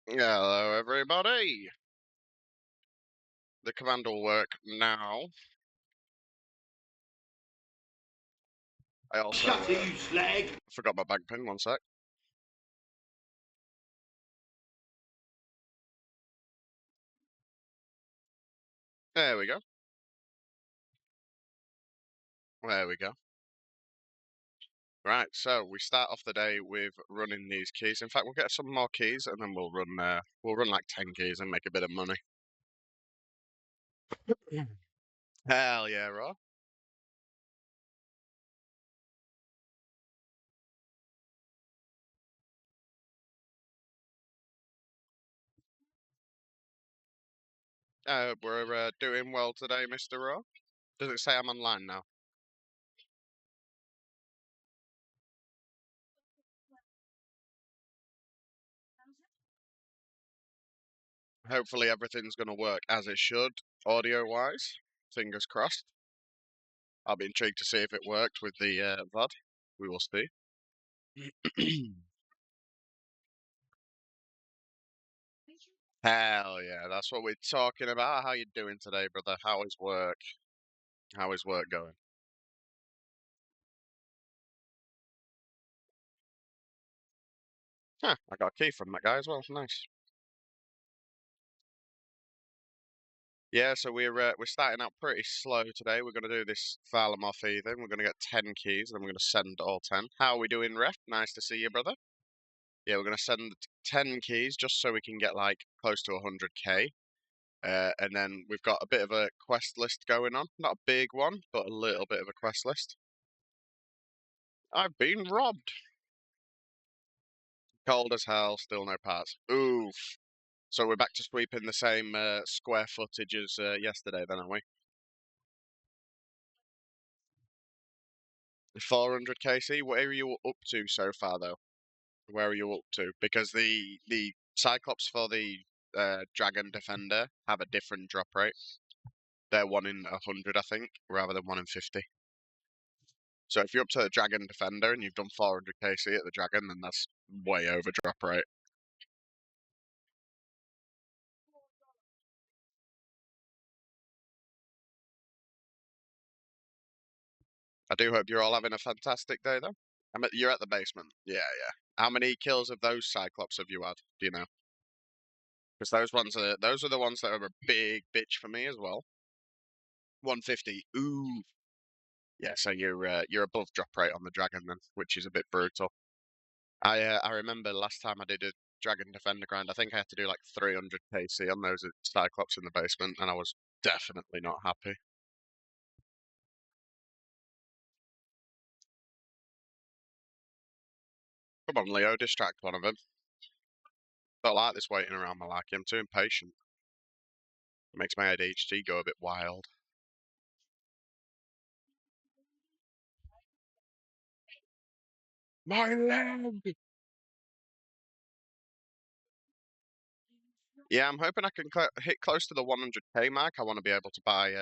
Hello, everybody. The command will work now. I also Shut it, you slag! forgot my bag pin. One sec. There we go. There we go. Right, so we start off the day with running these keys. In fact, we'll get some more keys, and then we'll run like 10 keys and make a bit of money. Hell yeah, Raw. We're doing well today, Mr. Raw. Does it say I'm online now? Hopefully everything's going to work as it should, audio-wise. Fingers crossed. I'll be intrigued to see if it worked with the VOD. We will see. Hell yeah, that's what we're talking about. How you doing today, brother? How is work? How is work going? Huh, I got a key from that guy as well. Nice. Yeah, so we're starting out pretty slow today. We're gonna do this Varlamore thing. We're gonna get 10 keys, and then we're gonna send all 10. How are we doing, Ref? Nice to see you, brother. Yeah, we're gonna send 10 keys just so we can get like close to 100k. And then we've got a bit of a quest list going on. Not a big one, but a little bit of a quest list. I've been robbed. Cold as hell, still no parts. Oof. So we're back to sweeping the same square footage as yesterday, then, aren't we? 400 KC. Where are you up to so far, though? Where are you up to? Because the Cyclops for the Dragon Defender have a different drop rate. They're 1 in 100, I think, rather than 1 in 50. So if you're up to the Dragon Defender and you've done 400 KC at the Dragon, then that's way over drop rate. I do hope you're all having a fantastic day, though. You're at the basement. Yeah, yeah. How many kills of those Cyclops have you had? Do you know? Because those are the ones that are a big bitch for me as well. 150. Ooh. Yeah, so you're above drop rate on the Dragon then, which is a bit brutal. I remember last time I did a Dragon Defender grind, I think I had to do like 300 KC on those Cyclops in the basement, and I was definitely not happy. Come on, Leo, distract one of them. Don't like this waiting around, Malaki. I'm too impatient. It makes my ADHD go a bit wild. My leg! Yeah, I'm hoping I can hit close to the 100k mark. I want to be able to buy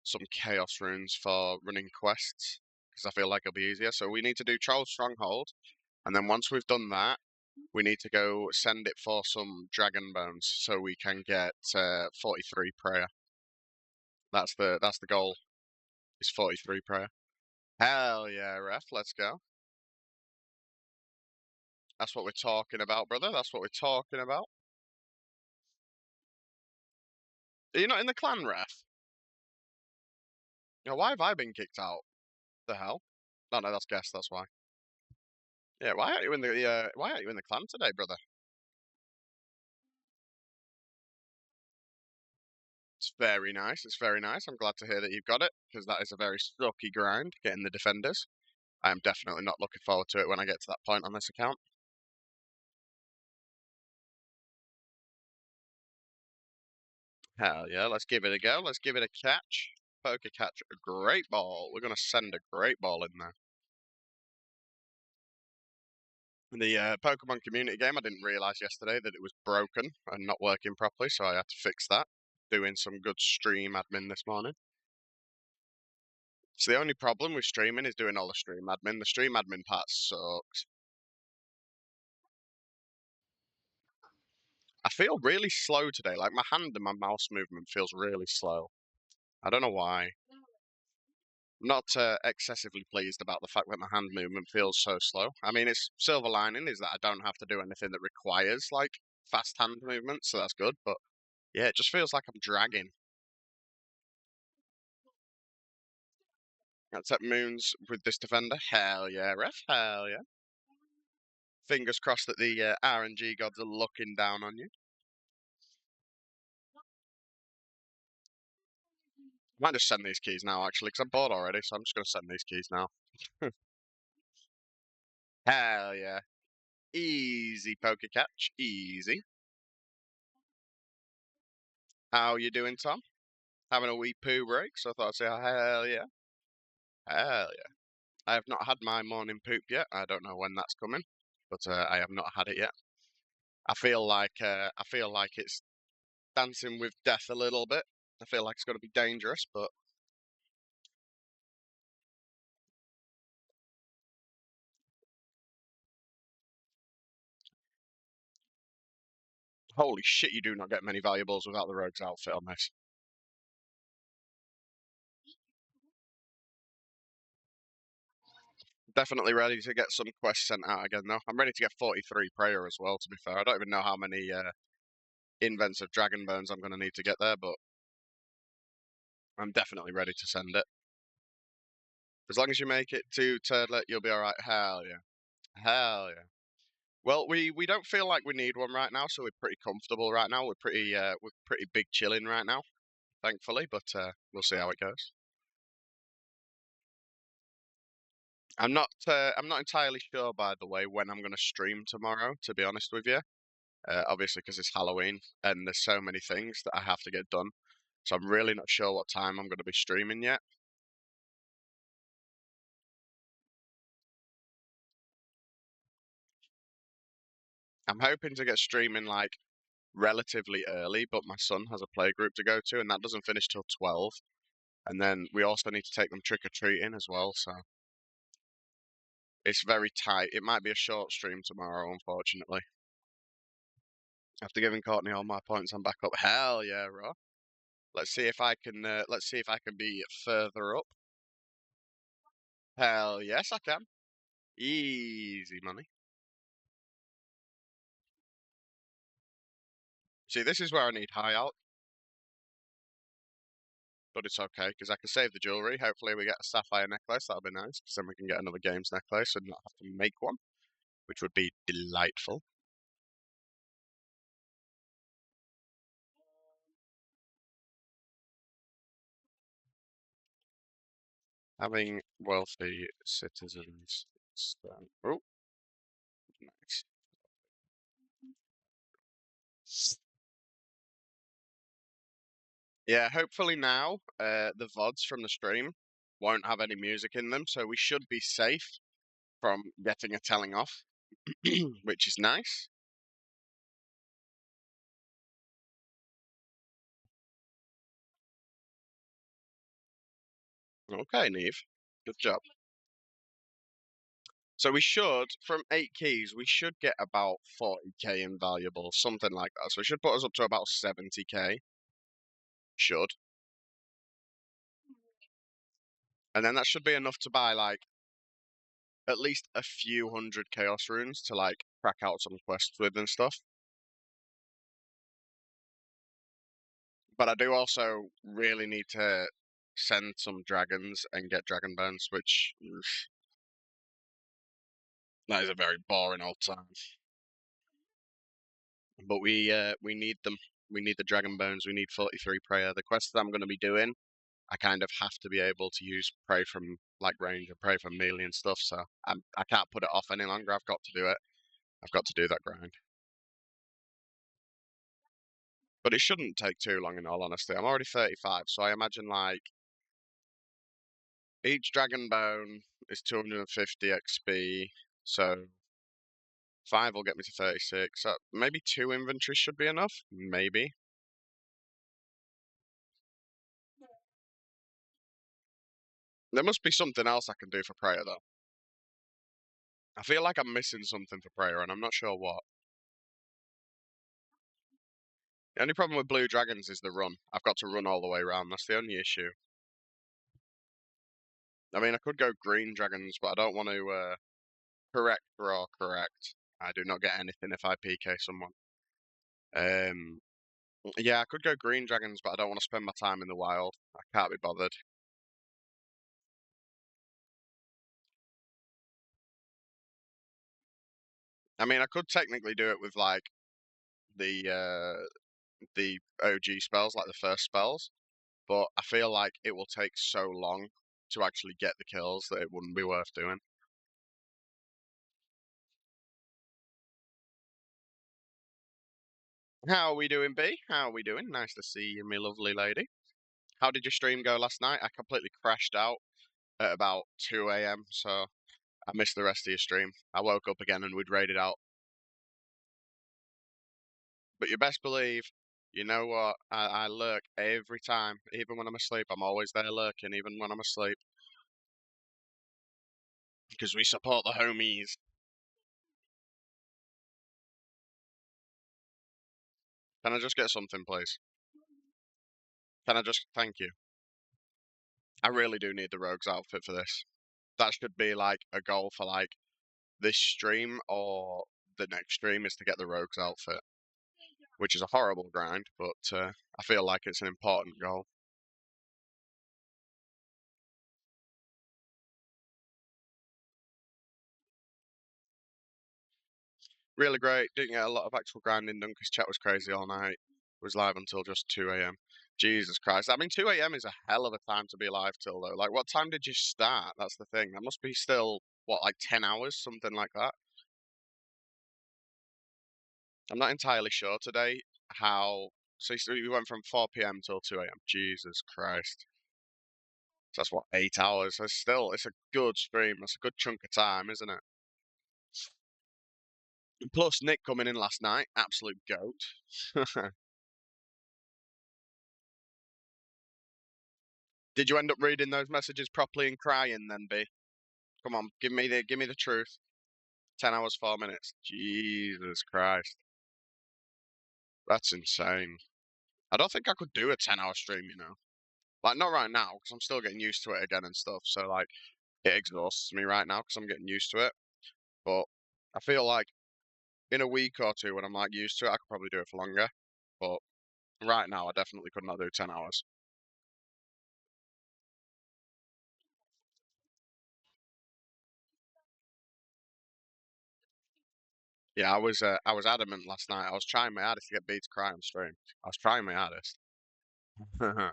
some Chaos runes for running quests, because I feel like it'll be easier. So we need to do Troll Stronghold, and then once we've done that, we need to go send it for some Dragon Bones, so we can get 43 prayer. That's the goal, is 43 prayer. Hell yeah, ref, let's go. That's what we're talking about, brother. That's what we're talking about. Are you not in the clan, ref? You know, why have I been kicked out? The hell? No, no, that's guess. That's why. Yeah, why aren't you in the why aren't you in the clan today, brother? It's very nice. It's very nice. I'm glad to hear that you've got it, because that is a very sucky grind, getting the defenders. I am definitely not looking forward to it when I get to that point on this account. Hell yeah, let's give it a go. Let's give it a catch. Poker catch a great ball. We're going to send a great ball in there. In the Pokemon community game, I didn't realise yesterday that it was broken and not working properly, so I had to fix that. Doing some good stream admin this morning. So the only problem with streaming is doing all the stream admin. The stream admin part sucks. feel really slow today. Like my hand and my mouse movement feels really slow. I don't know why. I'm not excessively pleased about the fact that my hand movement feels so slow. I mean, its silver lining is that I don't have to do anything that requires like fast hand movement, so that's good. But yeah, it just feels like I'm dragging. That's at Moons with this defender. Hell yeah, ref. Hell yeah. Fingers crossed that the RNG gods are looking down on you. I might just send these keys now, actually, because I'm bored already, so I'm just going to send these keys now. Hell yeah. Easy poker catch. Easy. How you doing, Tom? Having a wee poo break, so I thought I'd say hell yeah. Hell yeah. I have not had my morning poop yet. I don't know when that's coming, but I have not had it yet. I feel like it's dancing with death a little bit. I feel like it's going to be dangerous, but holy shit, you do not get many valuables without the rogue's outfit on this. Definitely ready to get some quests sent out again, though. I'm ready to get 43 prayer as well, to be fair. I don't even know how many invents of dragon bones I'm going to need to get there, but I'm definitely ready to send it. As long as you make it to Turdlet, you'll be alright. Hell yeah. Hell yeah. Well, we don't feel like we need one right now, so we're pretty comfortable right now. We're pretty big chilling right now, thankfully, but we'll see how it goes. I'm not entirely sure, by the way, when I'm going to stream tomorrow, to be honest with you. Obviously, because it's Halloween and there's so many things that I have to get done. So I'm really not sure what time I'm going to be streaming yet. I'm hoping to get streaming like relatively early, but my son has a play group to go to, and that doesn't finish till 12. And then we also need to take them trick or treating as well, so it's very tight. It might be a short stream tomorrow, unfortunately. After giving Courtney all my points, I'm back up. Hell yeah, Raw. Let's see if I can. Let's see if I can be further up. Hell yes, I can. Easy money. See, this is where I need high out, but it's okay because I can save the jewelry. Hopefully, we get a sapphire necklace. That'll be nice because then we can get another games necklace and not have to make one, which would be delightful. Having wealthy citizens. Oh, nice. Yeah, hopefully now the VODs from the stream won't have any music in them, so we should be safe from getting a telling off, which is nice. Okay, Neve. Good job. So we should, from 8 keys, we should get about 40k in valuables, something like that. So it should put us up to about 70k. Should. And then that should be enough to buy, like, at least a few hundred chaos runes to, like, crack out some quests with and stuff. But I do also really need to send some dragons and get dragon bones, which that is a very boring old time. But we need them. We need the dragon bones. We need 43 prayer. The quests that I'm going to be doing, I kind of have to be able to use pray from like range and pray from melee and stuff. So I can't put it off any longer. I've got to do it. I've got to do that grind. But it shouldn't take too long, in all honesty. I'm already 35, so I imagine like each dragon bone is 250 XP. So 5 will get me to 36. So maybe 2 inventories should be enough. Maybe. There must be something else I can do for prayer though. I feel like I'm missing something for prayer, and I'm not sure what. The only problem with blue dragons is the run. I've got to run all the way around. That's the only issue. I mean, I could go green dragons, but I don't want to correct or correct. I do not get anything if I PK someone. Um, yeah, I could go green dragons, but I don't want to spend my time in the wild. I can't be bothered. I mean, I could technically do it with like the OG spells, like the first spells, but I feel like it will take so long to actually get the kills that it wouldn't be worth doing. How are we doing, B? How are we doing? Nice to see you, my lovely lady. How did your stream go last night? I completely crashed out at about 2 a.m., so I missed the rest of your stream. I woke up again and we'd raided out. But you best believe, you know what? I lurk every time, even when I'm asleep. I'm always there lurking, even when I'm asleep, because we support the homies. Can I just get something, please? Can I just thank you? I really do need the rogue's outfit for this. That should be like a goal for like this stream or the next stream is to get the rogue's outfit, which is a horrible grind, but I feel like it's an important goal. Really great. Didn't get a lot of actual grinding done because chat was crazy all night. Was live until just 2 a.m. Jesus Christ. I mean, 2 a.m. is a hell of a time to be alive till, though. Like, what time did you start? That's the thing. That must be still, what, like 10 hours? Something like that. I'm not entirely sure today how. So you went from 4 p.m. till 2 a.m. Jesus Christ. So that's what, 8 hours? It's still, it's a good stream. That's a good chunk of time, isn't it? Plus, Nick coming in last night, absolute goat. Did you end up reading those messages properly and crying then, B? Come on, give me the truth. 10 hours, 4 minutes. Jesus Christ. That's insane. I don't think I could do a 10-hour stream, you know. Like, not right now, because I'm still getting used to it again and stuff. So, like, it exhausts me right now because I'm getting used to it. But I feel like in a week or two, when I'm, like, used to it, I could probably do it for longer. But right now, I definitely could not do 10 hours. Yeah, I was adamant last night. I was trying my hardest to get B to cry on stream. I was trying my hardest. Fucking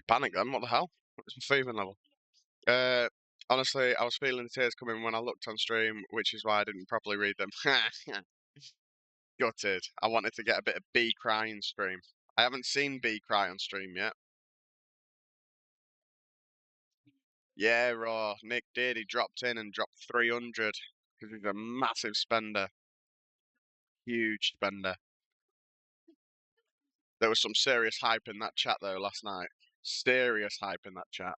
panic then, what the hell? What's my fever level? Uh, honestly, I was feeling the tears coming when I looked on stream, which is why I didn't properly read them. Gutted. I wanted to get a bit of B crying stream. I haven't seen B cry on stream yet. Yeah, raw. Nick did. He dropped in and dropped 300 because he's a massive spender. Huge spender. There was some serious hype in that chat though last night. Serious hype in that chat.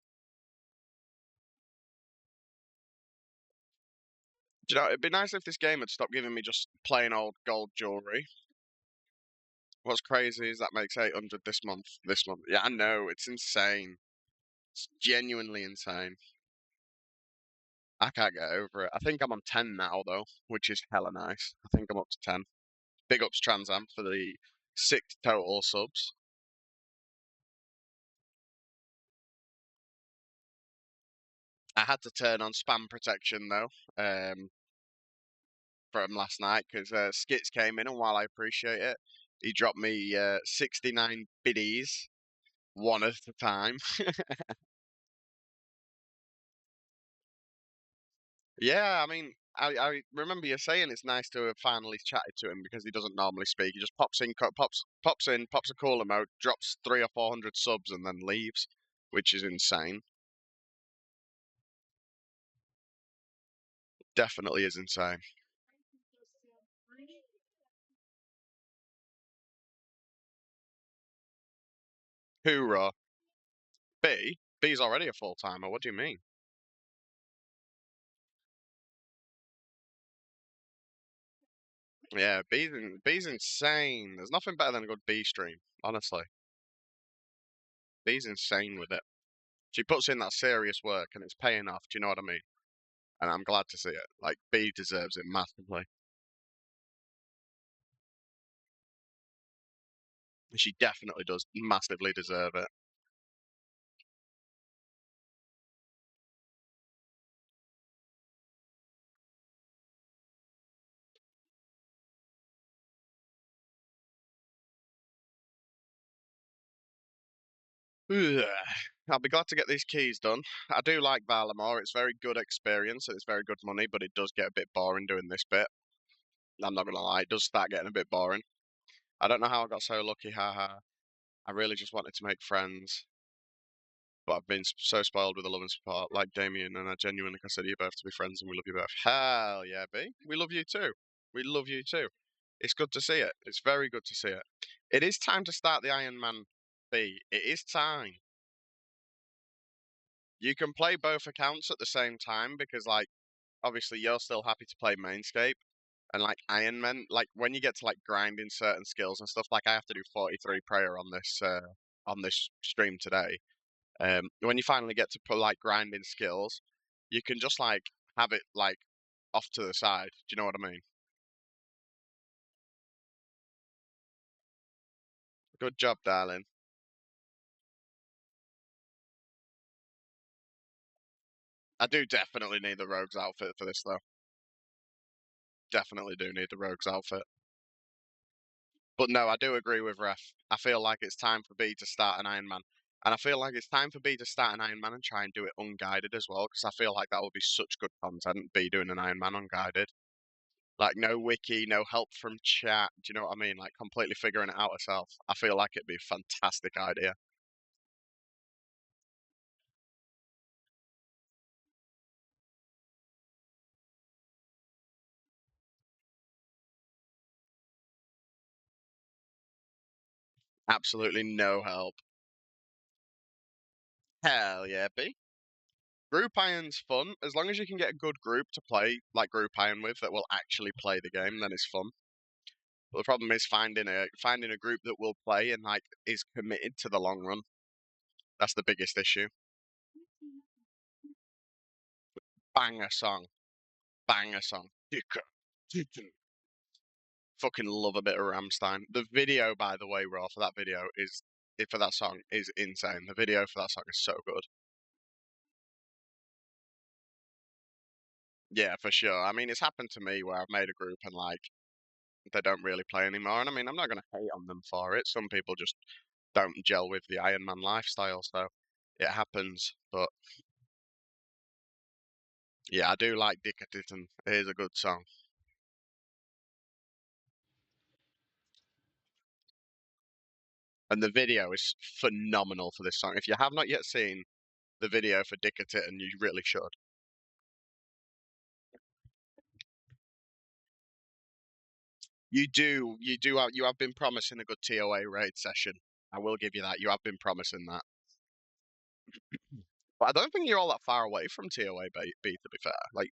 Do you know, it'd be nice if this game had stopped giving me just plain old gold jewelry. What's crazy is that makes 800 this month. This month. Yeah, I know. It's insane. It's genuinely insane. I can't get over it. I think I'm on 10 now, though, which is hella nice. I think I'm up to 10. Big ups Transam for the 6 total subs. I had to turn on spam protection, though, from last night, because Skits came in, and while I appreciate it, he dropped me 69 biddies, one at a time. Yeah, I mean, I remember you saying it's nice to have finally chatted to him because he doesn't normally speak. He just pops in, pops a call emote, drops 300 or 400 subs, and then leaves, which is insane. Definitely is insane. Hoorah. B? B's already a full-timer. What do you mean? Yeah, B's insane. There's nothing better than a good B stream, honestly. B's insane with it. She puts in that serious work and it's paying off. Do you know what I mean? And I'm glad to see it. Like, B deserves it massively. She definitely does massively deserve it. Ugh. I'll be glad to get these keys done. I do like Varlamore. It's very good experience and it's very good money, but it does get a bit boring doing this bit. I'm not gonna lie, it does start getting a bit boring. I don't know how I got so lucky, haha. I really just wanted to make friends, but I've been so spoiled with the love and support, like Damien, and I genuinely consider you both to be friends and we love you both. Hell yeah, B. We love you too. We love you too. It's good to see it. It's very good to see it. It is time to start the Iron Man B. It is time. You can play both accounts at the same time because, like, obviously you're still happy to play Mainscape, and like Iron Man, like when you get to like grinding certain skills and stuff, like I have to do 43 prayer on this stream today. When you finally get to put like grinding skills, you can just like have it like off to the side. Do you know what I mean? Good job, darling. I do definitely need the rogue's outfit for this though. Definitely do need the rogue's outfit. But no, I do agree with Ref. I feel like it's time for B to start an Iron Man. And I feel like it's time for B to start an Iron Man and try and do it unguided as well, because I feel like that would be such good content, B doing an Iron Man unguided. Like, no wiki, no help from chat, do you know what I mean? Like, completely figuring it out herself. I feel like it'd be a fantastic idea. Absolutely no help. Hell yeah, B. Group Iron's fun. As long as you can get a good group to play, like Group Iron with, that will actually play the game, then it's fun. But the problem is finding a group that will play and like is committed to the long run. That's the biggest issue. Banger song, banger song. Fucking love a bit of Ramstein. The video, by the way, Raw, for that video for that song is insane. The video for that song is so good. Yeah, for sure. I mean, it's happened to me where I've made a group and like they don't really play anymore. And I mean, I'm not gonna hate on them for it. Some people just don't gel with the Iron Man lifestyle, so it happens. But yeah, I do like Dickerton. It is a good song. And the video is phenomenal for this song. If you have not yet seen the video for Dickerton, you really should. You have been promising a good TOA raid session. I will give you that. You have been promising that. But I don't think you're all that far away from TOA B, to be fair. Like,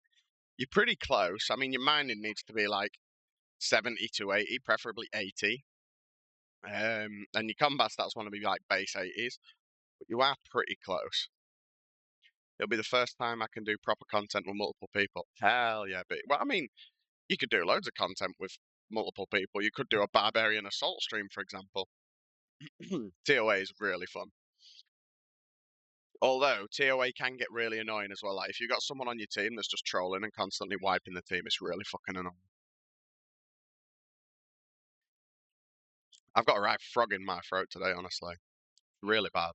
you're pretty close. I mean, your mining needs to be like 70 to 80, preferably 80. And your combat stats want to be like base 80s. But you are pretty close. It'll be the first time I can do proper content with multiple people. Hell yeah, B. Well, I mean, you could do loads of content with multiple people. You could do a barbarian assault stream, for example. TOA is really fun. Although TOA can get really annoying as well. Like if you've got someone on your team that's just trolling and constantly wiping the team, it's really fucking annoying. I've got a right frog in my throat today, honestly. Really bad.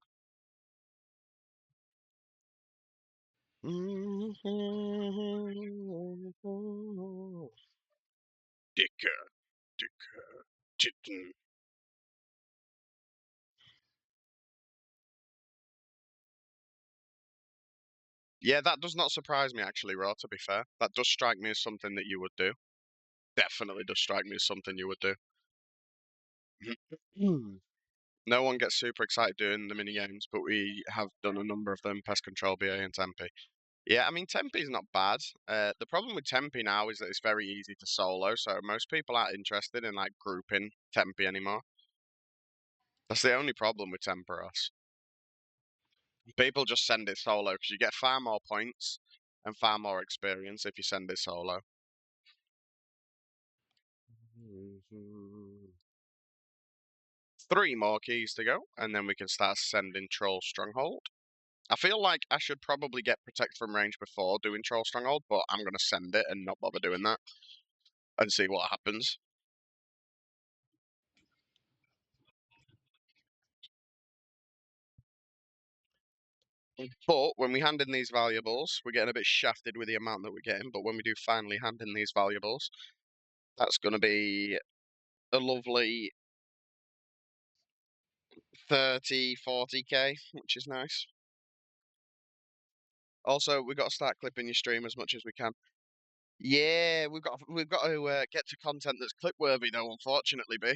Dicker, dicker, chicken. Yeah, that does not surprise me actually, Raw, to be fair. That does strike me as something that you would do. Definitely does strike me as something you would do. No one gets super excited doing the mini games, but we have done a number of them. Pest Control, BA, and Tempe. Yeah, I mean Tempe's not bad. The problem with Tempe now is that it's very easy to solo, so most people aren't interested in like grouping Tempe anymore. That's the only problem with Temperos. People just send it solo because you get far more points and far more experience if you send it solo. Three more keys to go, and then we can start sending Troll Stronghold. I feel like I should probably get Protect from range before doing Troll Stronghold, but I'm going to send it and not bother doing that and see what happens. But when we hand in these valuables, we're getting a bit shafted with the amount that we're getting, but when we do finally hand in these valuables, that's going to be a lovely 30, 40k, which is nice. Also, we've got to start clipping your stream as much as we can. Yeah, we've got to get to content that's clip worthy, though. Unfortunately, B.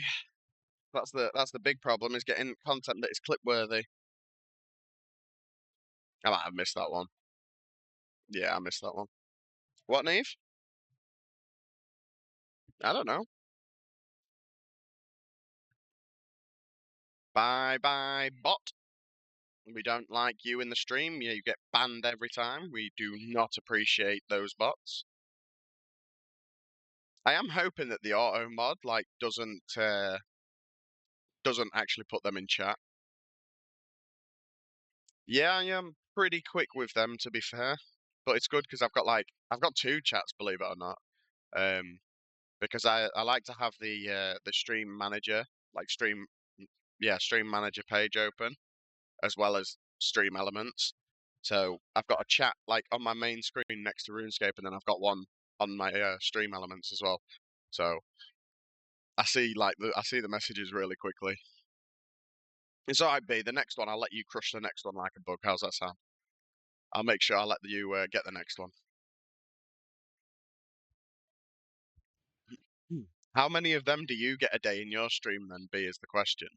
That's the big problem is getting content that is clip worthy. I might have missed that one. Yeah, I missed that one. What, Neve? I don't know. Bye bye, bot. We don't like you in the stream. You get banned every time. We do not appreciate those bots. I am hoping that the auto mod doesn't actually put them in chat. Yeah, I am pretty quick with them to be fair, but it's good because I've got two chats, believe it or not. Because I like to have the stream manager like stream manager page open as well as stream elements. So I've got a chat like on my main screen next to RuneScape, and then I've got one on my stream elements as well. So I see the messages really quickly. It's alright, B. The next one, I'll let you crush the next one like a bug. How's that sound? I'll make sure I let you get the next one. How many of them do you get a day in your stream then, B, is the question.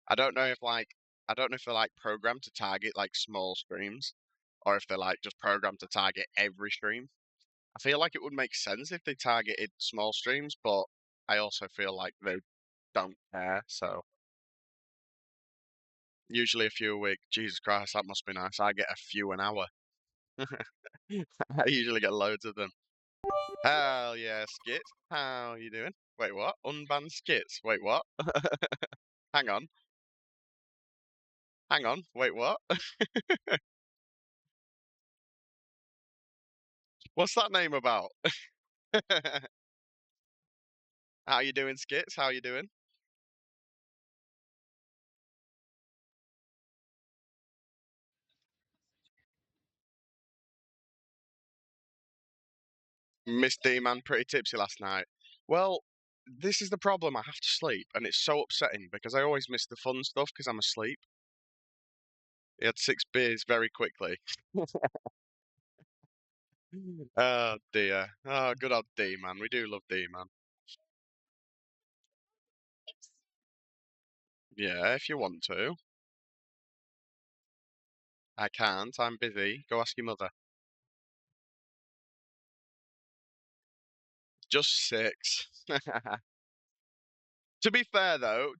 I don't know if like I don't know if they're like programmed to target like small streams or if they're like just programmed to target every stream. I feel like it would make sense if they targeted small streams, but I also feel like they don't care, so usually a few a week. Jesus Christ, that must be nice. I get a few an hour. I usually get loads of them. Hell yeah, Skit. How you doing? Wait, what? Unbanned skits. Wait, what? Hang on. Hang on. Wait, what? What's that name about? How you doing, Skits? How you doing? Miss D man, pretty tipsy last night. Well, this is the problem. I have to sleep, and it's so upsetting because I always miss the fun stuff because I'm asleep. He had 6 beers very quickly. Oh dear. Oh, good old D man. We do love D man. Yeah, if you want to. I can't. I'm busy. Go ask your mother. Just 6. To be fair though,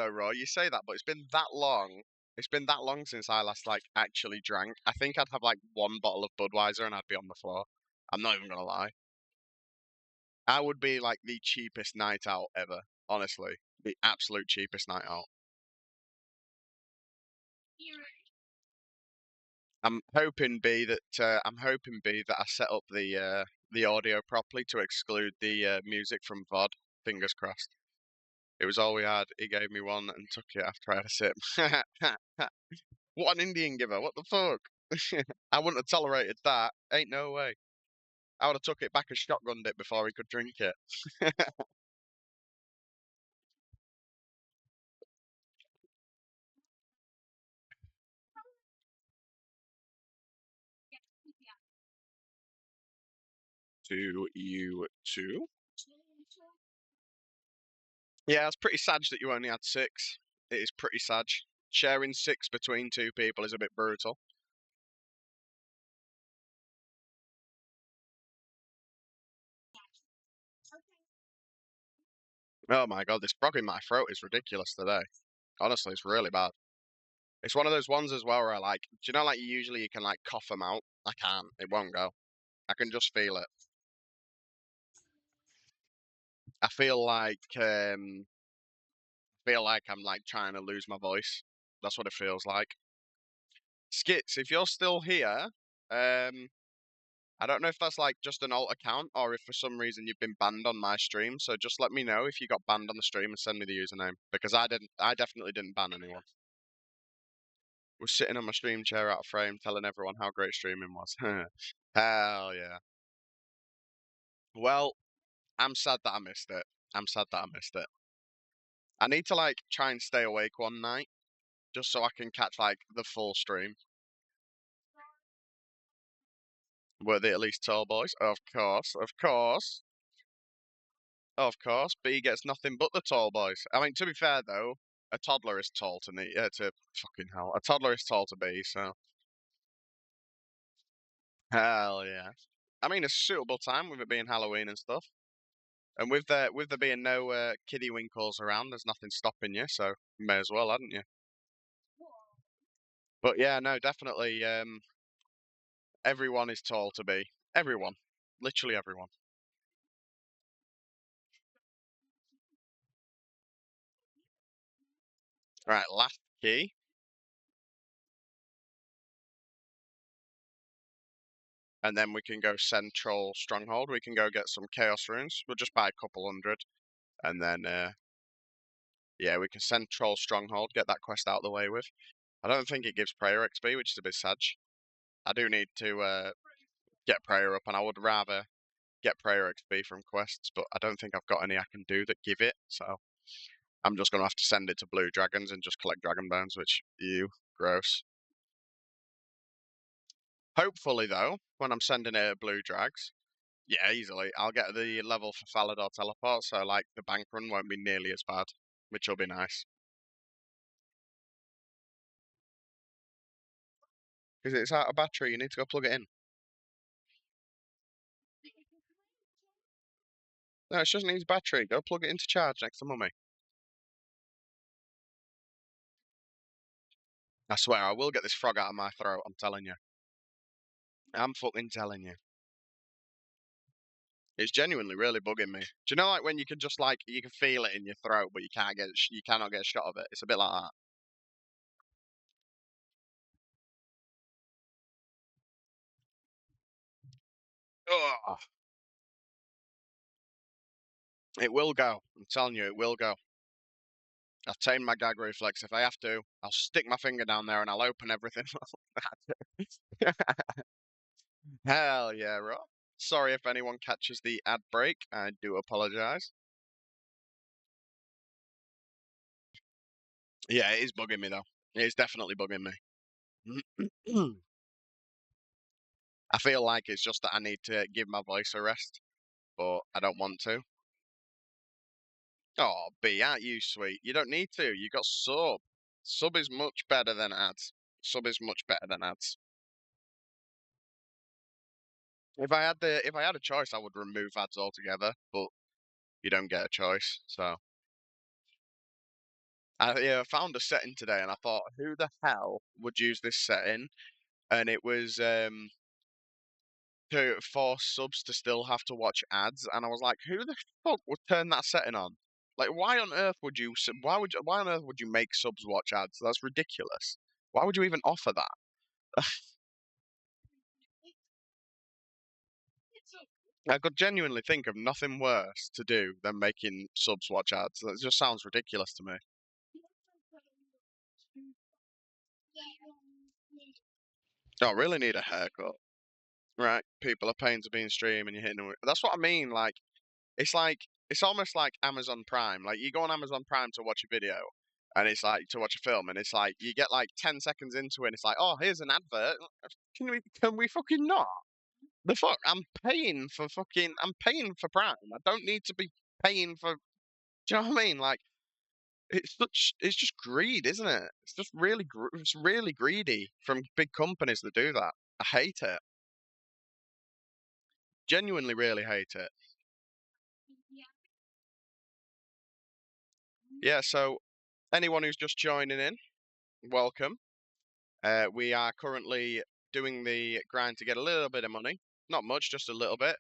Roy, you say that, but it's been that long. It's been that long since I last like actually drank. I think I'd have like one bottle of Budweiser and I'd be on the floor. I'm not even gonna lie. I would be like the cheapest night out ever. Honestly, the absolute cheapest night out. I'm hoping B that I set up the audio properly to exclude the music from VOD. Fingers crossed. It was all we had. He gave me one and took it after I had a sip. What an Indian giver! What the fuck? I wouldn't have tolerated that. Ain't no way. I would have took it back and shotgunned it before he could drink it. To you too. Yeah, it's pretty sad that you only had 6. It is pretty sad. Sharing 6 between 2 people is a bit brutal. Oh my god, this frog in my throat is ridiculous today. Honestly, it's really bad. It's one of those ones as well where I like, do you know, like usually you can like cough them out? I can't. It won't go. I can just feel it. I feel like I'm like trying to lose my voice. That's what it feels like. Skits, if you're still here, I don't know if that's like just an alt account or if for some reason you've been banned on my stream. So just let me know if you got banned on the stream and send me the username because I didn't. I definitely didn't ban anyone. Was sitting on my stream chair out of frame, telling everyone how great streaming was. Hell yeah. Well, I'm sad that I missed it. I'm sad that I missed it. I need to like try and stay awake one night just so I can catch like the full stream. Were they at least tall boys? Of course, of course. Of course, B gets nothing but the tall boys. I mean, to be fair though, a toddler is tall to me. To fucking hell, a toddler is tall to B. So hell yeah. I mean, it's a suitable time with it being Halloween and stuff, and with there being no kiddie winkles around, there's nothing stopping you. So you may as well, hadn't you? But yeah, no, definitely. Everyone is tall to B. Everyone, literally everyone. All right, last key. And then we can go Central Stronghold. We can go get some Chaos Runes. We'll just buy a couple hundred. And then, yeah, we can Central Stronghold, get that quest out of the way with. I don't think it gives Prayer XP, which is a bit sad. I do need to get Prayer up, and I would rather get Prayer XP from quests, but I don't think I've got any I can do that give it, so I'm just going to have to send it to Blue Dragons and just collect Dragon Bones, which, ew, gross. Hopefully, though, when I'm sending it at Blue Drags, yeah, easily. I'll get the level for Falador teleport, so like the bank run won't be nearly as bad, which will be nice. Because it's out of battery, you need to go plug it in. No, it just needs battery. Go plug it into charge next to mummy. I swear, I will get this frog out of my throat, I'm telling you. I'm fucking telling you. It's genuinely really bugging me. Do you know like when you can just like, you can feel it in your throat, but you cannot get a shot of it? It's a bit like that. Ugh. It will go. I'm telling you, it will go. I've tamed my gag reflex. If I have to, I'll stick my finger down there and I'll open everything. Hell yeah, bro. Sorry if anyone catches the ad break. I do apologize. Yeah, it is bugging me though. It is definitely bugging me. I feel like it's just that I need to give my voice a rest, but I don't want to. Oh, B, aren't you sweet? You don't need to. You got sub. Sub is much better than ads. Sub is much better than ads. If I had a choice, I would remove ads altogether, but you don't get a choice. So I yeah, found a setting today, and I thought, who the hell would use this setting? And it was to force subs to still have to watch ads, and I was like, who the fuck would turn that setting on? Like, why on earth would you? Why on earth would you make subs watch ads? That's ridiculous. Why would you even offer that? I could genuinely think of nothing worse to do than making subs watch ads. That just sounds ridiculous to me. Oh, I really need a haircut. Right, people are paying to be in stream and you're hitting them with... That's what I mean, like, it's almost like Amazon Prime. Like, you go on Amazon Prime to watch a video, and it's like, to watch a film, and it's like, you get like 10 seconds into it, and it's like, oh, here's an advert. Can we fucking not? The fuck? I'm paying for Prime. I don't need to be paying for, do you know what I mean? Like, It's just greed, isn't it? It's just it's really greedy from big companies that do that. I hate it. Genuinely, really hate it. Yeah. So anyone who's just joining in, welcome. We are currently doing the grind to get a little bit of money, not much, just a little bit,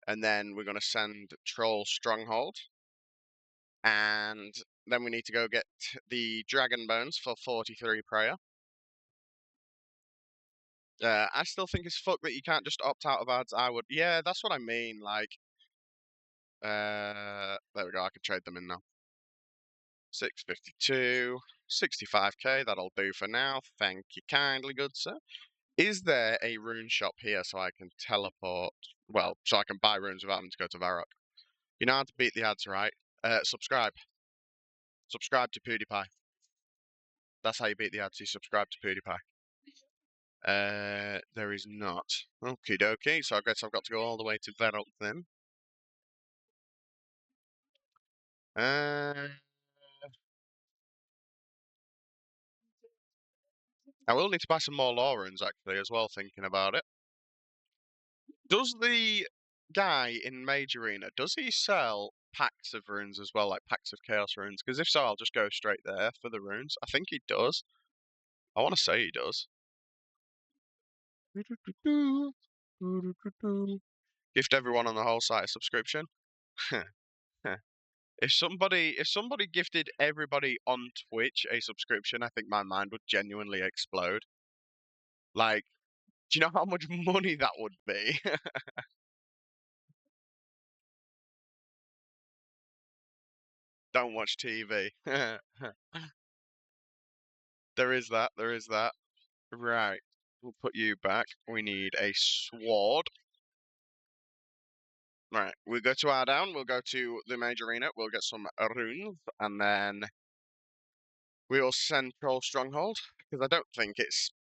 and then we're going to send Troll Stronghold, and then we need to go get the Dragon Bones for 43 prayer. I still think it's fuck that you can't just opt out of ads. I would, yeah, that's what I mean. Like, there we go. I can trade them in now. 652, 65k. That'll do for now. Thank you kindly, good sir. Is there a rune shop here so I can teleport? Well, so I can buy runes without having to go to Varrock. You know how to beat the ads, right? Subscribe. Subscribe to PewDiePie. That's how you beat the ads. You subscribe to PewDiePie. There is not. Okie dokie. So I guess I've got to go all the way to Varrock then. Uh, I will need to buy some more law runes actually as well. Thinking about it. Does the guy in Mage Arena, does he sell packs of runes as well, like packs of Chaos runes? Because if so, I'll just go straight there for the runes. I think he does. I want to say he does. Gift everyone on the whole site a subscription. If somebody gifted everybody on Twitch a subscription, I think my mind would genuinely explode. Like, do you know how much money that would be? Don't watch TV. There is that. There is that. Right. We'll put you back. We need a sword. Right. We'll go to our down. We'll go to the Mage Arena. We'll get some runes. And then we will send Troll Stronghold. Because I don't think it's...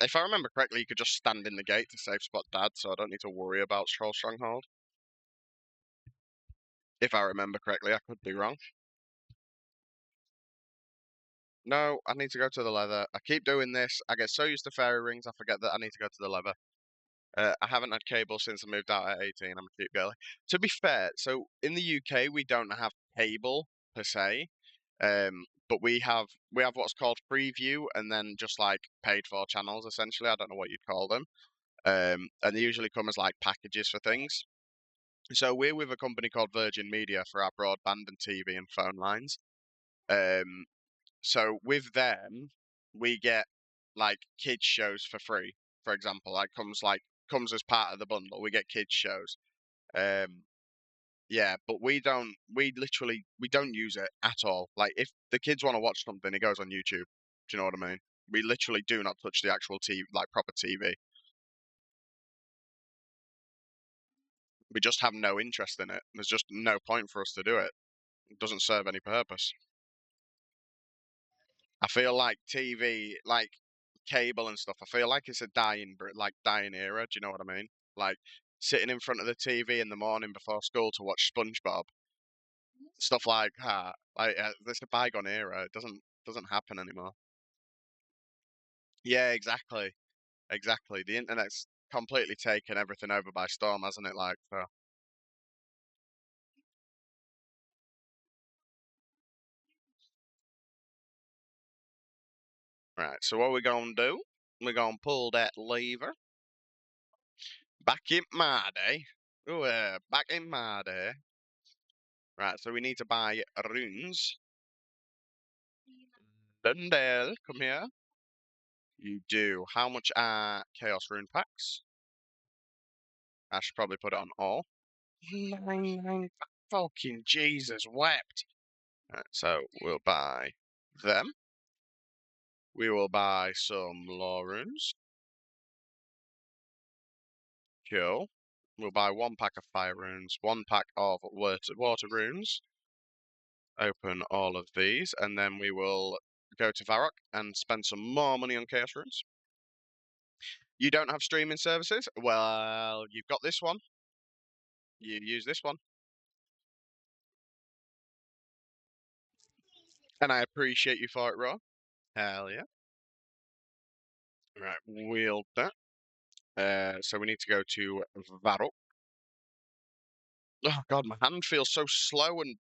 if I remember correctly, you could just stand in the gate to save spot Dad. So I don't need to worry about Troll Stronghold. If I remember correctly. I could be wrong. No, I need to go to the leather. I keep doing this. I get so used to fairy rings, I forget that I need to go to the leather. I haven't had cable since I moved out at 18. I'm a cute girl. To be fair, so in the UK we don't have cable per se, but we have what's called Freeview and then just like paid for channels essentially. I don't know what you'd call them, and they usually come as like packages for things. So we're with a company called Virgin Media for our broadband and TV and phone lines. Um, so with them, we get like kids shows for free. For example, comes as part of the bundle. We get kids shows. Um, yeah, but we don't use it at all. Like if the kids want to watch something, it goes on YouTube. Do you know what I mean? We literally do not touch the actual TV, like proper TV. We just have no interest in it. There's just no point for us to do it. It doesn't serve any purpose. I feel like TV, like cable and stuff. I feel like it's a dying era. Do you know what I mean? Like sitting in front of the TV in the morning before school to watch SpongeBob, stuff like that. Like it's a bygone era. It doesn't happen anymore. Yeah, exactly, exactly. The internet's completely taken everything over by storm, hasn't it? Like so. Right. So what we're gonna do? We're gonna pull that lever. Back in my day. Oh, back in my day. Right. So we need to buy runes. Dundale, come here. You do. How much are Chaos Rune packs? I should probably put it on all. Nine, fucking Jesus wept. Right, so we'll buy them. We will buy some law runes. Cool. We'll buy one pack of fire runes, one pack of water runes. Open all of these, and then we will go to Varrock and spend some more money on Chaos Runes. You don't have streaming services? Well, you've got this one. You use this one. And I appreciate you for it, Raw. Hell yeah. Right, wield that. So we need to go to Varro. Oh god, my hand feels so slow and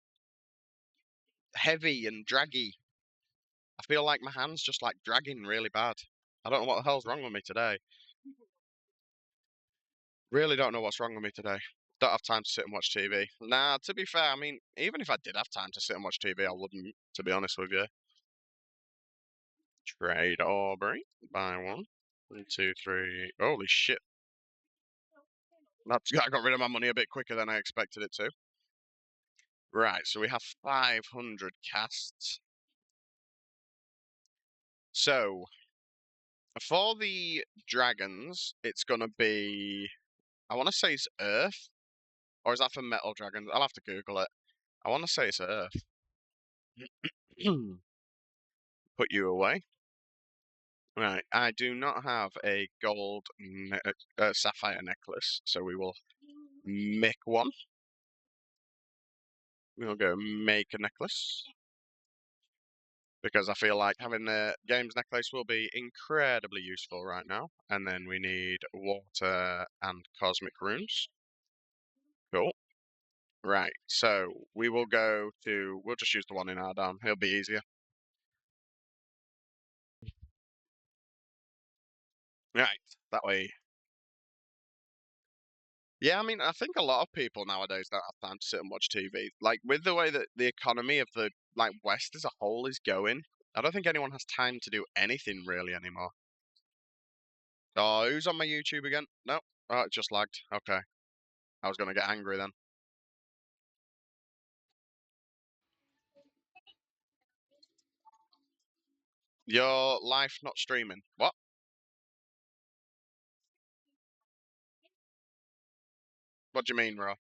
heavy and draggy. I feel like my hand's just like dragging really bad. I don't know what the hell's wrong with me today. Really don't know what's wrong with me today. Don't have time to sit and watch TV. Nah, to be fair, I mean, even if I did have time to sit and watch TV, I wouldn't, to be honest with you. Trade Aubrey. Buy one. 1, 2, 3. Holy shit. I got rid of my money a bit quicker than I expected it to. Right, so we have 500 casts. So, for the dragons, it's going to be... I want to say it's Earth. Or is that for metal dragons? I'll have to Google it. I want to say it's Earth. Put you away. Right, I do not have a gold sapphire necklace, so we will make one. We'll go make a necklace. Because I feel like having a games necklace will be incredibly useful right now. And then we need water and cosmic runes. Cool. Right, so we will go to, we'll just use the one in our dam. It'll be easier. Right, that way. Yeah, I mean, I think a lot of people nowadays don't have time to sit and watch TV. Like, with the way that the economy of the, like, West as a whole is going, I don't think anyone has time to do anything really anymore. Oh, who's on my YouTube again? No. Oh, it just lagged. Okay. I was gonna get angry then. Your life not streaming. What? What do you mean, bro?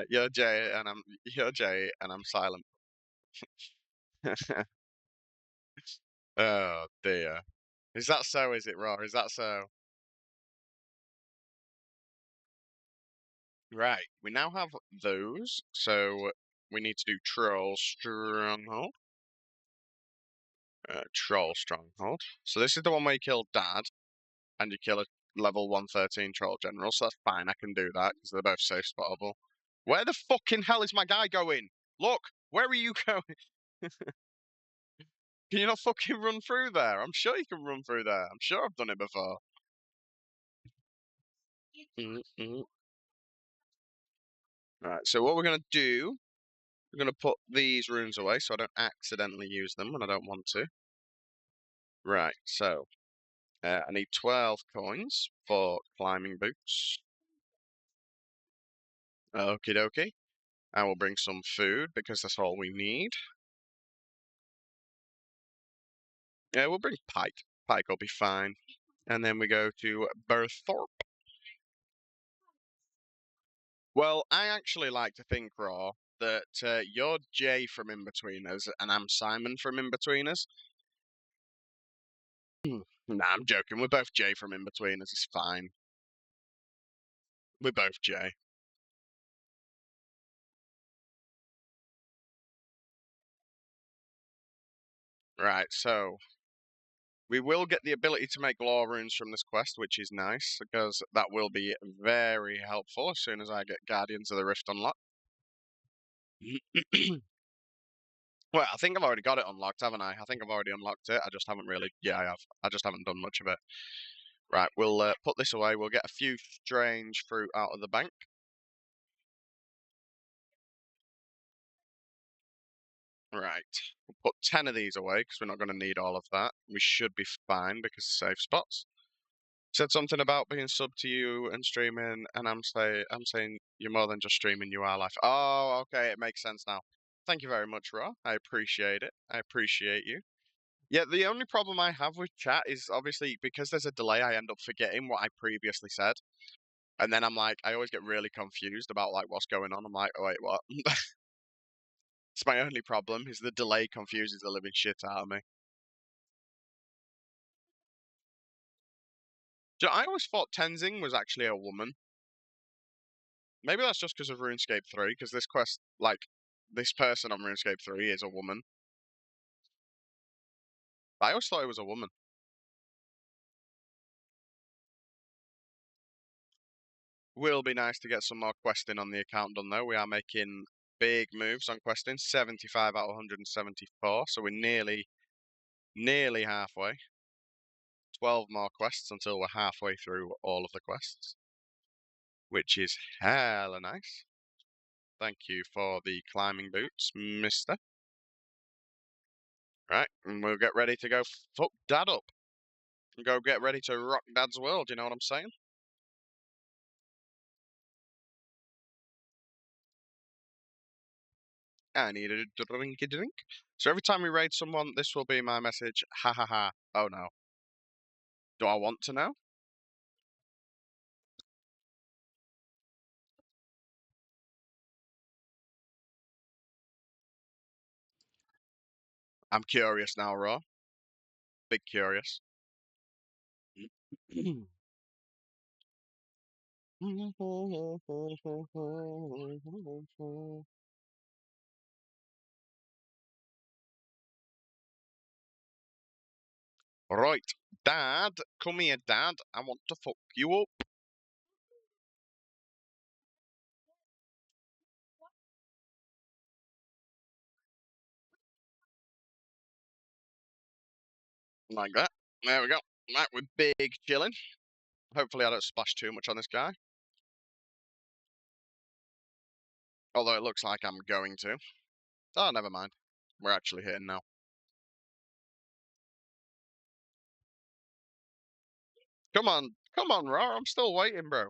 You're Jay and I'm silent. Oh dear. Is that so, is it, Raw? Is that so? Right. We now have those, so we need to do Troll Stronghold. Troll Stronghold. So this is the one where you kill Dad, and you kill a level 113 Troll General, so that's fine, I can do that, because they're both safe spottable. Where the fucking hell is my guy going? Look, where are you going? Can you not fucking run through there? I'm sure you can run through there. I'm sure I've done it before. Right, so what we're going to do, we're going to put these runes away so I don't accidentally use them when I don't want to. Right, so I need 12 coins for climbing boots. Okie dokie. I will bring some food because that's all we need. Yeah, we'll bring pike. Pike will be fine. And then we go to Berthorpe. Well, I actually like to think, Raw, that you're Jay from In-Betweeners and I'm Simon from In-Betweeners. Nah, I'm joking. We're both Jay from In-Betweeners. It's fine. We're both Jay. Right, so we will get the ability to make law runes from this quest, which is nice, because that will be very helpful as soon as I get Guardians of the Rift unlocked. Well, I think I've already got it unlocked, haven't I? I think I've already unlocked it. I just haven't really. Yeah, I have. I just haven't done much of it. Right, we'll put this away. We'll get a few strange fruit out of the bank. Right, we'll put 10 of these away because we're not going to need all of that. We should be fine because safe spots. Said something about being sub to you and streaming, and I'm saying you're more than just streaming. You are life. Oh, okay, it makes sense now. Thank you very much, Raw. I appreciate it. I appreciate you. Yeah, the only problem I have with chat is obviously because there's a delay, I end up forgetting what I previously said. And then I'm like, I always get really confused about like what's going on. I'm like, oh wait, what? It's my only problem is the delay confuses the living shit out of me. I always thought Tenzing was actually a woman. Maybe that's just because of RuneScape 3, because this quest, like, this person on RuneScape 3 is a woman. I always thought it was a woman. Will be nice to get some more questing on the account done, though. We are making big moves on questing. 75 out of 174, so we're nearly halfway. 12 more quests until we're halfway through all of the quests, which is hella nice. Thank you for the climbing boots, mister. Right, and we'll get ready to go fuck Dad up. And go get ready to rock Dad's world, you know what I'm saying? I need a drinky drink. So every time we raid someone, this will be my message. Ha ha ha. Oh no. Do I want to know? I'm curious now, Raw. Big curious. Right, Dad, come here, Dad. I want to fuck you up. Like that. There we go. Right, we're big chilling. Hopefully I don't splash too much on this guy. Although it looks like I'm going to. Oh, never mind. We're actually hitting now. Come on, Raw. I'm still waiting, bro.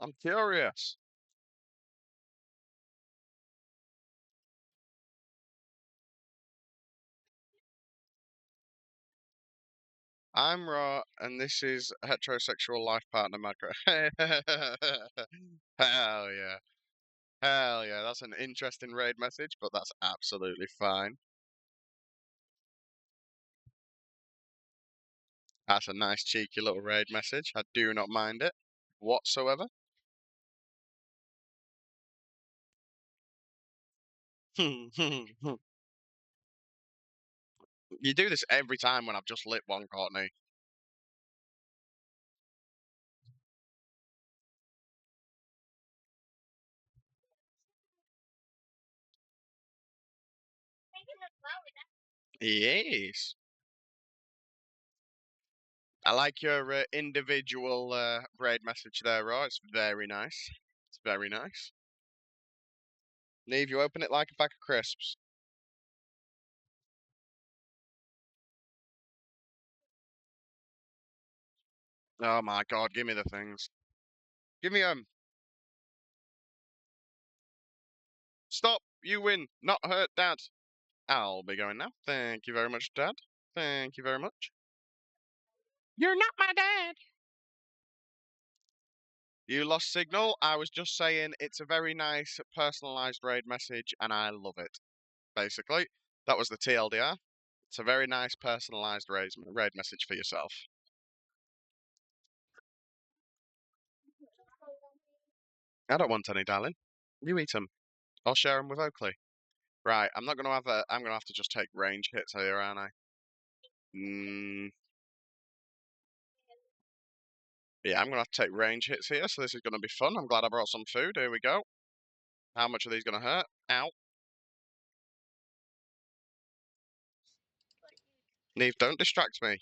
I'm curious. I'm Raw, and this is heterosexual life partner Madcrepes. Hell yeah. Hell yeah. That's an interesting raid message, but that's absolutely fine. That's a nice cheeky little raid message. I do not mind it whatsoever. You do this every time when I've just lit one, Courtney. Yes. I like your individual raid message there, Raw. It's very nice. It's very nice. Neve, you open it like a pack of crisps. Oh my god, give me the things. Give me Stop! You win! Not hurt, Dad! I'll be going now. Thank you very much, Dad. Thank you very much. You're not my dad! You lost signal. I was just saying it's a very nice personalised raid message and I love it. Basically, that was the TLDR. It's a very nice personalised raid message for yourself. I don't want any, darling. You eat them. I'll share them with Oakley. Right, I'm not going to have a. I'm going to have to just take range hits here, aren't I? Mm, yeah, I'm going to have to take range hits here, so this is going to be fun. I'm glad I brought some food. Here we go. How much are these going to hurt? Ow. Neve, don't distract me.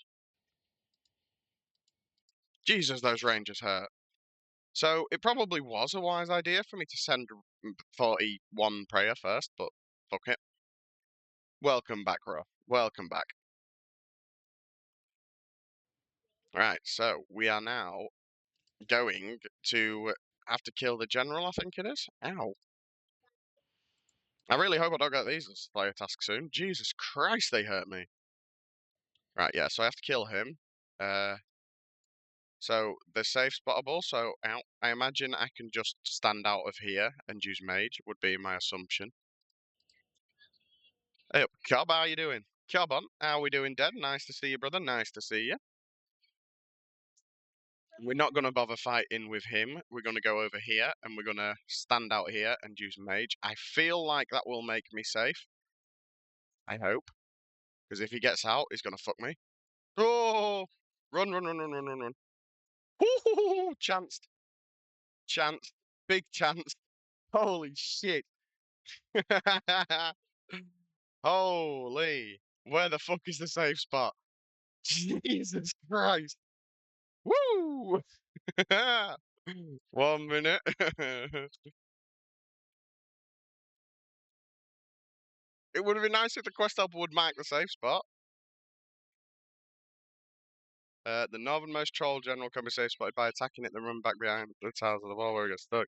Jesus, those ranges hurt. So it probably was a wise idea for me to send 41 prayer first, but fuck it. Welcome back, Ro. Welcome back. Right, so we are now going to have to kill the general, I think it is. Ow. I really hope I don't get these as player task soon. Jesus Christ, they hurt me. Right, yeah, so I have to kill him. So the safe spottable, so out. I imagine I can just stand out of here and use mage, would be my assumption. Hey, Cobb, how you doing? Cobb on, how we doing, Dad? Nice to see you, brother. Nice to see you. We're not going to bother fighting with him. We're going to go over here and we're going to stand out here and use mage. I feel like that will make me safe. I hope. Because if he gets out, he's going to fuck me. Oh! Run, run, run, run, run, run, run. Ooh, chanced. Chance. Big chance. Holy shit. Holy. Where the fuck is the safe spot? Jesus Christ. Woo! 1 minute. It would have been nice if the quest helper would mark the safe spot. The northernmost troll general can be safe spotted by attacking it, then run back behind the tiles of the wall where it gets stuck.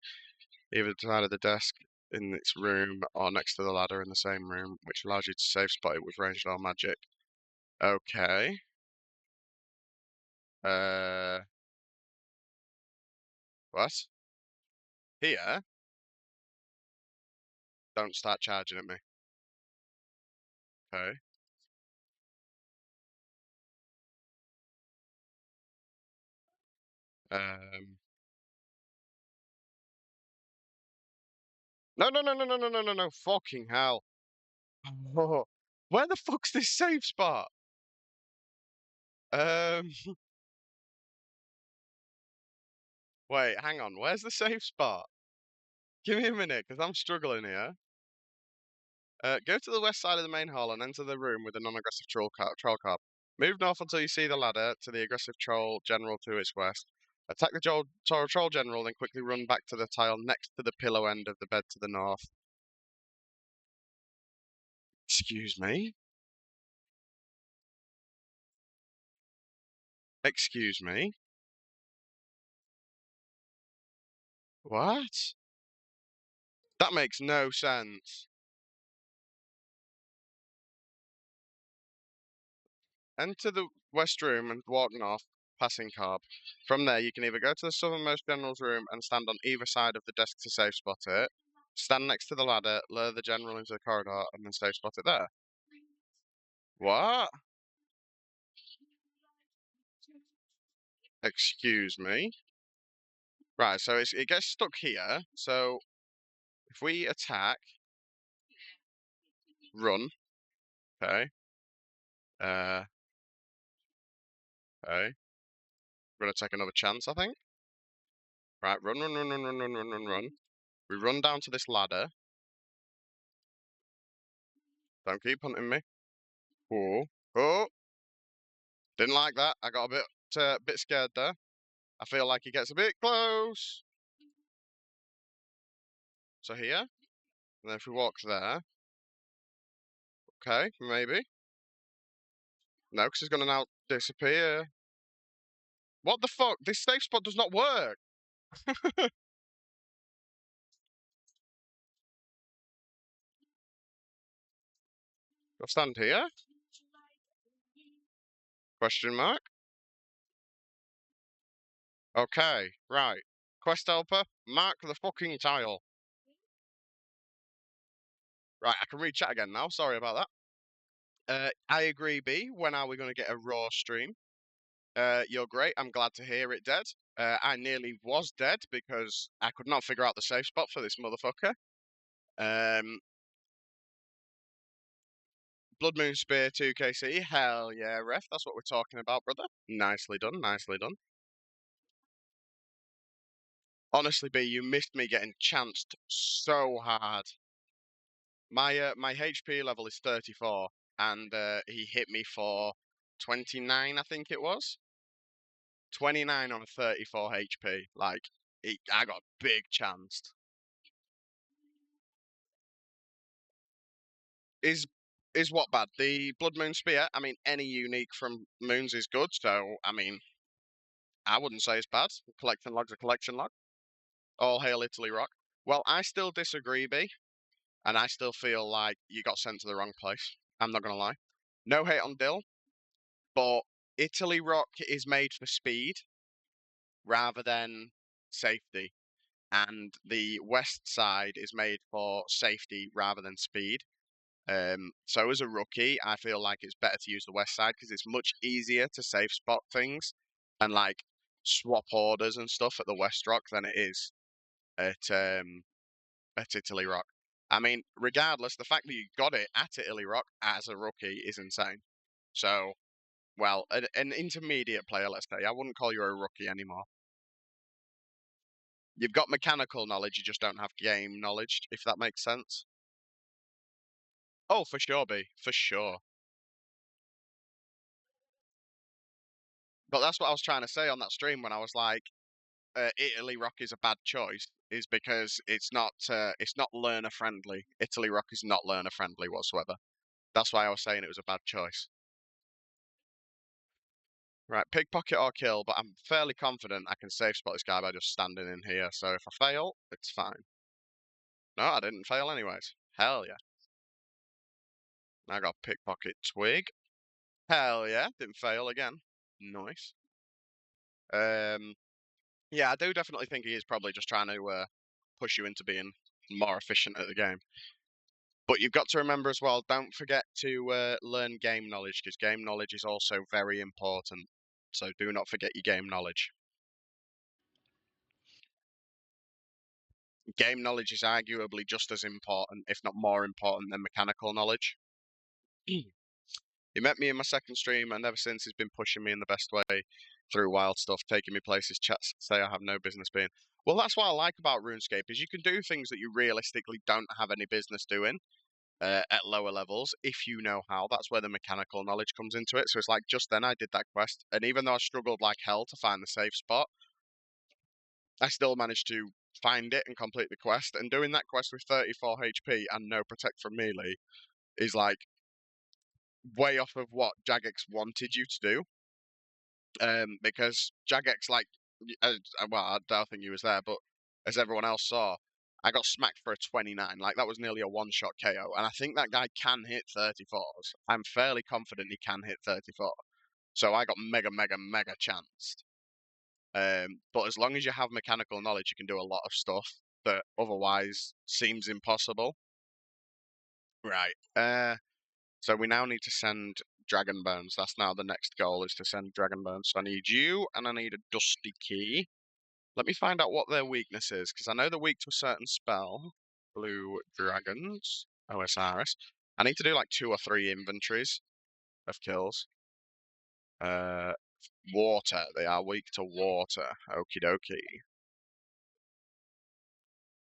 Either the side of the desk in its room or next to the ladder in the same room, which allows you to safe spot it with ranged or magic. Okay. What? Here? Don't start charging at me. Okay. Um. No, no, no, no, no, no, no, no, no. Fucking hell. Oh, where the fuck's this safe spot? Um. Wait, hang on. Where's the safe spot? Give me a minute, because I'm struggling here. Go to the west side of the main hall and enter the room with the non-aggressive troll card. Move north until you see the ladder to the aggressive troll general to its west. Attack the troll general, then quickly run back to the tile next to the pillow end of the bed to the north. Excuse me? Excuse me? What? That makes no sense. Enter the west room and walk north, passing Carb. From there, you can either go to the southernmost general's room and stand on either side of the desk to safe spot it, stand next to the ladder, lure the general into the corridor, and then safe spot it there. What? Excuse me? Right, so it gets stuck here. So if we attack, run, okay, uh, okay, we're gonna take another chance, I think. Right, run, run, run, run, run, run, run, run, run. We run down to this ladder. Don't keep hunting me. Oh, oh, didn't like that. I got a bit scared there. I feel like he gets a bit close. So here, and then if we walk there, okay, maybe. No, because he's gonna now disappear. What the fuck? This safe spot does not work. I'll stand here? Question mark. Okay, right. Quest helper, mark the fucking tile. Right, I can read chat again now. Sorry about that. I agree, B. When are we going to get a raw stream? You're great. I'm glad to hear it, Dead. I nearly was dead because I could not figure out the safe spot for this motherfucker. Blood Moon Spear 2KC. Hell yeah, ref. That's what we're talking about, brother. Nicely done. Nicely done. Honestly, B, you missed me getting chanced so hard. My HP level is 34, and he hit me for 29, I think it was. 29 on 34 HP. Like, I got big chanced. Is what bad? The Blood Moon Spear? I mean, any unique from Moons is good, so, I mean, I wouldn't say it's bad. Collection log's a collection log. All hail Italy Rock. Well, I still disagree, B, and I still feel like you got sent to the wrong place. I'm not gonna lie. No hate on Dill, but Italy Rock is made for speed rather than safety, and the west side is made for safety rather than speed. So as a rookie, I feel like it's better to use the west side because it's much easier to safe spot things, and like swap orders and stuff at the West Rock than it is at Italy Rock. I mean, regardless, the fact that you got it at Italy Rock as a rookie is insane. So, well, an intermediate player, let's say. I wouldn't call you a rookie anymore. You've got mechanical knowledge, you just don't have game knowledge, if that makes sense. Oh, for sure, B. For sure. But that's what I was trying to say on that stream when I was like, Italy Rock is a bad choice, is because it's not learner friendly. Italy Rock is not learner friendly whatsoever. That's why I was saying it was a bad choice. Right, pickpocket or kill, but I'm fairly confident I can safe spot this guy by just standing in here. So if I fail, it's fine. No, I didn't fail anyways. Hell yeah. I got pickpocket twig. Hell yeah, didn't fail again. Nice. Yeah, I do definitely think he is probably just trying to push you into being more efficient at the game. But you've got to remember as well, don't forget to learn game knowledge, because game knowledge is also very important. So do not forget your game knowledge. Game knowledge is arguably just as important, if not more important, than mechanical knowledge. He met me in my second stream, and ever since he's been pushing me in the best way through wild stuff, taking me places chats say I have no business being. Well, that's what I like about RuneScape, is you can do things that you realistically don't have any business doing at lower levels if you know how. That's where the mechanical knowledge comes into it. So it's like just then I did that quest, and even though I struggled like hell to find the safe spot, I still managed to find it and complete the quest. And doing that quest with 34 HP and no protect from melee is like way off of what Jagex wanted you to do. Because Jagex, like, well, I don't think he was there, but as everyone else saw, I got smacked for a 29. Like, that was nearly a one-shot KO. And I think that guy can hit 34s. I'm fairly confident he can hit 34. So I got mega, mega, mega chanced. But as long as you have mechanical knowledge, you can do a lot of stuff that otherwise seems impossible. Right. So we now need to send Dragon Bones. That's now the next goal, is to send Dragon Bones. So I need you, and I need a Dusty Key. Let me find out what their weakness is, because I know they're weak to a certain spell. Blue Dragons. OSRS. I need to do like 2 or 3 inventories of kills. Water. They are weak to water. Okie dokie.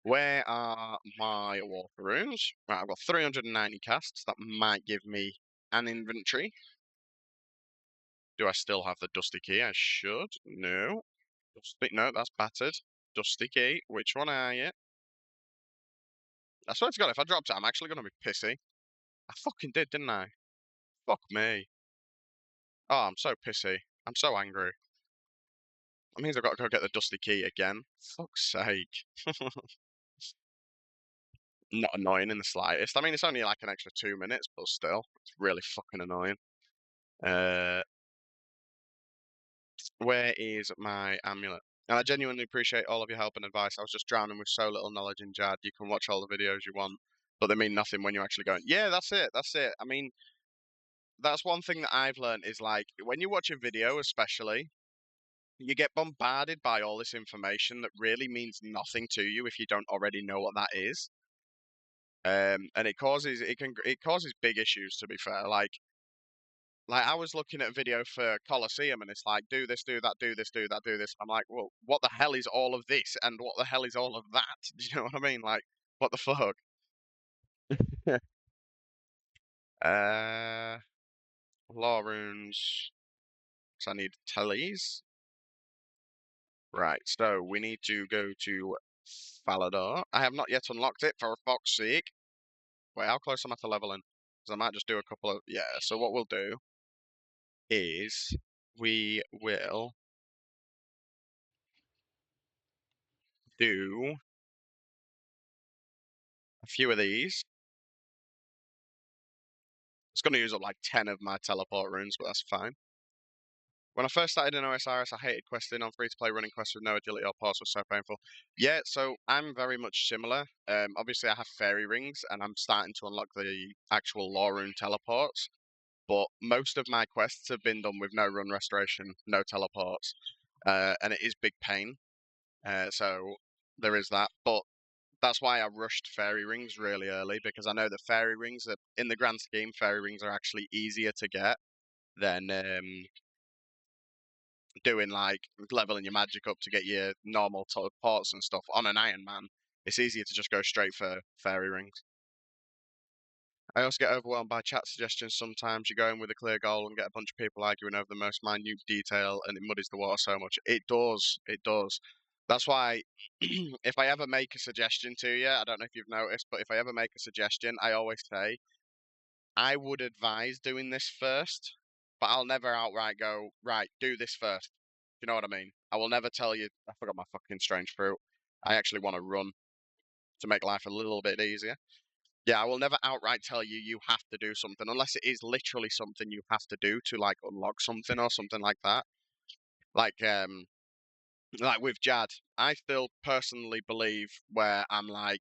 Where are my water runes? Right, I've got 390 casts. That might give me an inventory. Do I still have the Dusty Key? I should. No. No, that's battered. Dusty Key. Which one are you? I swear to God, if I dropped it, I'm actually going to be pissy. I fucking did, didn't I? Fuck me. Oh, I'm so pissy. I'm so angry. That means I've got to go get the Dusty Key again. Fuck's sake. Not annoying in the slightest. I mean, it's only like an extra 2 minutes, but still. It's really fucking annoying. Where is my amulet? And I genuinely appreciate all of your help and advice. I was just drowning with so little knowledge in Jad. You can watch all the videos you want, but they mean nothing when you're actually going, yeah, that's it, that's it. I mean, that's one thing that I've learned is like, when you watch a video, especially, you get bombarded by all this information that really means nothing to you if you don't already know what that is. And it causes big issues, to be fair. Like, I was looking at a video for Colosseum, and it's like, do this, do that, do this, do that, do this. I'm like, well, what the hell is all of this, and what the hell is all of that? Do you know what I mean? Like, what the fuck? uh, Law runes. So I need tellies. Right, so we need to go to Falador. I have not yet unlocked it, for fuck's sake. Wait, how close am I to leveling? Because I might just do a couple of... Yeah, so what we'll do is we will do a few of these. It's going to use up like 10 of my teleport runes, but that's fine. When I first started in OSRS, I hated questing on free-to-play. Running quests with no agility or pause was so painful. Yeah, so I'm very much similar. Obviously, I have fairy rings, and I'm starting to unlock the actual law rune teleports. But most of my quests have been done with no run restoration, no teleports. and it is big pain. So there is that, but that's why I rushed fairy rings really early, because I know that fairy rings are, in the grand scheme, fairy rings are actually easier to get than doing like leveling your magic up to get your normal ports and stuff on an Iron Man. It's easier to just go straight for fairy rings. I also get overwhelmed by chat suggestions sometimes. You go in with a clear goal and get a bunch of people arguing over the most minute detail, and it muddies the water so much. It does. It does. That's why, if I ever make a suggestion to you, I don't know if you've noticed, but if I ever make a suggestion, I always say, I would advise doing this first, but I'll never outright go, right, do this first. You know what I mean? I will never tell you, I forgot my fucking strange fruit. I actually want to run to make life a little bit easier. Yeah, I will never outright tell you you have to do something unless it is literally something you have to do to like unlock something or something like that. Like like with Jad, I still personally believe where I'm like,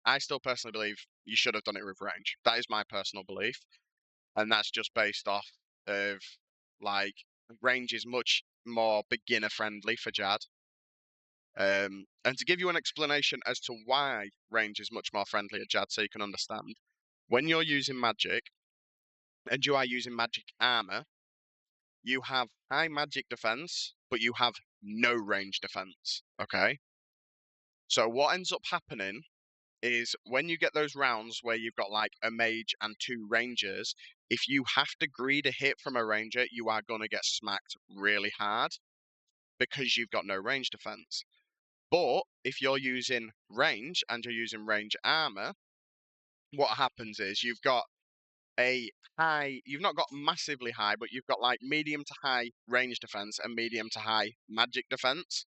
I still personally believe you should have done it with range. That is my personal belief, and that's just based off of like range is much more beginner friendly for Jad. And to give you an explanation as to why range is much more friendly at Jad, so you can understand, when you're using magic and you are using magic armor, you have high magic defense, but you have no range defense. Okay. So what ends up happening is when you get those rounds where you've got like a mage and two rangers, if you have to greed a hit from a ranger, you are going to get smacked really hard because you've got no range defense. But if you're using range and you're using range armor, what happens is you've got a high, you've not got massively high, but you've got like medium to high range defense and medium to high magic defense.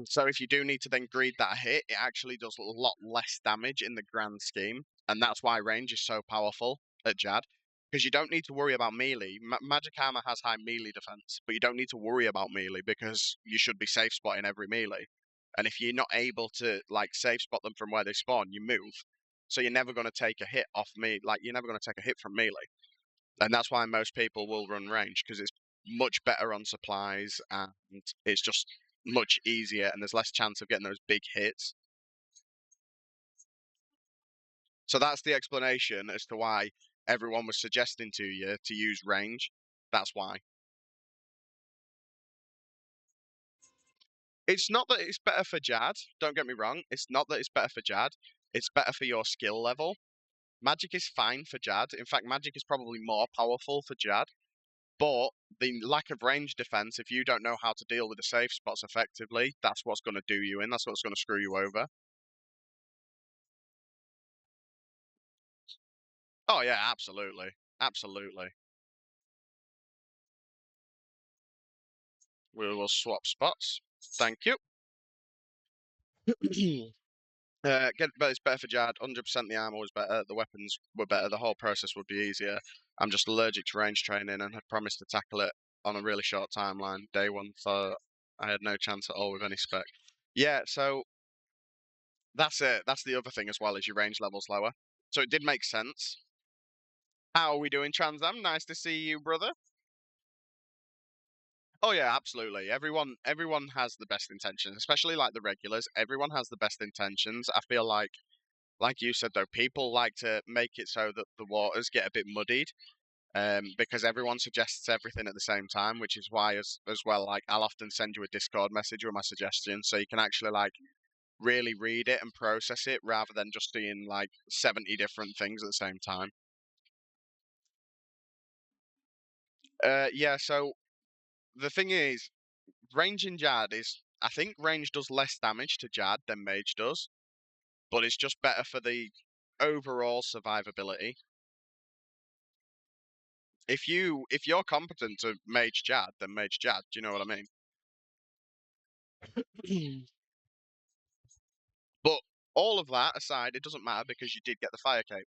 So if you do need to then greed that hit, it actually does a lot less damage in the grand scheme, and that's why range is so powerful at Jad. Because you don't need to worry about melee. Magic armor has high melee defense, but you don't need to worry about melee because you should be safe spotting every melee. And if you're not able to like safe spot them from where they spawn, you move. So you're never going to take a hit off me. Like you're never going to take a hit from melee, and that's why most people will run range because it's much better on supplies and it's just much easier and there's less chance of getting those big hits. So that's the explanation as to why everyone was suggesting to you to use range. That's why. It's not that it's better for Jad, don't get me wrong. It's not that it's better for Jad. It's better for your skill level. Magic is fine for Jad. In fact, magic is probably more powerful for Jad. But the lack of range defense, if you don't know how to deal with the safe spots effectively, that's what's going to do you in. That's what's going to screw you over. Oh yeah, absolutely, absolutely. We will swap spots. Thank you. But it's better for Jad. 100% the armor was better. The weapons were better. The whole process would be easier. I'm just allergic to range training and had promised to tackle it on a really short timeline. Day one, so I had no chance at all with any spec. Yeah, so that's it. That's the other thing as well, is your range level's lower. So it did make sense. How are we doing, Transam? Nice to see you, brother. Oh yeah, absolutely. Everyone has the best intentions, especially like the regulars. Everyone has the best intentions. I feel like you said though, people like to make it so that the waters get a bit muddied, because everyone suggests everything at the same time, which is why as well, like I'll often send you a Discord message with my suggestions, so you can actually like really read it and process it rather than just seeing like 70 different things at the same time. Yeah, so the thing is, range in Jad is, I think range does less damage to Jad than mage does, but it's just better for the overall survivability. If you're competent to mage Jad, then mage Jad. Do you know what I mean? But all of that aside, it doesn't matter because you did get the fire cape,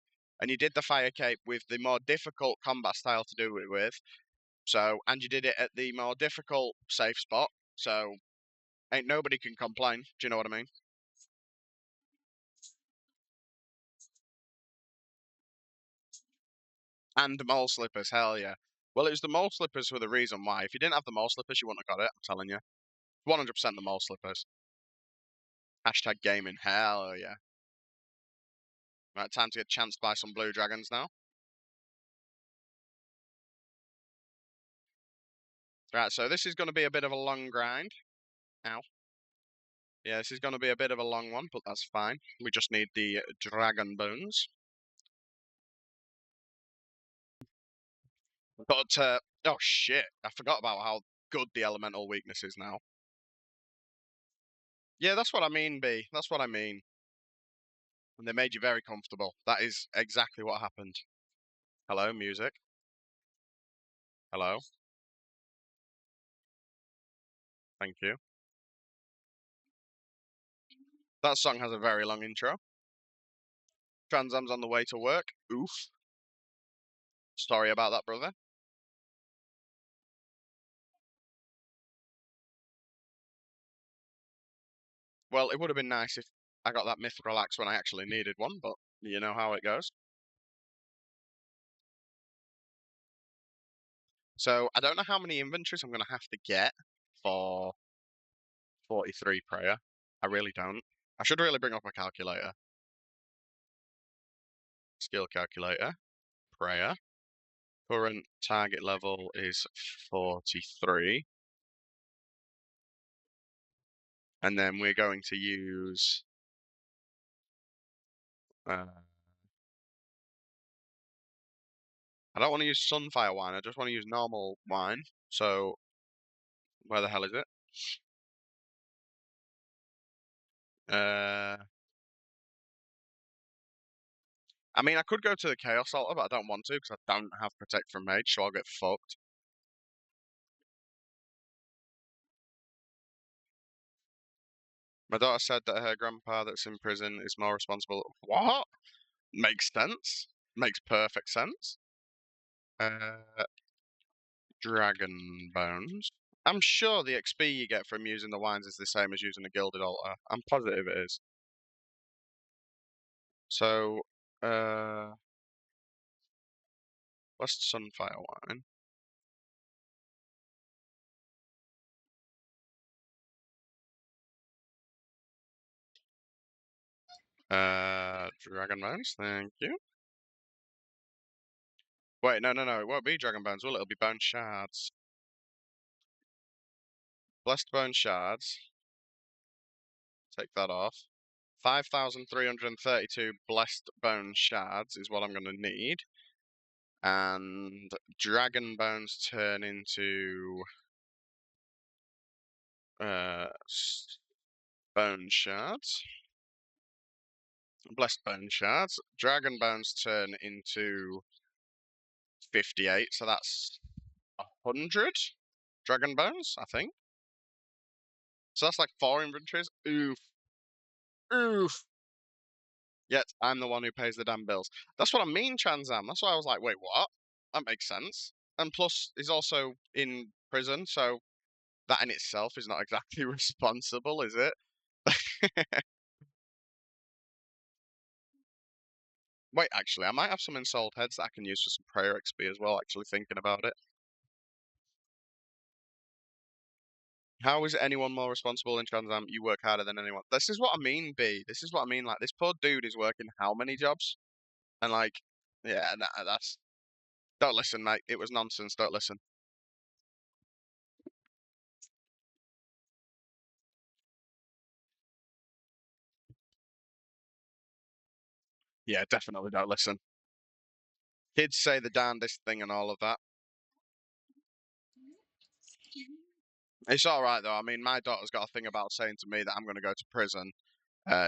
and you did the fire cape with the more difficult combat style to do it with. So, and you did it at the more difficult safe spot. So, ain't nobody can complain. Do you know what I mean? And mole slippers, hell yeah. Well, it was the mole slippers for the reason why. If you didn't have the mole slippers, you wouldn't have got it. I'm telling you. 100% the mole slippers. Hashtag gaming. Hell yeah. Right, time to get chanced by some blue dragons now. Right, so this is going to be a bit of a long grind. Ow. Yeah, this is going to be a bit of a long one, but that's fine. We just need the dragon bones. But, oh shit, I forgot about how good the elemental weakness is now. Yeah, that's what I mean, B. That's what I mean. And they made you very comfortable. That is exactly what happened. Hello, music. Hello. Thank you. That song has a very long intro. Transam's on the way to work. Oof. Sorry about that, brother. Well, it would have been nice if I got that mythical axe when I actually needed one, but you know how it goes. So I don't know how many inventories I'm going to have to get for 43 prayer. I really don't. I should really bring up a calculator. Skill calculator. Prayer. Current target level is 43. And then we're going to use I don't want to use Sunfire wine, I just want to use normal wine. So where the hell is it? I mean, I could go to the Chaos Altar, but I don't want to because I don't have Protect from Mage, so I'll get fucked. My daughter said that her grandpa that's in prison is more responsible. What? Makes sense. Makes perfect sense. Dragon Bones. I'm sure the XP you get from using the wines is the same as using a Gilded Altar. I'm positive it is. So, what's Sunfire wine? Dragon Bones, thank you. Wait, no, it won't be Dragon Bones, will it? It'll be Bone Shards. Blessed Bone Shards. Take that off. 5,332 Blessed Bone Shards is what I'm going to need. And Dragon Bones turn into Bone Shards. Blessed Bone Shards. Dragon Bones turn into 58, so that's 100 Dragon Bones, I think. So that's like 4 inventories. Oof. Oof. Yet I'm the one who pays the damn bills. That's what I mean, Transam. That's why I was like, wait, what? That makes sense. And plus, he's also in prison, so that in itself is not exactly responsible, is it? Wait, actually, I might have some ensouled heads that I can use for some prayer XP as well, actually thinking about it. How is anyone more responsible in Transam? You work harder than anyone. This is what I mean, B. This is what I mean. Like, this poor dude is working how many jobs? And, like, yeah, nah, that's. Don't listen, mate. It was nonsense. Don't listen. Yeah, definitely don't listen. Kids say the darndest thing and all of that. It's all right though. I mean, my daughter's got a thing about saying to me that I'm going to go to prison.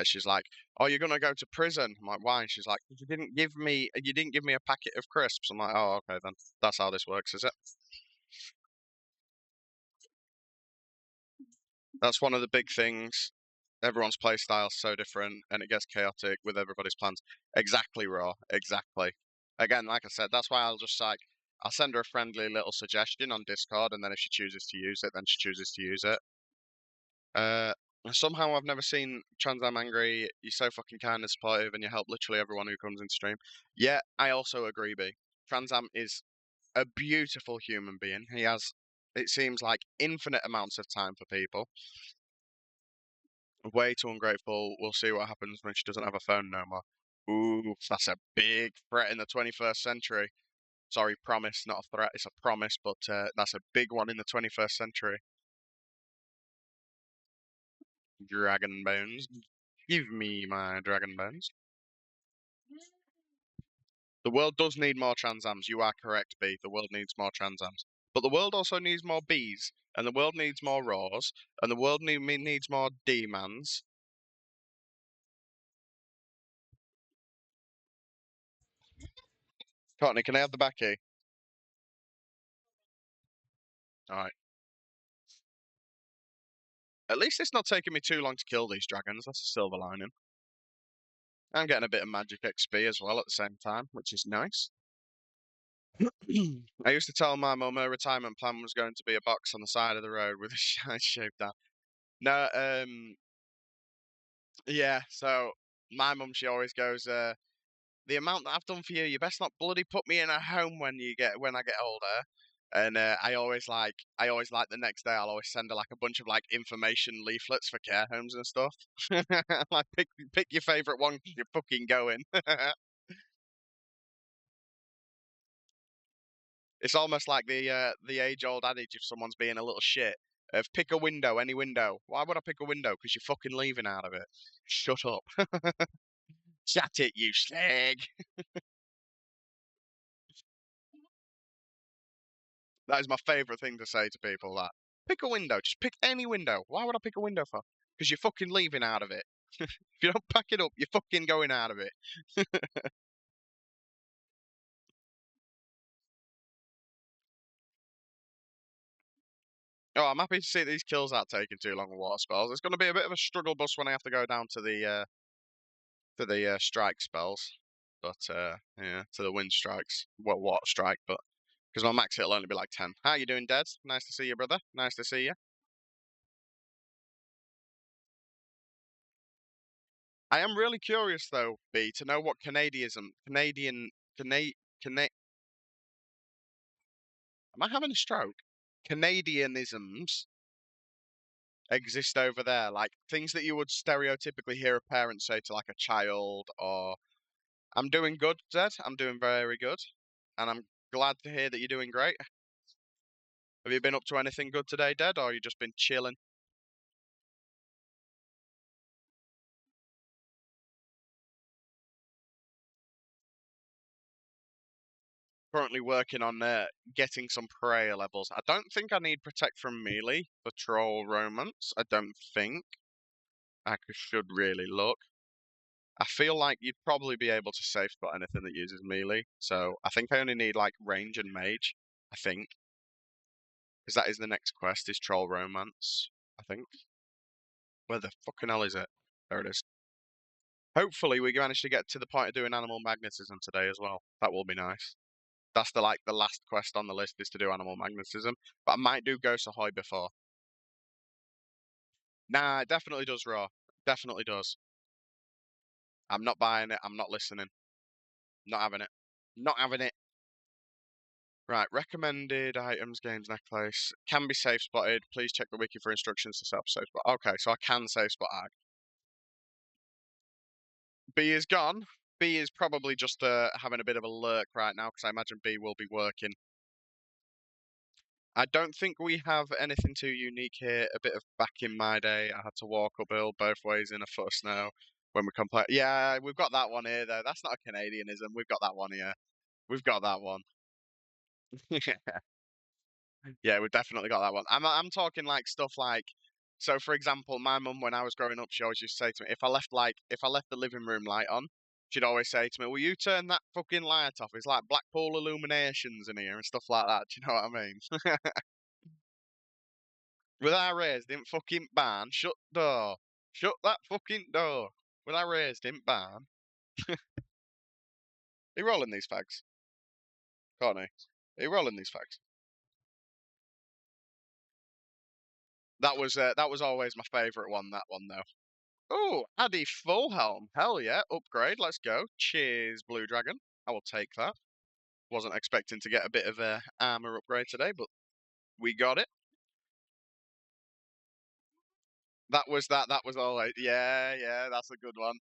She's like, "Oh, you're going to go to prison?" I'm like, "Why?" And she's like, you didn't give me a packet of crisps." I'm like, "Oh, okay then. That's how this works, is it?" That's one of the big things. Everyone's play style's so different, and it gets chaotic with everybody's plans. Exactly, Raw. Exactly. Again, like I said, that's why I'll send her a friendly little suggestion on Discord, and then if she chooses to use it, then she chooses to use it. Uh, Somehow I've never seen Trans Am angry. You're so fucking kind and supportive, and you help literally everyone who comes into stream. Yeah, I also agree, B. Trans Am is a beautiful human being. He has, it seems like, infinite amounts of time for people. Way too ungrateful. We'll see what happens when she doesn't have a phone no more. Ooh, that's a big threat in the 21st century. Sorry, promise, not a threat. It's a promise, but that's a big one in the 21st century. Dragon bones. Give me my dragon bones. The world does need more Transams. You are correct, B. The world needs more Transams. But the world also needs more Bs, and the world needs more Raws, and the world needs more D-mans. Courtney, can I have the back key? Alright. At least it's not taking me too long to kill these dragons. That's a silver lining. I'm getting a bit of magic XP as well at the same time, which is nice. I used to tell my mum her retirement plan was going to be a box on the side of the road with a shite shaped down. No, yeah, so my mum, she always goes, the amount that I've done for you, you best not bloody put me in a home when I get older. And I always like the next day I'll always send her like a bunch of like information leaflets for care homes and stuff. Like pick your favorite one 'cause you're fucking going. It's almost like the age old adage if someone's being a little shit of pick a window, any window. Why would I pick a window? Because you're fucking leaving out of it. Shut up. Chat it, you slag. That is my favourite thing to say to people. That pick a window, just pick any window. Why would I pick a window for? Because you're fucking leaving out of it. If you don't pack it up, you're fucking going out of it. Oh, I'm happy to see these kills aren't taking too long with water spells. It's going to be a bit of a struggle bus when I have to go down to the strike spells, but yeah, to the wind strikes. Well, water strike, but because my max hit will only be like 10. How you doing, Dad? Nice to see you, brother. Nice to see you. I am really curious though, B, to know what Cana am I having a stroke? Canadianisms exist over there, like things that you would stereotypically hear a parent say to like a child, or I'm doing good, Dad. I'm doing very good, and I'm glad to hear that you're doing great. Have you been up to anything good today, Dad, or you just been chilling? Currently working on getting some prayer levels. I don't think I need protect from melee for troll romance. I don't think. Should really look. I feel like you'd probably be able to safe spot anything that uses melee. So I think I only need like range and mage. I think. Because that is the next quest, is troll romance. I think. Where the fucking hell is it? There it is. Hopefully we manage to get to the point of doing animal magnetism today as well. That will be nice. That's the last quest on the list is to do animal magnetism. But I might do Ghost Ahoy before. Nah, it definitely does raw. Definitely does. I'm not buying it. I'm not listening. Not having it. Not having it. Right, recommended items, games, necklace. Can be safe spotted. Please check the wiki for instructions to set up safe spot. Okay, so I can safe spot ag. B is gone. B is probably just having a bit of a lurk right now because I imagine B will be working. I don't think we have anything too unique here. A bit of back in my day, I had to walk uphill both ways in a foot of snow when we complain. Yeah, we've got that one here though. That's not a Canadianism. We've got that one here. We've got that one. Yeah, we've definitely got that one. I'm talking like stuff like, so for example, my mum when I was growing up, she always used to say to me, if I left the living room light on, she'd always say to me, "Will you turn that fucking light off? It's like Blackpool illuminations in here and stuff like that." Do you know what I mean? With I raised him fucking barn, shut door, shut that fucking door. With I raised him barn. Are you rolling these fags? Can't he? Are you rolling these fags? That was always my favourite one. That one though. Oh, Addy Full Helm. Hell yeah. Upgrade. Let's go. Cheers, Blue Dragon. I will take that. Wasn't expecting to get a bit of a armor upgrade today, but we got it. That was that. That was always yeah. That's a good one.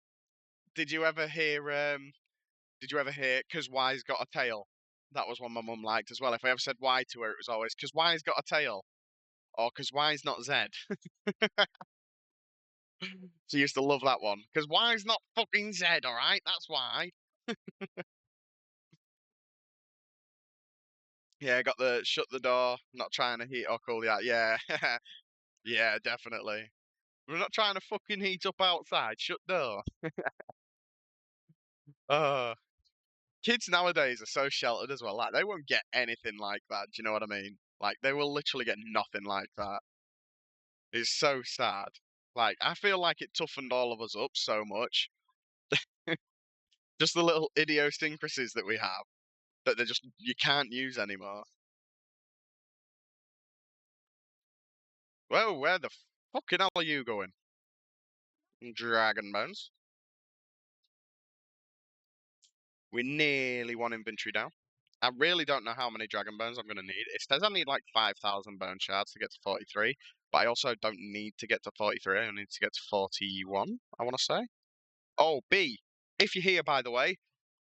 Did you ever hear? Did you ever hear? Cause Y's got a tail. That was one my mum liked as well. If I ever said Y to her, it was always cause Y's got a tail, or cause Y's not Z. She used to love that one. Cause Y's not fucking Z. All right, that's why. Yeah, got the shut the door. Not trying to heat or cool the out. Yeah, yeah, definitely. We're not trying to fucking heat up outside. Shut door. Uh, kids nowadays are so sheltered as well. Like they won't get anything like that. Do you know what I mean? Like they will literally get nothing like that. It's so sad. Like I feel like it toughened all of us up so much. Just the little idiosyncrasies that we have that they just you can't use anymore. Well, where the fucking hell are you going? Dragon bones. We're nearly one inventory down. I really don't know how many dragon bones I'm going to need. It says I need like 5,000 bone shards to get to 43, but I also don't need to get to 43. I need to get to 41, I want to say. Oh, B, if you're here, by the way,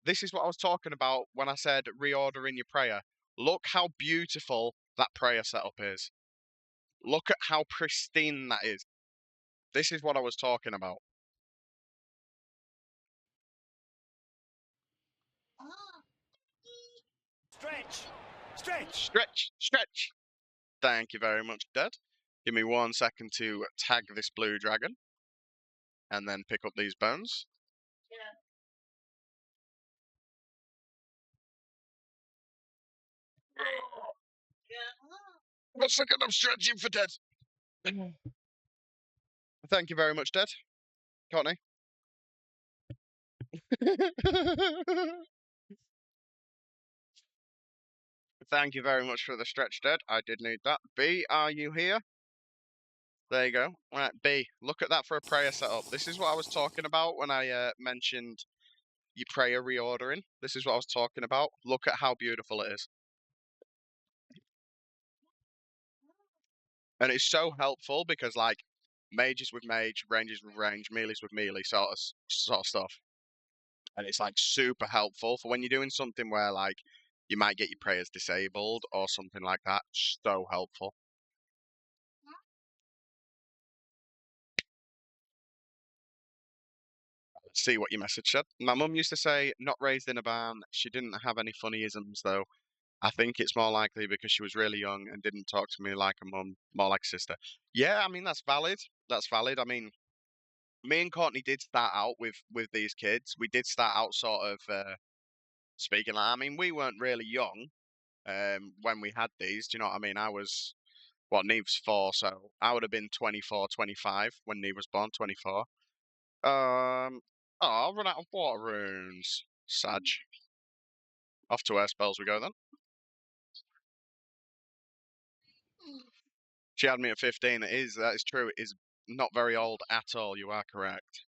this is what I was talking about when I said reordering your prayer. Look how beautiful that prayer setup is. Look at how pristine that is. This is what I was talking about. Stretch! Stretch! Stretch, stretch. Thank you very much, Dad. Give me 1 second to tag this blue dragon and then pick up these bones. 1 second, I'm stretching for Dad. Thank you very much, Dad. Courtney. Thank you very much for the stretch, Dad. I did need that. B, are you here? There you go. Right, B, look at that for a prayer setup. This is what I was talking about when I mentioned your prayer reordering. This is what I was talking about. Look at how beautiful it is. And it's so helpful because, like, mages with mage, ranges with range, melees with melee sort of stuff. And it's, like, super helpful for when you're doing something where, like, you might get your prayers disabled or something like that. So helpful. See what your message said. My mum used to say, not raised in a barn. She didn't have any funny isms, though. I think it's more likely because she was really young and didn't talk to me like a mum, more like a sister. Yeah, I mean, that's valid. That's valid. I mean, me and Courtney did start out with these kids. We did start out sort of speaking like, I mean, we weren't really young when we had these. Do you know what I mean? I was, what, Neve's 4, so I would have been 24, 25 when Neve was born, 24. Oh, I'll run out of water runes. Sag. Off to air spells we go then. She had me at 15. That is true. It is not very old at all. You are correct.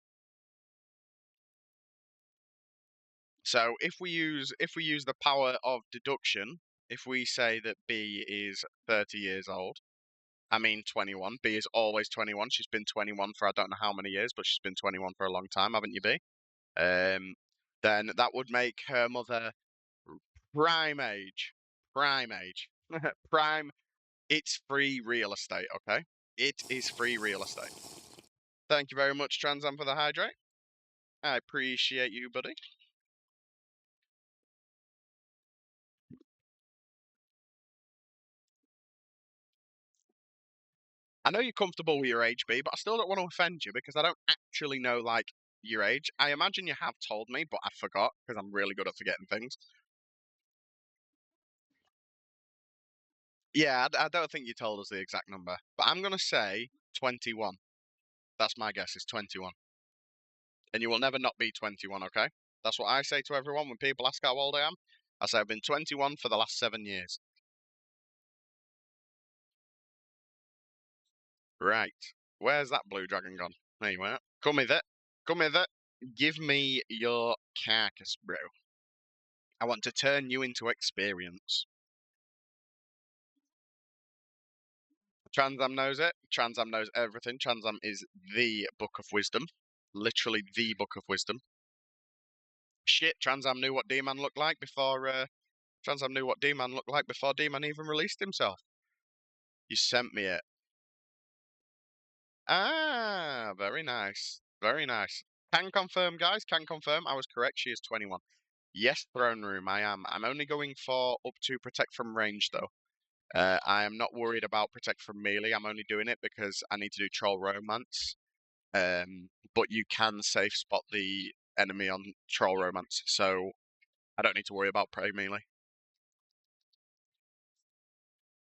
So if we use the power of deduction, if we say that B is 30 years old, I mean 21. B is always 21. She's been 21 for I don't know how many years, but she's been 21 for a long time, haven't you, B? Um, then that would make her mother prime age. Prime age. Prime. It's free real estate, okay? It is free real estate. Thank you very much, Transam, for the hydrate. I appreciate you, buddy. I know you're comfortable with your age, B, but I still don't want to offend you because I don't actually know, like, your age. I imagine you have told me, but I forgot because I'm really good at forgetting things. Yeah, I don't think you told us the exact number, but I'm going to say 21. That's my guess, is 21. And you will never not be 21, okay? That's what I say to everyone when people ask how old I am. I say I've been 21 for the last 7 years. Right. Where's that blue dragon gone? There you are. Come with it. Come with it. Give me your carcass, bro. I want to turn you into experience. Trans Am knows it. Trans Am knows everything. Trans Am is the book of wisdom. Literally the book of wisdom. Shit, Trans Am knew what D-Man looked like before Trans Am knew what D-Man looked like before D-Man even released himself. You sent me it. Ah, very nice. Very nice. Can confirm, guys. Can confirm. I was correct. She is 21. Yes, Throne Room, I am. I'm only going for up to Protect from range, though. I am not worried about Protect from melee. I'm only doing it because I need to do Troll Romance. But you can safe spot the enemy on Troll Romance, so I don't need to worry about Prey melee.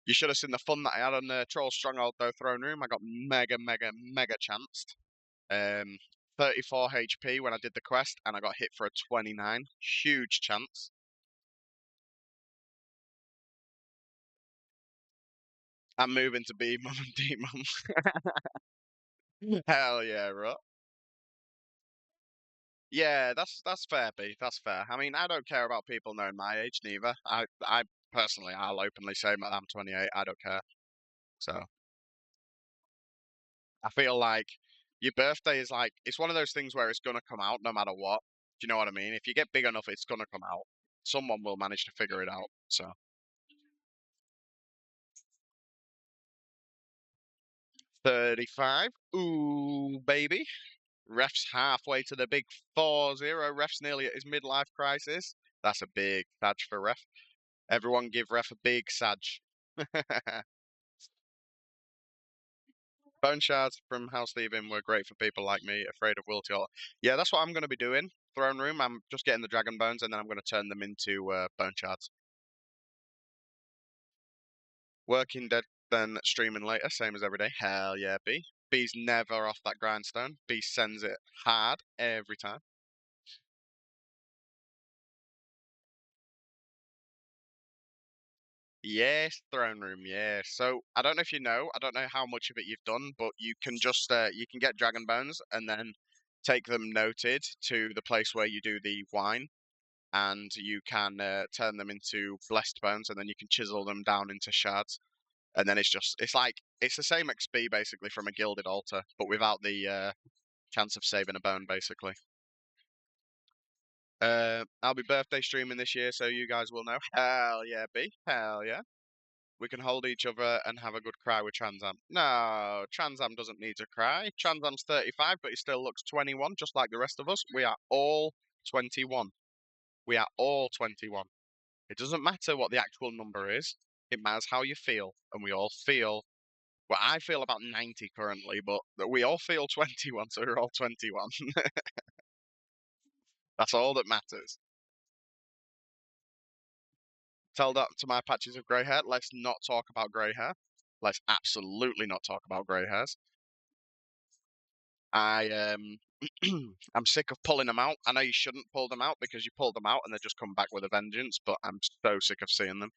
You should have seen the fun that I had on the Troll Stronghold, though, Throne Room. I got mega, mega, mega chanced. 34 HP when I did the quest, and I got hit for a 29. Huge chance. I'm moving to B mum and D mum. Hell yeah, bro. Yeah, that's fair, B. That's fair. I mean, I don't care about people knowing my age neither. I personally, I'll openly say that I'm 28. I don't care. So I feel like your birthday is like it's one of those things where it's gonna come out no matter what. Do you know what I mean? If you get big enough, it's gonna come out. Someone will manage to figure it out. So 35. Ooh, baby. Ref's halfway to the big 4-0. Ref's nearly at his midlife crisis. That's a big Sag for Ref. Everyone give Ref a big Sag. Bone shards from House Leaving were great for people like me, afraid of Wilty. Yeah, that's what I'm going to be doing. Throne Room, I'm just getting the Dragon Bones and then I'm going to turn them into Bone Shards. Working Dead, then streaming later, same as every day. Hell yeah, B. B's never off that grindstone. B sends it hard every time. Yes, Throne Room, yes. So I don't know if you know, I don't know how much of it you've done, but you can just you can get Dragon Bones and then take them noted to the place where you do the wine, and you can turn them into blessed bones, and then you can chisel them down into shards, and then it's like it's the same XP basically from a gilded altar, but without the chance of saving a bone basically. I'll be birthday streaming this year, so you guys will know. Hell yeah, B. Hell yeah. We can hold each other and have a good cry with Transam. No, Transam doesn't need to cry. Transam's 35, but he still looks 21, just like the rest of us. We are all 21. We are all 21. It doesn't matter what the actual number is. It matters how you feel. And we all feel, well, I feel about 90 currently, but we all feel 21, so we're all 21. That's all that matters. Tell that to my patches of grey hair. Let's not talk about grey hair. Let's absolutely not talk about grey hairs. I I'm sick of pulling them out. I know you shouldn't pull them out because you pull them out and they just come back with a vengeance, but I'm so sick of seeing them.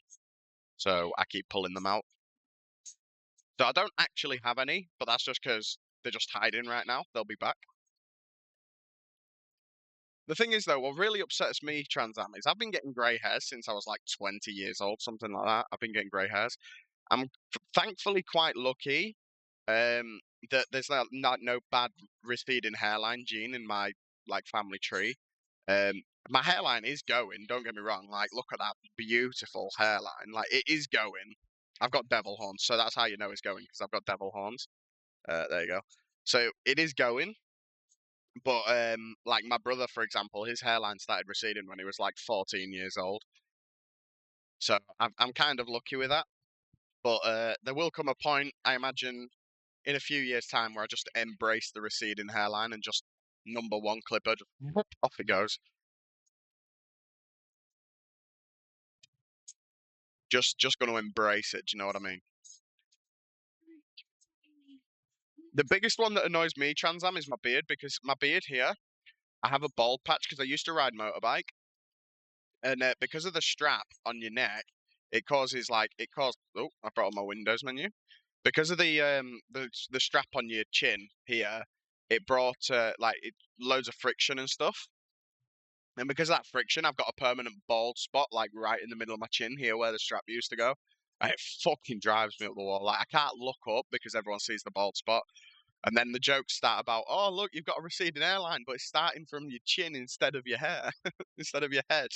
So I keep pulling them out. So I don't actually have any, but that's just because they're just hiding right now. They'll be back. The thing is, though, what really upsets me, Trans Am, is I've been getting grey hairs since I was like 20 years old, something like that. I've been getting grey hairs. I'm thankfully quite lucky um, that there's not no bad receding hairline gene in my like family tree. Um, my hairline is going. Don't get me wrong. Like, look at that beautiful hairline. Like, it is going. I've got devil horns, so that's how you know it's going because I've got devil horns. There you go. So it is going, but like my brother, for example, his hairline started receding when he was like 14 years old. So I'm kind of lucky with that. But there will come a point, I imagine, in a few years' time where I just embrace the receding hairline and just number one clipper, just whoop, off it goes. Just going to embrace it. Do you know what I mean? The biggest one that annoys me, Transam, is my beard because my beard here, I have a bald patch because I used to ride motorbike, and because of the strap on your neck, it causes like it caused. Oh, I brought on my Windows menu. Because of the strap on your chin here, it brought like loads of friction and stuff. And because of that friction, I've got a permanent bald spot, like right in the middle of my chin here where the strap used to go. And it fucking drives me up the wall. Like, I can't look up because everyone sees the bald spot. And then the jokes start about, oh, look, you've got a receding hairline, but it's starting from your chin instead of your hair, instead of your head.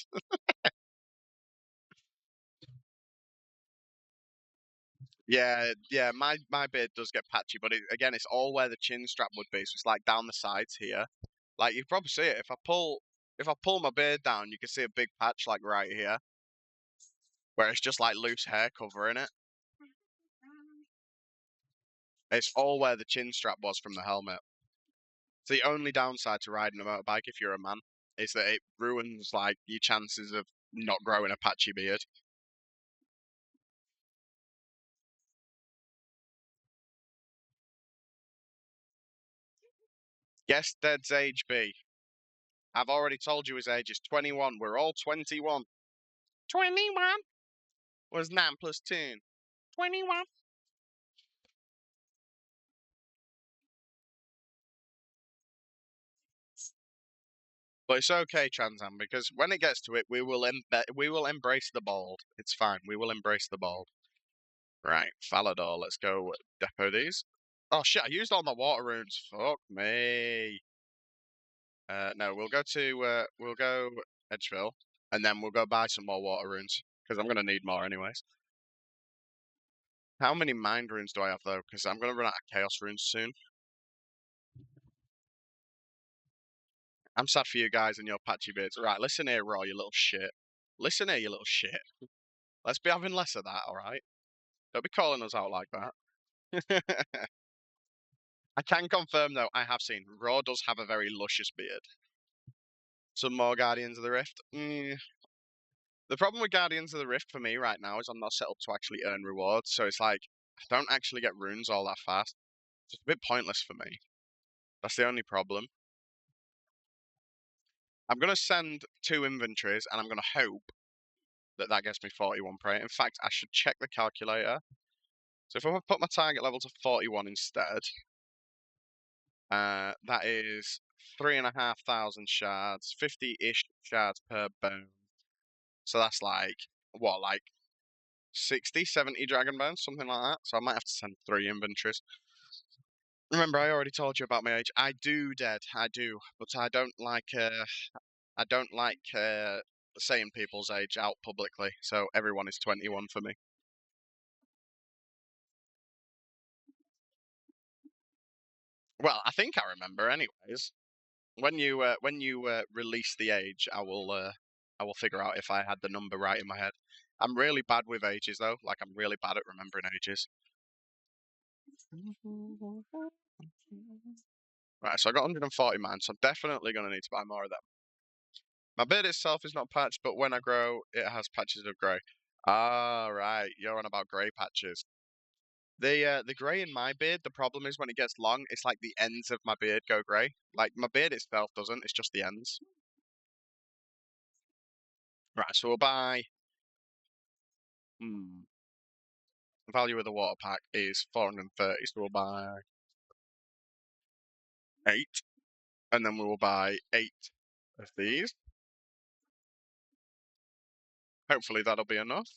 Yeah, yeah, my beard does get patchy, but again, it's all where the chin strap would be. So it's like down the sides here. Like you probably see it if I pull my beard down, you can see a big patch like right here, where it's just like loose hair covering it. It's all where the chin strap was from the helmet. So the only downside to riding a motorbike if you're a man is that it ruins like your chances of not growing a patchy beard. Guess Dead's age be. I've already told you his age is 21. We're all 21. 21 was 9 plus 10. 21. But it's okay, Transam, because when it gets to it, we will embrace the bald. It's fine. We will embrace the bald. Right, Falador, let's go depot these. Oh shit, I used all my water runes. Fuck me. No, we'll go Edgeville, and then we'll go buy some more water runes because I'm gonna need more anyways. How many mind runes do I have though? Because I'm gonna run out of chaos runes soon. I'm sad for you guys and your patchy beards. Right, listen here, Raw, you little shit. Listen here, you little shit. Let's be having less of that, alright? Don't be calling us out like that. I can confirm though, I have seen Raw does have a very luscious beard. Some more Guardians of the Rift. The problem with Guardians of the Rift for me right now is I'm not set up to actually earn rewards, so it's like I don't actually get runes all that fast. It's a bit pointless for me. That's the only problem. I'm gonna send 2 inventories, and I'm gonna hope that that gets me 41 prey. In fact, I should check the calculator. So if I put my target level to 41 instead, that is 3,500 shards, 50-ish shards per bone. So that's like what, like 60, 70 dragon bones, something like that. So I might have to send 3 inventories. Remember, I already told you about my age. I do, Dead. I do, but I don't like. I don't like saying people's age out publicly. So everyone is 21 for me. Well, I think I remember, anyways. When you release the age, I will figure out if I had the number right in my head. I'm really bad with ages though. Like I'm really bad at remembering ages. Right, so I got 140 man, so I'm definitely gonna need to buy more of them. My beard itself is not patched, but when I grow, it has patches of grey. Ah, right, you're on about grey patches. The grey in my beard, the problem is when it gets long, it's like the ends of my beard go grey. Like my beard itself doesn't, it's just the ends. Right, so we'll buy. Hmm. The value of the water pack is 430, so we'll buy 8, and then we will buy 8 of these. Hopefully that'll be enough.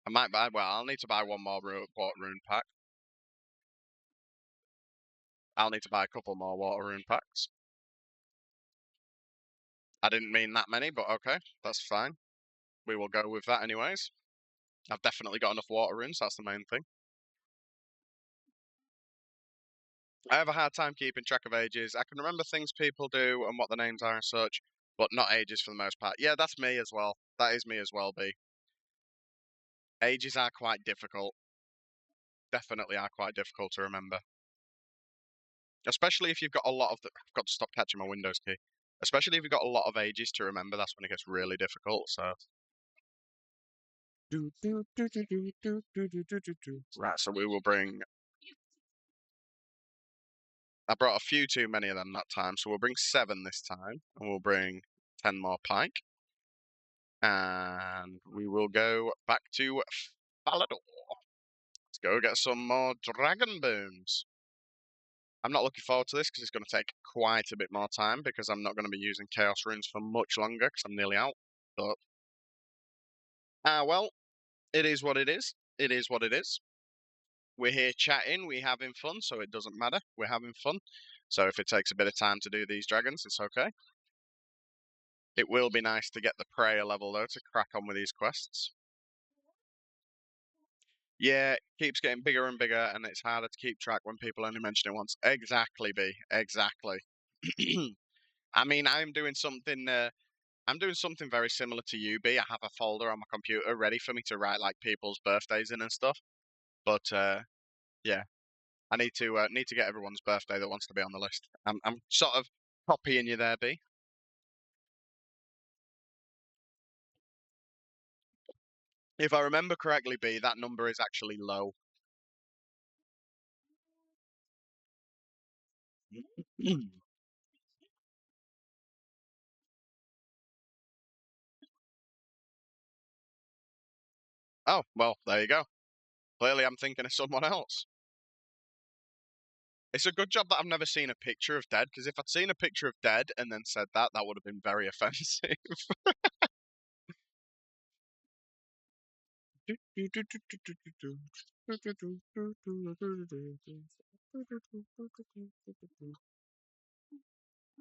I might buy. Well, I'll need to buy one more water rune pack. I'll need to buy a couple more water rune packs. I didn't mean that many, but okay, that's fine. We will go with that anyways. I've definitely got enough water runes, that's the main thing. I have a hard time keeping track of ages. I can remember things people do and what the names are and such, but not ages for the most part. Yeah, that's me as well. That is me as well, B. Ages are quite difficult. Definitely are quite difficult to remember. Especially if you've got a lot of the. I've got to stop catching my Windows key. Especially if you've got a lot of ages to remember, that's when it gets really difficult, so. Right, so we will bring. I brought a few too many of them that time, so we'll bring 7 this time, and we'll bring 10 more pike. And we will go back to Falador. Let's go get some more dragon bones. I'm not looking forward to this because it's going to take quite a bit more time because I'm not going to be using Chaos Runes for much longer because I'm nearly out. But, well, it is what it is. It is what it is. We're here chatting, we're having fun, so it doesn't matter. We're having fun. So if it takes a bit of time to do these dragons, it's okay. It will be nice to get the prayer level, though, to crack on with these quests. Yeah, it keeps getting bigger and bigger, and it's harder to keep track when people only mention it once. Exactly, B. Exactly. I mean, I'm doing something very similar to you, B. I have a folder on my computer ready for me to write like people's birthdays in and stuff. But yeah, I need to get everyone's birthday that wants to be on the list. I'm sort of copying you there, B. If I remember correctly, B, that number is actually low. Oh, well, there you go. Clearly, I'm thinking of someone else. It's a good job that I've never seen a picture of Dead, because if I'd seen a picture of Dead and then said that, that would have been very offensive.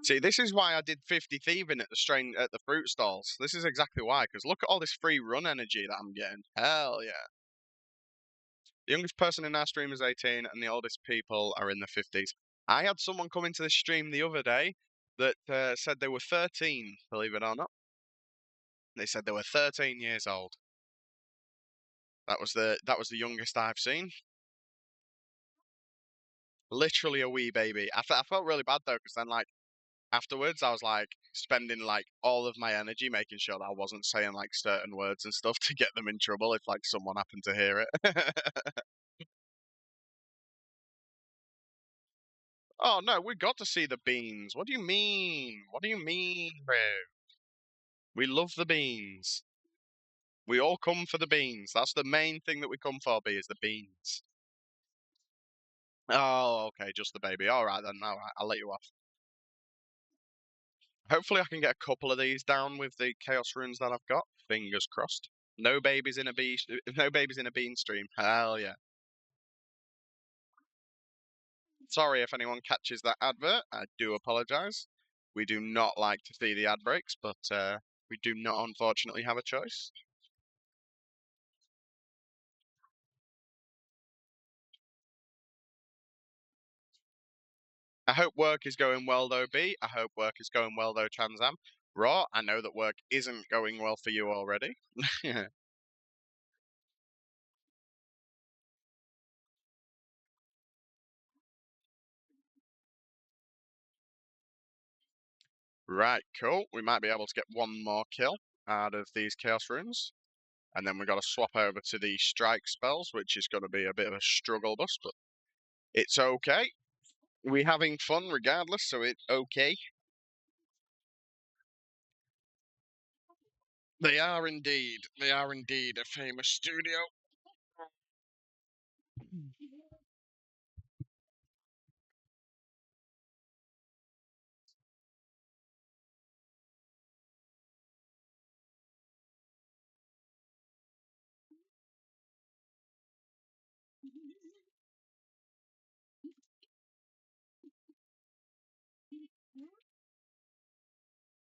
See, this is why I did 50 thieving at the fruit stalls. This is exactly why, because look at all this free run energy that I'm getting. Hell yeah. The youngest person in our stream is 18, and the oldest people are in the 50s. I had someone come into this stream the other day that said they were 13, believe it or not. They said they were 13 years old. That was the youngest I've seen. Literally a wee baby. I felt really bad though, because then like afterwards I was like spending like all of my energy making sure that I wasn't saying like certain words and stuff to get them in trouble if like someone happened to hear it. Oh no, we got to see the beans. What do you mean? What do you mean, bro? We love the beans. We all come for the beans. That's the main thing that we come for, B, is the beans. Oh, okay, just the baby. All right then. All right, I'll let you off. Hopefully, I can get a couple of these down with the chaos runes that I've got. Fingers crossed. No babies in a no babies in a bean stream. Hell yeah. Sorry if anyone catches that advert. I do apologise. We do not like to see the ad breaks, but we do not unfortunately have a choice. I hope work is going well though, B. I hope work is going well though, Transam. Raw, I know that work isn't going well for you already. Right, cool. We might be able to get one more kill out of these Chaos Runes. And then we've got to swap over to the strike spells, which is going to be a bit of a struggle bus, but it's okay. We're having fun regardless, so it's okay. They are indeed. They are indeed a famous studio.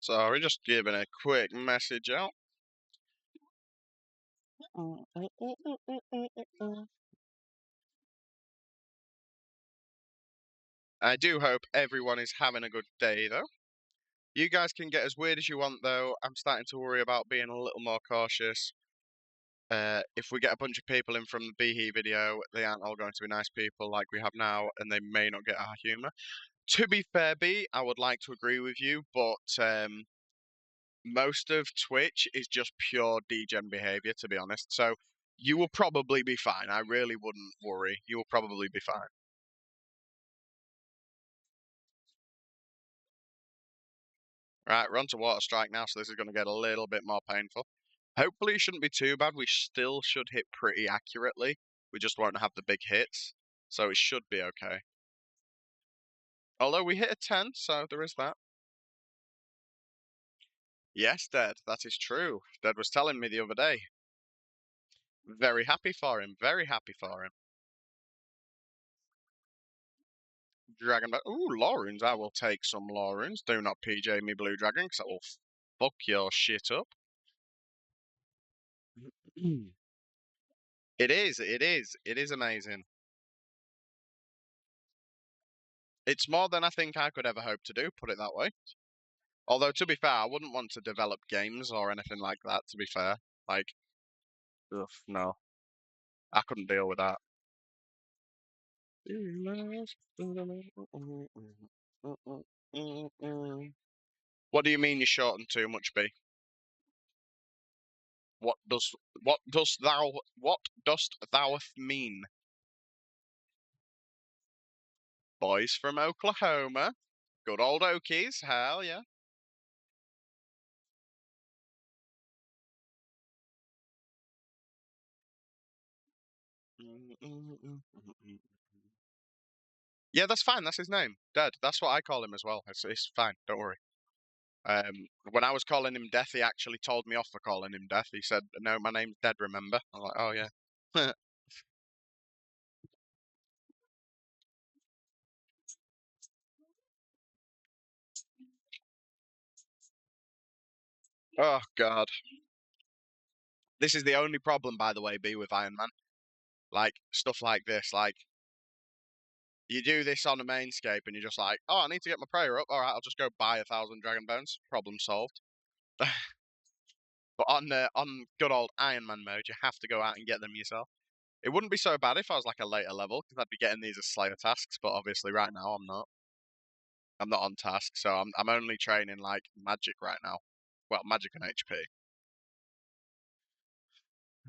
So we're just giving a quick message out. I do hope everyone is having a good day, though. You guys can get as weird as you want, though. I'm starting to worry about being a little more cautious. If we get a bunch of people in from the Behe video, they aren't all going to be nice people like we have now, and they may not get our humour. To be fair, B, I would like to agree with you, but most of Twitch is just pure degen behaviour, to be honest. So you will probably be fine. I really wouldn't worry. You will probably be fine. Right, we're on to Water Strike now, so this is going to get a little bit more painful. Hopefully, it shouldn't be too bad. We still should hit pretty accurately. We just won't have the big hits, so it should be okay. Although we hit a 10, so there is that. Yes, Dad, that is true. Dad was telling me the other day. Very happy for him. Very happy for him. Dragon. Ooh, Lawrence. I will take some Lawrence. Do not PJ me Blue Dragon, because that will fuck your shit up. It is. It is. It is amazing. It's more than I think I could ever hope to do, put it that way. Although, to be fair, I wouldn't want to develop games or anything like that, to be fair. Like, ugh, no. I couldn't deal with that. What do you mean you shorten too much, B? What dost thou mean? Boys from Oklahoma. Good old Okies, hell yeah. Yeah, that's fine. That's his name, Dead. That's what I call him as well. It's fine. Don't worry. When I was calling him Death, he actually told me off for calling him Death. He said, "No, my name's Dead. Remember?" I'm like, "Oh yeah." Oh God. This is the only problem, by the way, B, with Iron Man. Like stuff like this. Like you do this on a mainscape, and you're just like, "Oh, I need to get my prayer up. All right, I'll just go buy 1,000 dragon bones. Problem solved." But on good old Iron Man mode, you have to go out and get them yourself. It wouldn't be so bad if I was like a later level, because I'd be getting these as Slayer tasks. But obviously, right now, I'm not. I'm not on task, so I'm only training like Magic right now. Well, Magic and HP.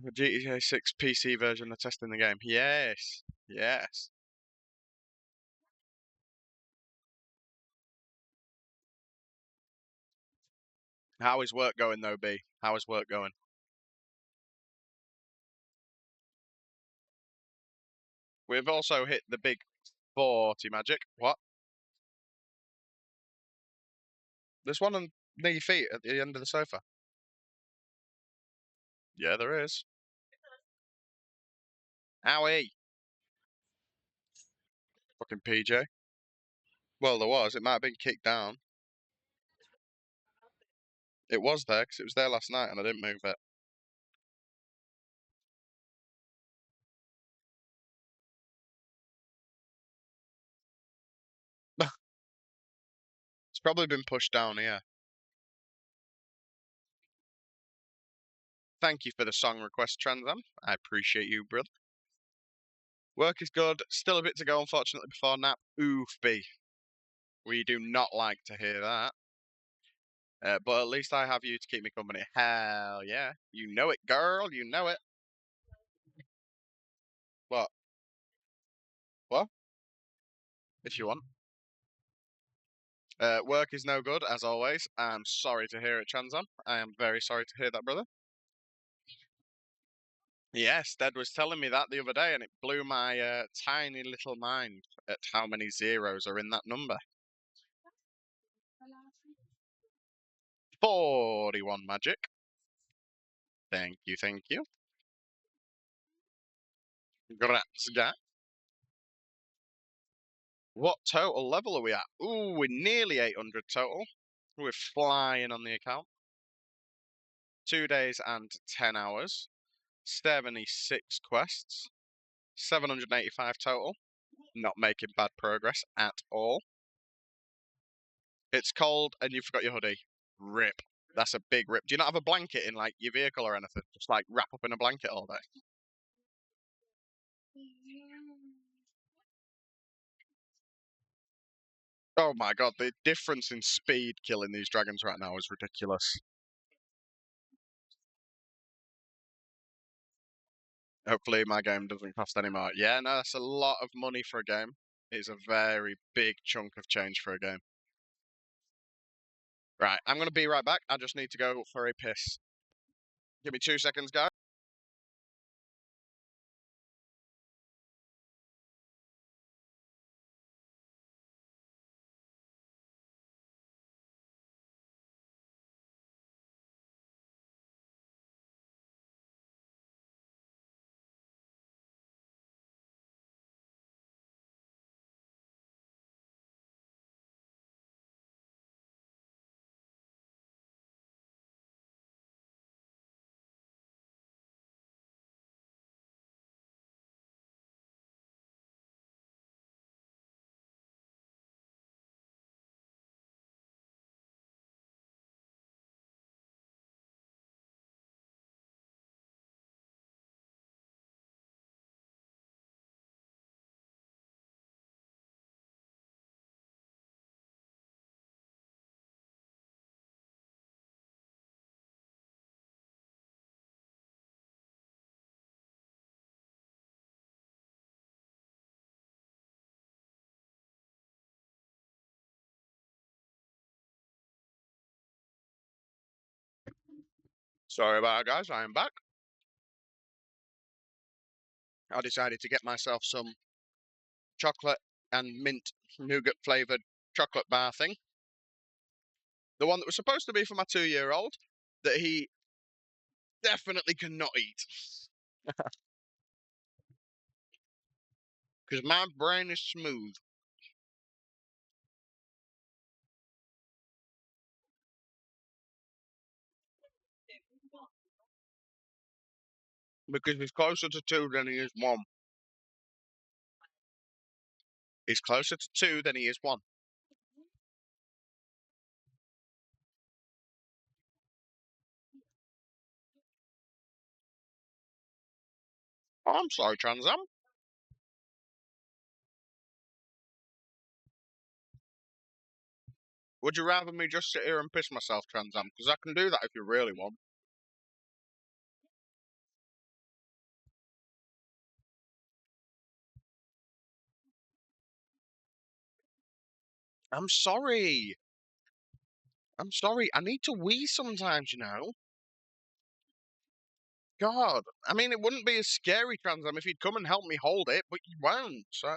The GTA 6 PC version are testing the game. Yes, yes. How is work going though, B? How is work going? We've also hit the big 40 Magic. What? There's one on near your feet at the end of the sofa. Yeah, there is. Owie. Fucking PJ. Well, there was. It might have been kicked down. It was there because it was there last night and I didn't move it. It's probably been pushed down here. Thank you for the song request, Transam. I appreciate you, brother. Work is good. Still a bit to go, unfortunately, before nap. Oof, B. We do not like to hear that. But at least I have you to keep me company. Hell yeah. You know it, girl. You know it. What? What? If you want. Work is no good, as always. I'm sorry to hear it, Transam. I am very sorry to hear that, brother. Yes, Dad was telling me that the other day, and it blew my tiny little mind at how many zeros are in that number. 41 magic. Thank you, thank you. Grazie. What total level are we at? Ooh, we're nearly 800 total. We're flying on the account. 2 days and 10 hours. 76 quests. 785 total. Not making bad progress at all. It's cold and you forgot your hoodie. Rip. That's a big rip. Do you not have a blanket in like your vehicle or anything? Just like wrap up in a blanket all day. Oh my god, the difference in speed killing these dragons right now is ridiculous. Hopefully my game doesn't cost any more. Yeah, no, that's a lot of money for a game. It's a very big chunk of change for a game. Right, I'm going to be right back. I just need to go for a piss. Give me 2 seconds, guys. Sorry about it, guys. I am back. I decided to get myself some chocolate and mint nougat flavoured chocolate bar thing. The one that was supposed to be for my 2-year-old that he definitely cannot eat. Because my brain is smooth. Because he's closer to 2 than he is 1. He's closer to 2 than he is 1. Oh, I'm sorry, Trans Am. Would you rather me just sit here and piss myself, Trans Am? Because I can do that if you really want. I'm sorry. I'm sorry. I need to wee sometimes, you know. God. I mean, it wouldn't be as scary, Trans Am, if you'd come and help me hold it, but you won't, so.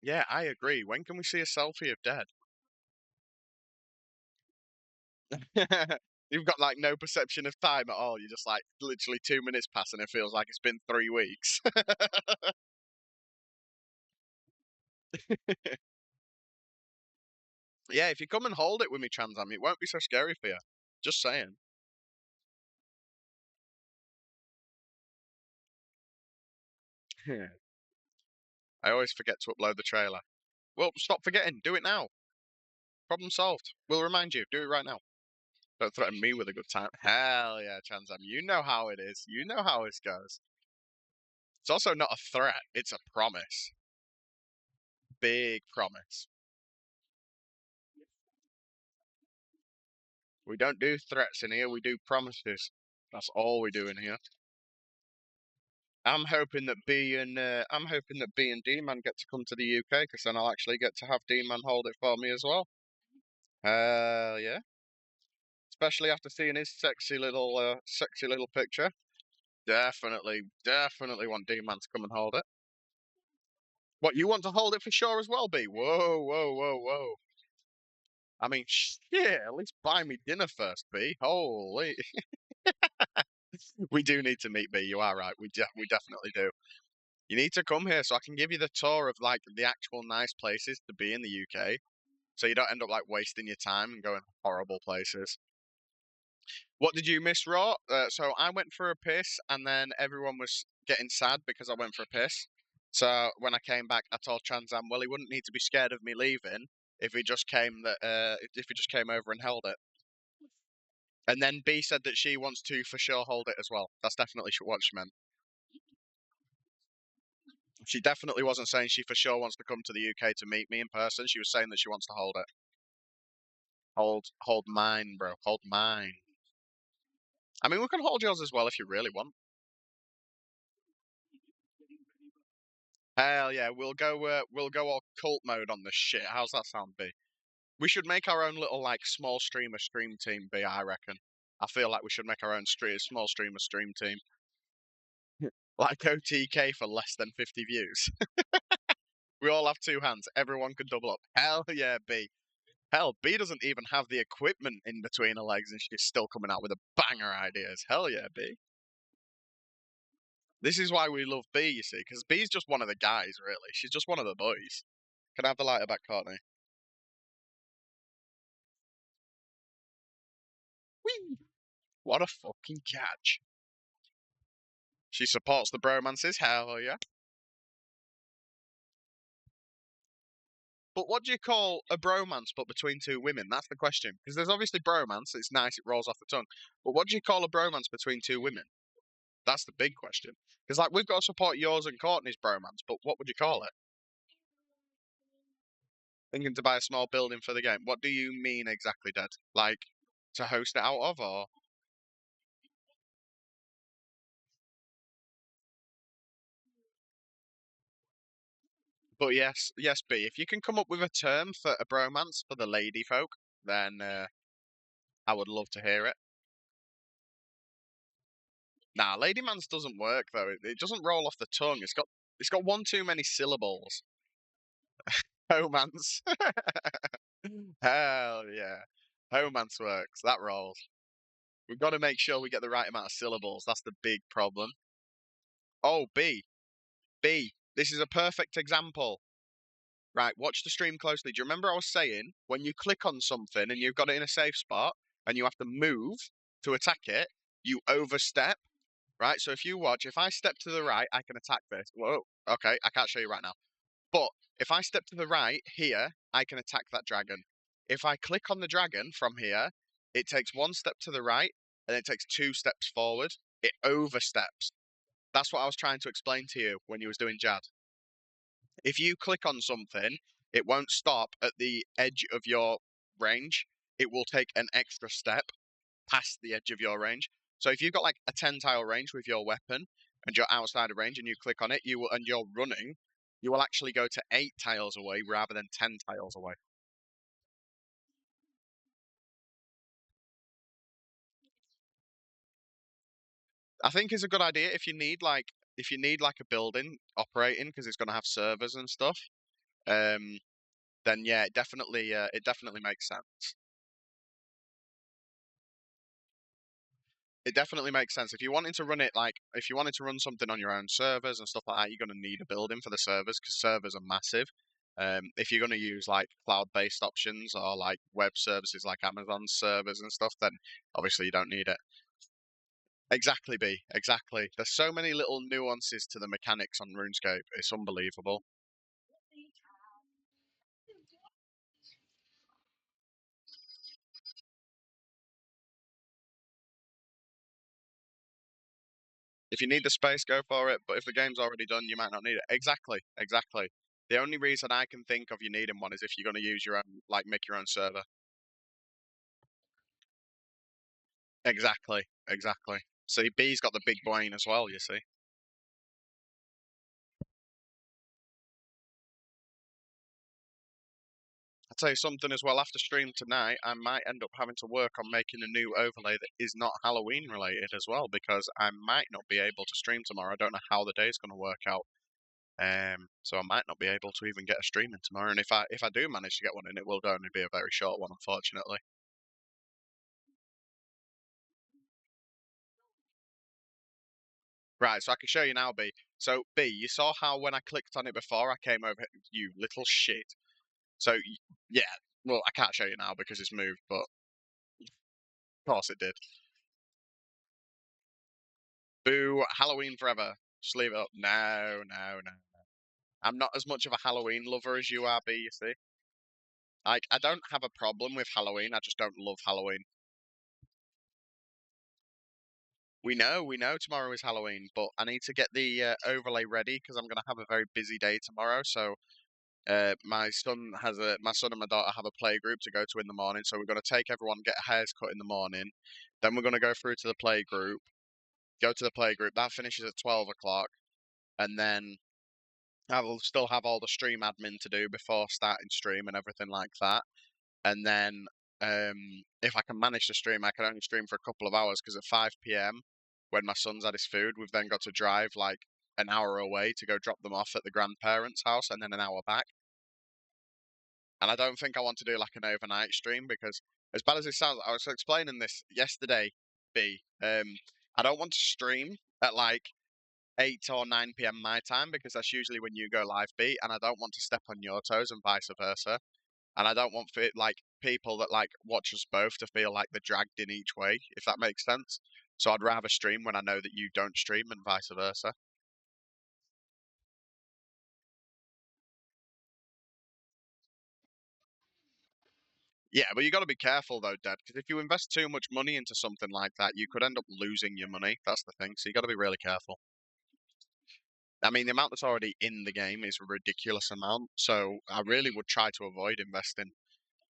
Yeah, I agree. When can we see a selfie of Dead? You've got like no perception of time at all. You're just like literally 2 minutes pass and it feels like it's been 3 weeks. Yeah, if you come and hold it with me, Trans Am, it won't be so scary for you. Just saying. I always forget to upload the trailer. Well, stop forgetting. Do it now. Problem solved. We'll remind you. Do it right now. Don't threaten me with a good time. Hell yeah, Trans Am. You know how it is. You know how it goes. It's also not a threat. It's a promise. Big promise. We don't do threats in here. We do promises. That's all we do in here. I'm hoping that B and D Man get to come to the UK because then I'll actually get to have D Man hold it for me as well. Hell yeah! Especially after seeing his sexy little picture. Definitely, definitely want D Man to come and hold it. What, you want to hold it for sure as well, B? Whoa, whoa, whoa, whoa! I mean, shit. At least buy me dinner first, B. Holy, we do need to meet, B. You are right. We definitely do. You need to come here so I can give you the tour of like the actual nice places to be in the UK, so you don't end up like wasting your time and going horrible places. What did you miss, Raw? So I went for a piss, and then everyone was getting sad because I went for a piss. So when I came back, I told Trans Am, well, he wouldn't need to be scared of me leaving if he just came over and held it. And then B said that she wants to for sure hold it as well. That's definitely what she meant. She definitely wasn't saying she for sure wants to come to the UK to meet me in person. She was saying that she wants to hold it. Hold mine, bro. Hold mine. I mean, we can hold yours as well if you really want. Hell yeah, we'll go all cult mode on this shit. How's that sound, B? We should make our own little like small streamer stream team, B. I reckon. I feel like we should make our own small streamer stream team, like OTK for less than 50 views. We all have 2 hands. Everyone can double up. Hell yeah, B. Hell, B doesn't even have the equipment in between her legs, and she's still coming out with a banger ideas. Hell yeah, B. This is why we love B, you see, because B's just one of the guys, really. She's just one of the boys. Can I have the lighter back, Courtney? Whee! What a fucking catch. She supports the bromances, hell yeah. But what do you call a bromance but between 2 women? That's the question. Because there's obviously bromance, it's nice, it rolls off the tongue. But what do you call a bromance between 2 women? That's the big question. Because, like, we've got to support yours and Courtney's bromance, but what would you call it? Thinking to buy a small building for the game. What do you mean exactly, Dad? Like, to host it out of, or? But yes, yes, B, if you can come up with a term for a bromance for the lady folk, then I would love to hear it. Nah, Ladymans doesn't work though. It doesn't roll off the tongue. It's got one too many syllables. Homance. Hell yeah. Homance works. That rolls. We've got to make sure we get the right amount of syllables. That's the big problem. Oh, B. B. This is a perfect example. Right, watch the stream closely. Do you remember I was saying when you click on something and you've got it in a safe spot and you have to move to attack it, you overstep, right? So if you watch, if I step to the right, I can attack this. Whoa, okay, I can't show you right now. But if I step to the right here, I can attack that dragon. If I click on the dragon from here, it takes one step to the right and it takes two steps forward. It oversteps. That's what I was trying to explain to you when you was doing Jad. If you click on something, it won't stop at the edge of your range. It will take an extra step past the edge of your range. So if you've got like a 10 tile range with your weapon and you're outside of range and you click on it, and you're running, you will actually go to 8 tiles away rather than 10 tiles away. I think it's a good idea if you need like a building operating because it's going to have servers and stuff. Um, then yeah, it definitely makes sense. It definitely makes sense. If you wanted to run it if you wanted to run something on your own servers and stuff like that, you're going to need a building for the servers because servers are massive. If you're going to use like cloud-based options or like web services like Amazon servers and stuff, then obviously you don't need it. Exactly, B. Exactly. There's so many little nuances to the mechanics on RuneScape. It's unbelievable. If you need the space, go for it. But if the game's already done, you might not need it. Exactly. Exactly. The only reason I can think of you needing one is if you're going to use your own, like make your own server. Exactly, exactly. See, B's got the big brain as well, you see. I'll tell you something as well, after stream tonight, I might end up having to work on making a new overlay that is not Halloween related as well, because I might not be able to stream tomorrow. I don't know how the day's going to work out. So I might not be able to even get a stream in tomorrow. And if I do manage to get one in, it will only be a very short one, unfortunately. Right, so I can show you now, B. So, B, you saw how when I clicked on it before, I came over, you little shit. So, yeah, well, I can't show you now because it's moved, but of course it did. Boo, Halloween forever. Just leave it up. No, no, no. I'm not as much of a Halloween lover as you are, B, you see. Like, I don't have a problem with Halloween, I just don't love Halloween. We know tomorrow is Halloween, but I need to get the overlay ready because I'm going to have a very busy day tomorrow. So my son and my daughter have a play group to go to in the morning. So we're going to take everyone, get hairs cut in the morning. Then we're going to go through to the play group, go to the play group. That finishes at 12 o'clock. And then I will still have all the stream admin to do before starting stream and everything like that. And then if I can manage to stream, I can only stream for a couple of hours because at 5 p.m. when my son's had his food, we've then got to drive like an hour away to go drop them off at the grandparents' house and then an hour back. And I don't think I want to do like an overnight stream because as bad as it sounds, I was explaining this yesterday, B. I don't want to stream at like 8 or 9 p.m. my time because that's usually when you go live, B, and I don't want to step on your toes and vice versa. And I don't want for like people that like watch us both to feel like they're dragged in each way, if that makes sense. So I'd rather stream when I know that you don't stream and vice versa. Yeah, but you got to be careful though, Dad, because if you invest too much money into something like that, you could end up losing your money. That's the thing. So you got to be really careful. I mean, the amount that's already in the game is a ridiculous amount. So I really would try to avoid investing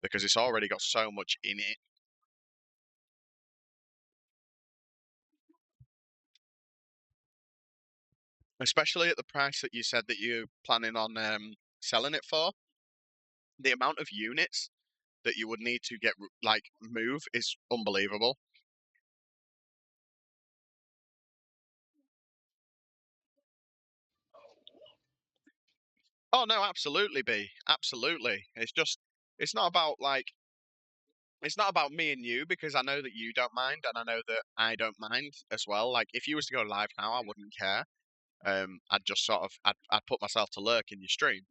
because it's already got so much in it. Especially at the price that you said that you're planning on selling it for. The amount of units that you would need to get like move is unbelievable. Oh no, absolutely, B. Absolutely. It's not about like it's not about me and you because I know that you don't mind and I know that I don't mind as well. Like if you was to go live now, I wouldn't care. I'd just sort of I'd put myself to lurk in your stream.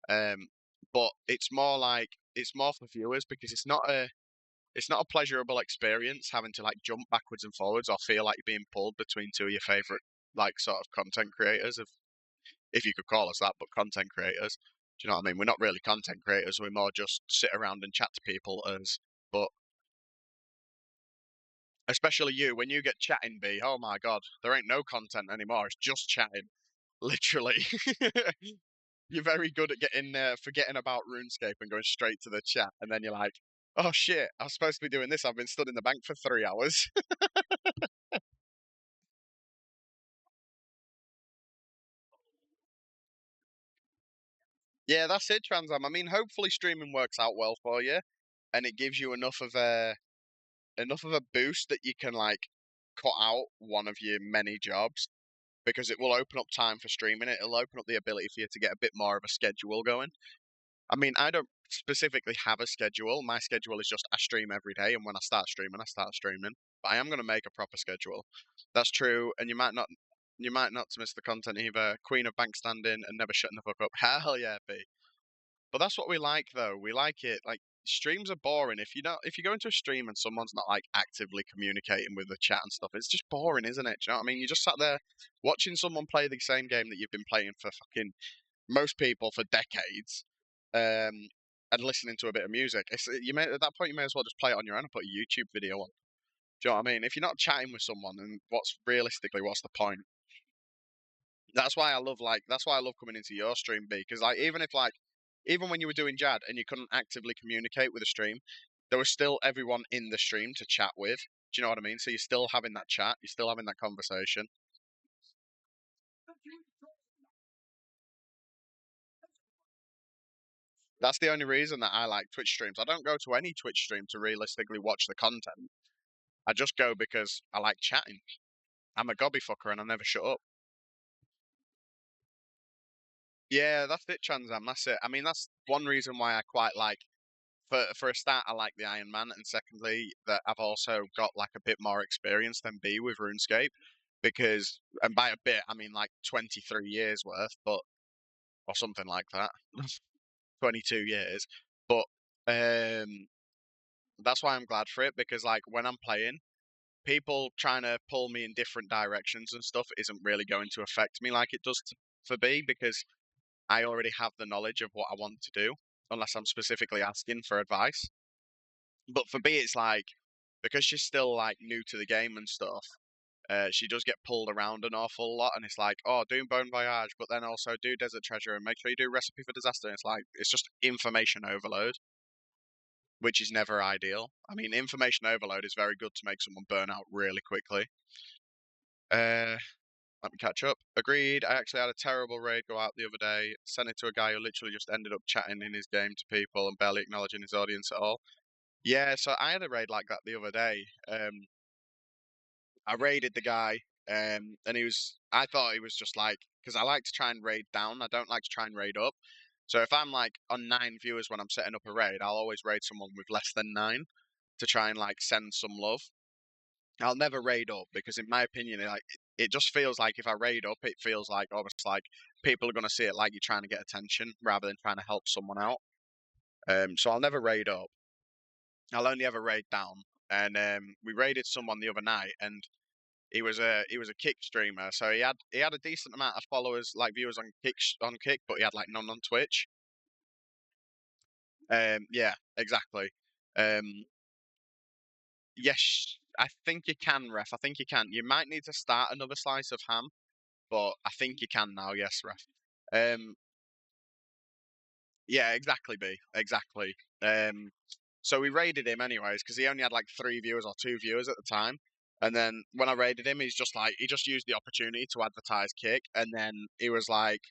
Um, but it's more for viewers because it's not a pleasurable experience having to like jump backwards and forwards or feel like you're being pulled between two of your favorite like sort of content creators, if you could call us that, but content creators. Do you know what I mean? We're not really content creators. We're more just sit around and chat to people as. But especially you, when you get chatting, B, oh my god, there ain't no content anymore. It's just chatting, literally. You're very good at getting forgetting about RuneScape and going straight to the chat, and then you're like, oh shit, I was supposed to be doing this. I've been stood in the bank for 3 hours. Yeah, that's it, Transam. I mean, hopefully streaming works out well for you, and it gives you enough of a boost that you can like cut out one of your many jobs because it will open up time for streaming. It'll open up the ability for you to get a bit more of a schedule going. I mean, I don't specifically have a schedule. My schedule is just I stream every day, and when I start streaming, I start streaming. But I am going to make a proper schedule. That's true, and you might not miss the content either. Queen of bank standing and never shutting the fuck up. Hell yeah, B. But that's what we like, though. We like it. Like streams are boring if you go into a stream and someone's not like actively communicating with the chat and stuff. It's just boring, isn't it? Do you know what I mean? You just sat there watching someone play the same game that you've been playing for fucking most people for decades, um, and listening to a bit of music. You may at that point you may as well just play it on your own and put a YouTube video on. Do you know what I mean? If you're not chatting with someone, then what's the point? That's why I love coming into your stream, B, because like even when you were doing Jad and you couldn't actively communicate with the stream, there was still everyone in the stream to chat with. Do you know what I mean? So you're still having that chat, you're still having that conversation. That's the only reason that I like Twitch streams. I don't go to any Twitch stream to realistically watch the content. I just go because I like chatting. I'm a gobby fucker and I never shut up. Yeah, that's it, Transam. That's it. I mean, that's one reason why I quite like. For a start, I like the Iron Man, and secondly, that I've also got like a bit more experience than B with RuneScape, because and by a bit I mean like 23 years worth, but or something like that, 22 years. But um, that's why I'm glad for it because like when I'm playing, people trying to pull me in different directions and stuff isn't really going to affect me like it does for B because I already have the knowledge of what I want to do, unless I'm specifically asking for advice. But for B, it's like because she's still like new to the game and stuff. She does get pulled around an awful lot, and it's like, oh, do Bone Voyage, but then also do Desert Treasure, and make sure you do Recipe for Disaster. And it's like it's just information overload, which is never ideal. I mean, information overload is very good to make someone burn out really quickly. Uh, Let me catch up. Agreed. I actually had a terrible raid go out the other day. Sent it to a guy who literally just ended up chatting in his game to people and barely acknowledging his audience at all. Yeah, so I had a raid like that the other day. I raided the guy, and I thought he was just like, because I like to try and raid down. I don't like to try and raid up. So if I'm like on 9 viewers when I'm setting up a raid, I'll always raid someone with less than 9 to try and like send some love. I'll never raid up because, in my opinion, it just feels like if I raid up, it feels like almost like people are going to see it like you're trying to get attention rather than trying to help someone out. So I'll never raid up. I'll only ever raid down. And we raided someone the other night, and he was a Kick streamer, so he had a decent amount of followers, like viewers on Kick, but he had like none on Twitch. Yeah, exactly. Um, yes, I think you can, ref. I think you can. You might need to start another slice of ham, but I think you can now. Yes, ref. Um, yeah, exactly, B, exactly. So we raided him anyways because he only had like 3 viewers or 2 viewers at the time. And then when I raided him, he just used the opportunity to advertise Kick, and then he was like,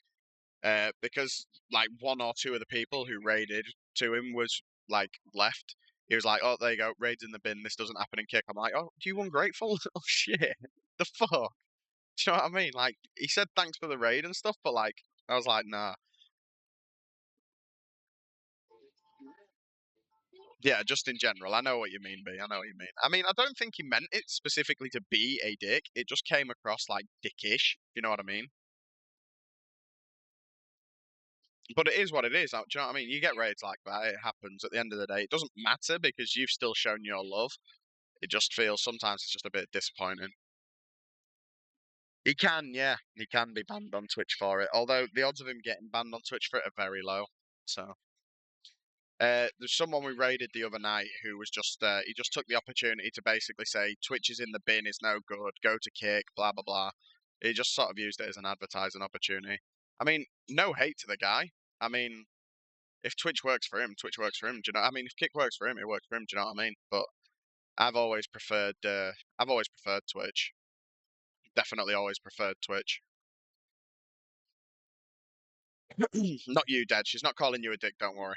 because like one or two of the people who raided to him was like left, he was like, "Oh, there you go, raid's in the bin. This doesn't happen in kick." I'm like, "Oh, you ungrateful? Oh shit, the fuck." Do you know what I mean? Like, he said thanks for the raid and stuff, but like, I was like, nah. Yeah, just in general. I know what you mean, B. I know what you mean. I mean, I don't think he meant it specifically to be a dick. It just came across like dickish. You know what I mean? But it is what it is. Do you know what I mean? You get raids like that. It happens. At the end of the day, it doesn't matter because you've still shown your love. It just feels sometimes it's just a bit disappointing. He can, yeah, he can be banned on Twitch for it. Although the odds of him getting banned on Twitch for it are very low. So. There's someone we raided the other night who was just he just took the opportunity to basically say Twitch is in the bin, is no good, go to kick, blah blah blah. He just sort of used it as an advertising opportunity. I mean, no hate to the guy. I mean, if Twitch works for him, Twitch works for him. Do you know? I mean, if kick works for him, it works for him. Do you know what I mean? But I've always preferred Twitch. Definitely always preferred Twitch. Not you, Dad. She's not calling you a dick. Don't worry.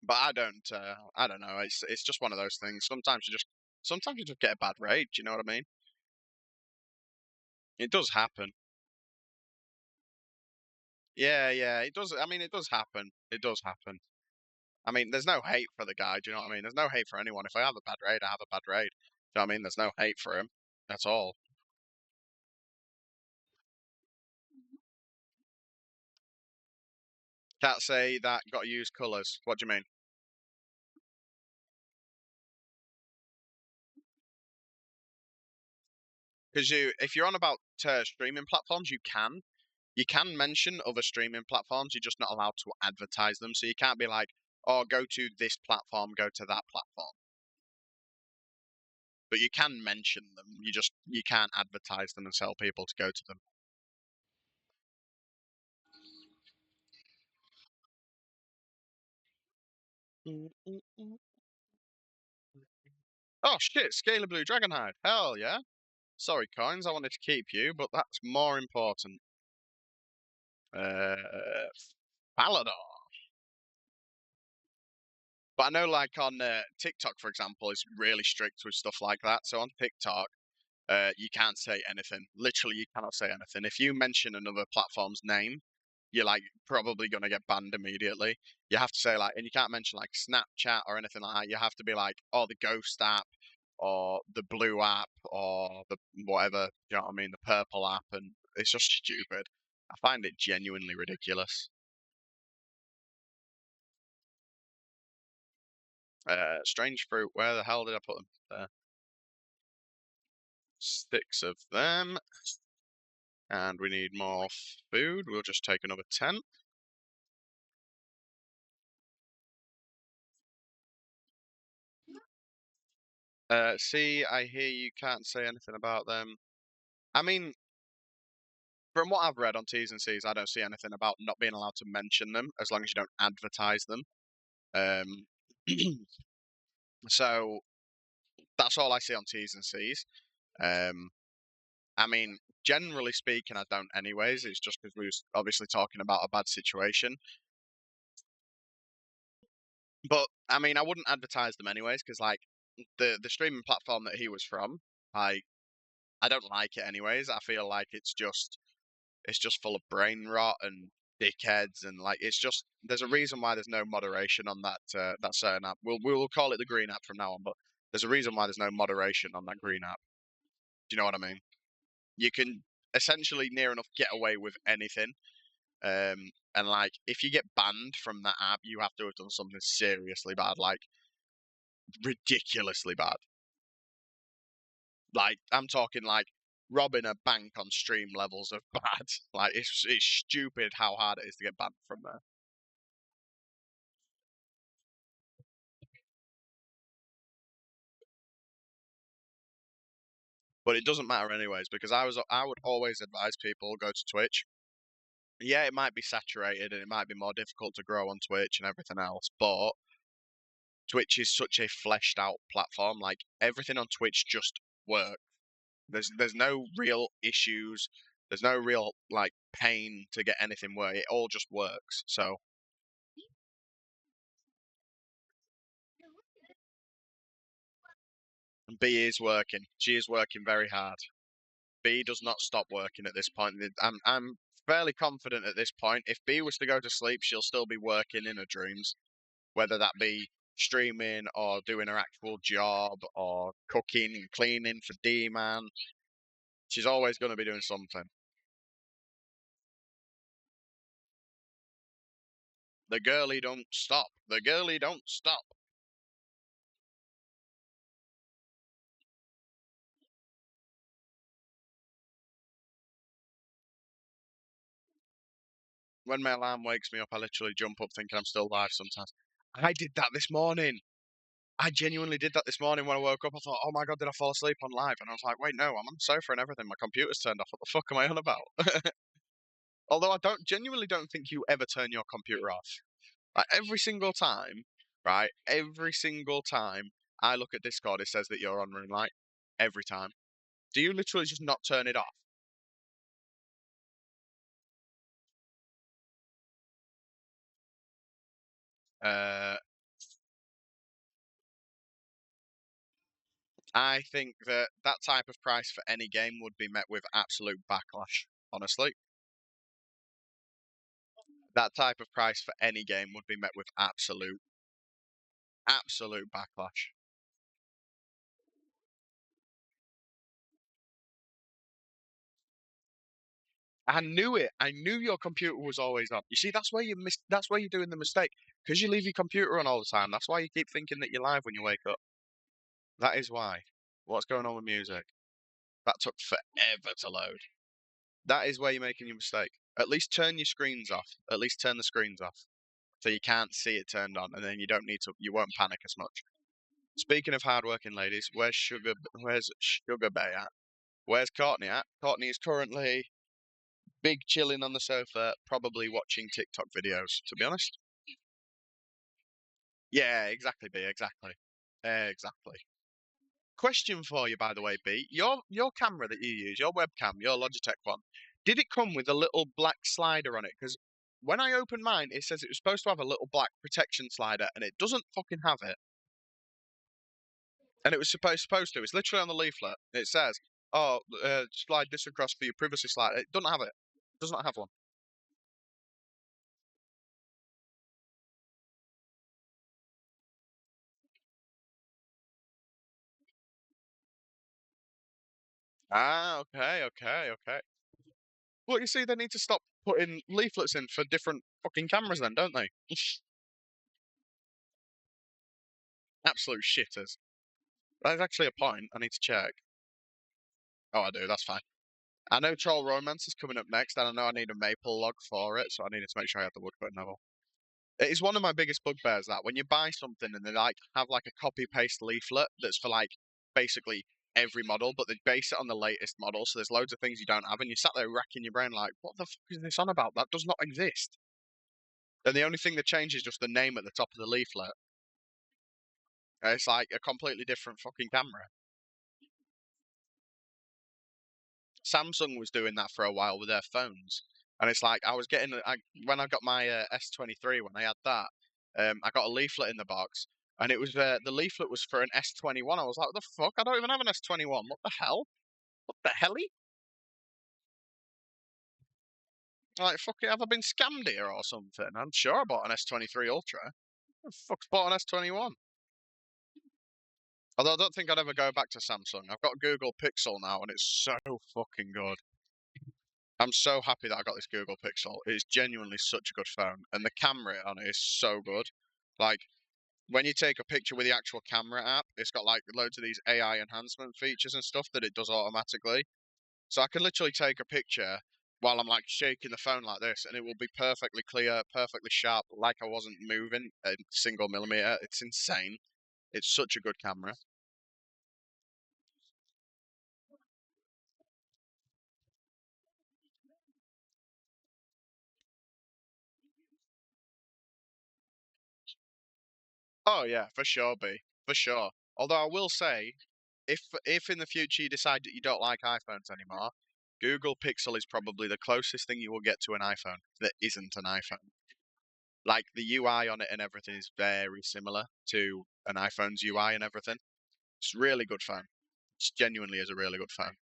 But I don't know. It's just one of those things. Sometimes you just get a bad raid. Do you know what I mean? It does happen. Yeah, yeah, it does. I mean, it does happen. It does happen. I mean, there's no hate for the guy. Do you know what I mean? There's no hate for anyone. If I have a bad raid, I have a bad raid. Do you know what I mean? There's no hate for him. That's all. Can't say that got to use colours. What do you mean? Because if you're on about streaming platforms, you can mention other streaming platforms. You're just not allowed to advertise them. So you can't be like, oh, go to this platform, go to that platform. But you can mention them. You can't advertise them and tell people to go to them. Oh shit, Scalar Blue Dragonhide. Hell yeah. Sorry, coins, I wanted to keep you, but that's more important. Palador. But I know, like on TikTok, for example, is really strict with stuff like that. So on TikTok, you can't say anything. Literally, you cannot say anything. If you mention another platform's name, you're like probably gonna get banned immediately. You have to say like, and you can't mention like Snapchat or anything like that. You have to be like, oh, the Ghost app, or the Blue app, or the whatever. You know what I mean? The Purple app, and it's just stupid. I find it genuinely ridiculous. Strange fruit. Where the hell did I put them? There. 6 of them, and we need more food. We'll just take another 10. See, I hear you can't say anything about them. I mean, from what I've read on T's and C's, I don't see anything about not being allowed to mention them as long as you don't advertise them. Um, so that's all I see on T's and C's. Um, I mean, generally speaking, I don't anyways. It's just because we was obviously talking about a bad situation. But I mean, I wouldn't advertise them anyways because like the streaming platform that he was from, I don't like it anyways. I feel like it's just full of brain rot and dickheads and like it's just there's a reason why there's no moderation on that certain app. We'll call it the green app from now on, but there's a reason why there's no moderation on that green app. Do you know what I mean? You can essentially near enough get away with anything. And like if you get banned from that app, you have to have done something seriously bad, like ridiculously bad. Like I'm talking like robbing a bank on stream levels of bad. Like it's stupid how hard it is to get banned from there. But it doesn't matter anyways because I would always advise people go to Twitch. Yeah, it might be saturated and it might be more difficult to grow on Twitch and everything else, but Twitch is such a fleshed out platform. Like everything on Twitch just works. There's no real issues. There's no real like pain to get anything work. It all just works. So And B is working. She is working very hard. B does not stop working at this point. I'm fairly confident at this point. If B was to go to sleep, she'll still be working in her dreams, whether that be streaming or doing her actual job or cooking and cleaning for D man. She's always going to be doing something. The girlie don't stop. The girlie don't stop. When my alarm wakes me up, I literally jump up thinking I'm still live sometimes. I did that this morning. I genuinely did that this morning when I woke up. I thought, oh my God, did I fall asleep on live? And I was like, wait, no, I'm on the sofa and everything. My computer's turned off. What the fuck am I on about? Although I genuinely don't think you ever turn your computer off. Like every single time, right? Every single time I look at Discord, it says that you're on room light. Every time. Do you literally just not turn it off? Uh, I think that that type of price for any game would be met with absolute backlash, honestly. That type of price for any game would be met with absolute backlash. I knew it. I knew your computer was always on. You see, that's where you miss. That's where you're doing the mistake. Because you leave your computer on all the time. That's why you keep thinking that you're live when you wake up. That is why. What's going on with music? That took forever to load. That is where you're making your mistake. At least turn your screens off. At least turn the screens off. So you can't see it turned on, and then you don't need to. You won't panic as much. Speaking of hardworking ladies, Where's Sugar Bay at? Where's Courtney at? Courtney is currently big chilling on the sofa, probably watching TikTok videos. To be honest. Yeah, exactly, B. Exactly. Exactly. Question for you, by the way, B. Your camera that you use, your webcam, your Logitech one, did it come with a little black slider on it? Because when I opened mine, it says it was supposed to have a little black protection slider, and it doesn't fucking have it. And it was supposed to. It's literally on the leaflet. It says, "Oh, slide this across for your privacy slider." It doesn't have it. It does not have one. Ah, okay, okay, okay. Well, you see, they need to stop putting leaflets in for different fucking cameras, then, don't they? Absolute shitters. That's actually a point. I need to check. Oh, I do. That's fine. I know Troll Romance is coming up next, and I know I need a maple log for it, so I needed to make sure I had the woodcut level. It is one of my biggest bugbears that when you buy something and they like have like a copy paste leaflet that's for like basically every model, but they base it on the latest model, so there's loads of things you don't have, and you sat there racking your brain like, what the fuck is this on about? That does not exist. And the only thing that changes is just the name at the top of the leaflet. It's like a completely different fucking camera. Samsung was doing that for a while with their phones, and it's like I was getting when I got my S23 when I had that, I got a leaflet in the box, and it was the leaflet was for an S21. I was like, what the fuck? I don't even have an S21. What the hell? What the helly? Like, fuck it, have I been scammed here or something? I'm sure I bought an S23 Ultra. Who the fuck's bought an S21? Although I don't think I'd ever go back to Samsung. I've got Google Pixel now, and it's so fucking good. I'm so happy that I got this Google Pixel. It's genuinely such a good phone, and the camera on it is so good. Like when you take a picture with the actual camera app, it's got like loads of these AI enhancement features and stuff that it does automatically. So I can literally take a picture while I'm like shaking the phone like this, and it will be perfectly clear, perfectly sharp, like I wasn't moving a single millimeter. It's insane. It's such a good camera. Oh yeah, for sure, B. For sure. Although I will say, if in the future you decide that you don't like iPhones anymore, Google Pixel is probably the closest thing you will get to an iPhone that isn't an iPhone. Like the UI on it and everything is very similar to an iPhone's UI and everything. It's a really good phone. It genuinely is a really good phone.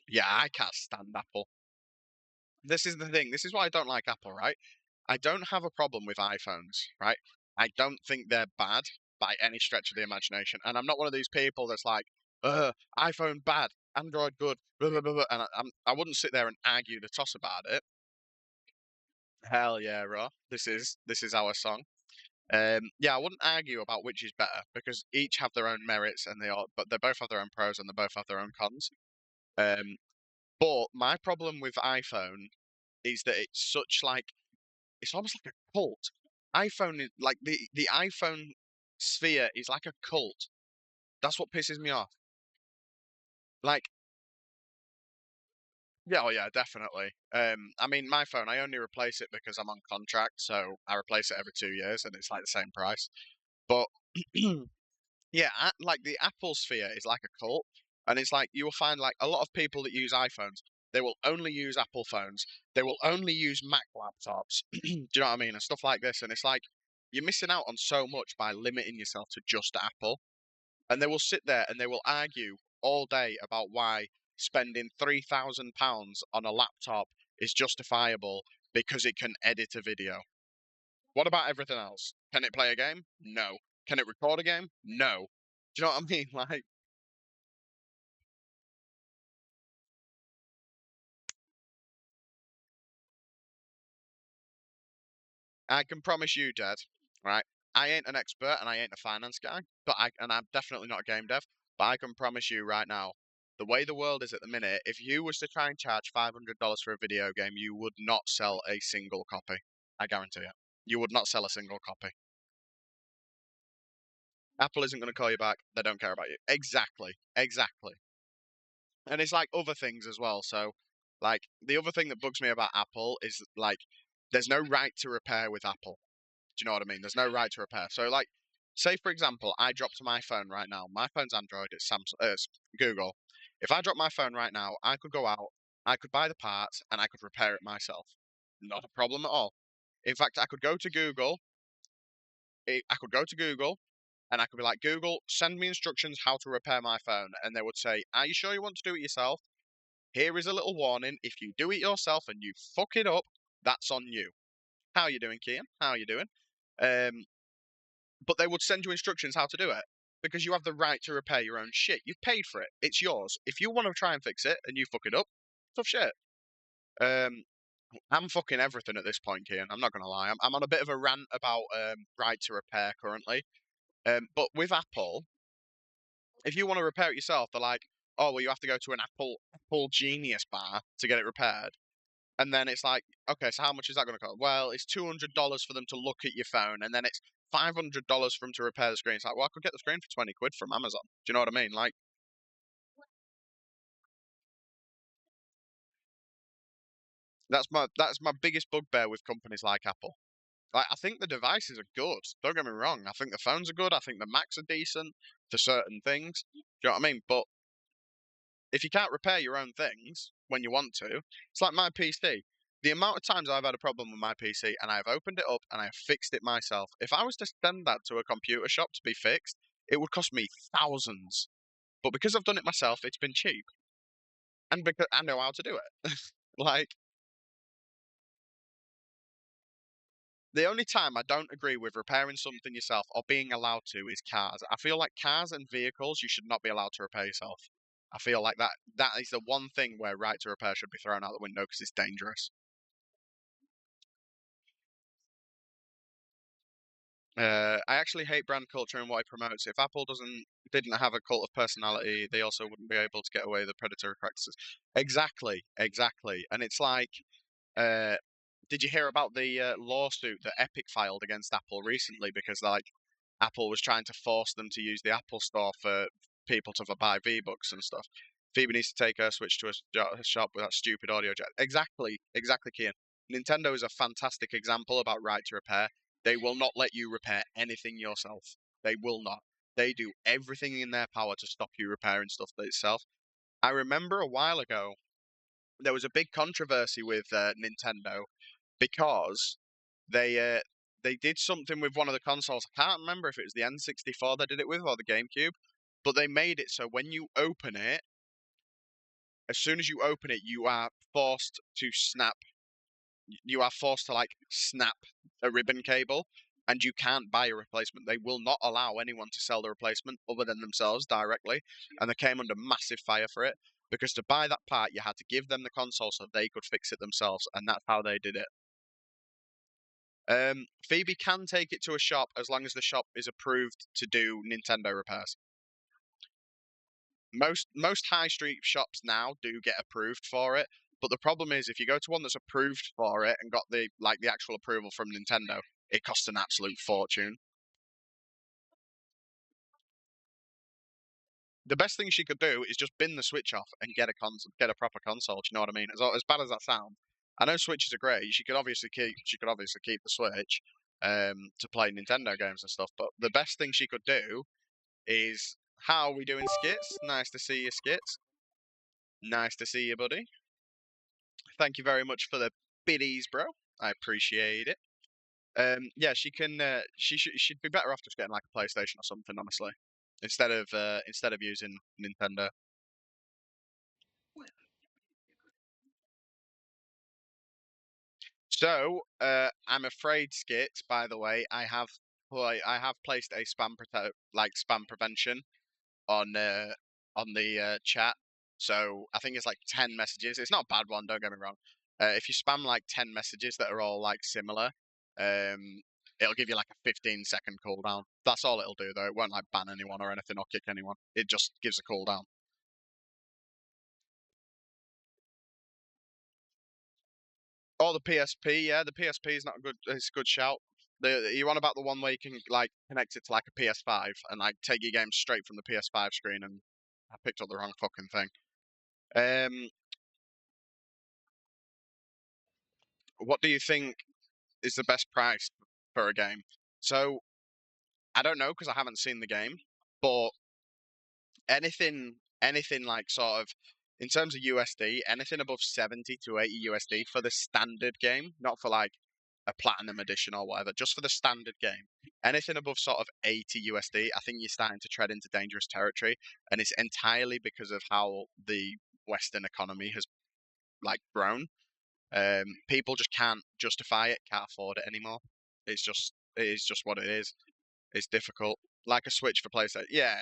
Yeah, I can't stand Apple. This is the thing. This is why I don't like Apple, right? I don't have a problem with iPhones, right? I don't think they're bad by any stretch of the imagination. And I'm not one of these people that's like, iPhone bad, Android good, blah, blah, blah, blah. And I wouldn't sit there and argue the toss about it. Hell yeah, bro. This is our song. Yeah, I wouldn't argue about which is better because each have their own merits and but they both have their own pros and they both have their own cons. Um, but my problem with iPhone is that it's such like it's almost like a cult. iPhone is like the iPhone sphere is like a cult. That's what pisses me off. Like, yeah, oh yeah, definitely. I mean, my phone, I only replace it because I'm on contract, so I replace it every 2 years, and it's like the same price. But yeah, like the Apple sphere is like a cult, and it's like you will find like a lot of people that use iPhones, they will only use Apple phones. They will only use Mac laptops. Do you know what I mean? And stuff like this, and it's like you're missing out on so much by limiting yourself to just Apple. And they will sit there and they will argue all day about why spending £3,000 on a laptop is justifiable because it can edit a video. What about everything else? Can it play a game? No. Can it record a game? No. Do you know what I mean? Like, I can promise you, Dad, right? I ain't an expert and I ain't a finance guy, and I'm definitely not a game dev, but I can promise you right now, the way the world is at the minute, if you was to try and charge $500 for a video game, you would not sell a single copy. I guarantee it. You would not sell a single copy. Apple isn't going to call you back. They don't care about you. Exactly. Exactly. And it's like other things as well. So, like, the other thing that bugs me about Apple is like, there's no right to repair with Apple. Do you know what I mean? There's no right to repair. So, like, say for example, I dropped my phone right now. My phone's Android. It's Samsung. It's Google. If I drop my phone right now, I could go out, I could buy the parts, and I could repair it myself. Not a problem at all. In fact, I could go to Google. I could go to Google, and I could be like, Google, send me instructions how to repair my phone, and they would say, Are you sure you want to do it yourself? Here is a little warning. If you do it yourself and you fuck it up, that's on you. How you doing, Kian? How you doing? Um, but they would send you instructions how to do it because you have the right to repair your own shit. You've paid for it. It's yours. If you want to try and fix it and you fuck it up, tough shit. Um, I'm fucking everything at this point, Kian. I'm not gonna lie. I'm on a bit of a rant about right to repair currently. But with Apple, if you want to repair it yourself, they're like, oh well, you have to go to an Apple Genius bar to get it repaired. And then it's like, okay, so how much is that going to cost? Well, it's $200 for them to look at your phone, and then it's $500 for them to repair the screen. It's like, well, I could get the screen for 20 quid from Amazon. Do you know what I mean? Like, that's my biggest bugbear with companies like Apple. Like, I think the devices are good. Don't get me wrong. I think the phones are good. I think the Macs are decent for certain things. Do you know what I mean? But if you can't repair your own things when you want to, it's like my PC. The amount of times I've had a problem with my PC and I've opened it up and I've fixed it myself, if I was to send that to a computer shop to be fixed, it would cost me thousands. But because I've done it myself, it's been cheap. And because I know how to do it. Like, the only time I don't agree with repairing something yourself or being allowed to is cars. I feel like cars and vehicles you should not be allowed to repair yourself. I feel like that is the one thing where right to repair should be thrown out the window because it's dangerous. I actually hate brand culture and what it promotes. If Apple didn't have a cult of personality, they also wouldn't be able to get away with the predatory practices. Exactly, exactly. And it's like, uh, did you hear about the lawsuit that Epic filed against Apple recently because like Apple was trying to force them to use the Apple Store for people to buy V-Bucks and stuff. Phoebe needs to take her Switch to a shop with that stupid audio jack. Exactly, exactly, Kian. Nintendo is a fantastic example about right to repair. They will not let you repair anything yourself. They will not. They do everything in their power to stop you repairing stuff itself. I remember a while ago there was a big controversy with Nintendo because they did something with one of the consoles. I can't remember if it was the N64 they did it with or the GameCube, but they made it so when you open it, as soon as you open it, you are forced to snap. You are forced to like snap a ribbon cable, and you can't buy a replacement. They will not allow anyone to sell the replacement other than themselves directly, and they came under massive fire for it because to buy that part, you had to give them the console so they could fix it themselves, and that's how they did it. Phoebe can take it to a shop as long as the shop is approved to do Nintendo repairs. Most high street shops now do get approved for it, but the problem is if you go to one that's approved for it and got the actual approval from Nintendo, it costs an absolute fortune. The best thing she could do is just bin the Switch off and get a proper console. Do you know what I mean? As bad as that sounds, I know Switches are great. She could obviously keep the Switch to play Nintendo games and stuff. But the best thing she could do is how are we doing, Skits? Nice to see you, Skits. Nice to see you, buddy. Thank you very much for the biddies, bro. I appreciate it. Yeah, she can. She'd be better off just getting like a PlayStation or something, honestly, instead of using Nintendo. So, I'm afraid, Skit. By the way, I have placed a spam prevention on the chat. So I think it's like 10 messages. It's not a bad one, don't get me wrong. If you spam like 10 messages that are all like similar, um, it'll give you like a 15-second cooldown. That's all it'll do though. It won't like ban anyone or anything or kick anyone. It just gives a cooldown. Or the PSP, yeah, the PSP is not a good. It's a good shout. You want about the one where you can like connect it to like a PS5 and like take your game straight from the PS5 screen, and I picked up the wrong fucking thing. Um, what do you think is the best price for a game? So I don't know because I haven't seen the game, but anything like sort of in terms of USD, anything above 70 to 80 USD for the standard game, not for like a platinum edition or whatever, just for the standard game. Anything above sort of 80 USD, I think you're starting to tread into dangerous territory, and it's entirely because of how the Western economy has like grown. People just can't justify it, can't afford it anymore. It is just what it is. It's difficult. Like a Switch for PlayStation. Yeah.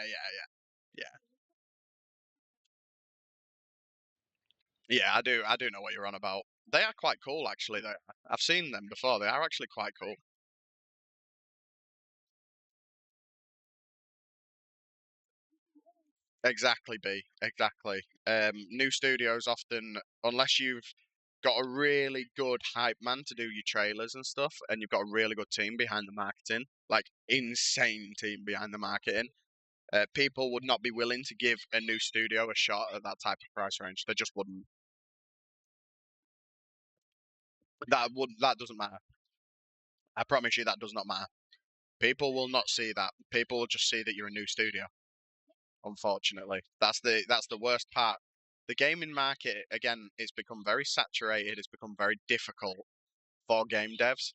Yeah, I do know what you're on about. They are quite cool, actually. I've seen them before. They are actually quite cool. Exactly, B. Exactly. New studios often, unless you've got a really good hype man to do your trailers and stuff, and you've got a really good team behind the marketing, like insane team behind the marketing, people would not be willing to give a new studio a shot at that type of price range. They just wouldn't. That doesn't matter. I promise you that does not matter. People will not see that. People will just see that you're a new studio. Unfortunately, that's the worst part. The gaming market again, it's become very saturated. It's become very difficult for game devs.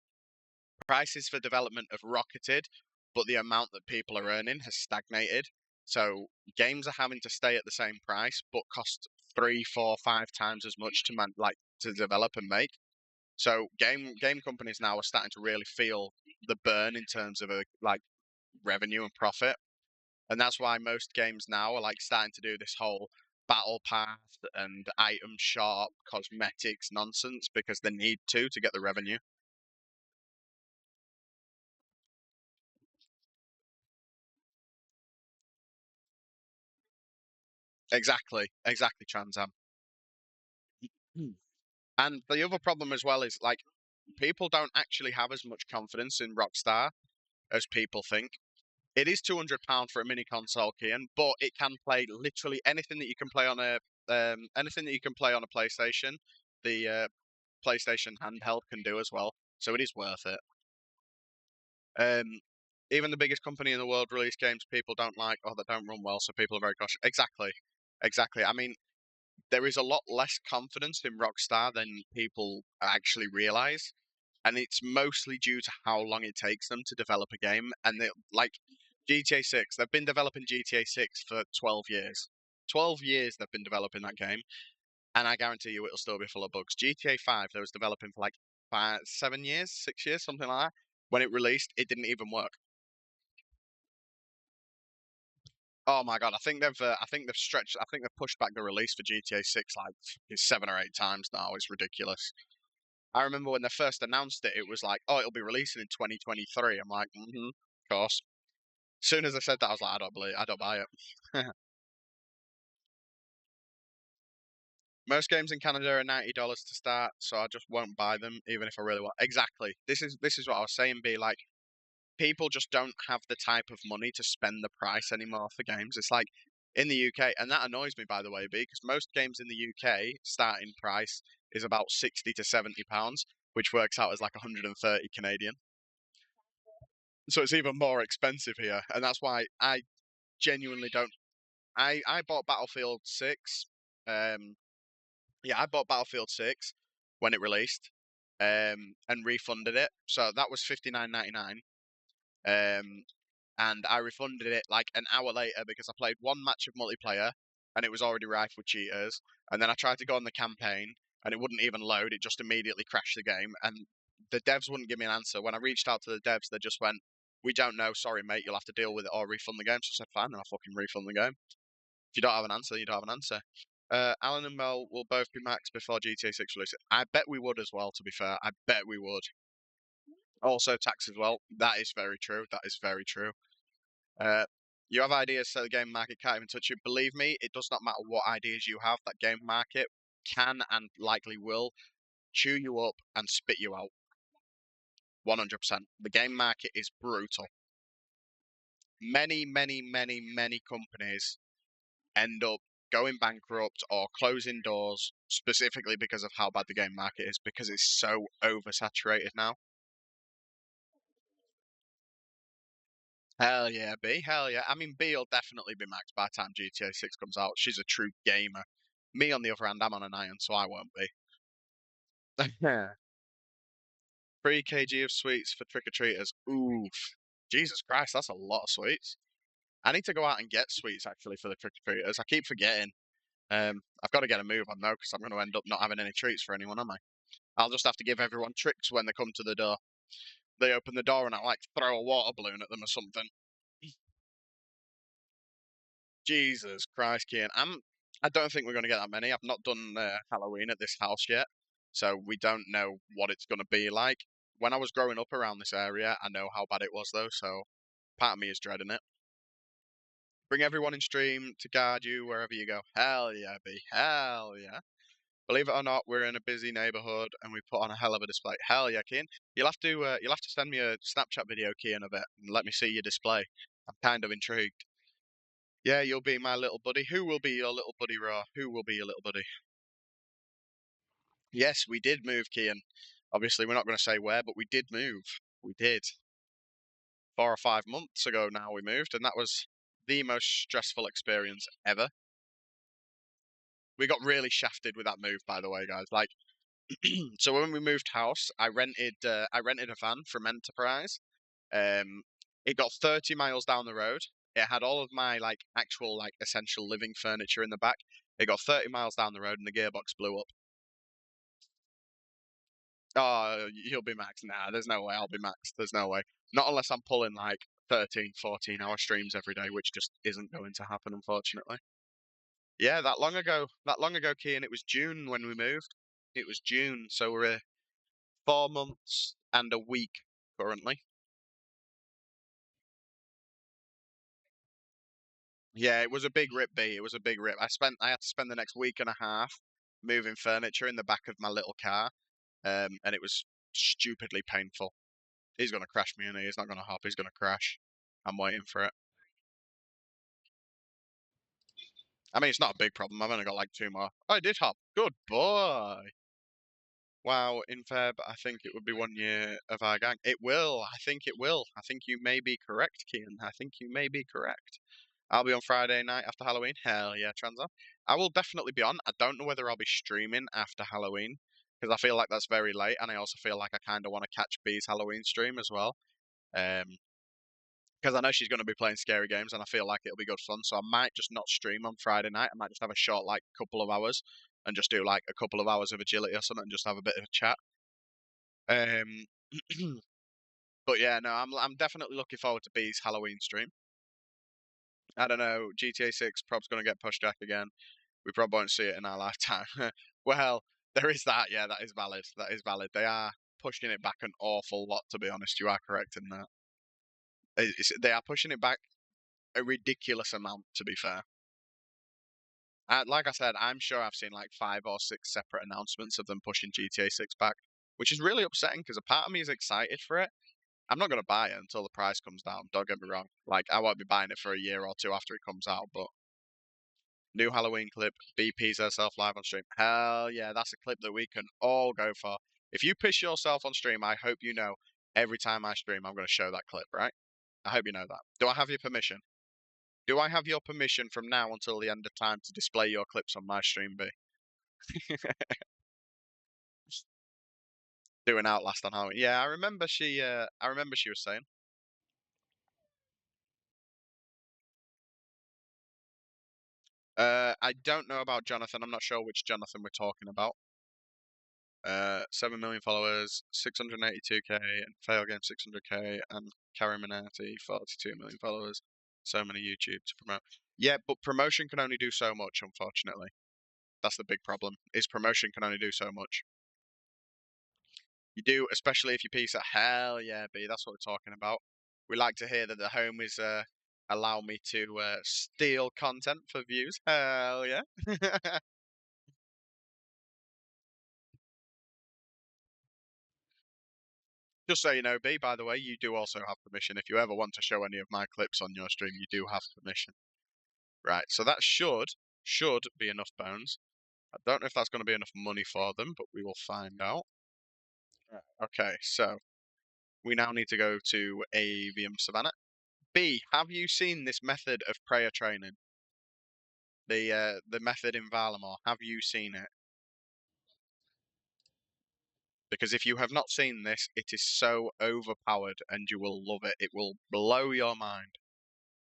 Prices for development have rocketed, but the amount that people are earning has stagnated. So games are having to stay at the same price, but cost three, four, 5 times as much to develop and make. So game companies now are starting to really feel the burn in terms of like revenue and profit, and that's why most games now are like starting to do this whole battle pass and item shop cosmetics nonsense because they need to get the revenue. Exactly, Transam. Hmm. And the other problem as well is like people don't actually have as much confidence in Rockstar as people think. It is £200 for a mini console, Kian, but it can play literally anything that you can play on a PlayStation. The PlayStation handheld can do as well, so it is worth it. Um, Even the biggest company in the world release games people don't like or that don't run well, so people are very cautious. Exactly. I mean, there is a lot less confidence in Rockstar than people actually realize, and it's mostly due to how long it takes them to develop a game. And they, like GTA 6, they've been developing GTA 6 for 12 years. 12 years they've been developing that game, and I guarantee you it'll still be full of bugs. GTA 5, they was developing for like 7 years, 6 years, something like that. When it released, it didn't even work. Oh my god, I think they've stretched, I think they've pushed back the release for GTA 6 like 7 or 8 times now. It's ridiculous. I remember when they first announced it, it was like, oh, it'll be releasing in 2023. I'm like, of course. As soon as I said that, I was like, I don't buy it. Most games in Canada are $90 to start, so I just won't buy them, even if I really want. Exactly. This is what I was saying. Be like, people just don't have the type of money to spend the price anymore for games. It's like in the UK, and that annoys me, by the way, because most games in the UK starting price is about 60 to £70, which works out as like 130 Canadian. So it's even more expensive here, and that's why I genuinely don't. I bought Battlefield 6. Um, yeah, I bought Battlefield 6 when it released, and refunded it. So that was 59.99. Um, and I refunded it like an hour later because I played one match of multiplayer and it was already rife with cheaters. And then I tried to go on the campaign and it wouldn't even load. It just immediately crashed the game. And the devs wouldn't give me an answer. When I reached out to the devs, they just went, "We don't know. Sorry, mate. You'll have to deal with it or refund the game." So I said, "Fine, then I'll fucking refund the game. If you don't have an answer, you don't have an answer." Alan and Mel will both be maxed before GTA 6 release. I bet we would as well, to be fair. I bet we would. Also, tax as well. That is very true. That is very true. Uh, you have ideas, so the game market can't even touch you. Believe me, it does not matter what ideas you have. That game market can and likely will chew you up and spit you out. 100%. The game market is brutal. Many, many, many, many companies end up going bankrupt or closing doors specifically because of how bad the game market is, because it's so oversaturated now. Hell yeah, B. Hell yeah. I mean, B will definitely be maxed by the time GTA 6 comes out. She's a true gamer. Me, on the other hand, I'm on an iron, so I won't be. Yeah. 3 kg of sweets for trick-or-treaters. Oof. Jesus Christ, that's a lot of sweets. I need to go out and get sweets, actually, for the trick-or-treaters. I keep forgetting. I've got to get a move on, though, because I'm going to end up not having any treats for anyone, am I? I'll just have to give everyone tricks when they come to the door. They open the door and I, like, throw a water balloon at them or something. Jesus Christ, Kian. I don't think we're going to get that many. I've not done Halloween at this house yet, so we don't know what it's going to be like. When I was growing up around this area, I know how bad it was, though, so part of me is dreading it. Bring everyone in stream to guard you wherever you go. Hell yeah, B. Hell yeah. Believe it or not, we're in a busy neighborhood and we put on a hell of a display. Hell yeah, Kian. You'll have to send me a Snapchat video, Kian, of it and let me see your display. I'm kind of intrigued. Yeah, you'll be my little buddy. Who will be your little buddy, Raw? Who will be your little buddy? Yes, we did move, Kian. Obviously, we're not going to say where, but we did move. We did. 4 or 5 months ago now we moved, and that was the most stressful experience ever. We got really shafted with that move, by the way, guys. Like, so when we moved house, I rented a van from Enterprise. Um, it got 30 miles down the road. It had all of my like actual like essential living furniture in the back. It got 30 miles down the road and the gearbox blew up. Oh, you'll be maxed. Nah, there's no way I'll be maxed. There's no way. Not unless I'm pulling like 13, 14-hour streams every day, which just isn't going to happen, unfortunately. Yeah, that long ago. That long ago, Key, and it was June when we moved. It was June, so we're 4 months and a week currently. Yeah, it was a big rip, B. It was a big rip. I had to spend the next week and a half moving furniture in the back of my little car, and it was stupidly painful. He's gonna crash me, and he's not gonna hop. He's gonna crash. I'm waiting for it. I mean, it's not a big problem. I've only got like two more. Oh, I did hop. Good boy. Wow, in Feb, I think it would be 1 year of our gang. It will. I think it will. I think you may be correct, Kian. I think you may be correct. I'll be on Friday night after Halloween. Hell yeah, Transa. I will definitely be on. I don't know whether I'll be streaming after Halloween because I feel like that's very late, and I also feel like I kind of want to catch B's Halloween stream as well. Because I know she's going to be playing scary games, and I feel like it'll be good fun. So I might just not stream on Friday night. I might just have a short, like, couple of hours, and just do like a couple of hours of agility or something, and just have a bit of a chat. Um, but yeah, no, I'm definitely looking forward to B's Halloween stream. I don't know, GTA 6 prob's going to get pushed back again. We probably won't see it in our lifetime. Well, there is that. Yeah, that is valid. That is valid. They are pushing it back an awful lot, to be honest. You are correct in that. They are pushing it back a ridiculous amount, to be fair. Like I said, I'm sure I've seen like 5 or 6 separate announcements of them pushing GTA 6 back, which is really upsetting because a part of me is excited for it. I'm not going to buy it until the price comes down. Don't get me wrong. Like, I won't be buying it for a year or two after it comes out, but new Halloween clip, BP's herself live on stream. Hell yeah, that's a clip that we can all go for. If you piss yourself on stream, I hope you know every time I stream, I'm going to show that clip, right? I hope you know that. Do I have your permission? Do I have your permission from now until the end of time to display your clips on my stream, B? Doing Outlast on Halloween. Yeah, I remember she was saying. I don't know about Jonathan. I'm not sure which Jonathan we're talking about. 7 million followers, 682k, and Fail Game 600k, and Carrie Minetti 42 million followers. So many YouTube to promote. Yeah, but promotion can only do so much, unfortunately. That's the big problem. Is promotion can only do so much. You do, especially if you piece at hell yeah, B. That's what we're talking about. We like to hear that the homies allow me to steal content for views. Hell yeah. Just so you know, B, by the way, you do also have permission. If you ever want to show any of my clips on your stream, you do have permission. Right, so that should be enough bones. I don't know if that's going to be enough money for them, but we will find out. Right. Okay, so we now need to go to Avium Savannah. B, have you seen this method of prayer training? The method in Varlamore. Have you seen it? Because if you have not seen this, it is so overpowered and you will love it. It will blow your mind.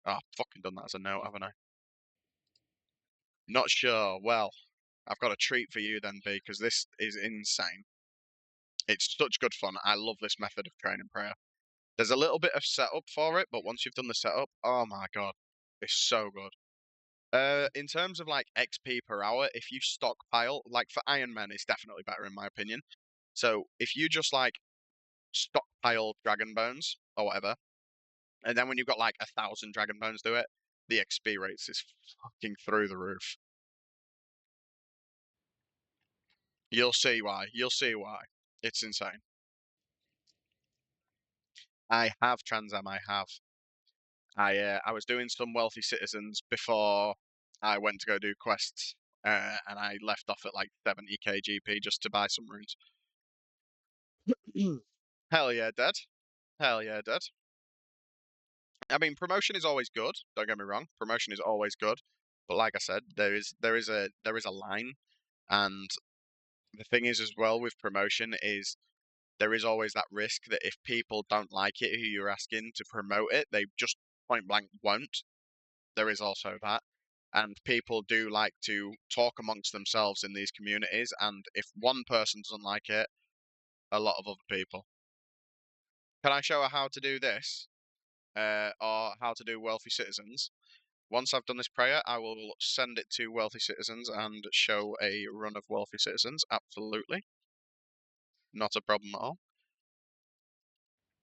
Oh, I've fucking done that as a note, haven't I? Not sure. Well, I've got a treat for you then, B, because this is insane. It's such good fun. I love this method of training prayer. There's a little bit of setup for it, but once you've done the setup, oh my god, it's so good. In terms of like XP per hour, if you stockpile, like for Iron Man, it's definitely better in my opinion. So if you just like stockpile dragon bones or whatever, and then when you've got like 1,000 dragon bones do it, the XP rates is fucking through the roof. You'll see why. You'll see why. It's insane. I have Transam. I have. I was doing some wealthy citizens before I went to go do quests, and I left off at like 70k GP just to buy some runes. Hell yeah, dead. Hell yeah, dead. I mean, promotion is always good. Don't get me wrong. Promotion is always good, but like I said, there is a line, and the thing is as well with promotion is there is always that risk that if people don't like it who you're asking to promote it, they just point blank won't. There is also that. And people do like to talk amongst themselves in these communities, and if one person doesn't like it, a lot of other people. Can I show her how to do this? Or how to do wealthy citizens? Once I've done this prayer, I will send it to wealthy citizens and show a run of wealthy citizens. Absolutely. Not a problem at all.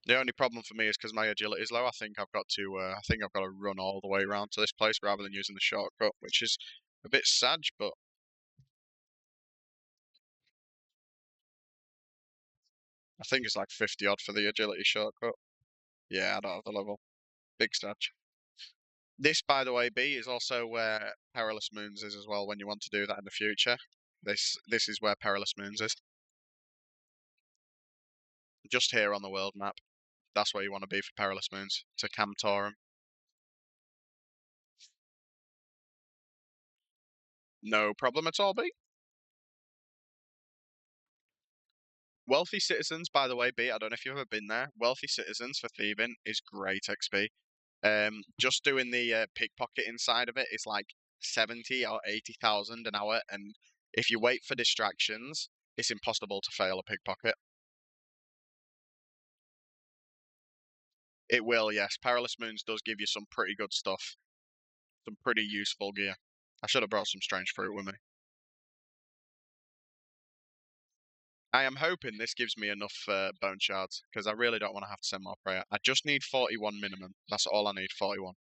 The only problem for me is because my agility is low. I think I've got to run all the way around to this place rather than using the shortcut, which is a bit sad, but I think it's like 50 odd for the agility shortcut. Yeah, I don't have the level. Big stats. This, by the way, B, is also where Perilous Moons is as well when you want to do that in the future. This is where Perilous Moons is. Just here on the world map. That's where you want to be for Perilous Moons, to Camtorum. No problem at all, B. Wealthy Citizens, by the way, B, I don't know if you've ever been there. Wealthy Citizens for thieving is great XP. Just doing the pickpocket inside of it is like 70 or 80,000 an hour, and if you wait for distractions, it's impossible to fail a pickpocket. It will, yes. Perilous Moons does give you some pretty good stuff. Some pretty useful gear. I should have brought some strange fruit with me. I am hoping this gives me enough bone shards, because I really don't want to have to send more prayer. I just need 41 minimum. That's all I need, 41.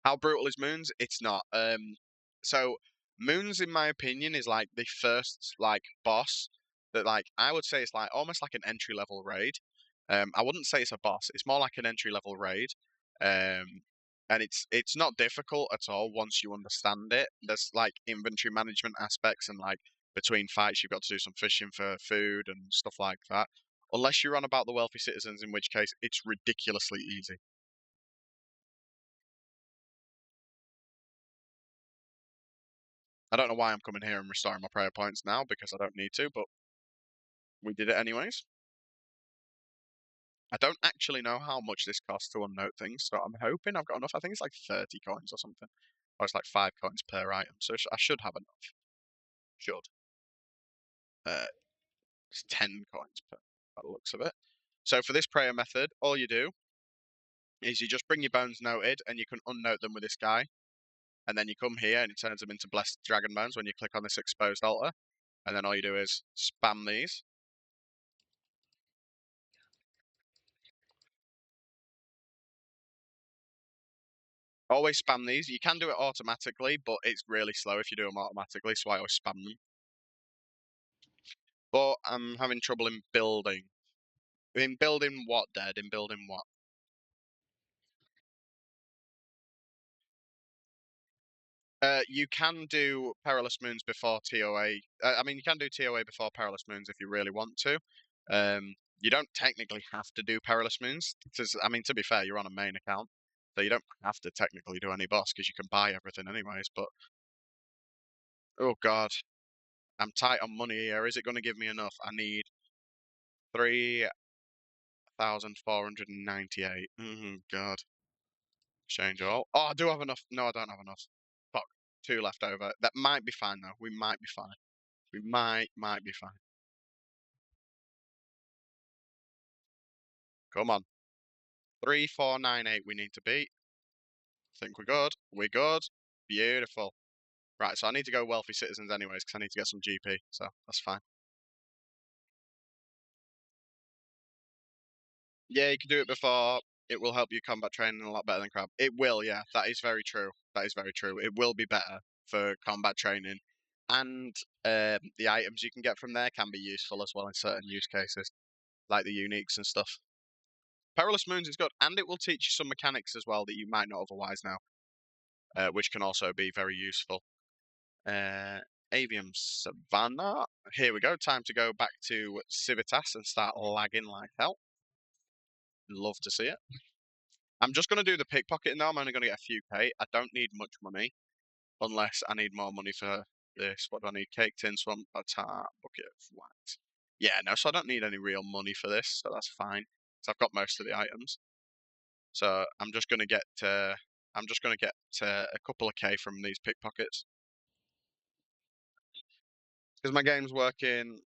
How brutal is Moons? It's not. So Moons, in my opinion, is like the first like boss that like I would say it's like almost like an entry level raid. I wouldn't say it's a boss. It's more like an entry level raid. Um, and it's not difficult at all once you understand it. There's like inventory management aspects and like between fights you've got to do some fishing for food and stuff like that. Unless you're on about the wealthy citizens, in which case it's ridiculously easy. I don't know why I'm coming here and restoring my prayer points now because I don't need to, but we did it anyways. I don't actually know how much this costs to unnote things, so I'm hoping I've got enough. I think it's like 30 coins or something. Or it's like 5 coins per item, so I should have enough. Should. Uh, it's 10 coins per, by the looks of it. So for this prayer method, all you do is you just bring your bones noted and you can unnote them with this guy. And then you come here and it turns them into blessed dragon bones when you click on this exposed altar. And then all you do is spam these. Always spam these. You can do it automatically, but it's really slow if you do them automatically, so I always spam them. But I'm having trouble in building. In building what, Dead? In building what? You can do Perilous Moons before TOA. I mean, you can do TOA before Perilous Moons if you really want to. You don't technically have to do Perilous Moons, because, I mean, to be fair, you're on a main account, so you don't have to technically do any boss, because you can buy everything anyways, but... Oh, God. I'm tight on money here. Is it going to give me enough? I need 3,498. God. Exchange all. Oh, I do have enough. No, I don't have enough. Fuck. 2 left over. That might be fine, though. We might be fine. We might be fine. Come on. 3,498 we need to beat. Think we're good. We're good. Beautiful. Right, so I need to go wealthy citizens anyways, because I need to get some GP, so that's fine. Yeah, you can do it before. It will help you combat training a lot better than crab. It will, yeah. That is very true. That is very true. It will be better for combat training. And the items you can get from there can be useful as well in certain use cases, like the uniques and stuff. Perilous Moons is good, and it will teach you some mechanics as well that you might not otherwise know, which can also be very useful. Avium Savannah. Here we go. Time to go back to Civitas and start lagging like hell. Love to see it. I'm just going to do the pickpocketing now. I'm only going to get a few K. I don't need much money unless I need more money for this. What do I need? Cake, tin, swamp, tart, bucket of wax. Yeah, no, so I don't need any real money for this, so that's fine. So I've got most of the items. So I'm just going to get a couple of K from these pickpockets. Because my game working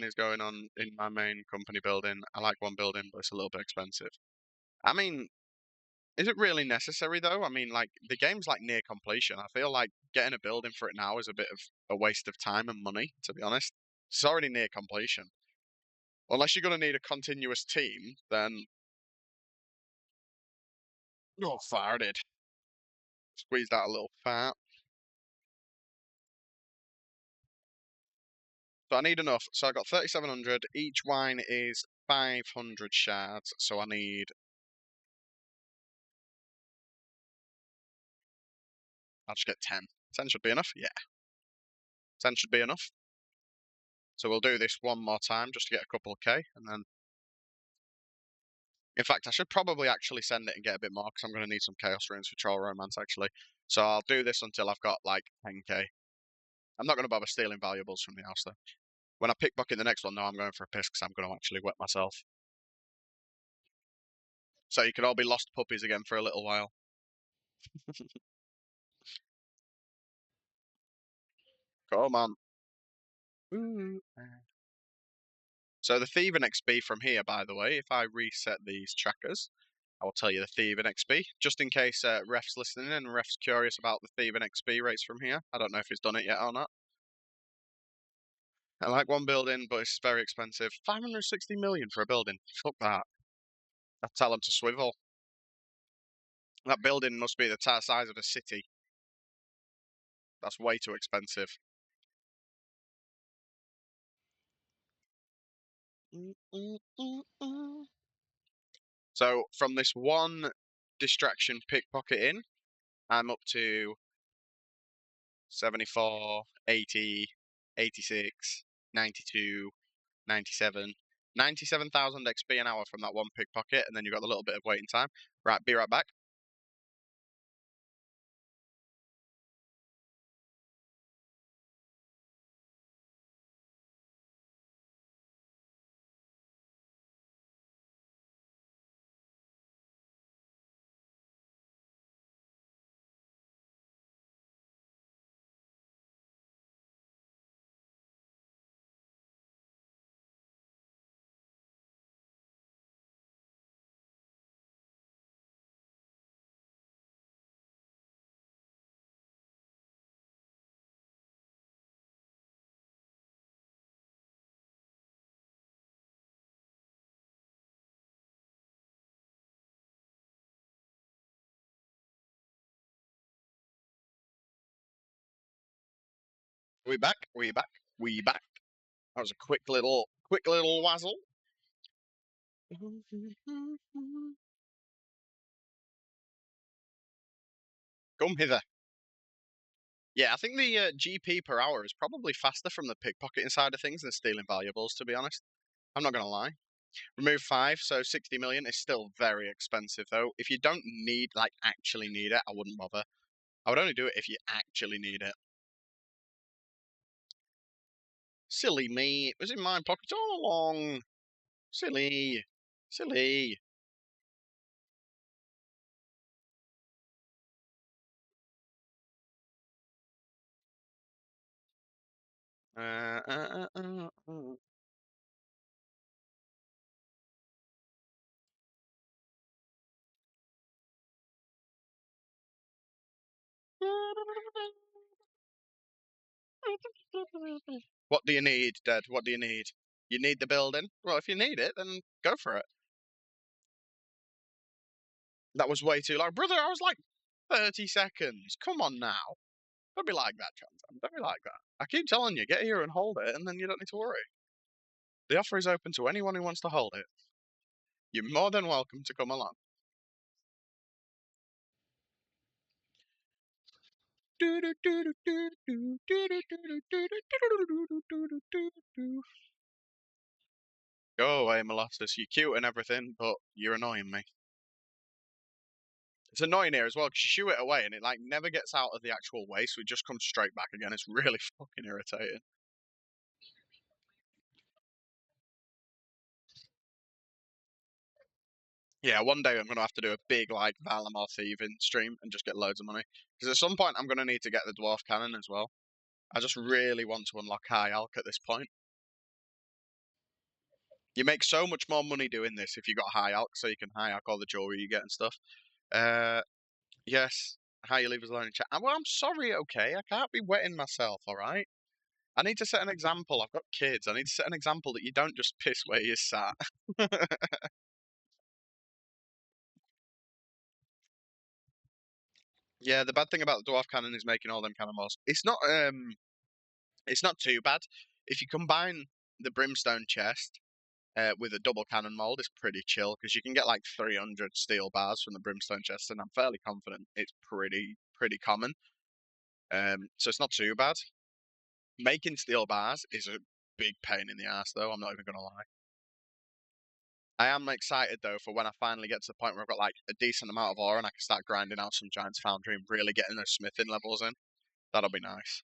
is going on in my main company building. I like one building, but it's a little bit expensive. I mean, is it really necessary though? I mean, like the game's like near completion. I feel like getting a building for it now is a bit of a waste of time and money, to be honest. It's already near completion. Unless you're gonna need a continuous team, then oh, farted. Squeezed out a little fat. So I need enough. So I got 3,700. Each wine is 500 shards. So I need. I'll just get 10. 10 should be enough. Yeah, 10 should be enough. So we'll do this one more time just to get a couple of K, and then In fact, I should probably actually send it and get a bit more because I'm going to need some Chaos Runes for Troll Romance actually. So I'll do this until I've got like 10k. I'm not going to bother stealing valuables from the house though. When I pickpocket the next one, no, I'm going for a piss because I'm going to actually wet myself. So you can all be lost puppies again for a little while. Come on. Ooh. So the Thieving XP from here, by the way, if I reset these trackers, I will tell you the Thieving XP, just in case Ref's listening and Ref's curious about the Thieving XP rates from here. I don't know if he's done it yet or not. I like one building, but it's very expensive. 560 million for a building. Fuck that. I'd tell him to swivel. That building must be the size of a city. That's way too expensive. So from this one distraction pickpocketing, I'm up to 74, 80, 86, 92, 97. 97,000 XP an hour from that one pickpocket, and then you've got a little bit of waiting time. Right, be right back. We back. We back. We back. That was a quick little wazzle. Come hither. Yeah, I think the GP per hour is probably faster from the pickpocketing side of things than stealing valuables, to be honest. I'm not going to lie. Remove 5, so 60 million is still very expensive, though. If you don't need, like, actually need it, I wouldn't bother. I would only do it if you actually need it. Silly me. It was in my pocket all along. Silly. Silly. Uh, uh, uh, uh, uh. What do you need, Dad? What do you need? You need the building? Well, if you need it, then go for it. That was way too long. Brother, I was like 30 seconds. Come on now. Don't be like that, Chantam. Don't be like that. I keep telling you, get here and hold it, and then you don't need to worry. The offer is open to anyone who wants to hold it. You're more than welcome to come along. Go away, Molossus. You're cute and everything, but you're annoying me. It's annoying here as well because you shoot it away and it like never gets out of the actual way, so it just comes straight back again. It's really fucking irritating. Yeah, one day I'm gonna have to do a big like Varlamore thieving stream and just get loads of money. Because at some point I'm gonna need to get the dwarf cannon as well. I just really want to unlock high alch at this point. You make so much more money doing this if you got high alch, so you can high alch all the jewelry you get and stuff. Uh, yes. How you leave us alone in chat. Well, I'm sorry, okay? I can't be wetting myself, alright? I need to set an example. I've got kids. I need to set an example that you don't just piss where you sat. Yeah, the bad thing about the dwarf cannon is making all them cannonballs. It's not too bad. If you combine the brimstone chest with a double cannon mold, it's pretty chill because you can get like 300 steel bars from the brimstone chest, and I'm fairly confident it's pretty common. So it's not too bad. Making steel bars is a big pain in the ass, though. I'm not even gonna lie. I am excited though for when I finally get to the point where I've got like a decent amount of ore and I can start grinding out some Giant's Foundry and really getting those smithing levels in. That'll be nice.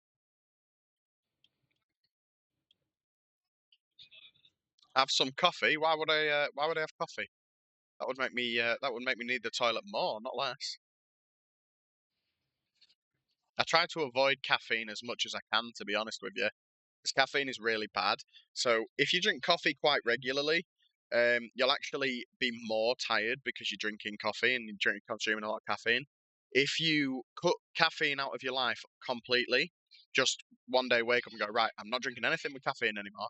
Have some coffee. Why would I? Why would I have coffee? That would make me. That would make me need the toilet more, not less. I try to avoid caffeine as much as I can, to be honest with you, because caffeine is really bad. So if you drink coffee quite regularly, you'll actually be more tired because you're drinking coffee and you're consuming a lot of caffeine. If you cut caffeine out of your life completely, just one day wake up and go, right, I'm not drinking anything with caffeine anymore.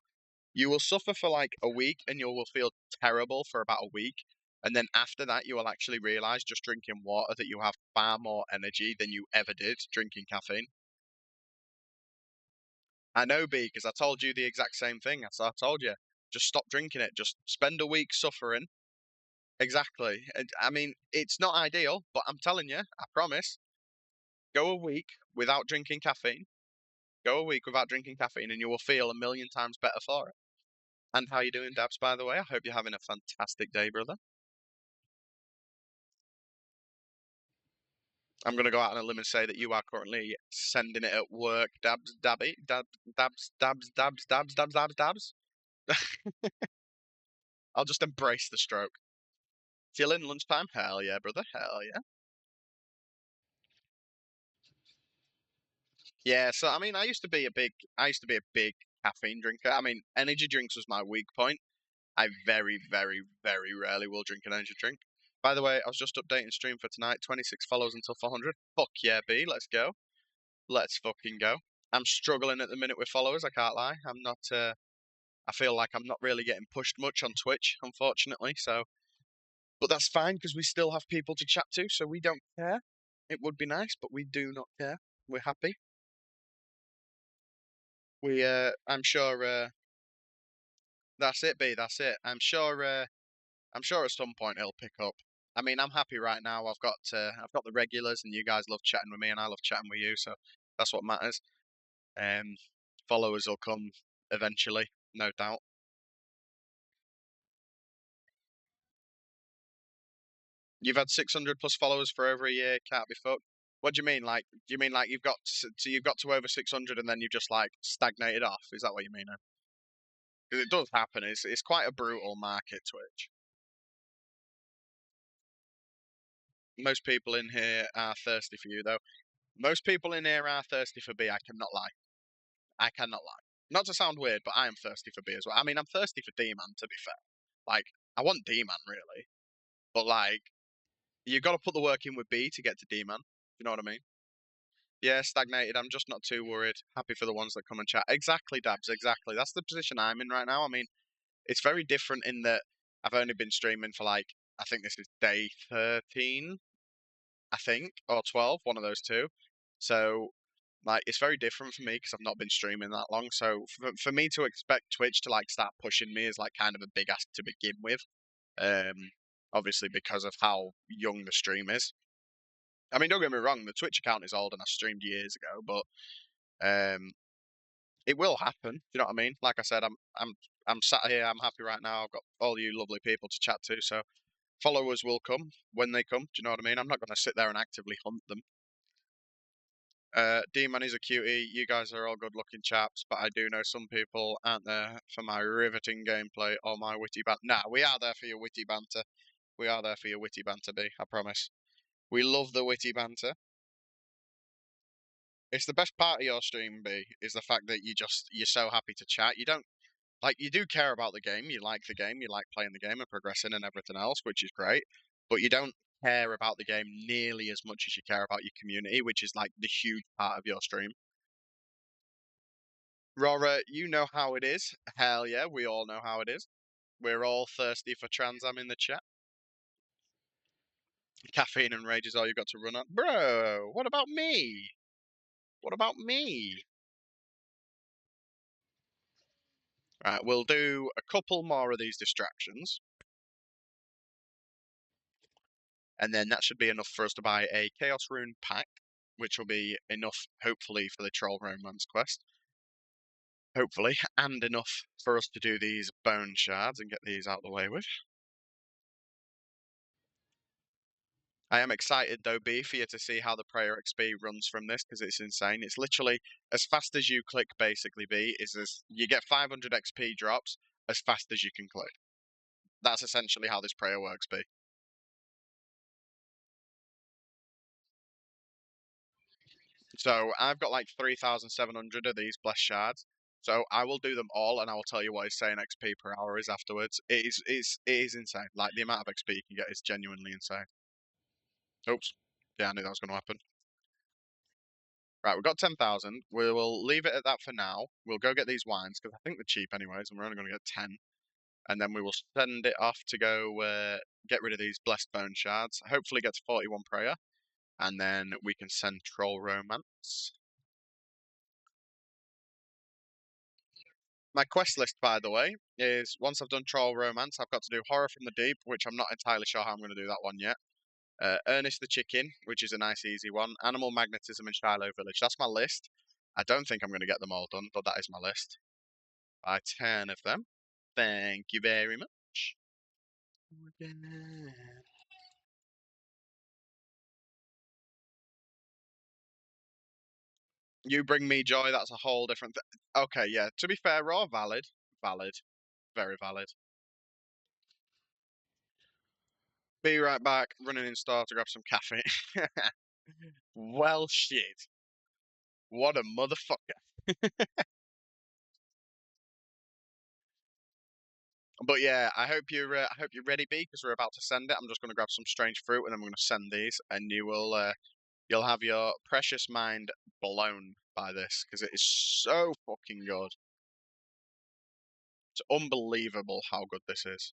You will suffer for like a week and you will feel terrible for about a week. And then after that, you will actually realize just drinking water that you have far more energy than you ever did drinking caffeine. I know, B, because I told you the exact same thing. I told you, just stop drinking it. Just spend a week suffering. Exactly. I mean, it's not ideal, but I'm telling you, I promise. Go a week without drinking caffeine. Go a week without drinking caffeine, and you will feel a million times better for it. And how you doing, Dabs? By the way, I hope you're having a fantastic day, brother. I'm going to go out on a limb and say that you are currently sending it at work. Dabs, dabby, dabs, dabs, dabs, dabs, dabs, dabs, dabs. I'll just embrace the stroke. Chilling lunchtime? Hell yeah, brother. Hell yeah. Yeah, so I mean, I used to be a big caffeine drinker. I mean, energy drinks was my weak point. I very, very, very rarely will drink an energy drink. By the way, I was just updating stream for tonight. 26 follows until 400. Fuck yeah, B. Let's go. Let's fucking go. I'm struggling at the minute with followers. I can't lie. I'm not. I feel like I'm not really getting pushed much on Twitch, unfortunately. So, but that's fine because we still have people to chat to, so we don't care. It would be nice, but we do not care. We're happy. I'm sure. That's it, B. That's it. I'm sure. I'm sure at some point it'll pick up. I mean, I'm happy right now. I've got the regulars, and you guys love chatting with me, and I love chatting with you. So that's what matters. Um, Followers will come eventually, no doubt. You've had 600 plus followers for over a year. Can't be fucked. What do you mean? Like, do you mean like you've got to over 600 and then you've just like stagnated off? Is that what you mean? Because it does happen. It's quite a brutal market, Twitch. Most people in here are thirsty for you, though. Most people in here are thirsty for B. I cannot lie. I cannot lie. Not to sound weird, but I am thirsty for B as well. I mean, I'm thirsty for D-Man, to be fair. Like, I want D-Man, really. But, like, you got to put the work in with B to get to D-Man. You know what I mean? Yeah, stagnated. I'm just not too worried. Happy for the ones that come and chat. Exactly, Dabs, exactly. That's the position I'm in right now. I mean, it's very different in that I've only been streaming for, like, I think this is day 13, I think, or 12, one of those two. So, like, it's very different for me because I've not been streaming that long. So, for me to expect Twitch to, like, start pushing me is, like, kind of a big ask to begin with. Um, Obviously, because of how young the stream is. I mean, don't get me wrong, the Twitch account is old and I streamed years ago, but um, it will happen. Do you know what I mean? Like I said, I'm sat here, I'm happy right now. I've got all you lovely people to chat to, so followers will come when they come. Do you know what I mean? I'm not going to sit there and actively hunt them. D-Man is a cutie. You guys are all good-looking chaps, but I do know some people aren't there for my riveting gameplay or my witty banter. Nah, we are there for your witty banter. We are there for your witty banter, B. I promise. We love the witty banter. It's the best part of your stream, B, is the fact that you're so happy to chat. You don't like you do care about the game, you like the game, you like playing the game and progressing and everything else, which is great. But you don't care about the game nearly as much as you care about your community, which is like the huge part of your stream. Rora, you know how it is. Hell yeah, we all know how it is. We're all thirsty for Transam in the chat. Caffeine and rage is all you've got to run on. Bro, what about me? What about me? Right, we'll do a couple more of these distractions. And then that should be enough for us to buy a Chaos Rune pack, which will be enough, hopefully, for the Troll Romance quest. Hopefully, and enough for us to do these bone shards and get these out of the way with. I am excited though, B, for you to see how the prayer XP runs from this because it's insane. It's literally as fast as you click. Basically, B is as you get 500 XP drops as fast as you can click. That's essentially how this prayer works, B. So I've got like 3,700 of these blessed shards. So I will do them all, and I will tell you what his saying XP per hour is afterwards. It is insane. Like the amount of XP you can get is genuinely insane. Oops. Yeah, I knew that was going to happen. Right, we've got 10,000. We will leave it at that for now. We'll go get these wines because I think they're cheap anyways, and we're only going to get 10. And then we will send it off to go get rid of these blessed bone shards. Hopefully get to 41 prayer, and then we can send troll romance. My quest list, by the way, is once I've done Troll Romance, I've got to do Horror from the Deep, which I'm not entirely sure how I'm going to do that one yet. Ernest the Chicken, which is a nice, easy one. Animal Magnetism in Shiloh Village. That's my list. I don't think I'm going to get them all done, but that is my list. By 10 of them. Thank you very much. You bring me joy, that's a whole different thing. Okay, yeah, to be fair, raw, valid. Valid. Very valid. Be right back, running in store to grab some caffeine. Well, shit. What a motherfucker. But yeah, I hope you're ready, B, because we're about to send it. I'm just going to grab some strange fruit and then we're going to send these, and you'll have your precious mind blown by this because it is so fucking good. It's unbelievable how good this is.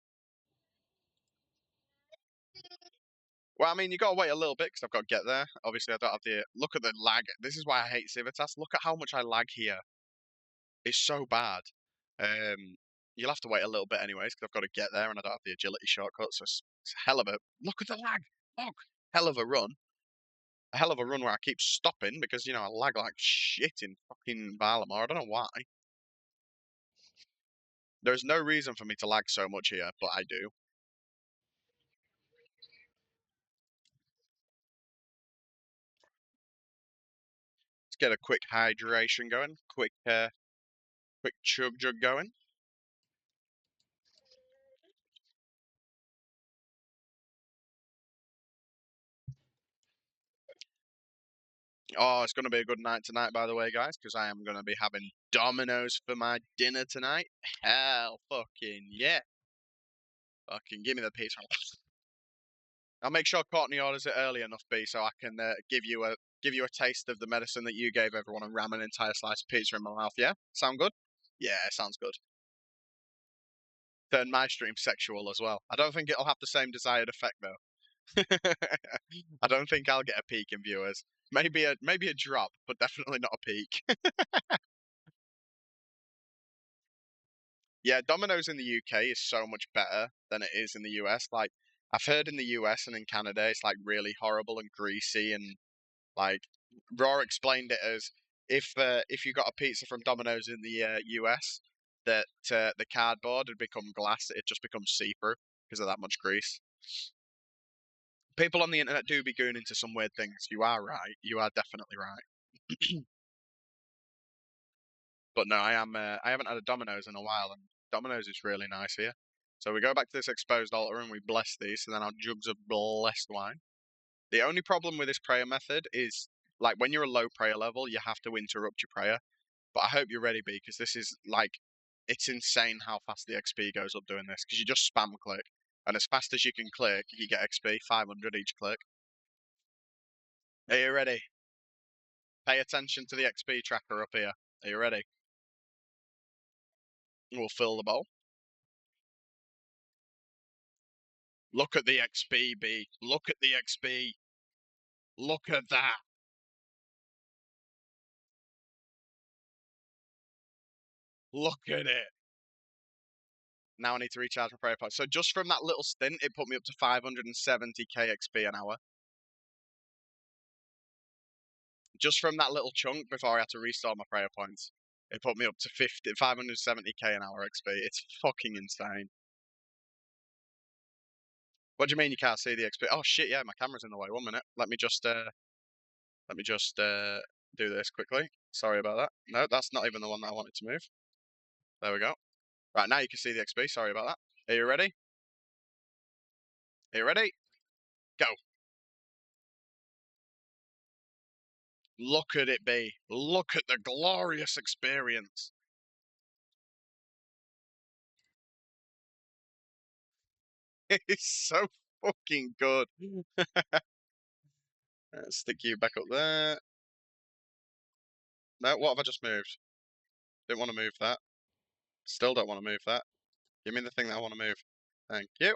Well, I mean, you got to wait a little bit because I've got to get there. Obviously, I don't have the look at the lag. This is why I hate Civitas. Look at how much I lag here. It's so bad. Um, you'll have to wait a little bit anyways because I've got to get there and I don't have the agility shortcut. So it's a hell of a look at the lag. Look, hell of a run. A hell of a run where I keep stopping because I lag like shit in fucking Varlamore. I don't know why. There's no reason for me to lag so much here, but I do. Let's get a quick hydration going. Quick chug jug going. Oh, it's going to be a good night tonight, by the way, guys, because I am going to be having Domino's for my dinner tonight. Hell, fucking yeah. Fucking give me the pizza. I'll make sure Courtney orders it early enough, B, so I can give you a taste of the medicine that you gave everyone and ram an entire slice of pizza in my mouth. Yeah, sound good? Yeah, sounds good. Turn my stream sexual as well. I don't think it'll have the same desired effect though. I don't think I'll get a peak in viewers. Maybe a drop, but definitely not a peak. Yeah, Domino's in the UK is so much better than it is in the US. Like I've heard in the US and in Canada, it's like really horrible and greasy and like Raw explained it as if you got a pizza from Domino's in the US, that the cardboard had become glass, it just becomes see-through because of that much grease. People on the internet do be going into some weird things. You are right. You are definitely right. But no, I haven't had a Domino's in a while, and Domino's is really nice here. So we go back to this exposed altar and we bless these, and then our jugs of blessed wine. The only problem with this prayer method is, like, when you're a low prayer level, you have to interrupt your prayer. But I hope you're ready, B, because this is, like, it's insane how fast the XP goes up doing this, because you just spam click. And as fast as you can click, you get XP, 500 each click. Are you ready? Pay attention to the XP tracker up here. Are you ready? We'll fill the bowl. Look at the XP, B. Look at the XP. Look at that. Look at it. Now I need to recharge my prayer point. So just from that little stint, it put me up to 570k XP an hour. Just from that little chunk before I had to restore my prayer points, it put me up to 570k an hour XP. It's fucking insane. What do you mean you can't see the XP? Oh shit, yeah, my camera's in the way. 1 minute. Let me just do this quickly. Sorry about that. No, that's not even the one that I wanted to move. There we go. Right, now you can see the XP. Sorry about that. Are you ready? Are you ready? Go. Look at it be. Look at the glorious experience. It's so fucking good. Let's stick you back up there. No, what have I just moved? Didn't want to move that. Still don't want to move that. Give me the thing that I want to move. Thank you.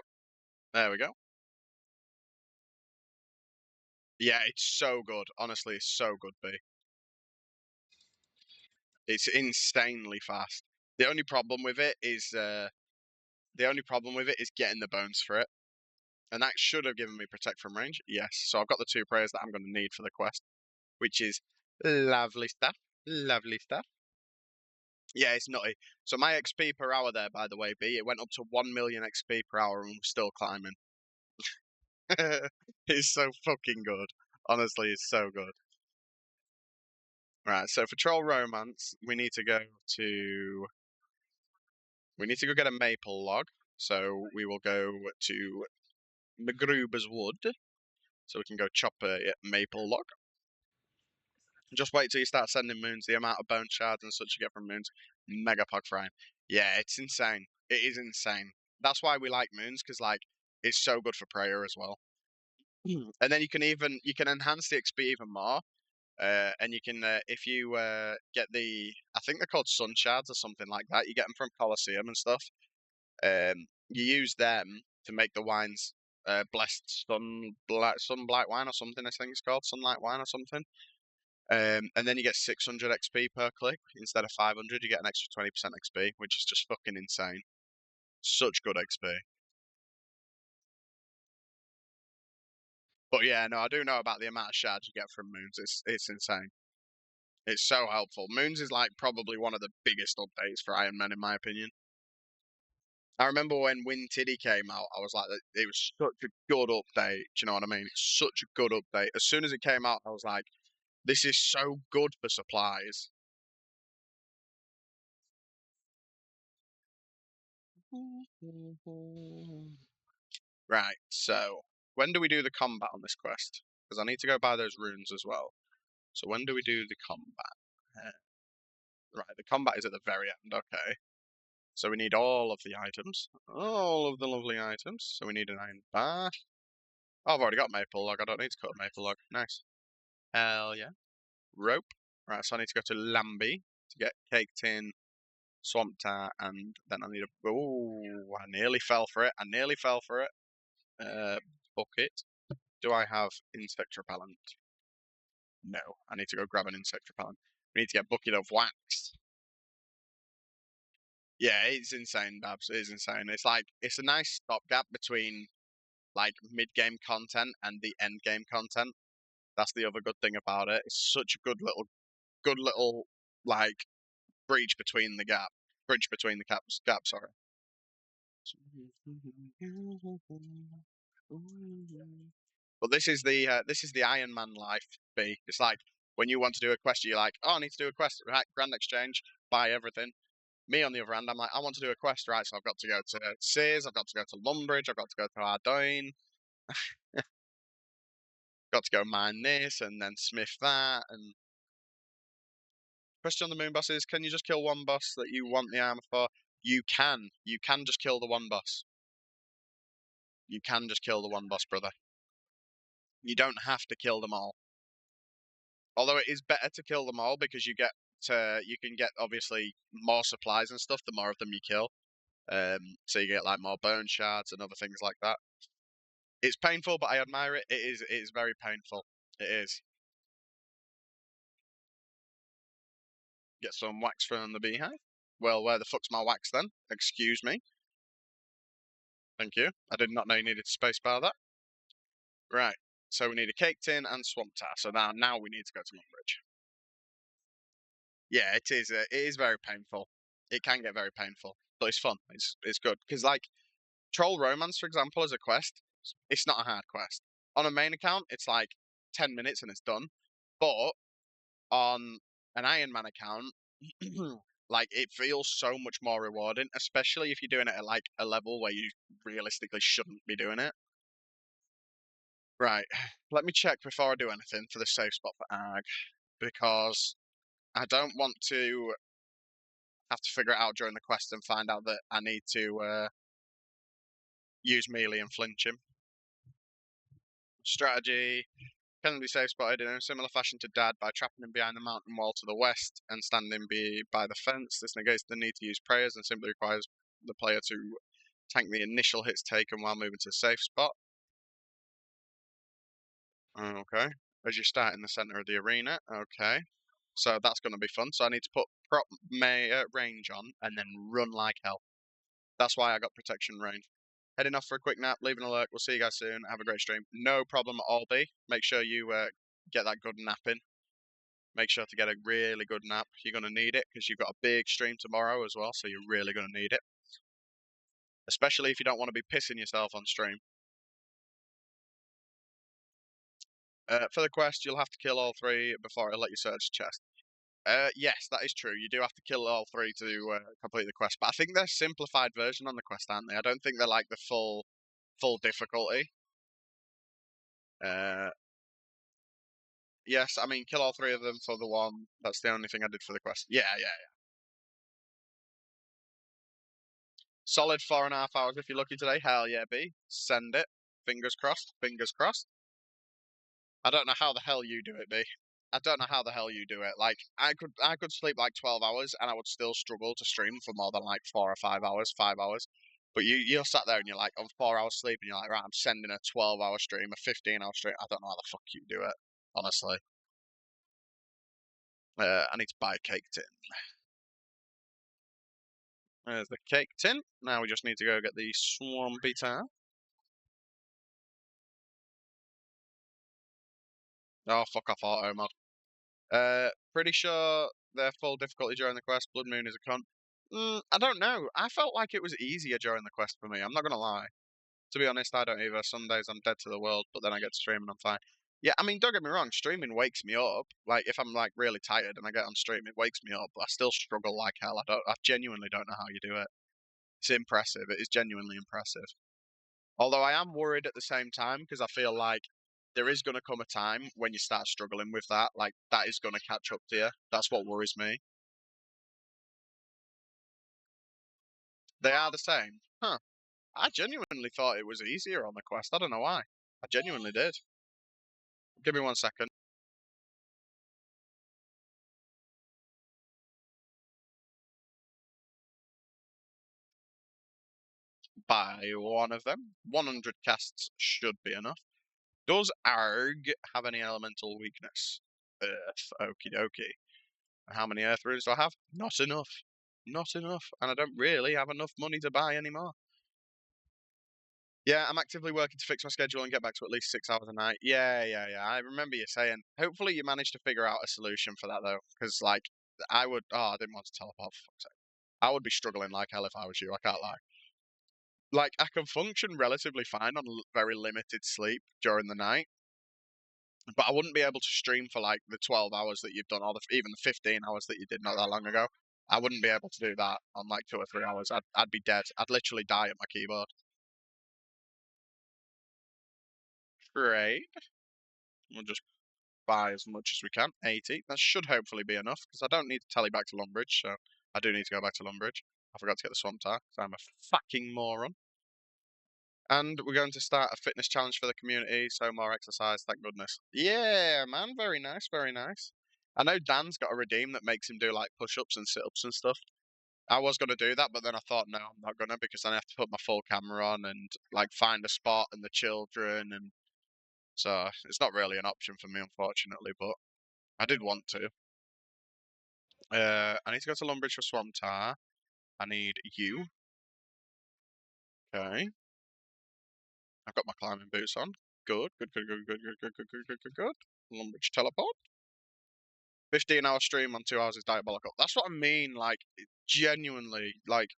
There we go. Yeah, it's so good. Honestly, it's so good, B. It's insanely fast. The only problem with it is getting the bones for it. And that should have given me protect from range. Yes. So I've got the 2 prayers that I'm going to need for the quest, which is lovely stuff. Lovely stuff. Yeah, it's nutty. So my XP per hour there, by the way, B, it went up to 1 million XP per hour and we're still climbing. It's so fucking good. Honestly, it's so good. Right, so for Troll Romance, we need to go get a maple log. So we will go to Magruber's Wood, so we can go chop a maple log. Just wait till you start sending moons. The amount of bone shards and such you get from moons, mega pog frying. Yeah, it's insane. It is insane. That's why we like moons, because like it's so good for prayer as well. And then you can enhance the XP even more. And you can if you get I think they're called sun shards or something like that. You get them from Colosseum and stuff. You use them to make the wines blessed sunblight wine or something. I think it's called sunlight wine or something. And then you get 600 XP per click instead of 500. You get an extra 20% XP, which is just fucking insane. Such good XP. But yeah, no, I do know about the amount of shards you get from moons. It's insane. It's so helpful. Moons is like probably one of the biggest updates for Iron Man in my opinion. I remember when Win Tiddy came out, I was like, it was such a good update. Do you know what I mean? It's such a good update. As soon as it came out, I was like, this is so good for supplies. Right, so when do we do the combat on this quest? Because I need to go buy those runes as well. So when do we do the combat? Right, the combat is at the very end, okay. So we need all of the items. All of the lovely items. So we need an iron bar. Oh, I've already got maple log. I don't need to cut a maple log. Nice. Hell yeah. Rope. Right, so I need to go to Lambie to get cake tin, swamp tart, and then I need a... Oh, I nearly fell for it. I nearly fell for it. Bucket. Do I have insect repellent? No. I need to go grab an insect repellent. We need to get bucket of wax. Yeah, it's insane, Babs. It is insane. It's like, it's a nice stopgap between like mid-game content and the end-game content. That's the other good thing about it. It's such a good little like bridge between the gaps. Sorry. But this is the Iron Man life. B. It's like when you want to do a quest, you're like, oh, I need to do a quest. Right, Grand Exchange, buy everything. Me on the other hand, I'm like, I want to do a quest, right? So I've got to go to Sears, I've got to go to Lumbridge, I've got to go to Ardoyne, got to go mine this and then smith that. And question on the moon boss is, can you just kill one boss that you want the armor for? You can. You can just kill the one boss. You can just kill the one boss, brother. You don't have to kill them all. Although it is better to kill them all because you can get obviously more supplies and stuff the more of them you kill. So you get like more bone shards and other things like that. It's painful, but I admire it. It is very painful. It is. Get some wax from the beehive. Well, where the fuck's my wax then? Excuse me. Thank you. I did not know you needed to spacebar that. Right. So we need a cake tin and swamp tar. So now we need to go to Longbridge. Yeah, it is. It is very painful. It can get very painful, but it's fun. It's good because like Troll Romance, for example, as a quest, It's not a hard quest. On a main account, it's like 10 minutes and it's done. But on an Iron Man account, like it feels so much more rewarding, especially if you're doing it at like a level where you realistically shouldn't be doing it. Right, let me check before I do anything for the safe spot for Ag, because I don't want to have to figure it out during the quest and find out that I need to use melee and flinch him. Strategy. Can be safe spotted in a similar fashion to Dad by trapping him behind the mountain wall to the west and standing by the fence. This negates the need to use prayers and simply requires the player to tank the initial hits taken while moving to a safe spot. Okay. As you start in the center of the arena. Okay. So that's going to be fun. So I need to put prop range on and then run like hell. That's why I got protection range. Heading off for a quick nap, leaving alert. We'll see you guys soon. Have a great stream. No problem at all, B. Make sure you get that good nap in. Make sure to get a really good nap. You're going to need it because you've got a big stream tomorrow as well, so you're really going to need it. Especially if you don't want to be pissing yourself on stream. For the quest, you'll have to kill all 3 before it'll let you search the chest. Yes, that is true. You do have to kill all 3 to complete the quest, but I think they're simplified version on the quest, aren't they? I don't think they're like the full difficulty. Yes, I mean, kill all 3 of them for the one. That's the only thing I did for the quest. Yeah. Solid 4.5 hours if you're lucky today. Hell yeah, B. Send it. Fingers crossed. Fingers crossed. I don't know how the hell you do it, B. I don't know how the hell you do it. Like, I could sleep like 12 hours and I would still struggle to stream for more than like 4 or 5 hours, 5 hours. But you're sat there and you're like, on 4 hours sleep and you're like, right, I'm sending a 12-hour stream, a 15-hour stream. I don't know how the fuck you do it, honestly. I need to buy a cake tin. There's the cake tin. Now we just need to go get the swampy town. Oh, fuck off auto mod. Pretty sure they're full difficulty during the quest. Blood Moon is a cunt. I don't know. I felt like it was easier during the quest for me. I'm not gonna lie. To be honest, I don't either. Some days I'm dead to the world, but then I get to stream and I'm fine. Yeah, I mean, don't get me wrong. Streaming wakes me up. Like, if I'm like really tired and I get on stream, it wakes me up. But I still struggle like hell. I genuinely don't know how you do it. It's impressive. It is genuinely impressive. Although I am worried at the same time because I feel like there is going to come a time when you start struggling with that. Like, that is going to catch up to you. That's what worries me. They are the same. Huh. I genuinely thought it was easier on the quest. I don't know why. I genuinely did. Give me 1 second. Buy one of them. 100 casts should be enough. Does Arg have any elemental weakness? Earth. Okie dokie. How many Earth runes do I have? Not enough. Not enough. And I don't really have enough money to buy anymore. Yeah, I'm actively working to fix my schedule and get back to at least 6 hours a night. Yeah. I remember you saying. Hopefully you managed to figure out a solution for that though, because like I would. Oh, I didn't want to teleport. For fuck's sake. I would be struggling like hell if I was you. I can't lie. Like I can function relatively fine on very limited sleep during the night, but I wouldn't be able to stream for like the 12 hours that you've done, or even the 15 hours that you did not that long ago. I wouldn't be able to do that on like 2 or 3 hours. I'd be dead. I'd literally die at my keyboard. Great. We'll just buy as much as we can. 80. That should hopefully be enough, because I don't need to tally back to Lumbridge, so I do need to go back to Lumbridge. I forgot to get the Swamp Tar, because I'm a fucking moron. And we're going to start a fitness challenge for the community, so more exercise, thank goodness. Yeah, man, very nice, very nice. I know Dan's got a redeem that makes him do like push-ups and sit-ups and stuff. I was going to do that, but then I thought, no, I'm not going to, because then I have to put my full camera on and like find a spot and the children, and so it's not really an option for me, unfortunately, but I did want to. I need to go to Lumbridge for Swamp Tar. I need you. Okay. I've got my climbing boots on. Good. Lumbridge teleport. 15-hour stream on 2 hours is diabolical. That's what I mean. Like, genuinely, like,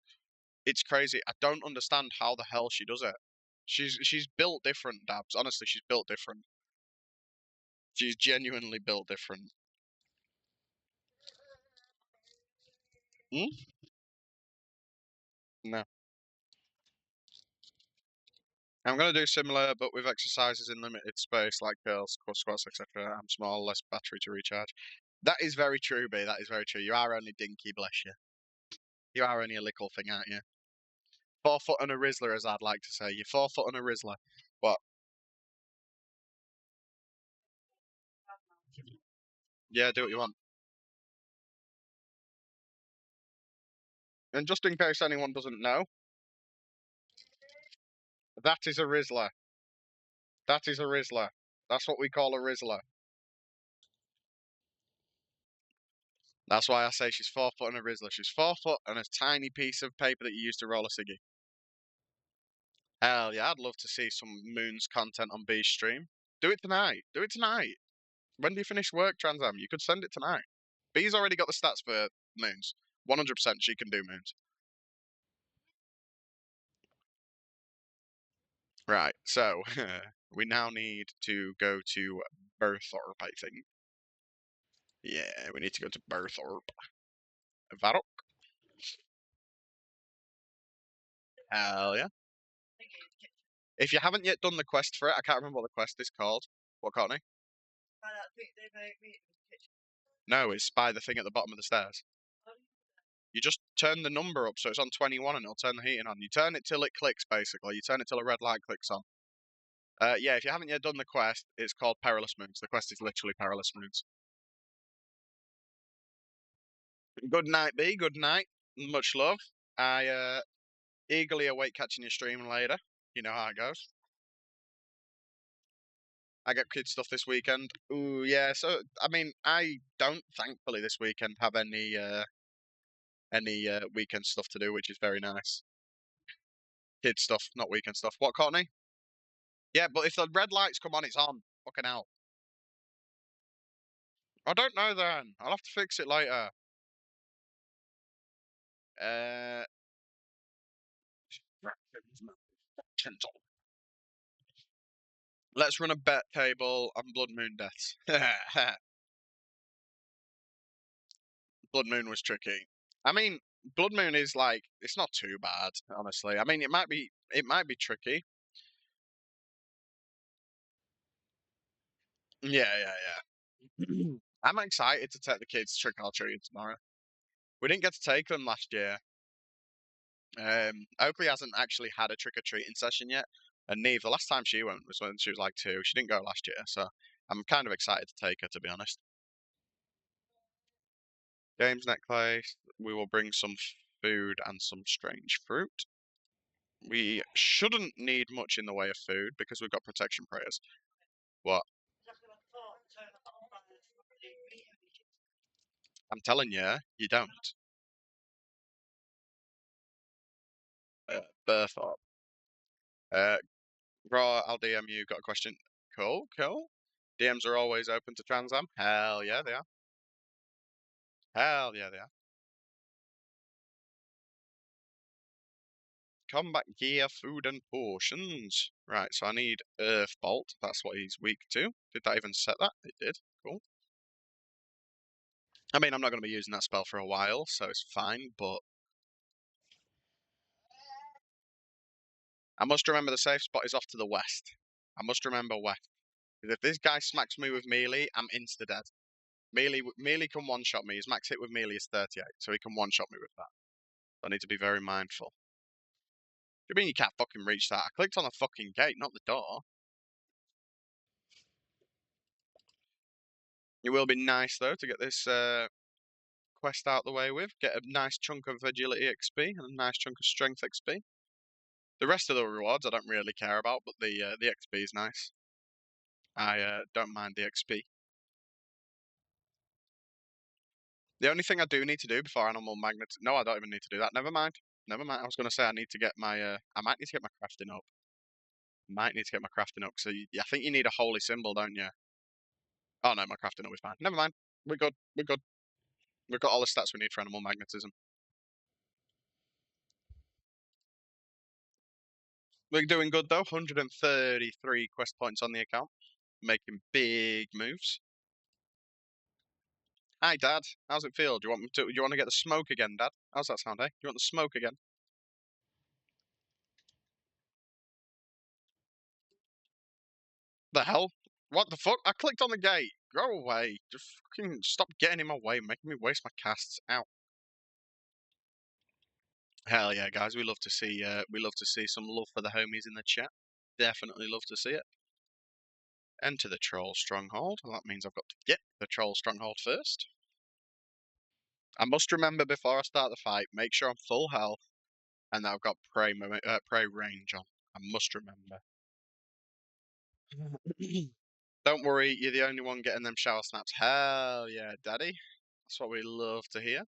it's crazy. I don't understand how the hell she does it. She's built different, Dabs. Honestly, she's built different. She's genuinely built different. Hmm? No. I'm gonna do similar, but with exercises in limited space, like curls, squats, etc. I'm small, less battery to recharge. That is very true, B. That is very true. You are only dinky, bless you. You are only a little thing, aren't you? 4 foot and a Rizzler, as I'd like to say. You're 4 foot and a Rizzler. What? Yeah, do what you want. And just in case anyone doesn't know, that is a Rizzler. That is a Rizzler. That's what we call a Rizzler. That's why I say she's 4 foot and a Rizzler. She's 4 foot and a tiny piece of paper that you use to roll a ciggy. Hell yeah, I'd love to see some Moons content on B's stream. Do it tonight. Do it tonight. When do you finish work, Transam? You could send it tonight. B's already got the stats for Moons. 100% she can do Moons. Right, so we now need to go to Berthorpe, I think. Yeah, we need to go to Berthorpe. Varrock? Hell yeah. If you haven't yet done the quest for it, I can't remember what the quest is called. What, Courtney? No, it's spy the thing at the bottom of the stairs. You just turn the number up so it's on 21 and it'll turn the heating on. You turn it till it clicks, basically. You turn it till a red light clicks on. Yeah, if you haven't yet done the quest, it's called Perilous Moons. The quest is literally Perilous Moons. Good night, B. Good night. Much love. I eagerly await catching your stream later. You know how it goes. I get kid stuff this weekend. Ooh, yeah. So I mean, I don't thankfully this weekend have any weekend stuff to do, which is very nice. Kid stuff, not weekend stuff. What, Courtney? Yeah, but if the red lights come on, it's on. Fucking hell. I don't know then. I'll have to fix it later. Uh, let's run a bet table on Blood Moon deaths. Blood Moon was tricky. I mean, Blood Moon is like it's not too bad, honestly. I mean, it might be tricky. Yeah, yeah, yeah. I'm excited to take the kids trick or treating tomorrow. We didn't get to take them last year. Oakley hasn't actually had a trick or treating session yet, and Neve, the last time she went was when she was like 2. She didn't go last year, so I'm kind of excited to take her, to be honest. Games necklace. We will bring some food and some strange fruit. We shouldn't need much in the way of food because we've got protection prayers. What? I'm telling you, you don't. Birth up. Uh, Raw, I'll DM you. Got a question? Cool, cool. DMs are always open to Transam. Hell yeah, they are. Hell yeah, they are. Combat gear, food, and potions. Right, so I need Earth Bolt. That's what he's weak to. Did that even set that? It did. Cool. I mean, I'm not going to be using that spell for a while, so it's fine, but I must remember the safe spot is off to the west. I must remember west. Because if this guy smacks me with melee, I'm insta-dead. Melee can one-shot me. His max hit with melee is 38, so he can one-shot me with that. I need to be very mindful. What do you mean you can't fucking reach that? I clicked on the fucking gate, not the door. It will be nice, though, to get this quest out the way with. Get a nice chunk of agility XP and a nice chunk of strength XP. The rest of the rewards I don't really care about, but the XP is nice. I don't mind the XP. The only thing I do need to do before animal magnets. No, I don't even need to do that. Never mind. Never mind. I was going to say I need to get my. I might need to get my crafting up. Might need to get my crafting up. So I think you need a holy symbol, don't you? Oh no, my crafting up is fine. Never mind. We're good. We're good. We've got all the stats we need for animal magnetism. We're doing good though. 133 quest points on the account. Making big moves. Hi, Dad. How's it feel? Do you want me to? Do you want to get the smoke again, Dad? How's that sound, eh? Do you want the smoke again? The hell? What the fuck? I clicked on the gate. Go away. Just fucking stop getting in my way, making me waste my casts. Ow. Hell yeah, guys. We love to see some love for the homies in the chat. Definitely love to see it. Enter the troll stronghold. Well, that means I've got to get the troll stronghold first. I must remember before I start the fight, make sure I'm full health and that I've got prey range on. I must remember. Don't worry, you're the only one getting them shower snaps. Hell yeah, daddy. That's what we love to hear.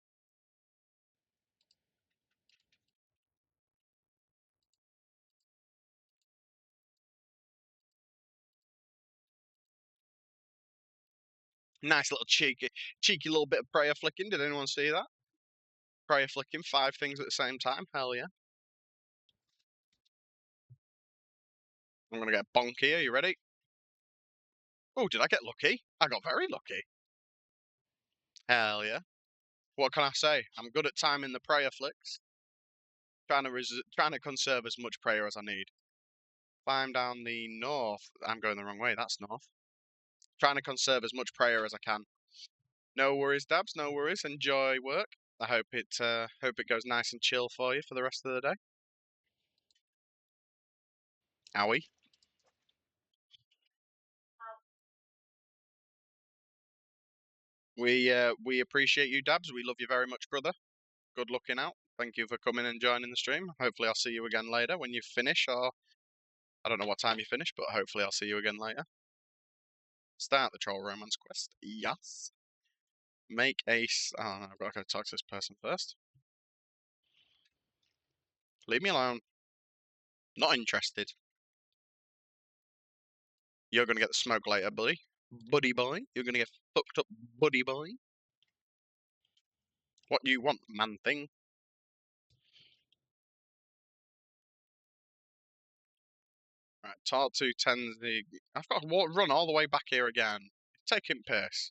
Nice little cheeky little bit of prayer flicking. Did anyone see that? Prayer flicking, 5 things at the same time. Hell yeah. I'm gonna get bonk here. You ready? Oh, did I get lucky? I got very lucky. Hell yeah. What can I say? I'm good at timing the prayer flicks. Trying to conserve as much prayer as I need. Climb down the north. I'm going the wrong way. That's north. Trying to conserve as much prayer as I can. No worries, Dabs. No worries. Enjoy work. I hope it goes nice and chill for you for the rest of the day. Owie. We appreciate you, Dabs. We love you very much, brother. Good looking out. Thank you for coming and joining the stream. Hopefully, I'll see you again later when you finish, or I don't know what time you finish, but hopefully, I'll see you again later. Start the troll romance quest. Yes. Make a. Oh no, I've got to go talk to this person first. Leave me alone. Not interested. You're gonna get the smoke later, buddy. Buddy boy. You're gonna get fucked up, buddy boy. What do you want, man thing? Right, talk to Tenzi. I've got to run all the way back here again. Taking piss.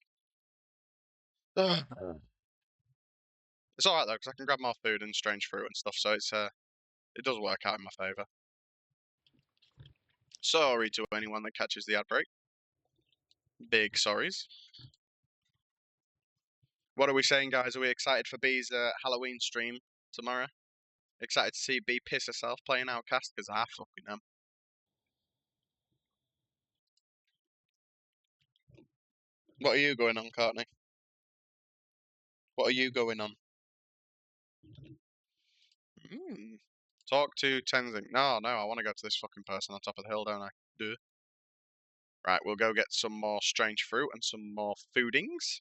Ugh. It's alright though, because I can grab more food and strange fruit and stuff, so it does work out in my favour. Sorry to anyone that catches the ad break. Big sorries. What are we saying, guys? Are we excited for B's Halloween stream tomorrow? Excited to see B piss herself playing Outcast? Because I fucking am. What are you going on, Courtney? What are you going on? Talk to Tenzing. No, I want to go to this fucking person on top of the hill, don't I? Duh. Right, we'll go get some more strange fruit and some more foodings.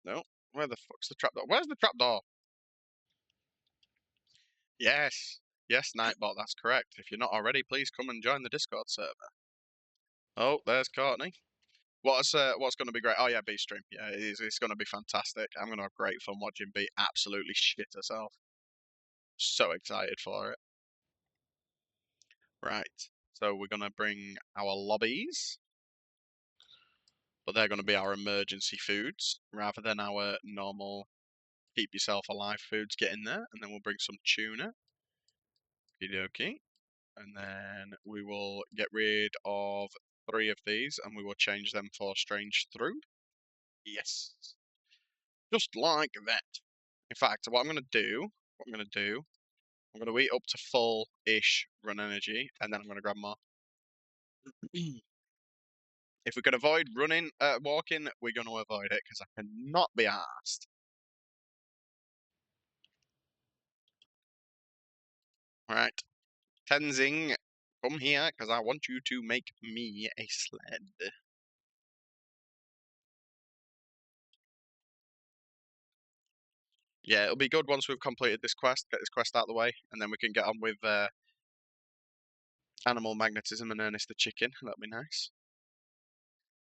No. Where the fuck's the trapdoor? Where's the trapdoor? Yes. Yes, Nightbot, that's correct. If you're not already, please come and join the Discord server. Oh, there's Courtney. What's going to be great? Oh yeah, B stream. Yeah, it's going to be fantastic. I'm going to have great fun watching B absolutely shit herself. So excited for it. Right. So we're going to bring our lobbies, but they're going to be our emergency foods rather than our normal keep yourself alive foods. Get in there, and then we'll bring some tuna. Okie. And then we will get rid of 3 of these, and we will change them for strange fruit. Yes. Just like that. In fact, what I'm going to do, I'm going to eat up to full-ish run energy, and then I'm going to grab more. If we can avoid walking, we're going to avoid it, because I cannot be asked. Right. Tenzing, come here, because I want you to make me a sled. Yeah, it'll be good once we've completed this quest, get this quest out of the way, and then we can get on with animal magnetism and Ernest the chicken. That'd be nice.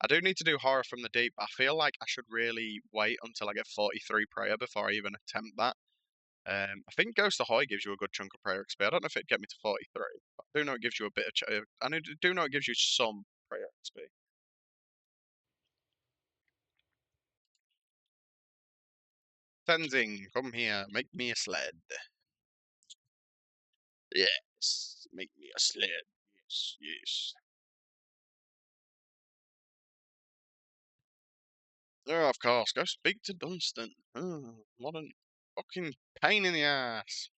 I do need to do horror from the deep. I feel like I should really wait until I get 43 prayer before I even attempt that. I think Ghost Ahoy gives you a good chunk of prayer XP. I don't know if it'd get me to 43, but I do know it gives you a bit of. Do know it gives you some prayer XP. Tenzing, come here, make me a sled. Yes, make me a sled. Yes, yes. Oh, of course, go speak to Dunstan. Oh, what a fucking pain in the ass.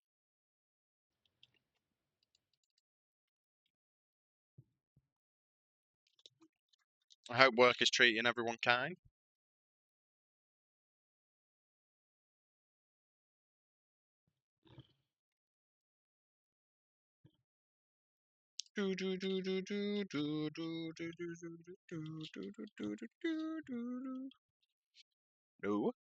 I hope work is treating everyone kind. Do do do do do do do do do do do do do do do do. No.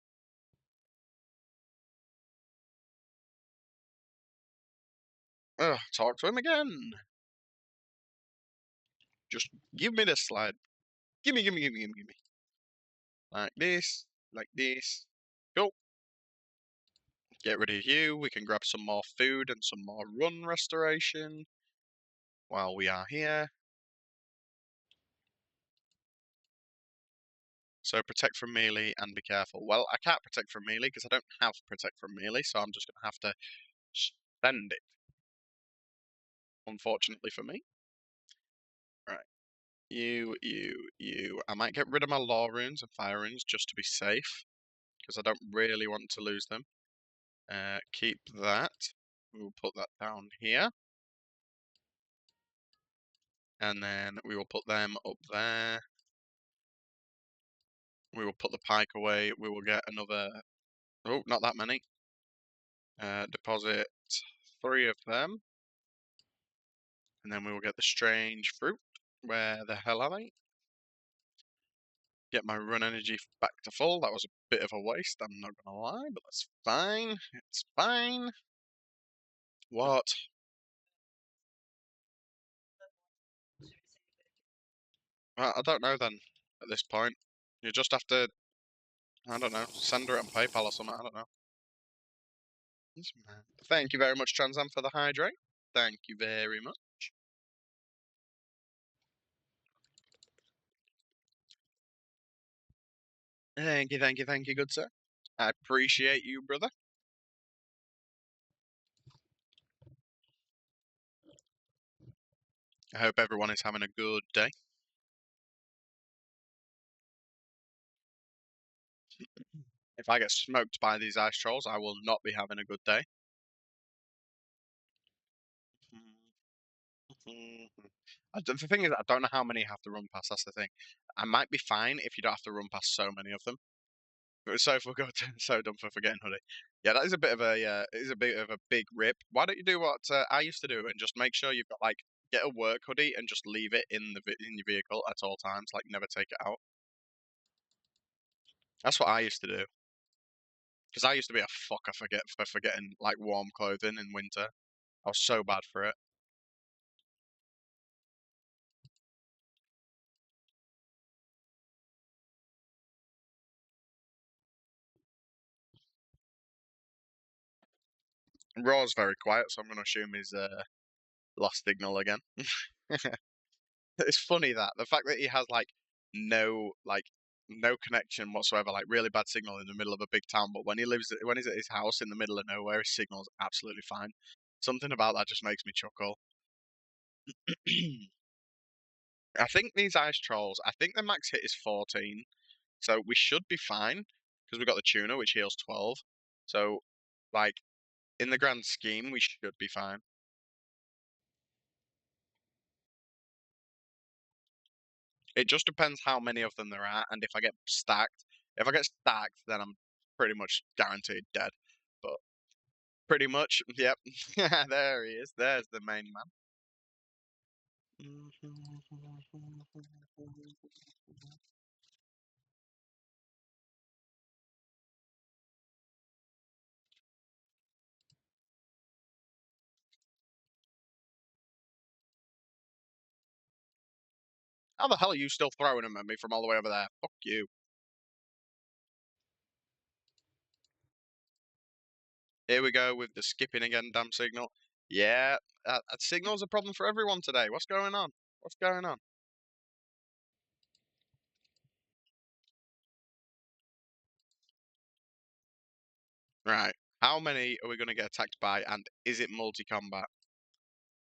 Ugh, talk to him again. Just give me the slide. Gimme, gimme, gimme, gimme, gimme. Like this, like this. Go. Get rid of you. We can grab some more food and some more run restoration while we are here. So protect from melee and be careful. Well, I can't protect from melee because I don't have protect from melee, so I'm just going to have to spend it. Unfortunately for me. Right. You. I might get rid of my law runes and fire runes just to be safe because I don't really want to lose them. Keep that. We'll put that down here. And then we will put them up there. We will put the pike away. We will get another. Oh, not that many. Deposit 3 of them. And then we will get the strange fruit. Where the hell are they? Get my run energy back to full. That was a bit of a waste, I'm not gonna lie, but that's fine. It's fine. What? I don't know then, at this point. You just have to, I don't know, send her it on PayPal or something, I don't know. Thank you very much, Transam, for the hydrate. Thank you very much. Thank you, good sir. I appreciate you, brother. I hope everyone is having a good day. If I get smoked by these ice trolls, I will not be having a good day. The thing is, I don't know how many have to run past. That's the thing. I might be fine if you don't have to run past so many of them. But so for good, so dumb for forgetting hoodie. Yeah, that is a bit of a it is a bit of a big rip. Why don't you do what I used to do and just make sure you've got like get a work hoodie and just leave it in in your vehicle at all times, like never take it out. That's what I used to do. Because I used to be a fucker for forgetting like warm clothing in winter. I was so bad for it. Raw's very quiet, so I'm going to assume he's lost signal again. It's funny that the fact that he has like no connection whatsoever, like really bad signal in the middle of a big town, but when he's at his house in the middle of nowhere, his signal's absolutely fine. Something about that just makes me chuckle. I think these ice trolls, I think the max hit is 14, so we should be fine because we've got the tuner which heals 12. So, like in the grand scheme, we should be fine. It just depends how many of them there are, and if I get stacked. If I get stacked, then I'm pretty much guaranteed dead. But pretty much, yep. There he is. There's the main man. How the hell are you still throwing them at me from all the way over there? Fuck you. Here we go with the skipping again, damn signal. Yeah, signal's a problem for everyone today. What's going on? What's going on? Right. How many are we going to get attacked by, and is it multi-combat?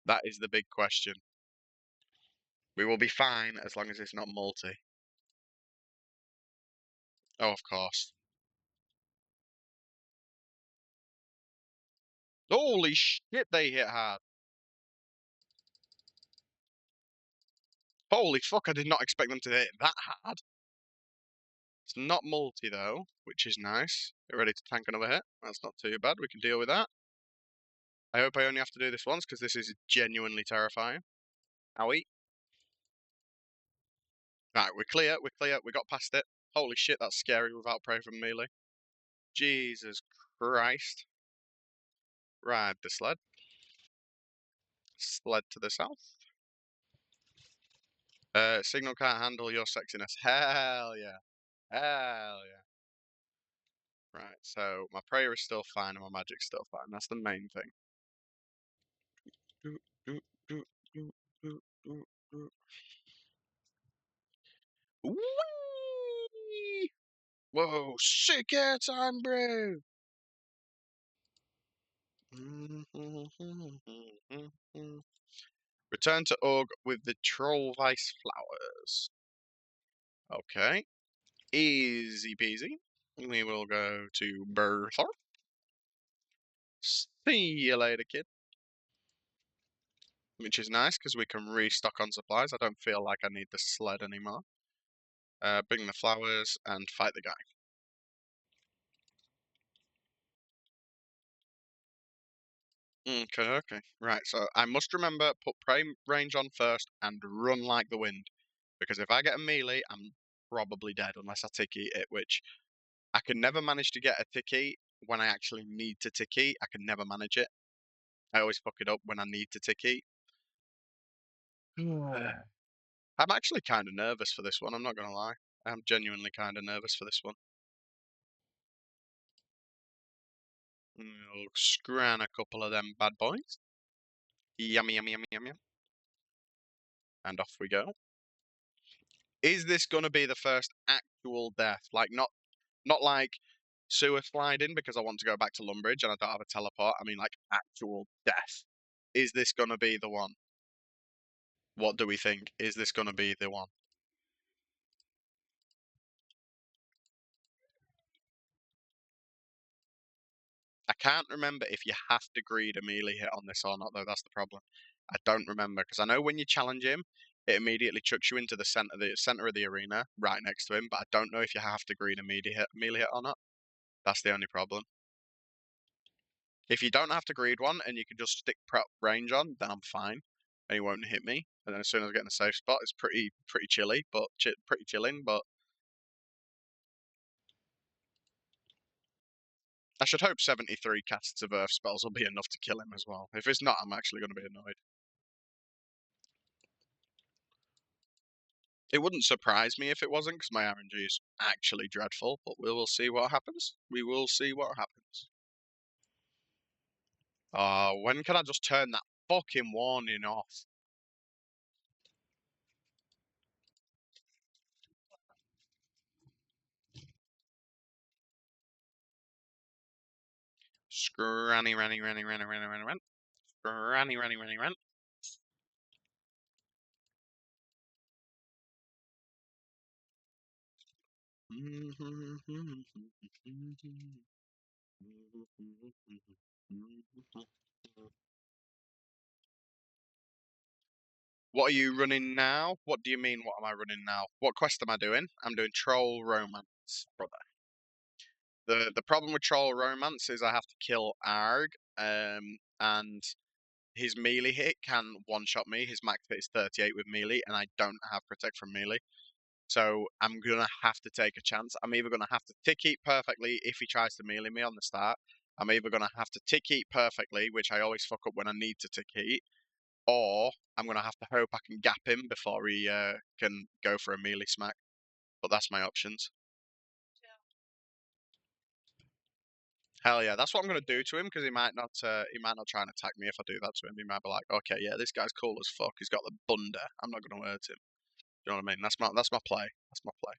That is the big question. We will be fine as long as it's not multi. Oh, of course. Holy shit, they hit hard. Holy fuck, I did not expect them to hit that hard. It's not multi, though, which is nice. Get ready to tank another hit. That's not too bad. We can deal with that. I hope I only have to do this once, because this is genuinely terrifying. Owie. Right, we're clear, we're clear. We got past it. Holy shit, that's scary without prey from melee. Jesus Christ. Ride the sled. Sled to the south. Signal can't handle your sexiness. Hell yeah. Hell yeah. Right, so my prayer is still fine and my magic's still fine. That's the main thing. Whee! Whoa, sick air time, bro! Return to Org with the Troll Vice flowers. Okay. Easy peasy. We will go to Berthorpe. See you later, kid. Which is nice because we can restock on supplies. I don't feel like I need the sled anymore. Bring the flowers and fight the guy. Okay, okay. Right, so I must remember, put prey range on first and run like the wind. Because if I get a melee, I'm probably dead unless I ticky it, which I can never manage to get a ticky when I actually need to ticky. I can never manage it. I always fuck it up when I need to ticky. I'm actually kind of nervous for this one, I'm not going to lie. I'm genuinely kind of nervous for this one. We'll scran a couple of them bad boys. Yummy, yummy, yummy, yummy. And off we go. Is this going to be the first actual death? Like, not like sewer sliding because I want to go back to Lumbridge and I don't have a teleport. I mean, like, actual death. Is this going to be the one? What do we think? Is this going to be the one? I can't remember if you have to greed a melee hit on this or not, though. That's the problem. I don't remember because I know when you challenge him, it immediately chucks you into the center of the arena, right next to him. But I don't know if you have to greed a melee hit or not. That's the only problem. If you don't have to greed one and you can just stick prep range on, then I'm fine, and he won't hit me. And then as soon as I get in a safe spot, it's pretty chilly, but pretty chilling. But I should hope 73 casts of Earth spells will be enough to kill him as well. If it's not, I'm actually going to be annoyed. It wouldn't surprise me if it wasn't, because my RNG is actually dreadful, but we will see what happens. We will see what happens. When can I just turn that fucking warning off? Scranny, ranny, ranny, ranny, ranny, ranny, ranny. Scranny, ranny, ranny, ranny. What are you running now? What do you mean, what am I running now? What quest am I doing? I'm doing Troll Romance, brother. The problem with Troll Romance is I have to kill Arg, and his melee hit can one-shot me. His max hit is 38 with melee, and I don't have Protect from melee. So I'm going to have to take a chance. I'm either going to have to tick eat perfectly if he tries to melee me on the start. I'm either going to have to tick eat perfectly, which I always fuck up when I need to tick eat, or I'm going to have to hope I can gap him before he can go for a melee smack. But that's my options. Hell yeah, that's what I'm gonna do to him because he might not try and attack me if I do that to him. He might be like, okay, yeah, this guy's cool as fuck. He's got the bunda. I'm not gonna hurt him. You know what I mean? That's my play. That's my play.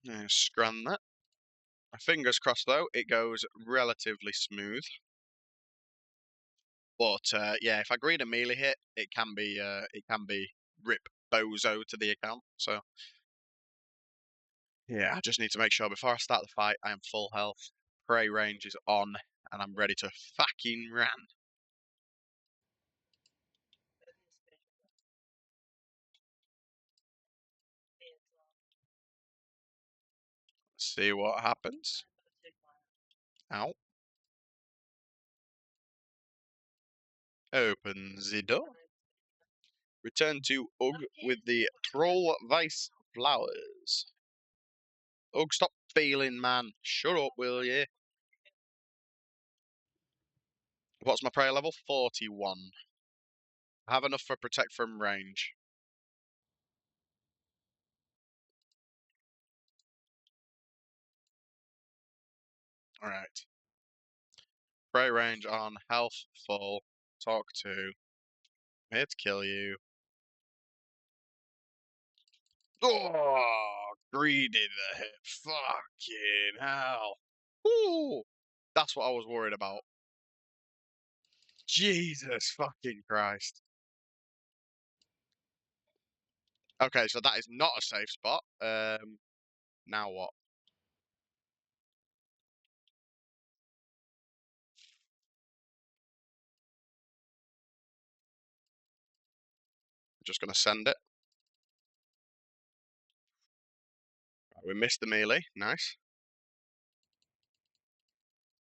Yeah, scran that. Fingers crossed though, it goes relatively smooth. But yeah, if I green a melee hit, it can be rip bozo to the account. So yeah, I just need to make sure before I start the fight, I am full health. Prey range is on, and I'm ready to fucking ran. See what happens. Ow. Open the door. Return to Ugg with the Troll Vice Flowers. Ugg, stop feeling, man. Shut up, will you? What's my prayer level? 41. I have enough for protect from range. Alright. Pray range on, health full, talk to. I'm here to kill you. Oh, greedy the hit. Fucking hell. Ooh, that's what I was worried about. Jesus fucking Christ. Okay, so that is not a safe spot. Now what? I'm just gonna send it. Right, we missed the melee. Nice.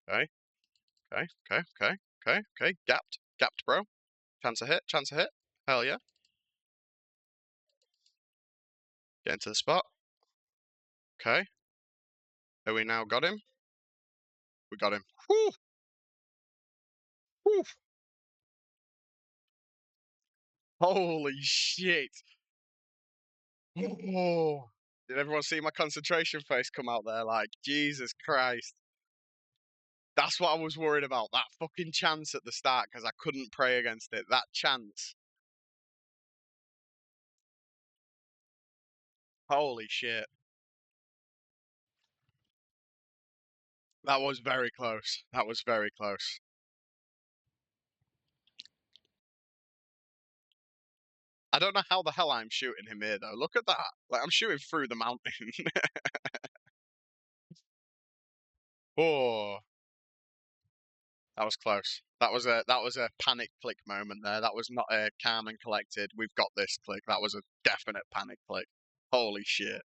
Okay, okay, okay, okay, okay, okay. Gapped. Gapped, bro. Chance of hit, chance of hit. Hell yeah. Get into the spot. Okay. Have we now got him? We got him. Whew. Whew. Holy shit. Oh. Did everyone see my concentration face come out there? Like, Jesus Christ. That's what I was worried about. That fucking chance at the start because I couldn't pray against it. That chance. Holy shit. That was very close. That was very close. I don't know how the hell I'm shooting him here though. Look at that. Like I'm shooting through the mountain. Oh, that was close. That was a panic click moment there. That was not a calm and collected. We've got this click. That was a definite panic click. Holy shit.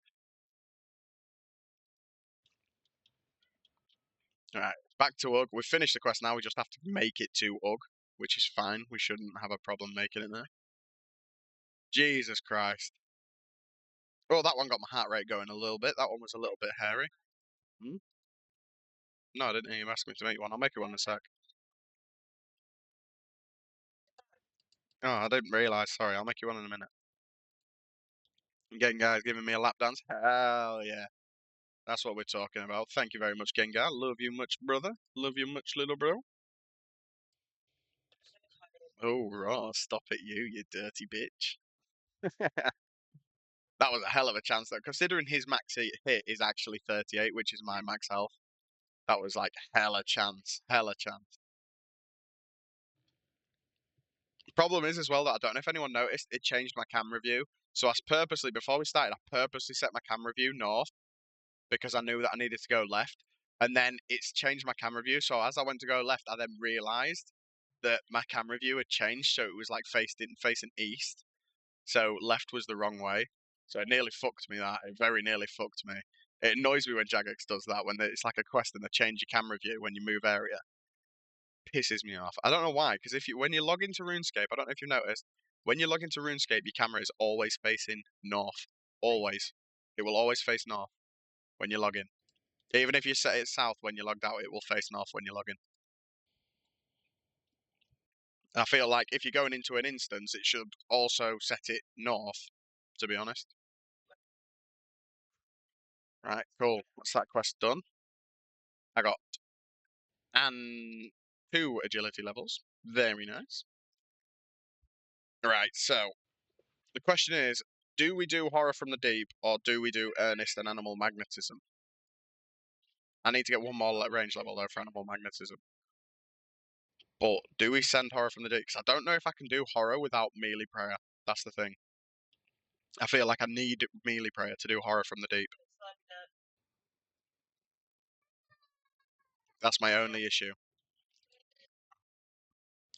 All right, back to Ugg. We've finished the quest now. We just have to make it to Ugg, which is fine. We shouldn't have a problem making it there. Jesus Christ. Oh, that one got my heart rate going a little bit. That one was a little bit hairy. Hmm? No, I didn't hear you ask me to make one. I'll make you one in a sec. Oh, I didn't realise. Sorry, I'll make you one in a minute. Gengar's giving me a lap dance. Hell yeah. That's what we're talking about. Thank you very much, Gengar. Love you much, brother. Love you much, little bro. Oh, raw. Stop it, you dirty bitch. That was a hell of a chance, though, considering his max hit is actually 38, which is my max health. That was like hella chance. Hella chance. Problem is as well that I don't know if anyone noticed, it changed my camera view. So I purposely, before we started, I purposely set my camera view north because I knew that I needed to go left. And then it's changed my camera view. So as I went to go left, I then realized that my camera view had changed. So it was like facing east. So left was the wrong way. So it nearly fucked me that. It very nearly fucked me. It annoys me when Jagex does that, when it's like a quest and they change your camera view when you move area. Pisses me off. I don't know why, because when you log into RuneScape, I don't know if you've noticed, when you log into RuneScape, your camera is always facing north. Always. It will always face north when you log in. Even if you set it south when you're logged out, it will face north when you log in. I feel like if you're going into an instance, it should also set it north, to be honest. Right, cool. What's that quest done? I got and 2 agility levels. Very nice. Right, so the question is, do we do horror from the deep or do we do earnest and animal magnetism? I need to get one more range level though for animal magnetism. But do we send horror from the deep? Because I don't know if I can do horror without melee prayer. That's the thing. I feel like I need melee prayer to do horror from the deep. That's my only issue.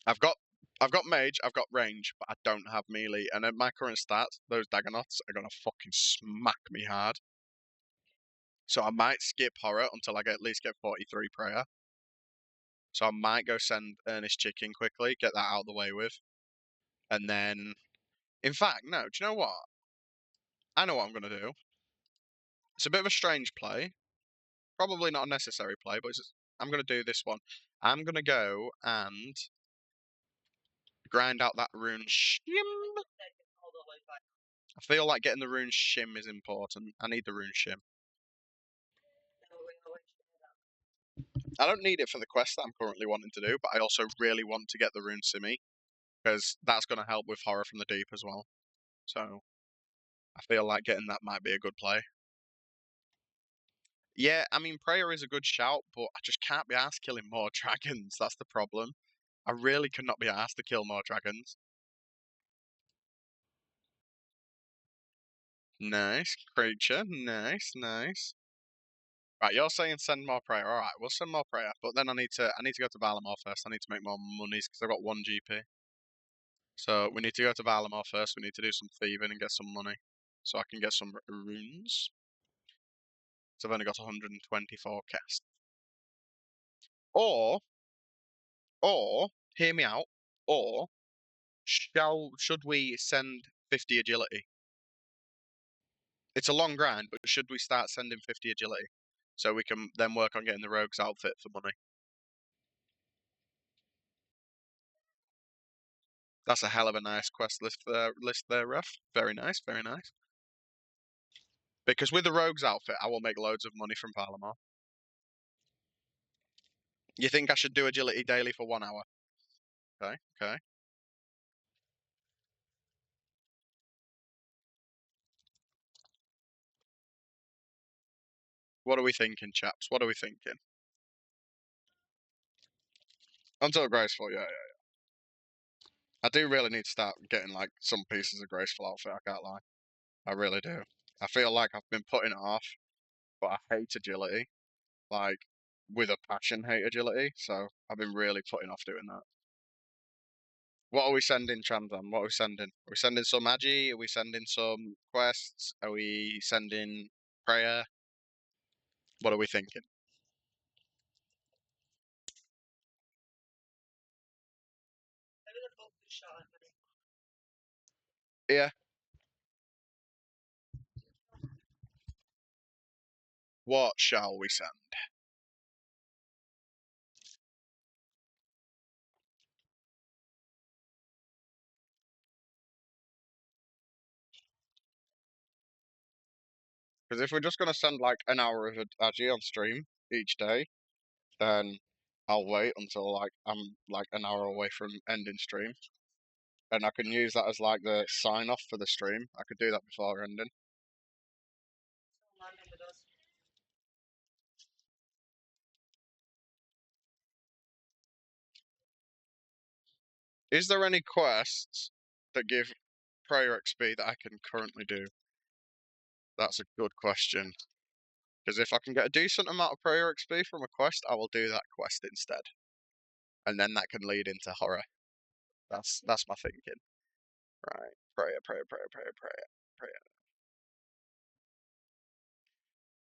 I've got I've got mage, I've got range, but I don't have melee. And at my current stats, those Dagonoths are gonna fucking smack me hard. So I might skip horror until I at least get 43 prayer. So I might go send Earnest Chicken quickly, get that out of the way with. And then, in fact, no, do you know what? I know what I'm gonna do. It's a bit of a strange play. Probably not a necessary play, but I'm gonna do this one. I'm gonna go and grind out that rune shim. I feel like getting the rune shim is important. I need the rune shim. I don't need it for the quest that I'm currently wanting to do, but I also really want to get the rune simmy because that's going to help with horror from the deep as well. So I feel like getting that might be a good play. Yeah, I mean, prayer is a good shout, but I just can't be asked killing more dragons. That's the problem. I really cannot be asked to kill more dragons. Nice creature. Nice, nice. Right, you're saying send more prayer. All right, we'll send more prayer, but then I need to go to Varlamore first. I need to make more monies because I've got 1 GP. So we need to go to Varlamore first. We need to do some thieving and get some money, so I can get some runes. So I've only got 124 cast. Or, or hear me out. Or should we send 50 agility? It's a long grind, but should we start sending 50 agility so we can then work on getting the rogue's outfit for money? That's a hell of a nice quest list there, Ref. Very nice, very nice. Because with the rogue's outfit, I will make loads of money from Varlamore. You think I should do agility daily for 1 hour? Okay, okay. What are we thinking, chaps? What are we thinking? Until graceful, yeah, yeah. I do really need to start getting like some pieces of graceful outfit. I can't lie. I really do. I feel like I've been putting it off, but I hate agility. Like with a passion, hate agility. So I've been really putting off doing that. What are we sending, Tramzam? What are we sending? Are we sending some Agi? Are we sending some quests? Are we sending prayer? What are we thinking? Yeah. What shall we send? Because if we're just gonna send like an hour of Agi on stream each day, then I'll wait until like I'm like an hour away from ending stream, and I can use that as like the sign off for the stream. I could do that before ending. Is there any quests that give prayer XP that I can currently do? That's a good question. Because if I can get a decent amount of prayer XP from a quest, I will do that quest instead, and then that can lead into horror. That's my thinking. Right, prayer, prayer, prayer, prayer, prayer, prayer.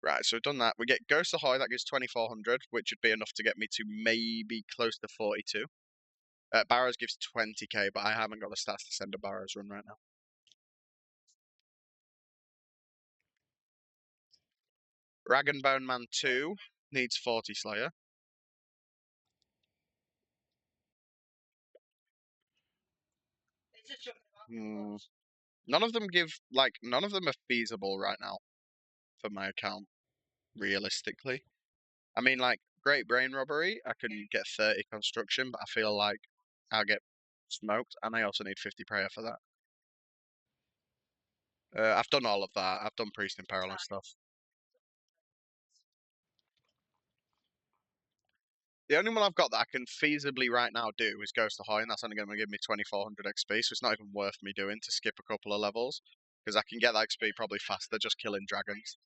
Right, so we've done that. We get Ghost Ahoy, that gives 2400, which would be enough to get me to maybe close to 42. Barrows gives 20k, but I haven't got the stats to send a Barrows run right now. Rag and Bone Man 2 needs 40 Slayer. Hmm. None of them are feasible right now for my account. realistically. I mean, like, Great Brain Robbery, I can get 30 construction, but I feel like I'll get smoked, and I also need 50 prayer for that. I've done all of that. I've done Priest in Peril and stuff. The only one I've got that I can feasibly right now do is Ghost of Hoy, and that's only going to give me 2400 XP, so it's not even worth me doing to skip a couple of levels, because I can get that XP probably faster just killing dragons.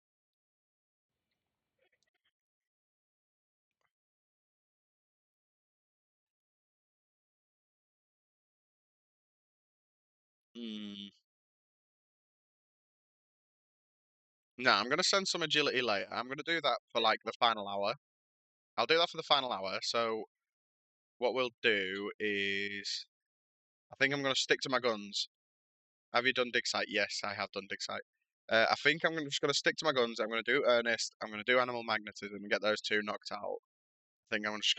Hmm. No, I'm going to send some agility later. I'm going to do that for like the final hour. I'll do that for the final hour, so what we'll do is I think I'm going to stick to my guns. Have you done dig site? Yes, I have done dig site. I think just going to stick to my guns. I'm going to do earnest. I'm going to do animal magnetism and get those two knocked out. I think I'm just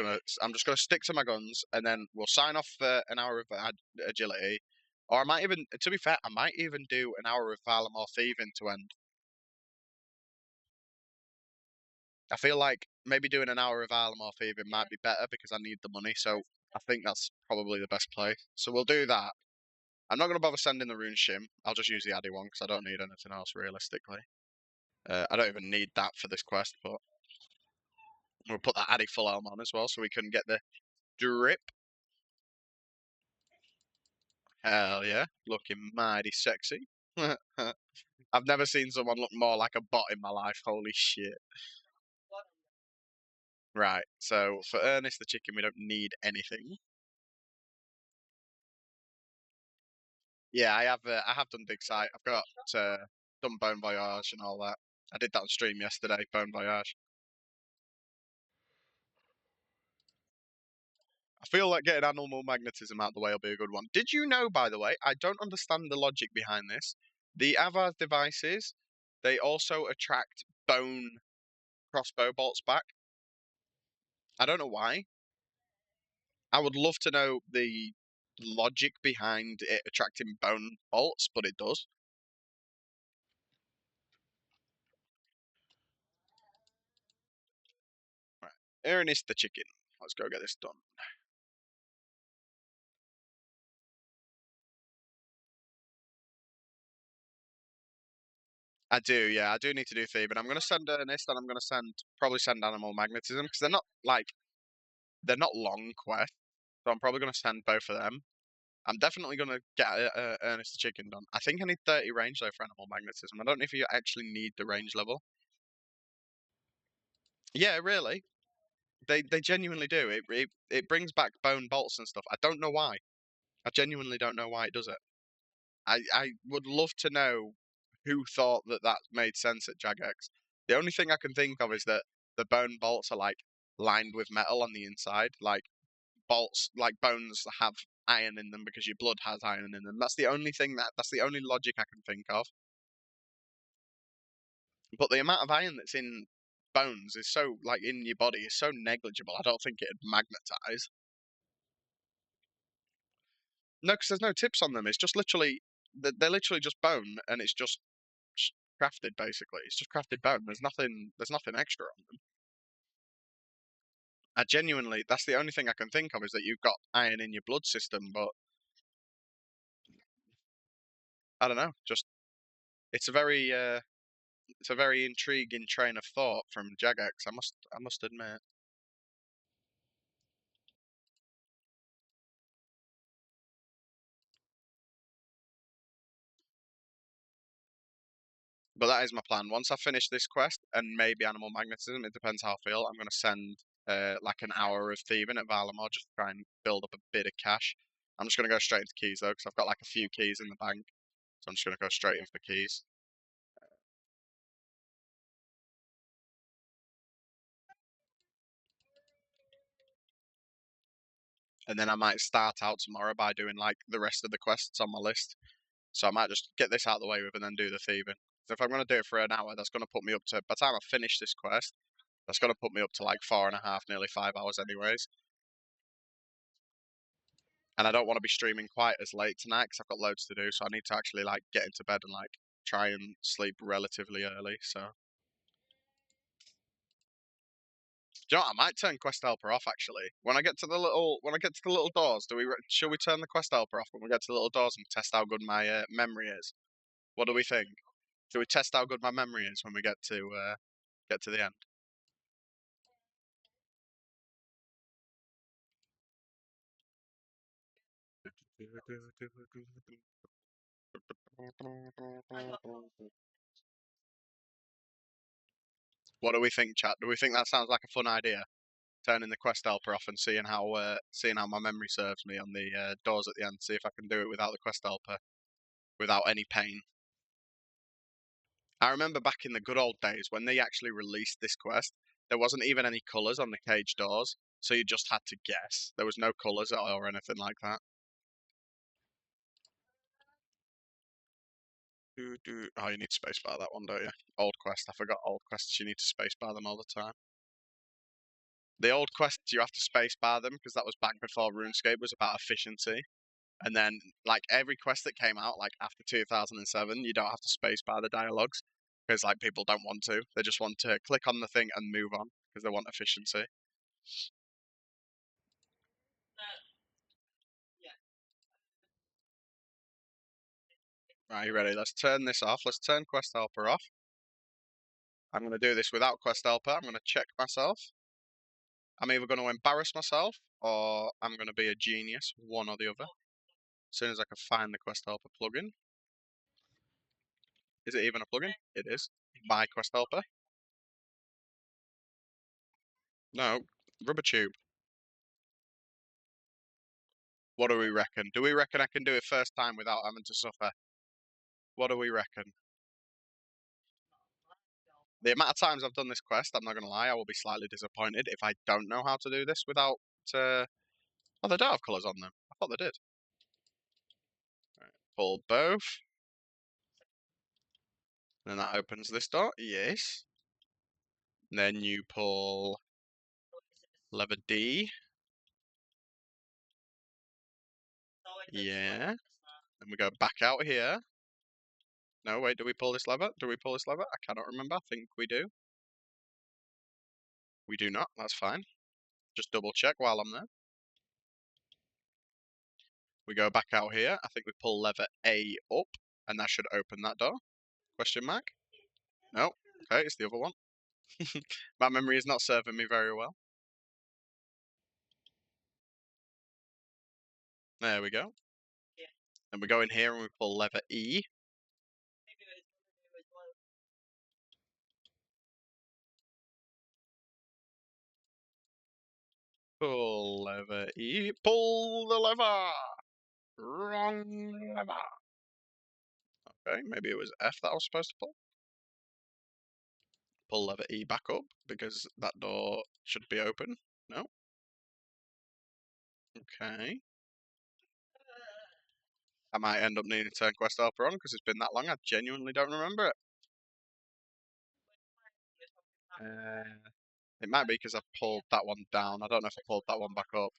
gonna stick to my guns, and then we'll sign off for an hour of agility. Or I might even, to be fair, I might even do an hour of Varlamore thieving to end. I feel like maybe doing an hour of Varlamore thieving might be better because I need the money. So I think that's probably the best play. So we'll do that. I'm not going to bother sending the rune shim. I'll just use the Addy one because I don't need anything else realistically. I don't even need that for this quest, but we'll put that Addy full helm on as well so we can get the drip. Hell yeah, looking mighty sexy. I've never seen someone look more like a bot in my life. Holy shit. Right, so for Ernest the chicken, we don't need anything. Yeah, I have done Dig Site. I've got done Bone Voyage and all that. I did that on stream yesterday, Bone Voyage. I feel like getting animal magnetism out the way will be a good one. Did you know, by the way, I don't understand the logic behind this. The Avar devices, they also attract bone crossbow bolts back. I don't know why. I would love to know the logic behind it attracting bone bolts, but it does. Right. Aaron is the chicken. Let's go get this done. I do, yeah, I do need to do thieving. I'm gonna send Ernest and I'm gonna probably send animal magnetism because they're not long quests, so I'm probably gonna send both of them. I'm definitely gonna get Ernest the chicken done. I think I need 30 range though for animal magnetism. I don't know if you actually need the range level. Yeah, really. They genuinely do. It brings back bone bolts and stuff. I don't know why. I genuinely don't know why it does it. I would love to know who thought that that made sense at Jagex. The only thing I can think of is that the bone bolts are like lined with metal on the inside, like bolts, like bones have iron in them because your blood has iron in them. That's the only logic I can think of. But the amount of iron that's in bones is so like in your body is so negligible. I don't think it'd magnetize. No, because there's no tips on them. It's just literally they're literally just bone, and it's just crafted basically. It's just crafted bone. There's nothing extra on them. I genuinely, that's the only thing I can think of is that you've got iron in your blood system, but I don't know. Just it's a very intriguing train of thought from Jagex. I must admit. But that is my plan. Once I finish this quest and maybe animal magnetism, it depends how I feel. I'm gonna send like an hour of thieving at Varlamore just to try and build up a bit of cash. I'm just gonna go straight into keys though, because I've got like a few keys in the bank, so I'm just gonna go straight into the keys. And then I might start out tomorrow by doing like the rest of the quests on my list. So I might just get this out of the way with and then do the thieving. So if I'm going to do it for an hour, that's going to put me up to, by the time I finish this quest, that's going to put me up to like 4.5, nearly 5 hours anyways. And I don't want to be streaming quite as late tonight because I've got loads to do. So I need to actually like get into bed and like try and sleep relatively early. So Do you know what? I might turn Quest Helper off actually. When I get to the little doors, shall we turn the Quest Helper off when we get to the little doors and test how good my memory is? What do we think? Should we test how good my memory is when we get to the end? What do we think, chat? Do we think that sounds like a fun idea? Turning the Quest Helper off and seeing how my memory serves me on the doors at the end. See if I can do it without the Quest Helper, without any pain. I remember back in the good old days when they actually released this quest, there wasn't even any colours on the cage doors, so you just had to guess. There was no colours or anything like that. Oh, you need to spacebar that one, don't you? Old quest. I forgot old quests. You need to spacebar them all the time. The old quests you have to spacebar them because that was back before RuneScape was about efficiency. And then like every quest that came out like after 2007, you don't have to spacebar the dialogues because like people don't want to. They just want to click on the thing and move on because they want efficiency. Right, you ready? Let's turn this off. Let's turn Quest Helper off. I'm going to do this without Quest Helper. I'm going to check myself. I'm either going to embarrass myself or I'm going to be a genius, one or the other. As soon as I can find the Quest Helper plugin. Is it even a plugin? It is. My Quest Helper. No, rubber tube. What do we reckon? Do we reckon I can do it first time without having to suffer? What do we reckon? The amount of times I've done this quest, I'm not going to lie, I will be slightly disappointed if I don't know how to do this without... Oh, they don't have colours on them. I thought they did. Right, pull both. Then that opens this door. Yes. Then you pull lever D. Yeah. Then we go back out here. No, wait, do we pull this lever? Do we pull this lever? I cannot remember. I think we do. We do not. That's fine. Just double check while I'm there. We go back out here. I think we pull lever A up, and that should open that door. Question mark? No. Okay, it's the other one. My memory is not serving me very well. There we go. And we go in here and we pull lever E. Pull lever E. Pull the lever! Wrong lever. Okay, maybe it was F that I was supposed to pull. Pull lever E back up because that door should be open. No. Okay. I might end up needing to turn Quest Helper on because it's been that long. I genuinely don't remember it. It might be because I pulled that one down. I don't know if I pulled that one back up.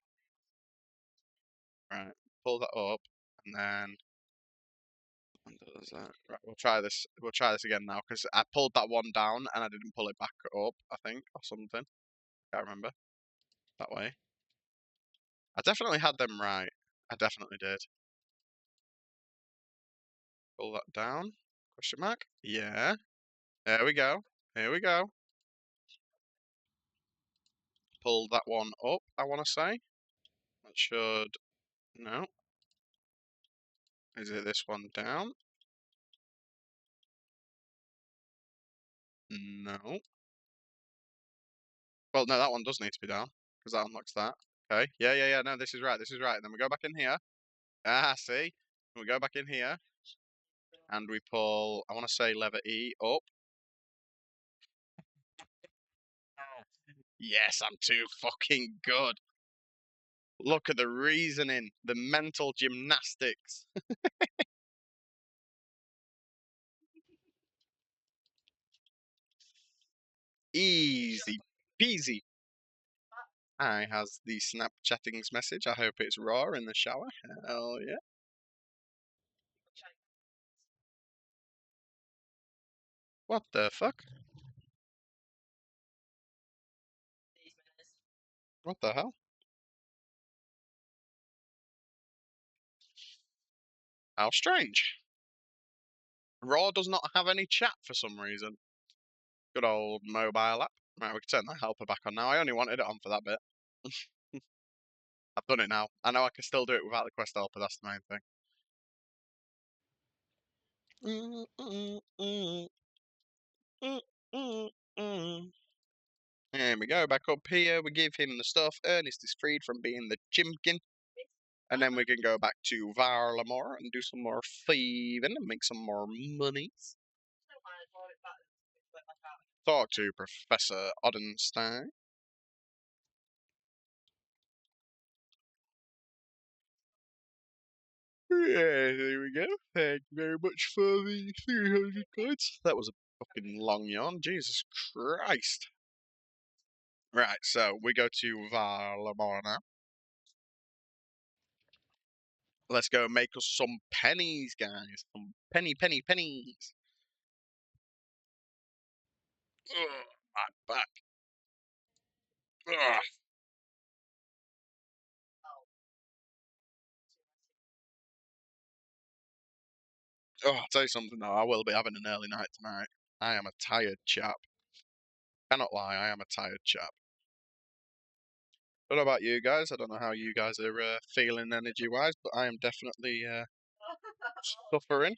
Right, pull that up, and then does that. Right, we'll try this. We'll try this again now because I pulled that one down and I didn't pull it back up. I think or something. Can't remember. That way. I definitely had them right. I definitely did. Pull that down. Question mark. Yeah. There we go. Here we go. Pull that one up. I want to say. That should. No. Is it this one down? No. Well, no, that one does need to be down because that unlocks that. Okay. Yeah, yeah, yeah. No, this is right. This is right. And then we go back in here. Ah, see? We go back in here and we pull, I want to say lever E up. Yes, I'm too fucking good. Look at the reasoning, the mental gymnastics. Easy peasy. I has the Snapchattings message. I hope it's raw in the shower. Hell yeah. What the fuck? What the hell? How strange. Raw does not have any chat for some reason. Good old mobile app. Right, we can turn that helper back on now. I only wanted it on for that bit. I've done it now. I know I can still do it without the quest helper, that's the main thing. There we go, back up here. We give him the stuff. Ernest is freed from being the chimkin. And then we can go back to Varlamore and do some more thieving and make some more money. Talk to Professor Odenstein. Yeah, there we go. Thank you very much for the 300 coins. That was a fucking long yawn. Jesus Christ. Right, so we go to Varlamore now. Let's go make us some pennies, guys. Some pennies. Ugh, my back. Ugh. Oh, I'll tell you something though, I will be having an early night tonight. I am a tired chap. Cannot lie, I am a tired chap. Don't know about you guys. I don't know how you guys are feeling energy-wise, but I am definitely suffering.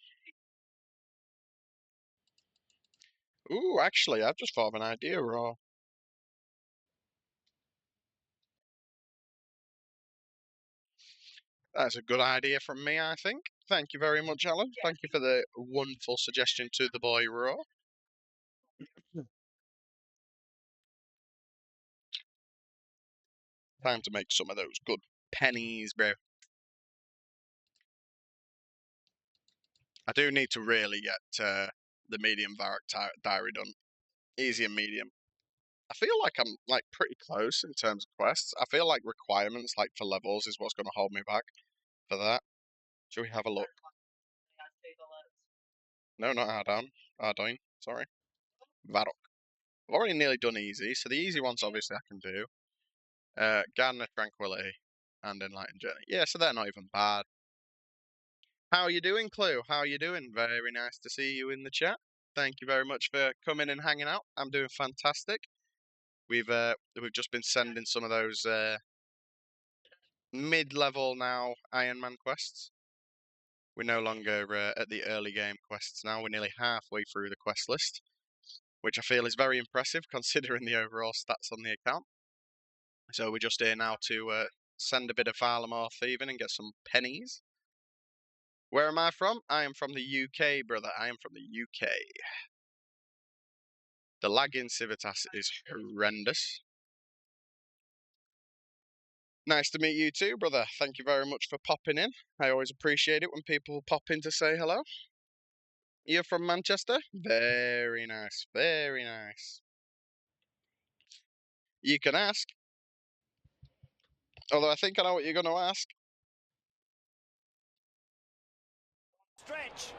Ooh, actually, I've just thought of an idea, Raw. That's a good idea from me, I think. Thank you very much, Alan. Thank you for the wonderful suggestion to the boy, Raw. Time to make some of those good pennies, bro. I do need to really get the medium Varrock diary done. Easy and medium. I feel like I'm like pretty close in terms of quests. I feel like requirements, like for levels, is what's going to hold me back for that. Shall we have a look? No, not Ardon. Ardoin, sorry. Varrock. I've already nearly done easy, so the easy ones obviously I can do. Garden of Tranquility and Enlightened Journey. Yeah, so they're not even bad. How are you doing, Clue? How are you doing? Very nice to see you in the chat. Thank you very much for coming and hanging out. I'm doing fantastic. We've just been sending some of those mid-level now Iron Man quests. We're no longer at the early game quests now. We're nearly halfway through the quest list, which I feel is very impressive considering the overall stats on the account. So we're just here now to send a bit of Varlamore thieving and get some pennies. Where am I from? I am from the UK, brother. I am from the UK. The lag in Civitas is horrendous. Nice to meet you too, brother. Thank you very much for popping in. I always appreciate it when people pop in to say hello. You're from Manchester? Very nice, very nice. You can ask. Although I think I know what you're going to ask. Stretch.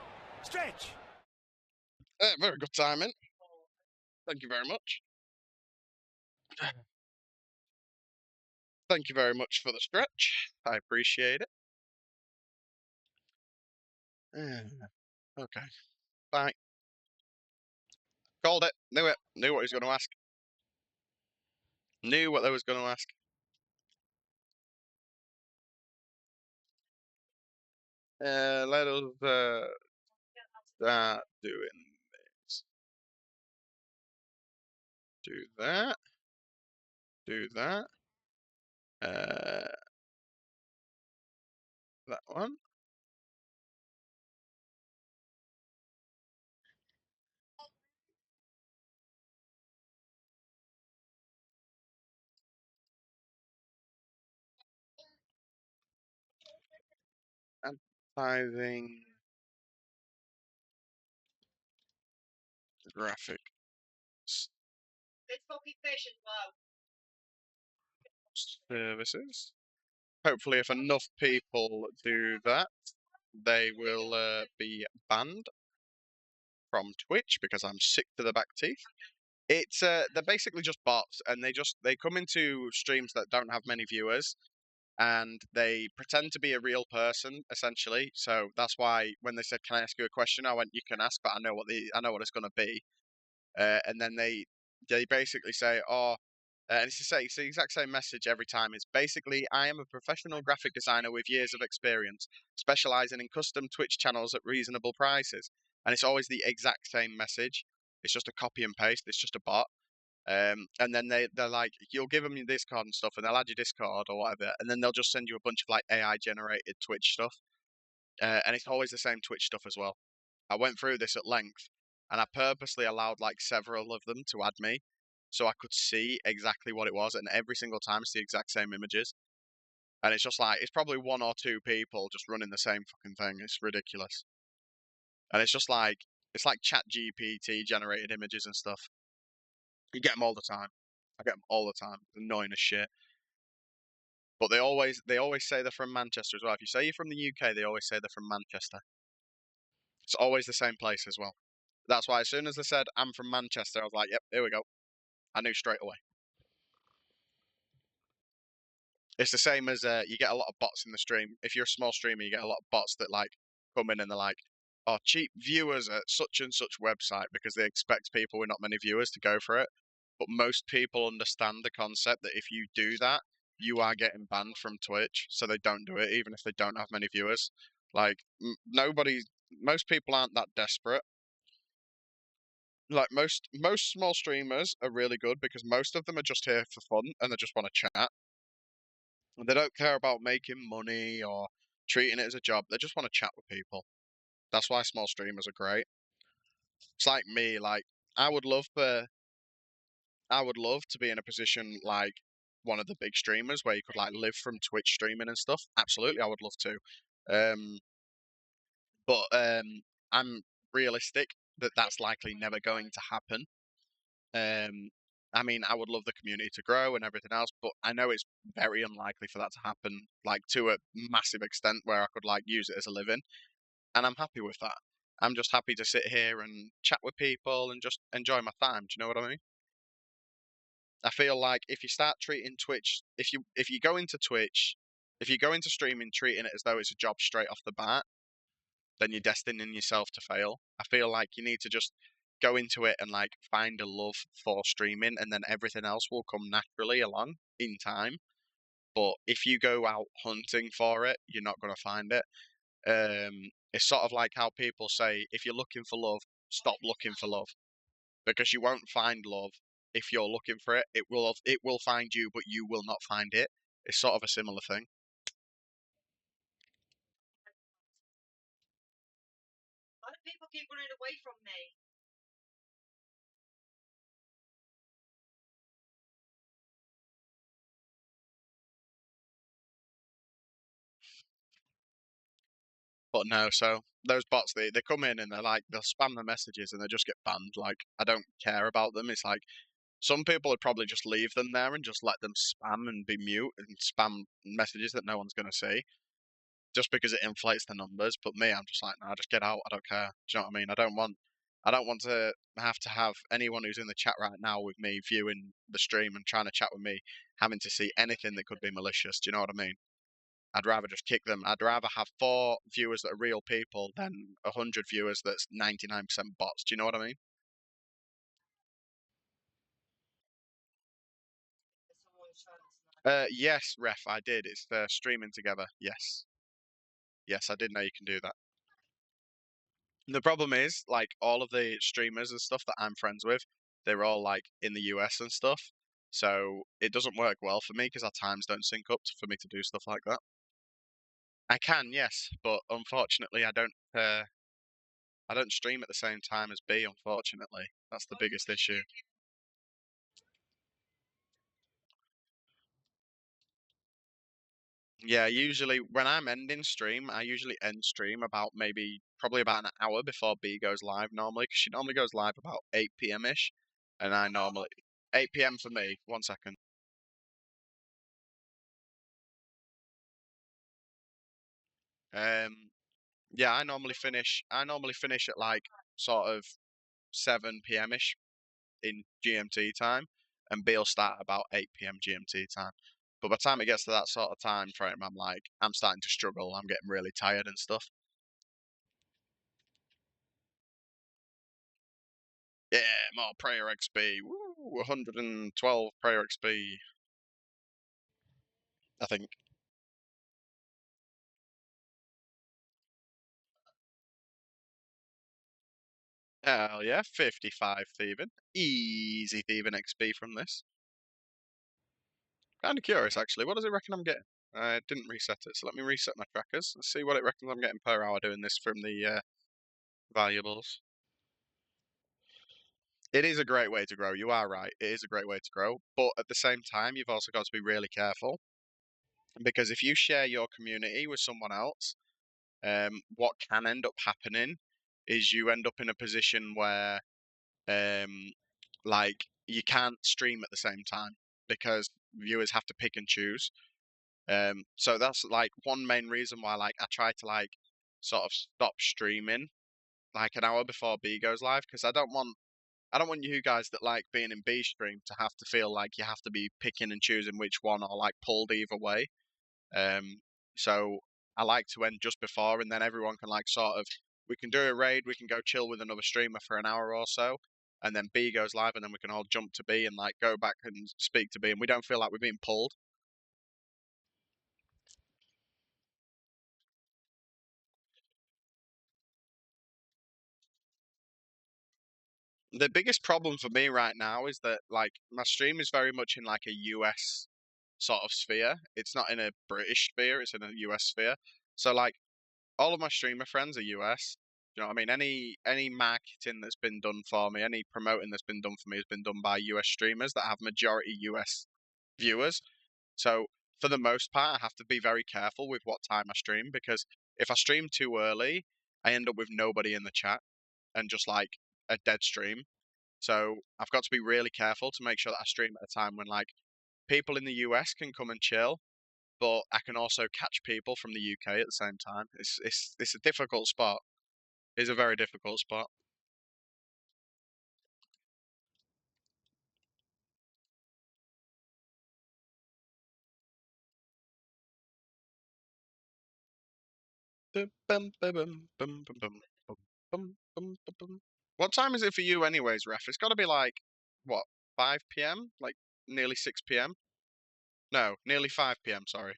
Very good timing. Thank you very much. Thank you very much for the stretch. I appreciate it. Okay. Bye. Called it. Knew it. Knew what he was going to ask. Knew what they was going to ask. Let us start doing this. Do that. Do that. That one. Advertising. Graphic services. Hopefully, if enough people do that, they will be banned from Twitch because I'm sick to the back teeth. It's they're basically just bots, and they come into streams that don't have many viewers, and they pretend to be a real person essentially. So that's why when they said, "Can I ask you a question?" I went, "You can ask, but I know what it's going to be." And then they basically say, "Oh," and it's the exact same message every time. It's basically, "I am a professional graphic designer with years of experience, specializing in custom Twitch channels at reasonable prices." And it's always the exact same message. It's just a copy and paste. It's just a bot. And then they're like, you'll give them your Discord and stuff, and they'll add your Discord or whatever, and then they'll just send you a bunch of like AI generated Twitch stuff, and it's always the same Twitch stuff as well. I went through this at length, and I purposely allowed like several of them to add me, so I could see exactly what it was, and every single time it's the exact same images, and it's just like it's probably one or two people just running the same fucking thing. It's ridiculous, and it's like Chat GPT generated images and stuff. You get them all the time. I get them all the time. It's annoying as shit. But they always say they're from Manchester as well. If you say you're from the UK, they always say they're from Manchester. It's always the same place as well. That's why as soon as they said I'm from Manchester, I was like, yep, here we go. I knew straight away. It's the same as you get a lot of bots in the stream. If you're a small streamer, you get a lot of bots that like come in and they're like, "Oh, cheap viewers at such and such website," because they expect people with not many viewers to go for it. But most people understand the concept that if you do that, you are getting banned from Twitch, so they don't do it even if they don't have many viewers. Like most people aren't that desperate. Like most small streamers are really good because most of them are just here for fun and they just want to chat. They don't care about making money or treating it as a job. They just want to chat with people. That's why small streamers are great. It's like me, like I would love for I would love to be in a position like one of the big streamers where you could like live from Twitch streaming and stuff. Absolutely, I would love to. Um, but I'm realistic that that's likely never going to happen. Um, I mean, I would love the community to grow and everything else, but I know it's very unlikely for that to happen, like to a massive extent where I could like use it as a living, and I'm happy with that. I'm just happy to sit here and chat with people and just enjoy my time. Do you know what I mean? I feel like if you start treating Twitch, if you go into Twitch, if you go into streaming treating it as though it's a job straight off the bat, then you're destining yourself to fail. I feel like you need to just go into it and like find a love for streaming, and then everything else will come naturally along in time. But if you go out hunting for it, you're not going to find it. It's sort of like how people say, if you're looking for love, stop looking for love, because you won't find love if you're looking for it. It will find you, but you will not find it. It's sort of a similar thing. Why do people keep running away from me? But no, so those bots they come in and they'll spam the messages and they just get banned. Like I don't care about them. It's like some people would probably just leave them there and just let them spam and be mute and spam messages that no one's gonna see, just because it inflates the numbers. But me, I'm just like, nah, just get out. I don't care. Do you know what I mean? I don't want to have anyone who's in the chat right now with me viewing the stream and trying to chat with me having to see anything that could be malicious. Do you know what I mean? I'd rather just kick them. I'd rather have 4 viewers that are real people than 100 viewers that's 99% bots. Do you know what I mean? Yes, ref, I did. It's streaming together. Yes, yes, I did know you can do that. The problem is, like, all of the streamers and stuff that I'm friends with, they're all like in the US and stuff. So it doesn't work well for me because our times don't sync up for me to do stuff like that. I can, yes, but unfortunately, I don't stream at the same time as B. Unfortunately, that's the biggest issue. Yeah, usually when I'm ending stream, I usually end stream about probably about an hour before B goes live normally, because she normally goes live about 8 p.m. ish, and I normally 8 p.m. for me. 1 second. Um, yeah, I normally finish. I normally finish at like sort of 7 p.m. ish. in GMT time, and B will start about 8 p.m. GMT time. But by the time it gets to that sort of time frame, I'm starting to struggle. I'm getting really tired and stuff. Yeah, more prayer XP. Woo, 112 prayer XP. I think. Hell yeah, 55 thieving. Easy thieving XP from this. Kind of curious, actually. What does it reckon I'm getting? I didn't reset it, so let me reset my trackers. Let's see what it reckons I'm getting per hour doing this from the valuables. It is a great way to grow. You are right. It is a great way to grow. But at the same time, you've also got to be really careful. Because if you share your community with someone else, what can end up happening is you end up in a position where um, like you can't stream at the same time because viewers have to pick and choose. So that's like one main reason why like I try to like sort of stop streaming like an hour before B goes live because I don't want you guys that like being in B stream to have to feel like you have to be picking and choosing which one or like pulled either way. Um, so I like to end just before, and then everyone can like sort of we can do a raid, we can go chill with another streamer for an hour or so, and then B goes live, and then we can all jump to B and like go back and speak to B, and we don't feel like we're being pulled. The biggest problem for me right now is that like my stream is very much in like a US sort of sphere. It's not in a British sphere, it's in a US sphere. So like all of my streamer friends are US. You know what I mean? Any marketing that's been done for me, any promoting that's been done for me has been done by US streamers that have majority US viewers. So for the most part, I have to be very careful with what time I stream because if I stream too early, I end up with nobody in the chat and just like a dead stream. So I've got to be really careful to make sure that I stream at a time when like people in the US can come and chill, but I can also catch people from the UK at the same time. It's a difficult spot. It's a very difficult spot. Bum, bum, bum, bum, bum, bum, bum, bum, bum, bum, bum, bum. What time is it for you, anyways, Ref? It's got to be like what 5 p.m. Like nearly 6 p.m. No, nearly 5 p.m. Sorry.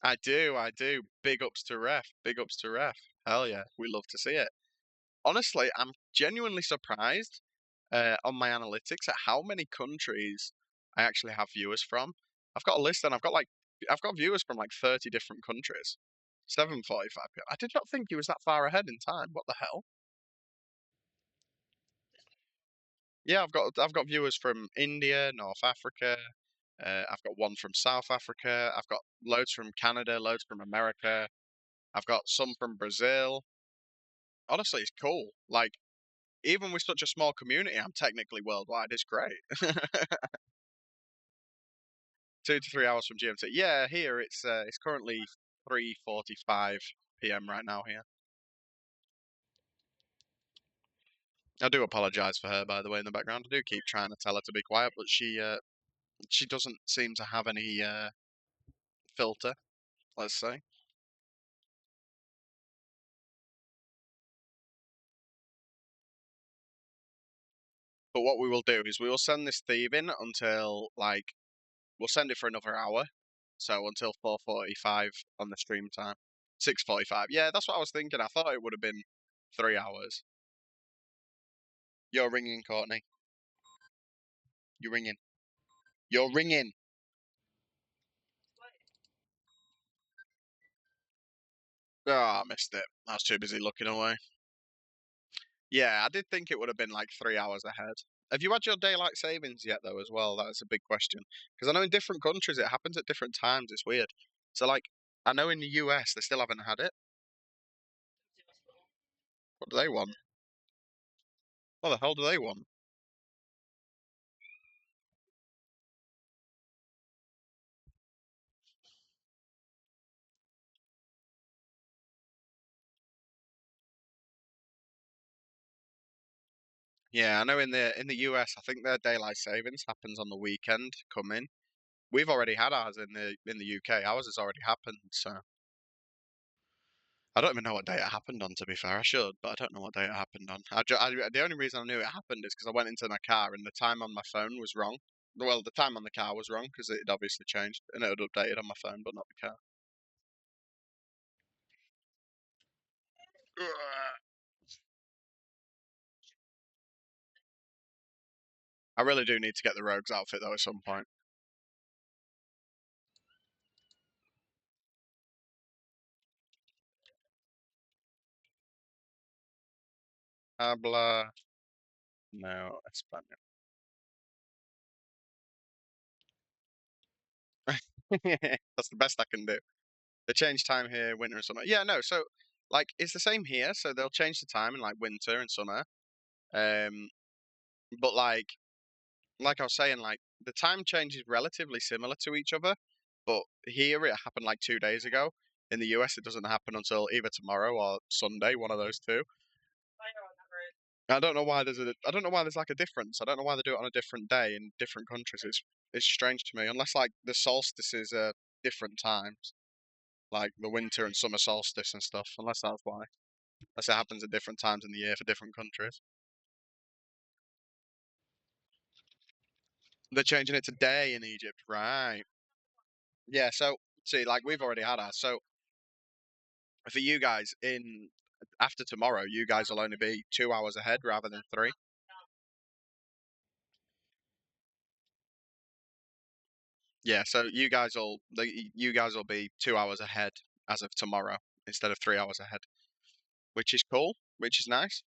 I do, I do. Big ups to Ref. Big ups to Ref. Hell yeah, we love to see it. Honestly, I'm genuinely surprised on my analytics at how many countries I actually have viewers from. I've got a list and I've got viewers from like 30 different countries. 7:45 p.m. I did not think he was that far ahead in time. What the hell? Yeah, I've got viewers from India, North Africa. I've got one from South Africa. I've got loads from Canada, loads from America. I've got some from Brazil. Honestly, it's cool. Like even with such a small community, I'm technically worldwide. It's great. 2 to 3 hours from GMT. Yeah, here it's currently 3:45 p.m. right now here. I do apologise for her, by the way, in the background. I do keep trying to tell her to be quiet, but she doesn't seem to have any filter, let's say. But what we will do is we will send this thieving until like we'll send it for another hour, so until 4:45 on the stream time. 6:45. Yeah, that's what I was thinking. I thought it would have been 3 hours. You're ringing, Courtney. You're ringing. You're ringing. Oh, I missed it. I was too busy looking away. Yeah, I did think it would have been like 3 hours ahead. Have you had your daylight savings yet, though, as well? That's a big question. Because I know in different countries it happens at different times. It's weird. So, like, I know in the US they still haven't had it. What do they want? What the hell do they want? Yeah, I know in the US, I think their daylight savings happens on the weekend coming. We've already had ours in the UK. Ours has already happened, so I don't even know what day it happened on, to be fair. I should, but I don't know what day it happened on. The only reason I knew it happened is because I went into my car and the time on my phone was wrong. Well, the time on the car was wrong because it had obviously changed and it had updated on my phone, but not the car. I really do need to get the Rogues outfit though at some point. Habla no español. That's the best I can do. They change time here, winter and summer. Yeah, no, so like it's the same here, so they'll change the time in like winter and summer. Um, but like I was saying, like the time change is relatively similar to each other, but here it happened like 2 days ago. In the US, it doesn't happen until either tomorrow or Sunday, one of those two. I know on that road. I don't know why there's like a difference. I don't know why they do it on a different day in different countries. It's strange to me, unless like the solstices are different times, like the winter and summer solstice and stuff. Unless that's why. Unless it happens at different times in the year for different countries. They're changing it to day in Egypt, right? Yeah. So see, like we've already had ours. So for you guys in after tomorrow, you guys will only be 2 hours ahead rather than three. Yeah, so you guys will be 2 hours ahead as of tomorrow instead of 3 hours ahead, which is cool, which is nice.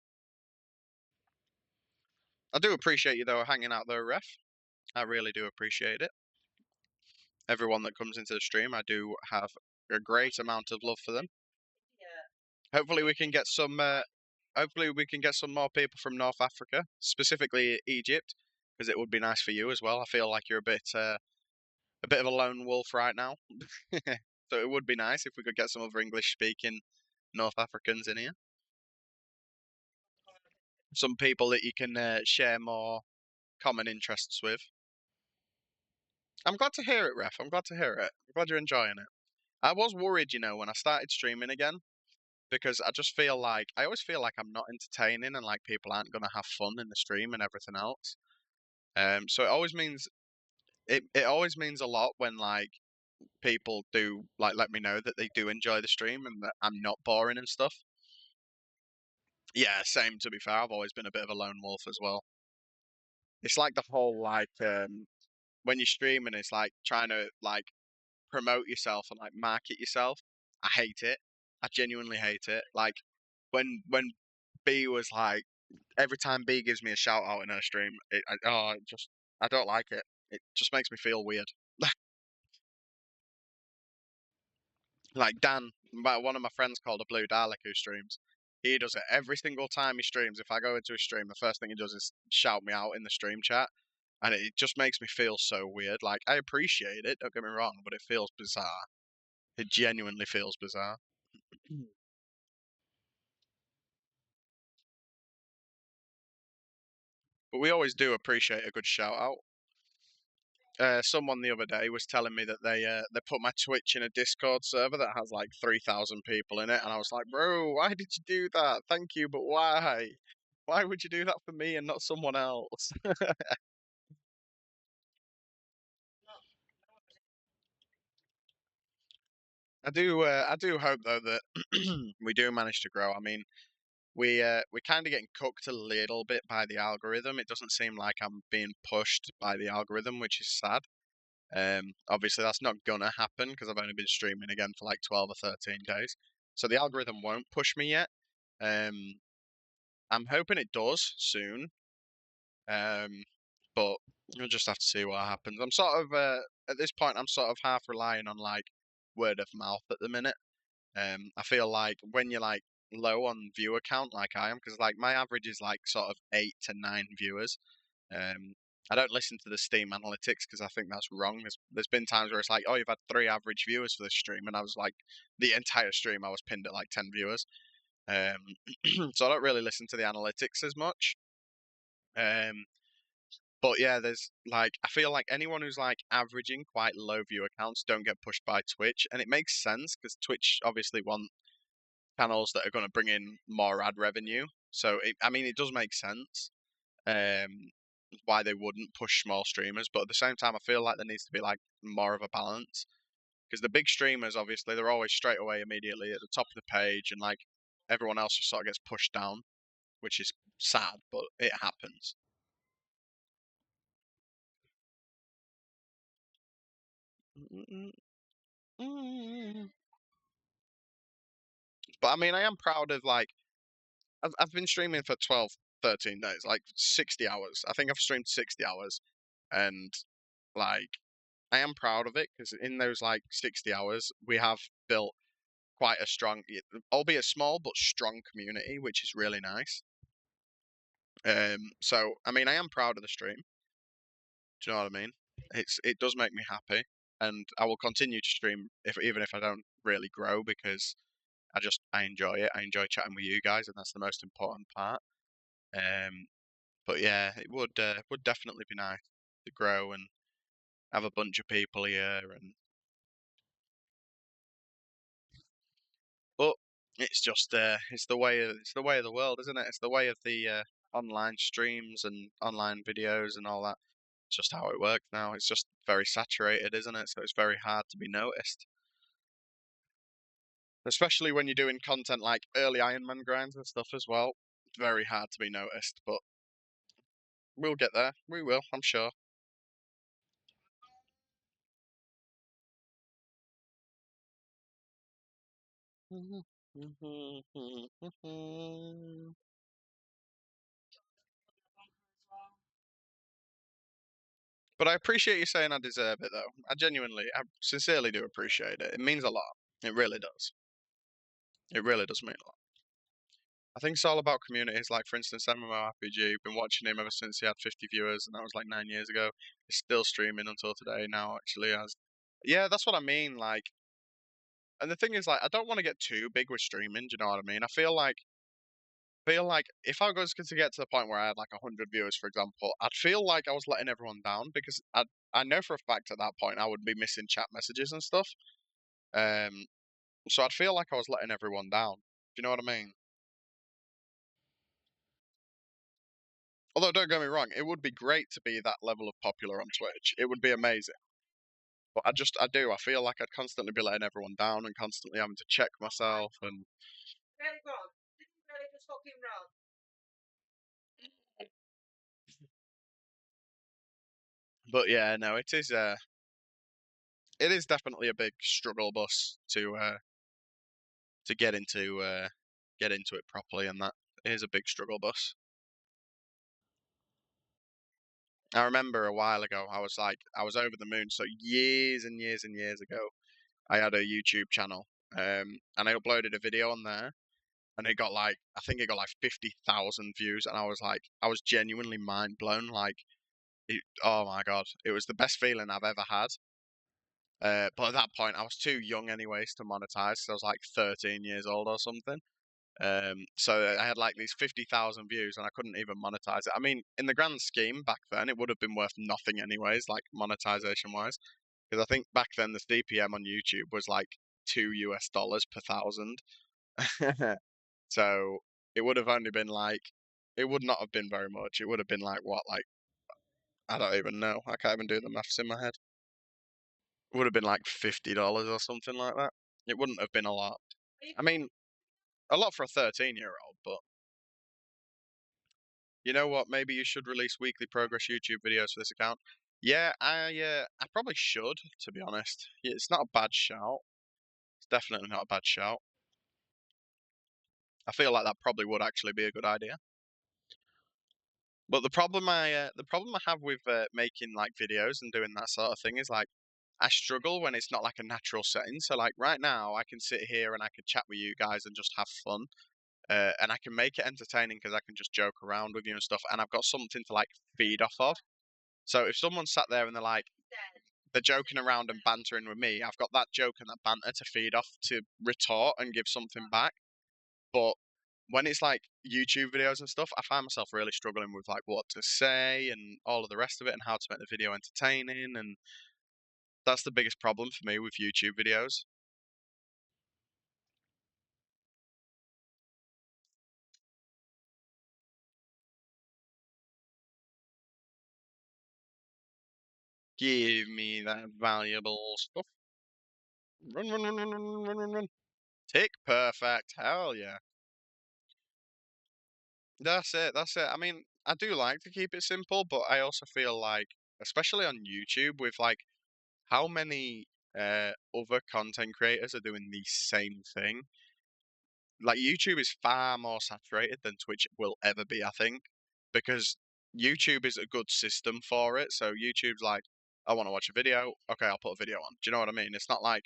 I do appreciate you though hanging out there, ref. I really do appreciate it. Everyone that comes into the stream, I do have a great amount of love for them. Yeah. Hopefully we can get some. Hopefully we can get some more people from North Africa, specifically Egypt, because it would be nice for you as well. I feel like you're a bit of a lone wolf right now. So it would be nice if we could get some other English speaking North Africans in here. Some people that you can share more common interests with. I'm glad to hear it, Ref. I'm glad to hear it. I'm glad you're enjoying it. I was worried, when I started streaming again, because I always feel like I'm not entertaining and like people aren't gonna have fun in the stream and everything else. So it always means a lot when like people do like let me know that they do enjoy the stream and that I'm not boring and stuff. Yeah, same to be fair. I've always been a bit of a lone wolf as well. It's like the whole when you're streaming, it's like trying to like promote yourself and like market yourself. I hate it. I genuinely hate it. Like when B was like every time B gives me a shout out in her stream, I don't like it. It just makes me feel weird. Like Dan, one of my friends called a Blue Dalek who streams. He does it every single time he streams. If I go into a stream, the first thing he does is shout me out in the stream chat, and it just makes me feel so weird. Like I appreciate it, don't get me wrong, but it feels bizarre. It genuinely feels bizarre. But we always do appreciate a good shout out. Someone the other day was telling me that they put my Twitch in a Discord server that has like 3,000 people in it, and I was like, bro, why did you do that? Thank you, but why? Why would you do that for me and not someone else? I do hope though that we do manage to grow. I mean, we're kind of getting cooked a little bit by the algorithm. It doesn't seem like I'm being pushed by the algorithm, which is sad. Obviously that's not gonna happen because I've only been streaming again for like 12 or 13 days. So the algorithm won't push me yet. Um, I'm hoping it does soon. Um, but we'll just have to see what happens. I'm sort of at this point I'm sort of half relying on like word of mouth at the minute. I feel like when you're like low on viewer count like I am, because like my average is like sort of 8 to 9 viewers. Um, I don't listen to the Steam analytics because I think that's wrong. There's been times where it's like, oh, you've had 3 average viewers for this stream, and I was like, the entire stream I was pinned at like 10 viewers. So I don't really listen to the analytics as much. But yeah, there's like I feel like anyone who's like averaging quite low view accounts don't get pushed by Twitch, and it makes sense because Twitch obviously want channels that are going to bring in more ad revenue. So I mean, it does make sense um, why they wouldn't push small streamers, but at the same time, I feel like there needs to be like more of a balance because the big streamers obviously they're always straight away immediately at the top of the page, and like everyone else just sort of gets pushed down, which is sad, but it happens. But I mean, I am proud of like I've been streaming for 12, 13 days, like 60 hours. I think I've streamed 60 hours, and like I am proud of it because in those like 60 hours we have built quite a strong, albeit small but strong community, which is really nice. So I mean, I am proud of the stream. Do you know what I mean? It does make me happy, and I will continue to stream if even if I don't really grow because I enjoy it. I enjoy chatting with you guys, and that's the most important part. Um, but yeah, it would definitely be nice to grow and have a bunch of people here, and but it's just it's the way of the world, isn't it? It's the way of the online streams and online videos and all that. It's just how it works now. It's just very saturated, isn't it? So it's very hard to be noticed. Especially when you're doing content like early Iron Man grinds and stuff as well. It's very hard to be noticed, but we'll get there. We will, I'm sure. But I appreciate you saying I deserve it, though. I sincerely do appreciate it. It means a lot. It really does. It really does mean a lot. I think it's all about communities. Like, for instance, MMORPG. Been watching him ever since he had 50 viewers, and that was like 9 years ago. He's still streaming until today now, actually. As yeah, that's what I mean. Like, and the thing is, like, I don't want to get too big with streaming. Do you know what I mean? I feel like if I was to get to the point where I had like 100 viewers, for example, I'd feel like I was letting everyone down because I know for a fact at that point I would be missing chat messages and stuff. Um, so I'd feel like I was letting everyone down. Do you know what I mean? Although don't get me wrong, it would be great to be that level of popular on Twitch. It would be amazing. But I feel like I'd constantly be letting everyone down and constantly having to check myself and. Really wrong. This is really just fucking wrong. But yeah, no, it is. It is definitely a big struggle bus to get into it properly, and that is a big struggle bus. I remember a while ago, I was over the moon. So years and years and years ago, I had a YouTube channel, and I uploaded a video on there, and it got like I think it got like 50,000 views, and I was genuinely mind blown. Like, oh my god, it was the best feeling I've ever had. But at that point, I was too young anyways to monetize. So I was like 13 years old or something. So I had like these 50,000 views and I couldn't even monetize it. I mean, in the grand scheme back then, it would have been worth nothing anyways, like monetization wise. Because I think back then the CPM on YouTube was like $2 per thousand. So it would have only been like, it would not have been very much. It would have been like what, like, I don't even know. I can't even do the maths in my head. It would have been like $50 or something like that. It wouldn't have been a lot. I mean, a lot for a 13-year-old, but you know what? Maybe you should release weekly progress YouTube videos for this account. Yeah, I probably should, to be honest. Yeah, it's not a bad shout. It's definitely not a bad shout. I feel like that probably would actually be a good idea. But the problem I have with making like videos and doing that sort of thing is like I struggle when it's not like a natural setting. So like right now, I can sit here and I can chat with you guys and just have fun, and I can make it entertaining because I can just joke around with you and stuff, and I've got something to like feed off of. So if someone sat there and they're joking around and bantering with me, I've got that joke and that banter to feed off to retort and give something back. But when it's like YouTube videos and stuff, I find myself really struggling with like what to say and all of the rest of it and how to make the video entertaining, and that's the biggest problem for me with YouTube videos. Give me that valuable stuff. Run, run, run, run, run, run, run, run. Tick perfect. Hell yeah. That's it. That's it. I mean, I do like to keep it simple, but I also feel like, especially on YouTube, with like how many other content creators are doing the same thing. Like YouTube is far more saturated than Twitch will ever be, I think, because YouTube is a good system for it. So YouTube's like, I want to watch a video. Okay, I'll put a video on. Do you know what I mean? It's not like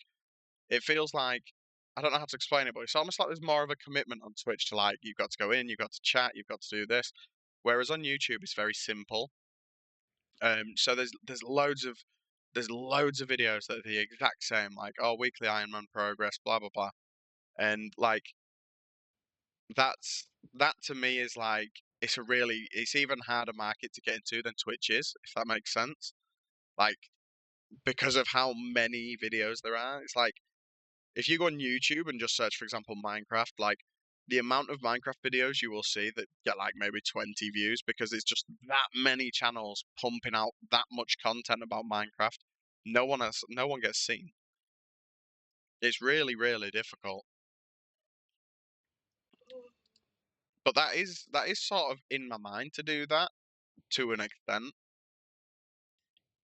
it feels like I don't know how to explain it, but it's almost like there's more of a commitment on Twitch to like you've got to go in, you've got to chat, you've got to do this. Whereas on YouTube it's very simple. So there's loads of videos that are the exact same, like oh weekly Ironman progress, blah blah blah, and like that's that to me is like it's even harder market to get into than Twitch is, if that makes sense. Like because of how many videos there are, it's like if you go on YouTube and just search, for example, Minecraft, like the amount of Minecraft videos you will see that get like maybe 20 views because it's just that many channels pumping out that much content about Minecraft. No one gets seen. It's really, really difficult. But that is sort of in my mind to do that to an extent.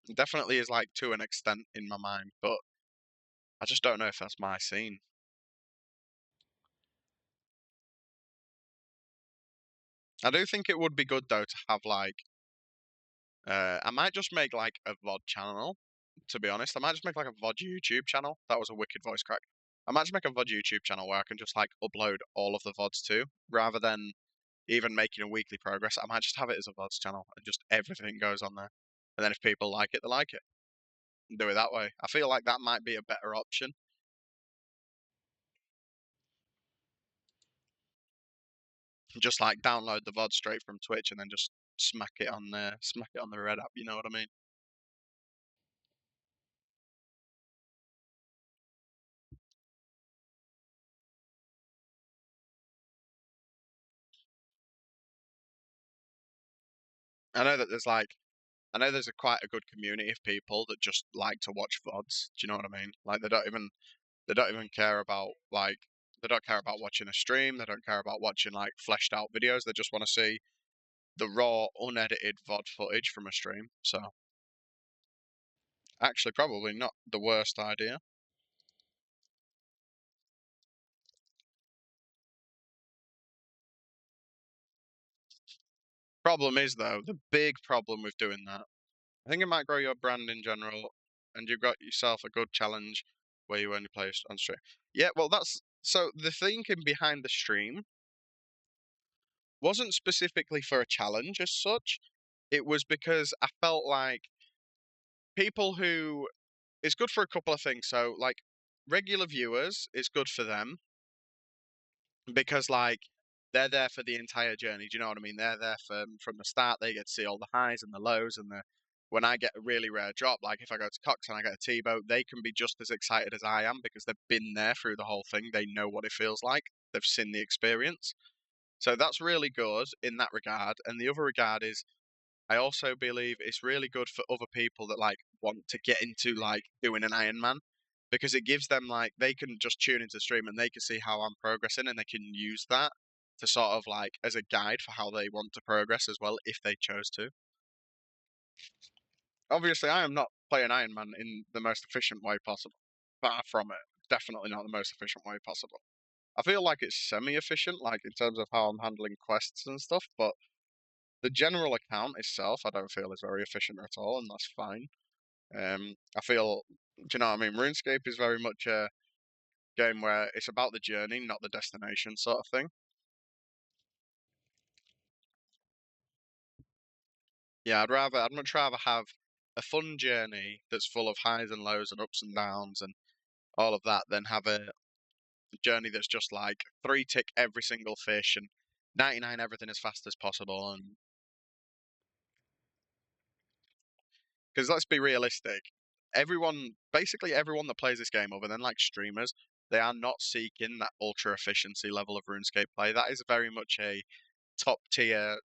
It definitely is like to an extent in my mind, but I just don't know if that's my scene. I do think it would be good though to have like I might just make like a VOD channel, to be honest. I might just make like a VOD YouTube channel. That was a wicked voice crack. I might just make a VOD YouTube channel where I can just like upload all of the VODs to, rather than even making a weekly progress. I might just have it as a VODs channel and just everything goes on there. And then if people like it, they like it. And do it that way. I feel like that might be a better option. Just like download the VOD straight from Twitch and then just smack it on the Red app, you know what I mean? I know that there's like I know there's a quite a good community of people that just like to watch VODs. Do you know what I mean? Like they don't even care about like they don't care about watching a stream. They don't care about watching like fleshed out videos. They just want to see the raw, unedited VOD footage from a stream. So actually, probably not the worst idea. Problem is though, the big problem with doing that, I think it might grow your brand in general, and you've got yourself a good challenge where you only play on stream. Yeah, well, that's so the thinking behind the stream wasn't specifically for a challenge as such. It was because I felt like people who it's good for a couple of things. So, like regular viewers, it's good for them because like they're there for the entire journey. Do you know what I mean? They're there from the start. They get to see all the highs and the lows and the when I get a really rare drop, like if I go to Cox and I get a T-boat, they can be just as excited as I am because they've been there through the whole thing. They know what it feels like. They've seen the experience. So that's really good in that regard. And the other regard is I also believe it's really good for other people that like want to get into like doing an Ironman because it gives them like they can just tune into the stream and they can see how I'm progressing and they can use that to sort of like as a guide for how they want to progress as well if they chose to. Obviously, I am not playing Ironman in the most efficient way possible. Far from it. Definitely not the most efficient way possible. I feel like it's semi-efficient, like in terms of how I'm handling quests and stuff, but the general account itself, I don't feel is very efficient at all, and that's fine. I feel, do you know what I mean? RuneScape is very much a game where it's about the journey, not the destination, sort of thing. Yeah, I'd much rather have a fun journey that's full of highs and lows and ups and downs and all of that than have journey that's just like 3 tick every single fish and 99 everything as fast as possible. And because let's be realistic, basically everyone that plays this game, other than like streamers, they are not seeking that ultra efficiency level of RuneScape play. That is very much a top tier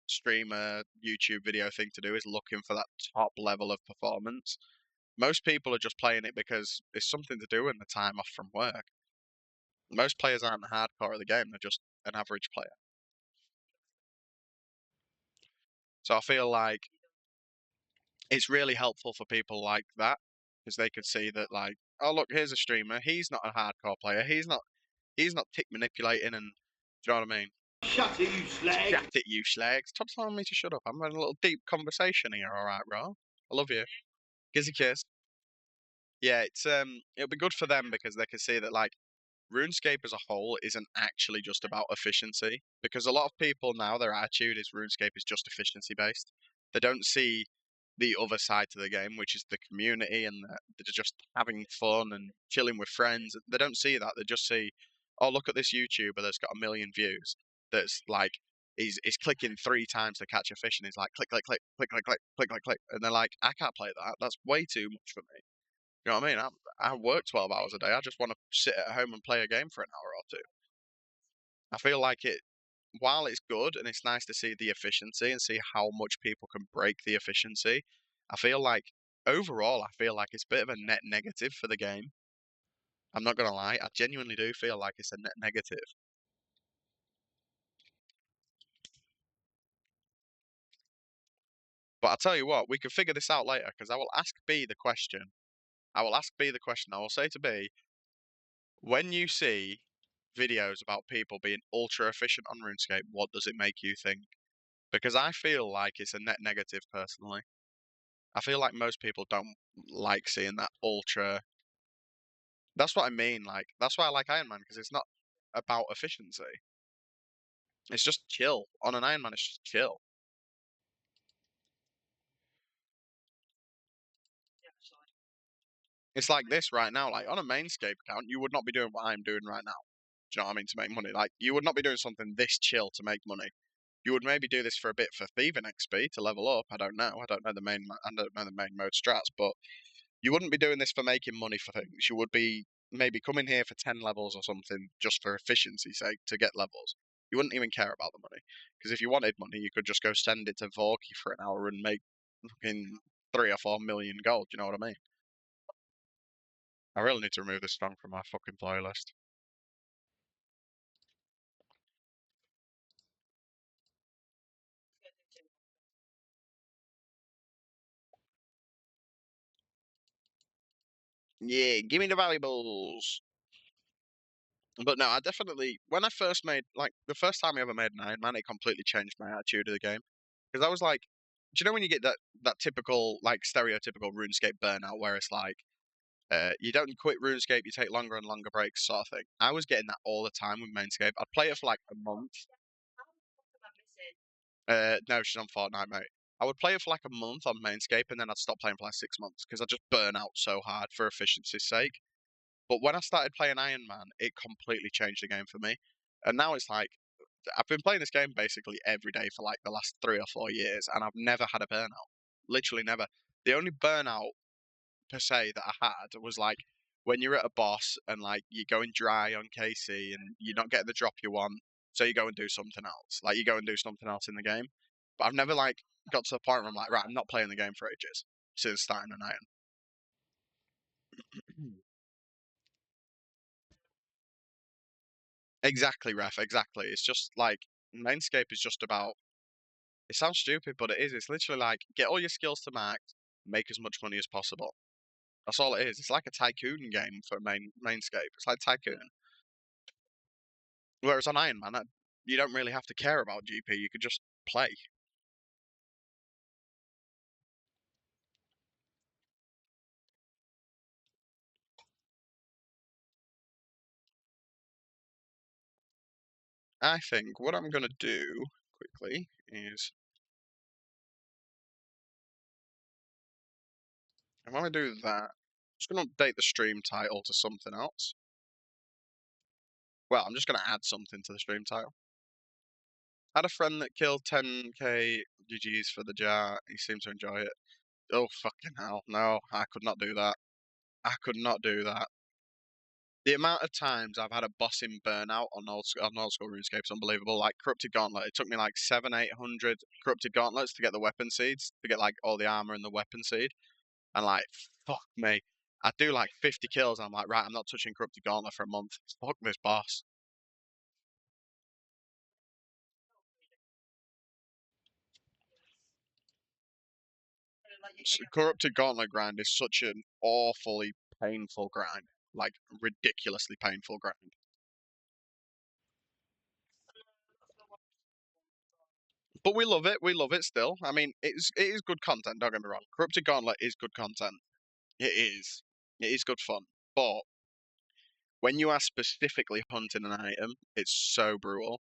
streamer YouTube video thing to do, is looking for that top level of performance. Most people are just playing it because it's something to do in the time off from work. Most players aren't the hardcore of the game, they're just an average player. So I feel like it's really helpful for people like that, because they could see that, like, oh look, here's a streamer, he's not a hardcore player, he's not tick manipulating, and do you know what I mean? Shut it, you slag. Shut it, you slags. Stop telling me to shut up. I'm having a little deep conversation here, alright, bro? I love you. Gives a kiss. Yeah, it'll be good for them because they can see that, like, RuneScape as a whole isn't actually just about efficiency, because a lot of people now, their attitude is RuneScape is just efficiency based. They don't see the other side to the game, which is the community and they're just having fun and chilling with friends. They don't see that. They just see, oh, look at this YouTuber that's got 1 million views. That's like he's clicking 3 times to catch a fish, and he's like click click click click click click click click click, and they're like, I can't play that. That's way too much for me. You know what I mean? I work 12 hours a day. I just want to sit at home and play a game for an hour or two. I feel like while it's good and it's nice to see the efficiency and see how much people can break the efficiency, I feel like overall, I feel like it's a bit of a net negative for the game. I'm not gonna lie, I genuinely do feel like it's a net negative. But I'll tell you what, we can figure this out later because I will ask B the question. I will ask B the question. I will say to B, when you see videos about people being ultra efficient on RuneScape, what does it make you think? Because I feel like it's a net negative personally. I feel like most people don't like seeing that ultra. That's what I mean. Like, that's why I like Iron Man, because it's not about efficiency. It's just chill. On an Iron Man, it's just chill. It's like this right now. Like, on a Mainscape account, you would not be doing what I'm doing right now. Do you know what I mean? To make money. Like, you would not be doing something this chill to make money. You would maybe do this for a bit for thieving XP to level up. I don't know. I don't know the main mode strats, but you wouldn't be doing this for making money for things. You would be maybe coming here for 10 levels or something just for efficiency's sake to get levels. You wouldn't even care about the money. Because if you wanted money, you could just go send it to Vorky for an hour and make fucking 3 or 4 million gold. You know what I mean? I really need to remove this song from my fucking playlist. Yeah, give me the valuables. But no, I definitely, when I first made, like, the first time I ever made an Iron Man, it completely changed my attitude of the game. Because I was like, do you know when you get that typical, like, stereotypical RuneScape burnout where it's like, you don't quit RuneScape, you take longer and longer breaks, sort of thing. I was getting that all the time with Mainscape. I'd play it for like a month. No, she's on Fortnite, mate. I would play it for like a month on Mainscape, and then I'd stop playing for like 6 months because I just burn out so hard for efficiency's sake. But when I started playing Iron Man, it completely changed the game for me. And now it's like I've been playing this game basically every day for like the last 3 or 4 years, and I've never had a burnout. Literally never. The only burnout per se that I had was like when you're at a boss and like you're going dry on KC and you're not getting the drop you want, so you go and do something else. Like you go and do something else in the game. But I've never like got to the point where I'm like, right, I'm not playing the game for ages since starting an iron. Exactly, ref. Exactly. It's just like Mainscape is just about. It sounds stupid, but it is. It's literally like get all your skills to max, make as much money as possible. That's all it is. It's like a tycoon game for Mainscape. It's like Tycoon. Whereas on Iron Man, you don't really have to care about GP. You could just play. I think what I'm gonna do quickly is I'm gonna do that. I'm just gonna update the stream title to something else. Well, I'm just gonna add something to the stream title. Had a friend that killed 10k GGs for the jar. He seemed to enjoy it. Oh fucking hell! No, I could not do that. I could not do that. The amount of times I've had a boss in burnout on old school RuneScape is unbelievable. Like Corrupted Gauntlet, it took me like 700-800 Corrupted Gauntlets to get the weapon seeds, to get like all the armor and the weapon seed. And like, fuck me. I do like 50 kills. I'm like, right, I'm not touching Corrupted Gauntlet for a month. Fuck this boss. Corrupted Gauntlet grind is such an awfully painful grind. Like, ridiculously painful grind. But we love it. We love it still. I mean, it is good content. Don't get me wrong. Corrupted Gauntlet is good content. It is. It is good fun. But when you are specifically hunting an item, it's so brutal.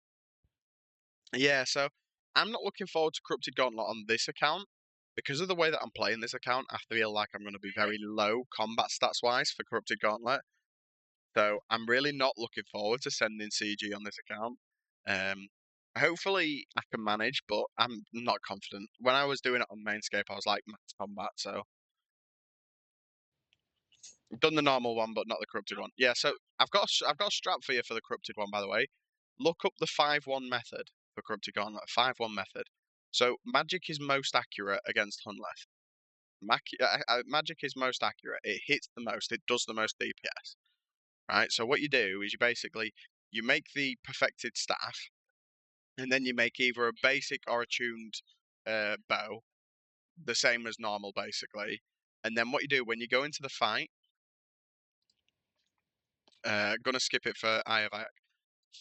Yeah, so I'm not looking forward to Corrupted Gauntlet on this account. Because of the way that I'm playing this account, I feel like I'm going to be very low combat stats wise for Corrupted Gauntlet. So I'm really not looking forward to sending CG on this account. Um, hopefully I can manage, but I'm not confident. When I was doing it on Mainscape, I was like max combat, so I've done the normal one, but not the corrupted one. Yeah, so I've got a strap for you for the corrupted one, by the way. Look up the 5-1 method for corrupted gauntlet. 5-1 method. So magic is most accurate against Hunleth. Magic is most accurate. It hits the most. It does the most DPS. Right. So what you do is you make the perfected staff, and then you make either a basic or a tuned bow, the same as normal, basically. And then what you do when you go into the fight, gonna skip it for Eye of Ike.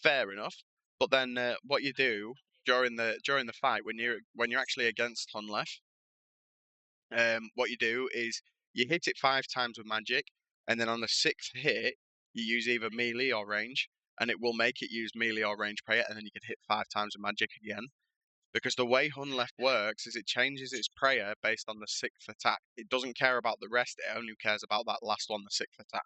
Fair enough. But then what you do during the fight when you're actually against Hunlef, what you do is you hit it 5 times with magic, and then on the 6th hit you use either melee or range, and it will make it use melee or range prayer, and then you can hit 5 times with magic again. Because the way Hunlef works is it changes its prayer based on the 6th attack. It doesn't care about the rest; it only cares about that last one, the 6th attack.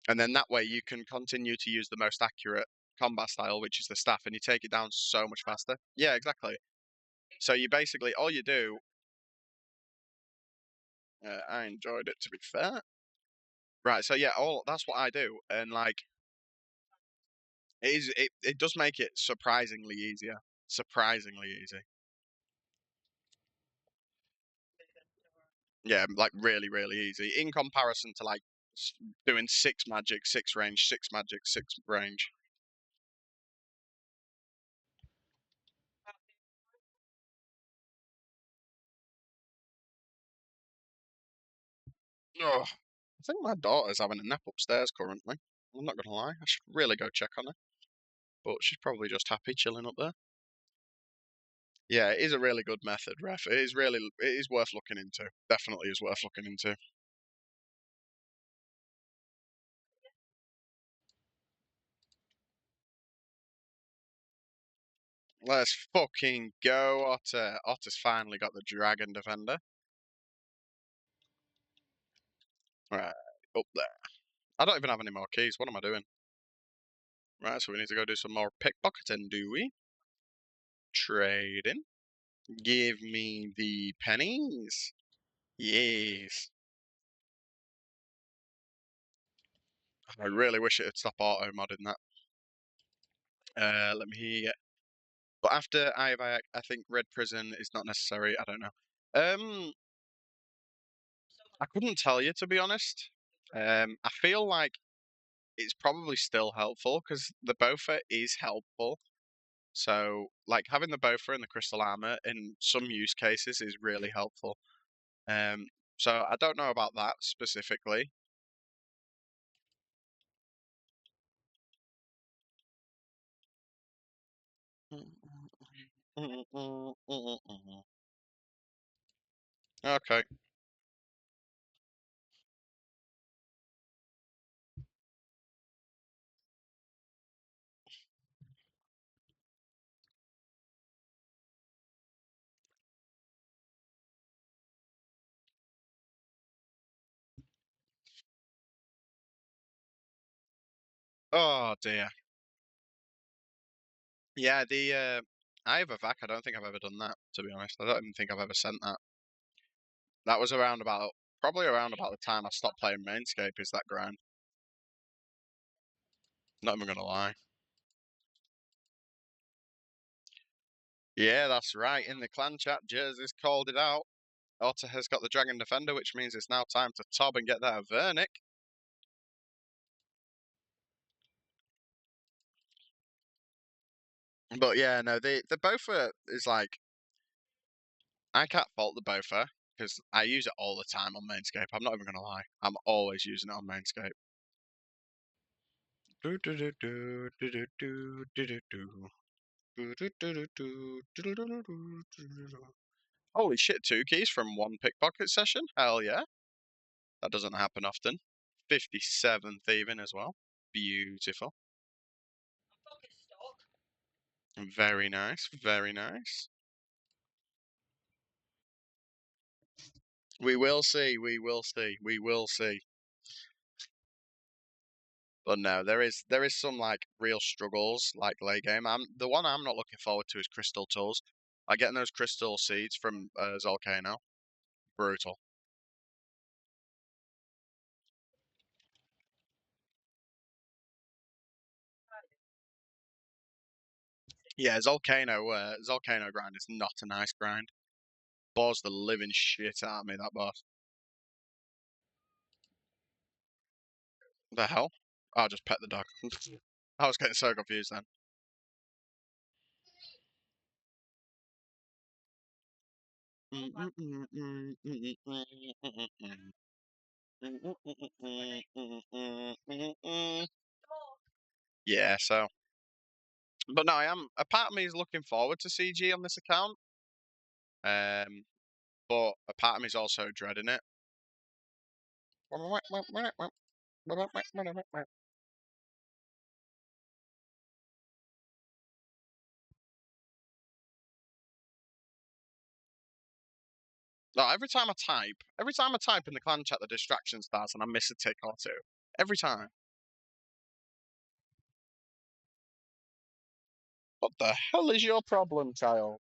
And then that way you can continue to use the most accurate combat style, which is the staff, and you take it down so much faster. Yeah, exactly. So you basically all you do. I enjoyed it, to be fair. Right. So yeah, all that's what I do, and like it does make it surprisingly easier. Surprisingly easy. Yeah, like really easy in comparison to like doing 6 magic, 6 range, 6 magic, 6 range. Oh, I think my daughter's having a nap upstairs currently. I'm not gonna lie. I should really go check on her. But she's probably just happy chilling up there. Yeah, it is a really good method, ref. It is worth looking into. Definitely is worth looking into. Let's fucking go, Otter. Otter's finally got the Dragon Defender. Right, up there. I don't even have any more keys. What am I doing? Right, so we need to go do some more pickpocketing, do we? Trading. Give me the pennies. Yes. I really wish it would stop auto modding that. Let me. But after I think Red Prison is not necessary. I don't know. I couldn't tell you, to be honest. I feel like it's probably still helpful because the Boffer is helpful. So, like having the Boffer and the crystal armor in some use cases is really helpful. Um, so I don't know about that specifically. Okay. Oh dear. Yeah, I have a vac. I don't think I've ever done that, to be honest. I don't even think I've ever sent that. That was probably around about the time I stopped playing Mainscape, is that grind. Not even gonna lie. Yeah, that's right. In the clan chat, Jersey's called it out. Otter has got the Dragon Defender, which means it's now time to tob and get that Vernic. But yeah, no, the Bofa is like, I can't fault the Bofa because I use it all the time on Mainscape. I'm not even gonna lie. I'm always using it on Mainscape. Holy shit, 2 keys from 1 pickpocket session? Hell yeah. That doesn't happen often. 57 thieving as well. Beautiful. Very nice, very nice. We will see, we will see, we will see. But no, there is some like real struggles like late game. The one I'm not looking forward to is crystal tools. Like getting those crystal seeds from Zolcano. Brutal. Yeah, Zolcano grind is not a nice grind. Bores the living shit out of me, that boss. The hell? I'll just pet the dog. I was getting so confused then. Yeah, so. But no, a part of me is looking forward to CG on this account. But a part of me is also dreading it. No, every time I type in the clan chat, the distraction starts and I miss a tick or two. Every time. What the hell is your problem, child?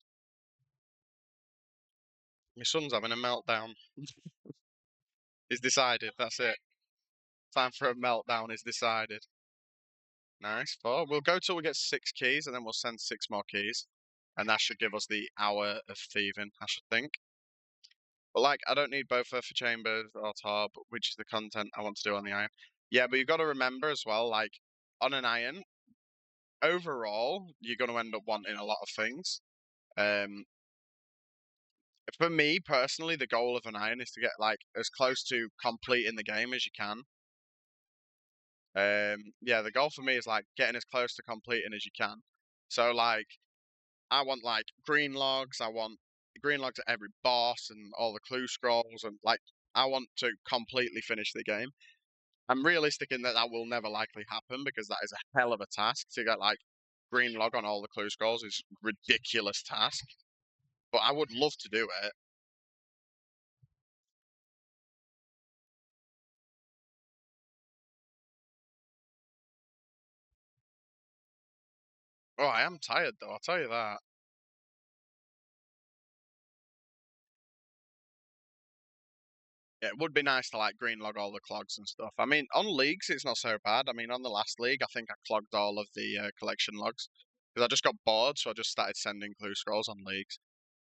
My son's having a meltdown. He's decided, that's it. Time for a meltdown is decided. Nice. Well, we'll go till we get 6 keys and then we'll send 6 more keys. And that should give us the hour of thieving, I should think. But like, I don't need both for chambers or top, which is the content I want to do on the iron. Yeah, but you've got to remember as well, like, on an iron, overall, you're going to end up wanting a lot of things. Um, for me personally, the goal of an iron is to get like as close to completing the game as you can. Yeah, the goal for me is like getting as close to completing as you can. So like, I want like green logs. I want green logs at every boss and all the clue scrolls, and like I want to completely finish the game. I'm realistic in that that will never likely happen because that is a hell of a task to get like green log on all the clue scrolls is ridiculous task. But I would love to do it. Oh, I am tired though, I'll tell you that. Yeah, it would be nice to like green log all the clogs and stuff. I mean, on leagues it's not so bad. I mean, on the last league, I think I clogged all of the collection logs because I just got bored, so I just started sending clue scrolls on leagues,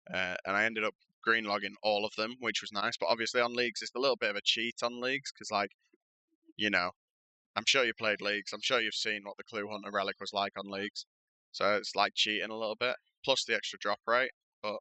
and I ended up green logging all of them, which was nice. But obviously on leagues, it's a little bit of a cheat on leagues because, like, you know, I'm sure you played leagues. I'm sure you've seen what the clue hunter relic was like on leagues, so it's like cheating a little bit. Plus the extra drop rate, but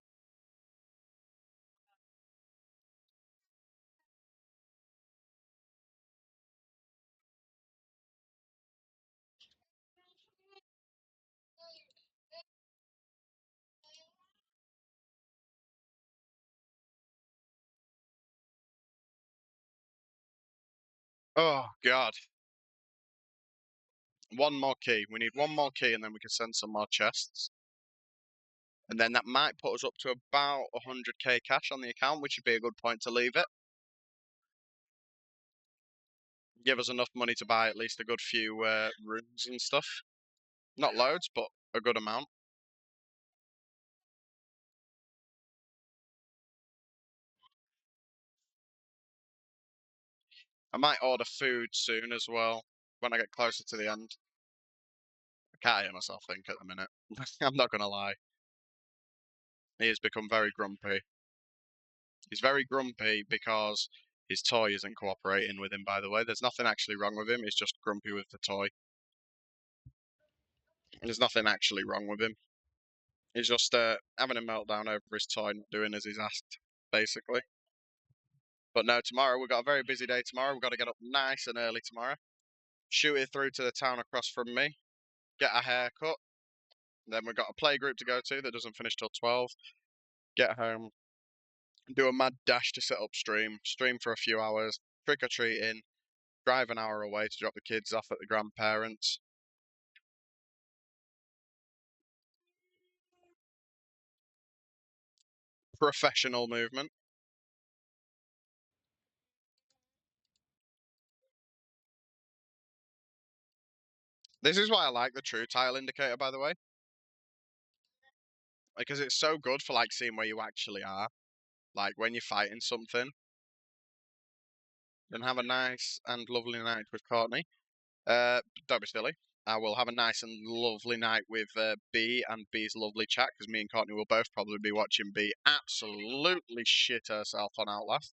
oh god. One more key. We need one more key and then we can send some more chests. And then that might put us up to about 100k cash on the account, which would be a good point to leave it. give us enough money to buy at least a good few rooms and stuff. Not loads, but a good amount. I might order food soon as well when I get closer to the end. I can't hear myself think at the minute. I'm not gonna lie. He has become very grumpy. He's very grumpy because his toy isn't cooperating with him, by the way. There's nothing actually wrong with him, he's just grumpy with the toy. There's nothing actually wrong with him. He's just having a meltdown over his toy, not doing as he's asked, basically. But no, tomorrow, we've got a very busy day tomorrow. We've got to get up nice and early tomorrow. Shoot it through to the town across from me. Get a haircut. Then we've got a play group to go to that doesn't finish till 12. Get home. Do a mad dash to set up stream. Stream for a few hours. Trick or treating. Drive an hour away to drop the kids off at the grandparents. Professional movement. This is why I like the true tile indicator, by the way. Because it's so good for like seeing where you actually are. Like when you're fighting something. And have a nice and lovely night with Courtney. Don't be silly. I will have a nice and lovely night with B and B's lovely chat, because me and Courtney will both probably be watching B absolutely shit herself on Outlast.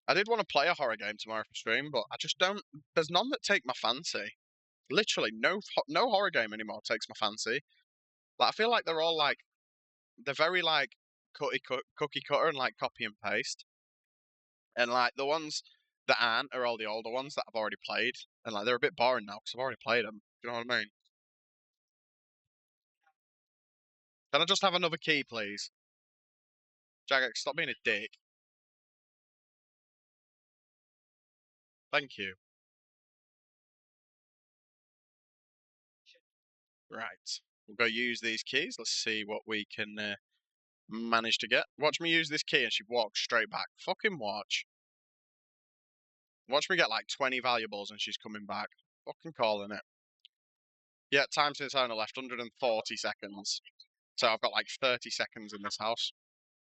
I did want to play a horror game tomorrow for stream, but I just don't. There's none that take my fancy. Literally, no horror game anymore takes my fancy. Like I feel like they're all like they're very like cookie cutter and like copy and paste, and like the ones that aren't are all the older ones that I've already played, and like they're a bit boring now because I've already played them. Do you know what I mean? Can I just have another key, please? Jagex, stop being a dick. Thank you. Right. We'll go use these keys. Let's see what we can manage to get. Watch me use this key and she walks straight back. Fucking watch. Watch me get like 20 valuables and she's coming back. Fucking calling it. Yeah, time since owner left, 140 seconds. So I've got like 30 seconds in this house.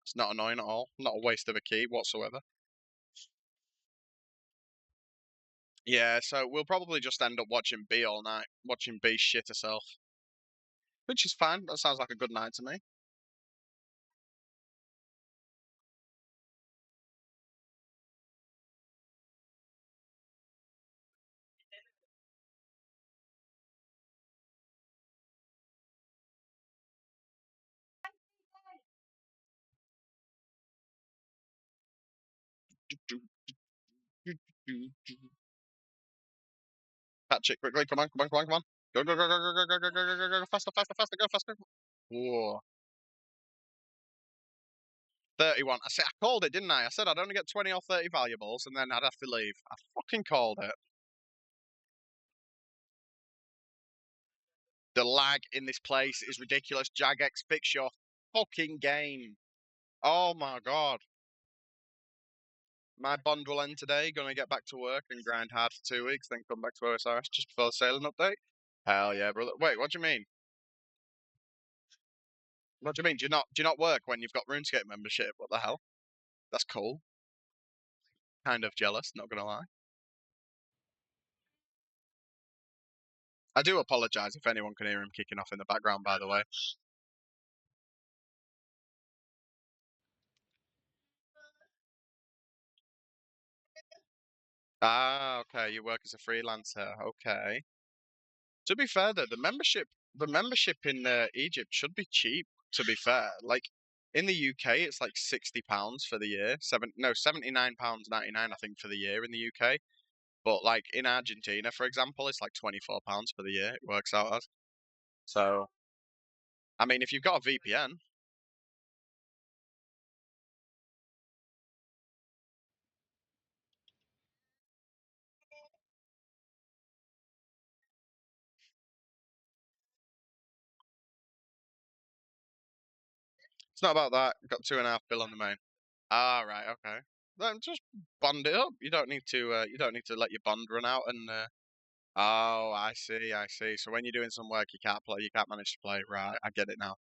It's not annoying at all. Not a waste of a key whatsoever. Yeah, so we'll probably just end up watching B all night. Watching B shit herself. Which is fine. That sounds like a good night to me. Catch it quickly. Come on, come on, come on, come on. Go, go, go, go, go, go, go, go, go, go, go, go, faster, faster, faster, go faster. Whoa. 31. I said I called it, didn't I? I said I'd only get 20 or 30 valuables and then I'd have to leave. I fucking called it. The lag in this place is ridiculous. Jagex, fix your fucking game. Oh my god. My bond will end today. Gonna get back to work and grind hard for 2 weeks, then come back to OSRS just before the sailing update. Hell yeah, brother. Wait, what do you mean? What do you mean? Do you not work when you've got RuneScape membership? What the hell? That's cool. Kind of jealous, not gonna lie. I do apologise if anyone can hear him kicking off in the background, by the way. Ah, okay, you work as a freelancer. Okay. To be fair, though, the membership in Egypt should be cheap. To be fair, like in the UK, it's like £60 for the year. £79.99, I think, for the year in the UK. But like in Argentina, for example, it's like £24 for the year. It works out as. So, I mean, if you've got a VPN, it's not about that. Got 2.5 bill on the main. Ah, right, okay. then just bond it up. You don't need to. You don't need to let your bond run out. And oh, I see. I see. So when you're doing some work, you can't play. You can't manage to play. Right. I get it now.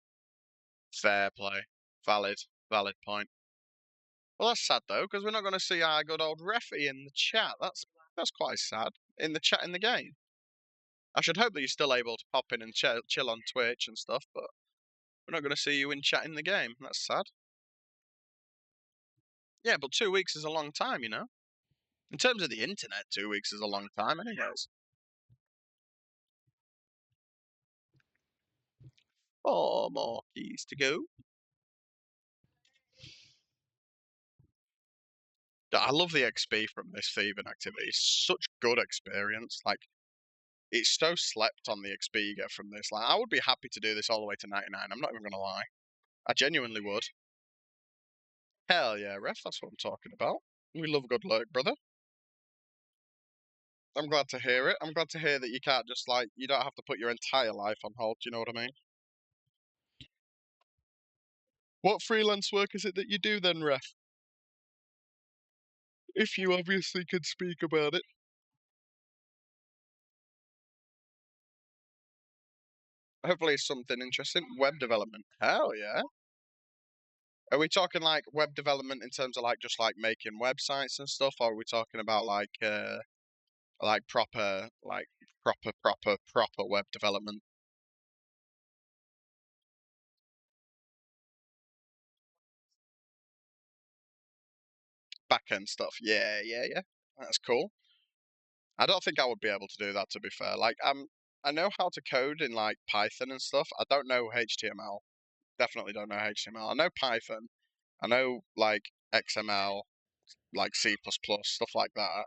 Fair play. Valid. Valid point. Well, that's sad though, because we're not going to see our good old Refi in the chat. That's quite sad. In the chat in the game. I should hope that you're still able to pop in and chill on Twitch and stuff, but we're not going to see you in chat in the game. That's sad. Yeah, but 2 weeks is a long time, you know? In terms of the internet, 2 weeks is a long time, anyways. 4 more keys to go. I love the XP from this thieving activity. It's such good experience. Like, it's so slept on the XP you get from this. Like, I would be happy to do this all the way to 99. I'm not even going to lie. I genuinely would. Hell yeah, ref, that's what I'm talking about. We love good luck, brother. I'm glad to hear it. I'm glad to hear that you can't just, like, you don't have to put your entire life on hold, do you know what I mean? What freelance work is it that you do then, ref? If you obviously could speak about it. Hopefully it's something interesting. Web development. Hell yeah. Are we talking like web development in terms of like just like making websites and stuff, or are we talking about like proper web development? Back end stuff. Yeah, yeah, yeah. That's cool. I don't think I would be able to do that, to be fair. Like I know how to code in like Python and stuff. I don't know HTML. Definitely don't know HTML. I know Python. I know like XML, like C++, stuff like that.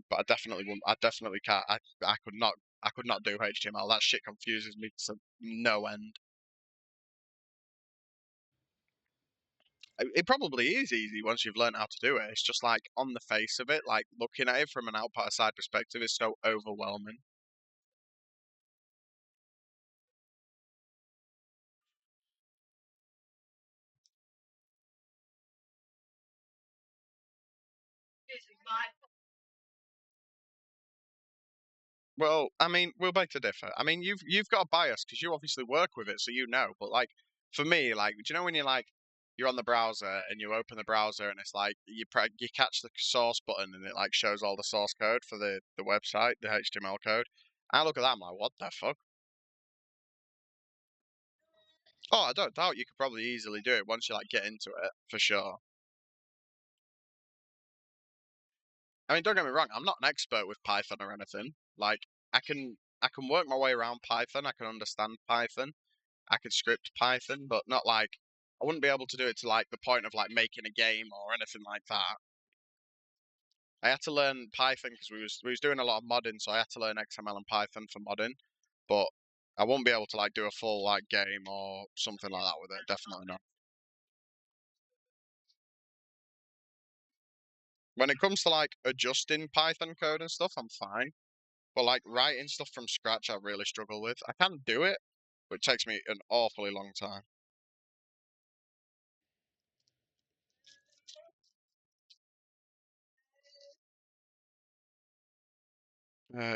But I definitely wouldn't. I definitely can't. I could not. I could not do HTML. That shit confuses me to no end. It probably is easy once you've learned how to do it. It's just like on the face of it, like looking at it from an outside perspective is so overwhelming. This is my Well, I mean, we'll beg to differ. I mean, you've got a bias because you obviously work with it, so you know. But like for me, like, do you know when you're on the browser and you open the browser and it's like you catch the source button and it like shows all the source code for the website, the HTML code. I look at that, I'm like, what the fuck? Oh, I don't doubt you could probably easily do it once you like get into it for sure. I mean, don't get me wrong, I'm not an expert with Python or anything. Like, I can work my way around Python. I can understand Python. I could script Python, but not like I wouldn't be able to do it to like the point of like making a game or anything like that. I had to learn Python because we was doing a lot of modding, so I had to learn XML and Python for modding. But I won't be able to like do a full like game or something like that with it. Definitely not. When it comes to like adjusting Python code and stuff, I'm fine. But like writing stuff from scratch, I really struggle with. I can do it, but it takes me an awfully long time.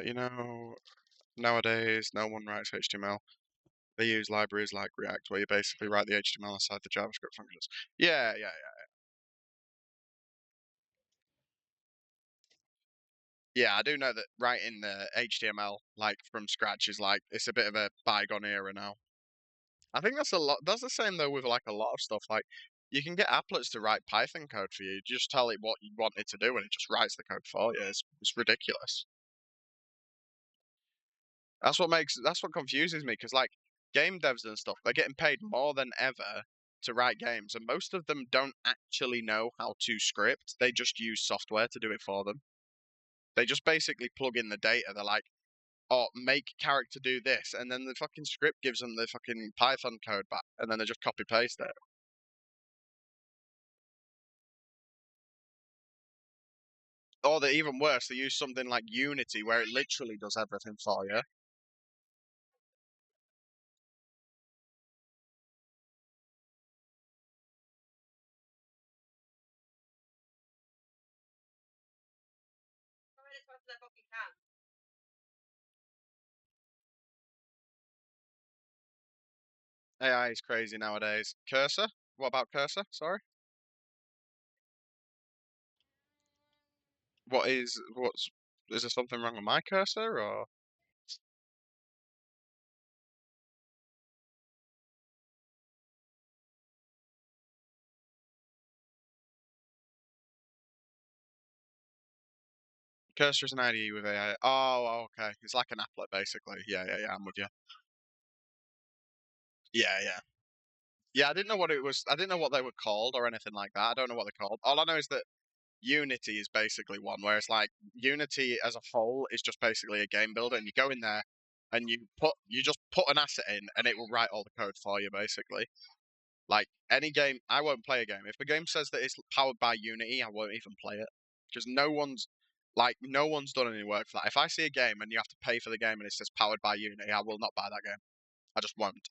You know, nowadays no one writes HTML. They use libraries like React, where you basically write the HTML inside the JavaScript functions. Yeah, yeah, yeah. Yeah, I do know that writing the HTML like from scratch is like it's a bit of a bygone era now. I think that's a lot. That's the same though with like a lot of stuff. Like you can get applets to write Python code for you. You just tell it what you want it to do, and it just writes the code for you. It's ridiculous. That's what confuses me because like game devs and stuff, they're getting paid more than ever to write games, and most of them don't actually know how to script. They just use software to do it for them. They just basically plug in the data. They're like, "Oh, make character do this," and then the fucking script gives them the fucking Python code back, and then they just copy paste it. Or they're even worse. They use something like Unity, where it literally does everything for you. AI is crazy nowadays. Cursor? What about cursor? Sorry. What's is there something wrong with my cursor or cursor is an IDE with AI? Oh, okay. It's like an applet basically. Yeah. I'm with you. Yeah. Yeah, I didn't know what it was. I didn't know what they were called or anything like that. I don't know what they're called. All I know is that Unity is basically one, whereas like Unity as a whole is just basically a game builder, and you go in there and you just put an asset in, and it will write all the code for you basically. Like any game, I won't play a game if the game says that it's powered by Unity. I won't even play it because no one's done any work for that. If I see a game and you have to pay for the game and it says powered by Unity, I will not buy that game. I just won't.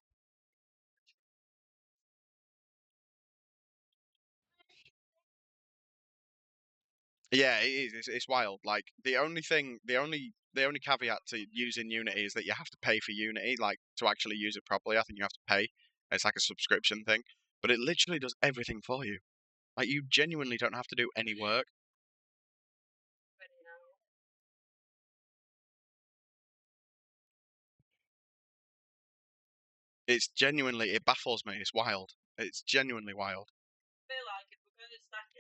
Yeah, it is. It's wild. Like the only caveat to using Unity is that you have to pay for Unity, like to actually use it properly. I think you have to pay. It's like a subscription thing, but it literally does everything for you. Like you genuinely don't have to do any work. It baffles me. It's wild. It's genuinely wild.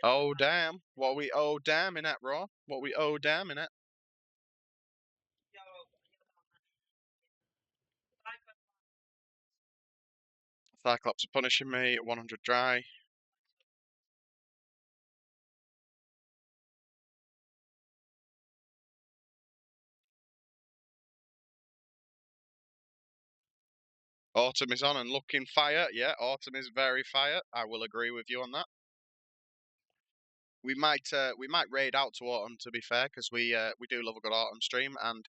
Oh damn! What we oh damn in that raw? What we oh damn in it? Cyclops are punishing me. 100 dry. Autumn is on and looking fire. Yeah, Autumn is very fire. I will agree with you on that. We might raid out to Autumn to be fair, because we do love a good Autumn stream, and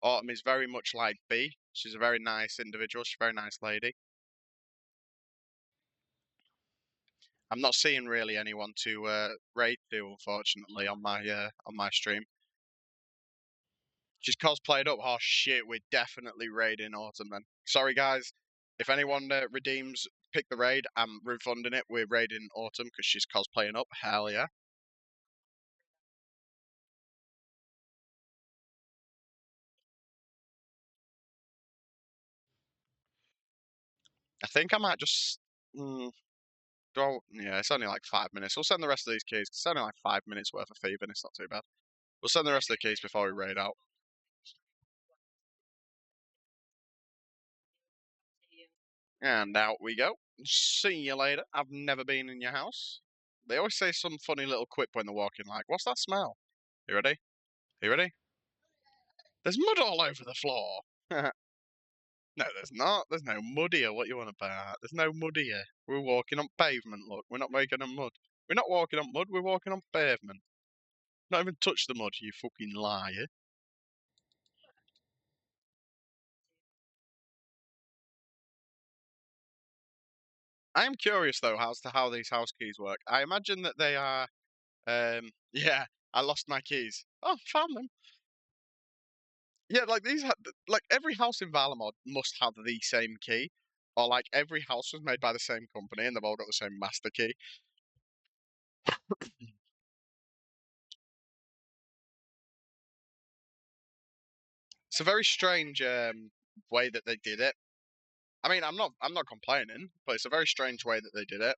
Autumn is very much like B. She's a very nice individual. She's a very nice lady. I'm not seeing really anyone to raid to, unfortunately, on my stream. She's cosplayed up. Oh shit, we're definitely raiding Autumn then. Sorry guys, if anyone redeems, pick the raid. I'm refunding it. We're raiding Autumn because she's cosplaying up. Hell yeah. I think I might just. Mm, yeah, it's only like 5 minutes. We'll send the rest of these keys. It's only like 5 minutes worth of thieving. It's not too bad. We'll send the rest of the keys before we raid out. And out we go. See you later. I've never been in your house. They always say some funny little quip when they're walking, like, "What's that smell?" You ready? You ready? There's mud all over the floor. No, there's not. There's no mud here. What you want about? There's no mud here. We're walking on pavement. Look, we're not making a mud. We're not walking on mud. We're walking on pavement. Not even touch the mud, you fucking liar. I am curious though as to how these house keys work. I imagine that they are. Yeah, I lost my keys. Oh, found them. Yeah, like like every house in Varlamore must have the same key, or like every house was made by the same company and they've all got the same master key. It's a very strange way that they did it. I mean, I'm not complaining, but it's a very strange way that they did it.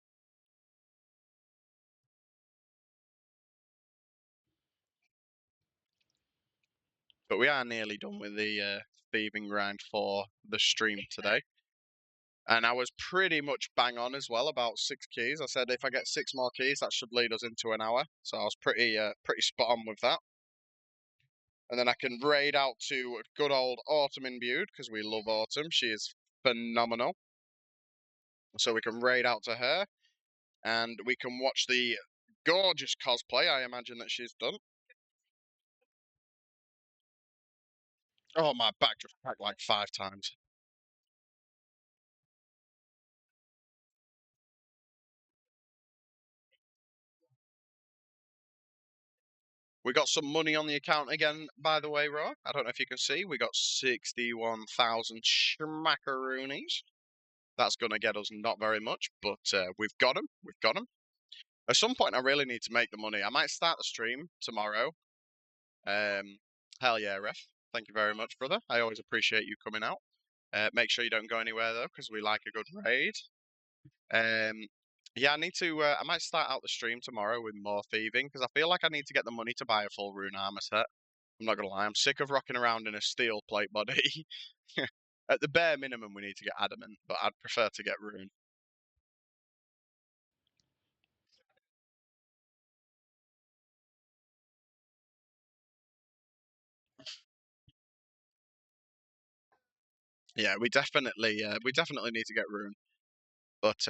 But we are nearly done with the thieving grind for the stream today. And I was pretty much bang on as well about 6 keys. I said if I get 6 more keys, that should lead us into an hour. So I was pretty spot on with that. And then I can raid out to good old Autumn imbued because we love Autumn. She is phenomenal. So we can raid out to her, and we can watch the gorgeous cosplay I imagine that she's done. Oh, my back just cracked like 5 times. We got some money on the account again, by the way, Raw. I don't know if you can see. We got 61,000 schmackaroonies. That's going to get us not very much, but we've got them. We've got them. At some point, I really need to make the money. I might start the stream tomorrow. Hell yeah, ref. Thank you very much, brother. I always appreciate you coming out. Make sure you don't go anywhere though, because we like a good raid. Yeah, I need to. I might start out the stream tomorrow with more thieving because I feel like I need to get the money to buy a full rune armor set. I'm not gonna lie, I'm sick of rocking around in a steel plate body. At the bare minimum, we need to get adamant, but I'd prefer to get rune. Yeah, we definitely need to get rune. But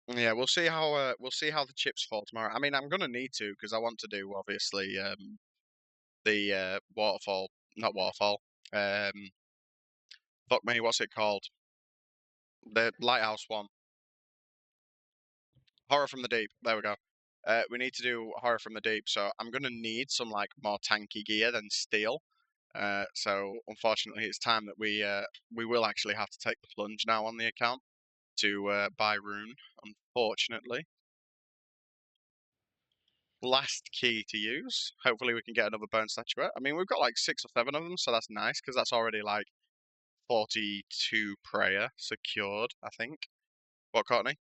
yeah, we'll see how the chips fall tomorrow. I mean, I'm gonna need to because I want to do obviously the waterfall, not waterfall. Fuck me, what's it called? The lighthouse one. Horror from the Deep. There we go. We need to do Horror from the Deep, so I'm gonna need some like more tanky gear than steel. So unfortunately, it's time that we will actually have to take the plunge now on the account to buy rune. Unfortunately, last key to use. Hopefully, we can get another bone statuette. I mean, we've got like 6 or 7 of them, so that's nice because that's already like 42 prayer secured. I think. What, Courtney?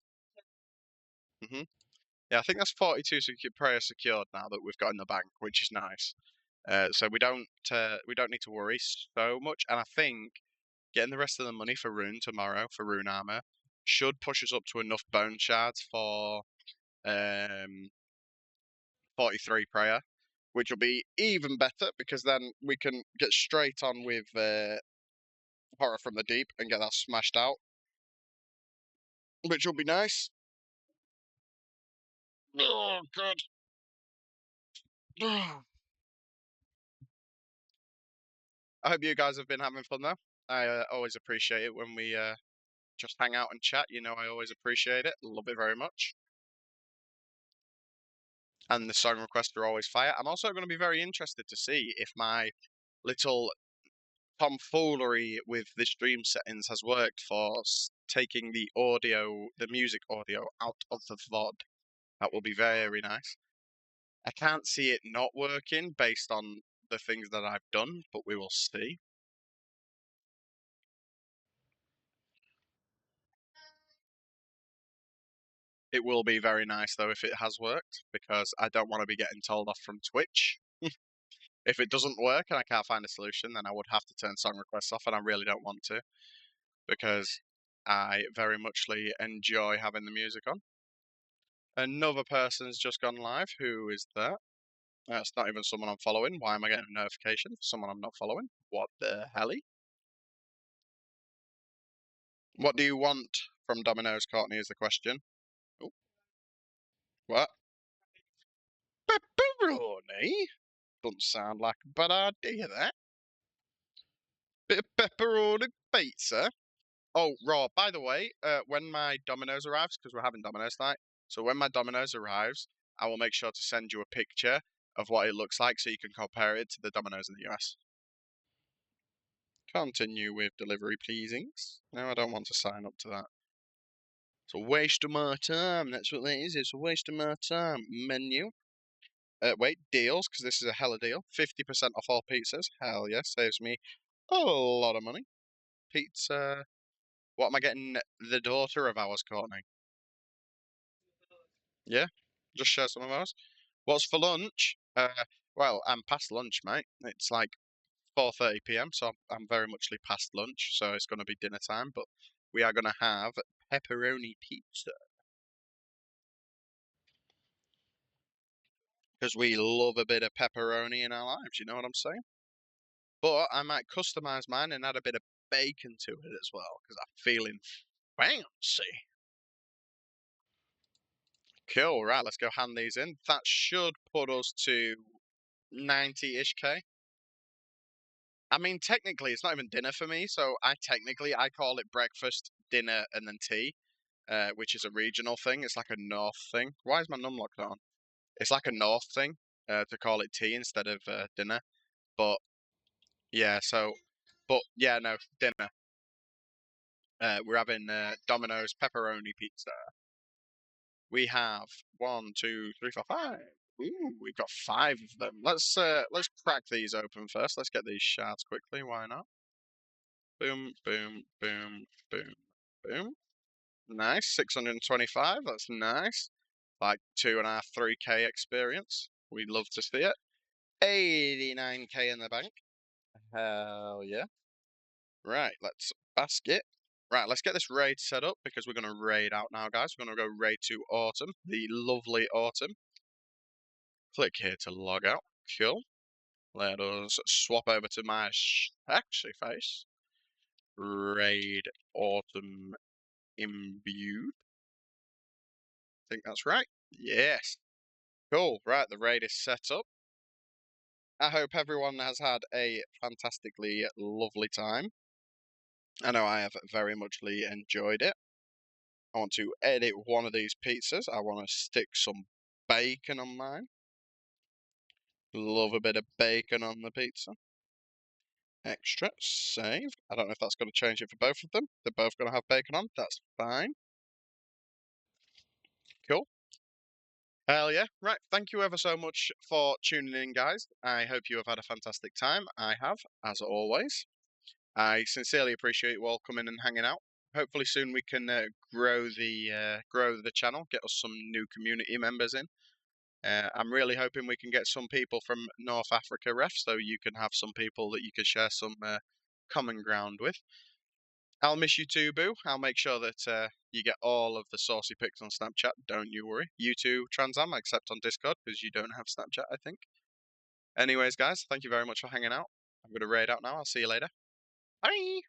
Yeah, I think that's 42 prayer secured now that we've got in the bank, which is nice. So we don't need to worry so much, and I think getting the rest of the money for rune tomorrow for rune armor should push us up to enough bone shards for 43 prayer, which will be even better because then we can get straight on with horror from the deep and get that smashed out, which will be nice. Oh god. I hope you guys have been having fun though. I always appreciate it when we just hang out and chat. You know, I always appreciate it. Love it very much. And the song requests are always fire. I'm also going to be very interested to see if my little tomfoolery with the stream settings has worked for taking the audio, the music audio, out of the VOD. That will be very nice. I can't see it not working based on the things that I've done, but we will see. It will be very nice though if it has worked, because I don't want to be getting told off from Twitch. If it doesn't work and I can't find a solution, then I would have to turn song requests off, and I really don't want to, because I very muchly enjoy having the music on. Another person's just gone live. Who is that? That's not even someone I'm following. Why am I getting a notification for someone I'm not following? What the helly? What do you want from Domino's, Courtney, is the question. Oh, what? Pepperoni? Doesn't sound like a bad idea, that. Bit of pepperoni pizza. Oh, Raw, by the way, when my Domino's arrives, because we're having Domino's night, so when my Domino's arrives, I will make sure to send you a picture of what it looks like so you can compare it to the Domino's in the US. Continue with delivery, pleasings. No, I don't want to sign up to that. It's a waste of my time. That's what that is. It's a waste of my time. Menu. Wait, deals, because this is a hella deal. 50% off all pizzas. Hell yes, saves me a lot of money. Pizza. What am I getting? The daughter of ours, Courtney. Yeah, just share some of ours. What's for lunch? Well, I'm past lunch, mate. It's like 4:30 p.m., so I'm very muchly past lunch, so it's going to be dinner time. But we are going to have pepperoni pizza because we love a bit of pepperoni in our lives. You know what I'm saying? But I might customize mine and add a bit of bacon to it as well because I'm feeling fancy. Cool, right, let's go hand these in. That should put us to 90-ish K. I mean, technically, it's not even dinner for me, so I call it breakfast, dinner, and then tea, which is a regional thing. It's like a north thing. Why is my num locked on? It's like a north thing to call it tea instead of dinner. But yeah, so, but yeah, no, dinner. We're having Domino's pepperoni pizza. We have 1, 2, 3, 4, 5. Ooh, we've got 5 of them. Let's crack these open first. Let's get these shards quickly. Why not? Boom, boom, boom, boom, boom. Nice, 625. That's nice. Like 2.5, 3K experience. We'd love to see it. 89K in the bank. Hell yeah. Right, let's basket. Right, let's get this raid set up because we're going to raid out now, guys. We're going to go raid to Autumn, the lovely Autumn. Click here to log out. Cool. Let us swap over to my sexy face. Raid Autumn imbued. I think that's right. Yes. Cool. Right, the raid is set up. I hope everyone has had a fantastically lovely time. I know I have very muchly enjoyed it. I want to edit one of these pizzas. I want to stick some bacon on mine. Love a bit of bacon on the pizza. Extra, save. I don't know if that's going to change it for both of them. They're both going to have bacon on. That's fine. Cool. Hell yeah. Right. Thank you ever so much for tuning in, guys. I hope you have had a fantastic time. I have, as always. I sincerely appreciate you all coming and hanging out. Hopefully soon we can grow the channel, get us some new community members in. I'm really hoping we can get some people from North Africa, ref, so you can have some people that you can share some common ground with. I'll miss you too, Boo. I'll make sure that you get all of the saucy pics on Snapchat. Don't you worry. You too, Transam, except on Discord because you don't have Snapchat, I think. Anyways, guys, thank you very much for hanging out. I'm going to raid out now. I'll see you later. Bye!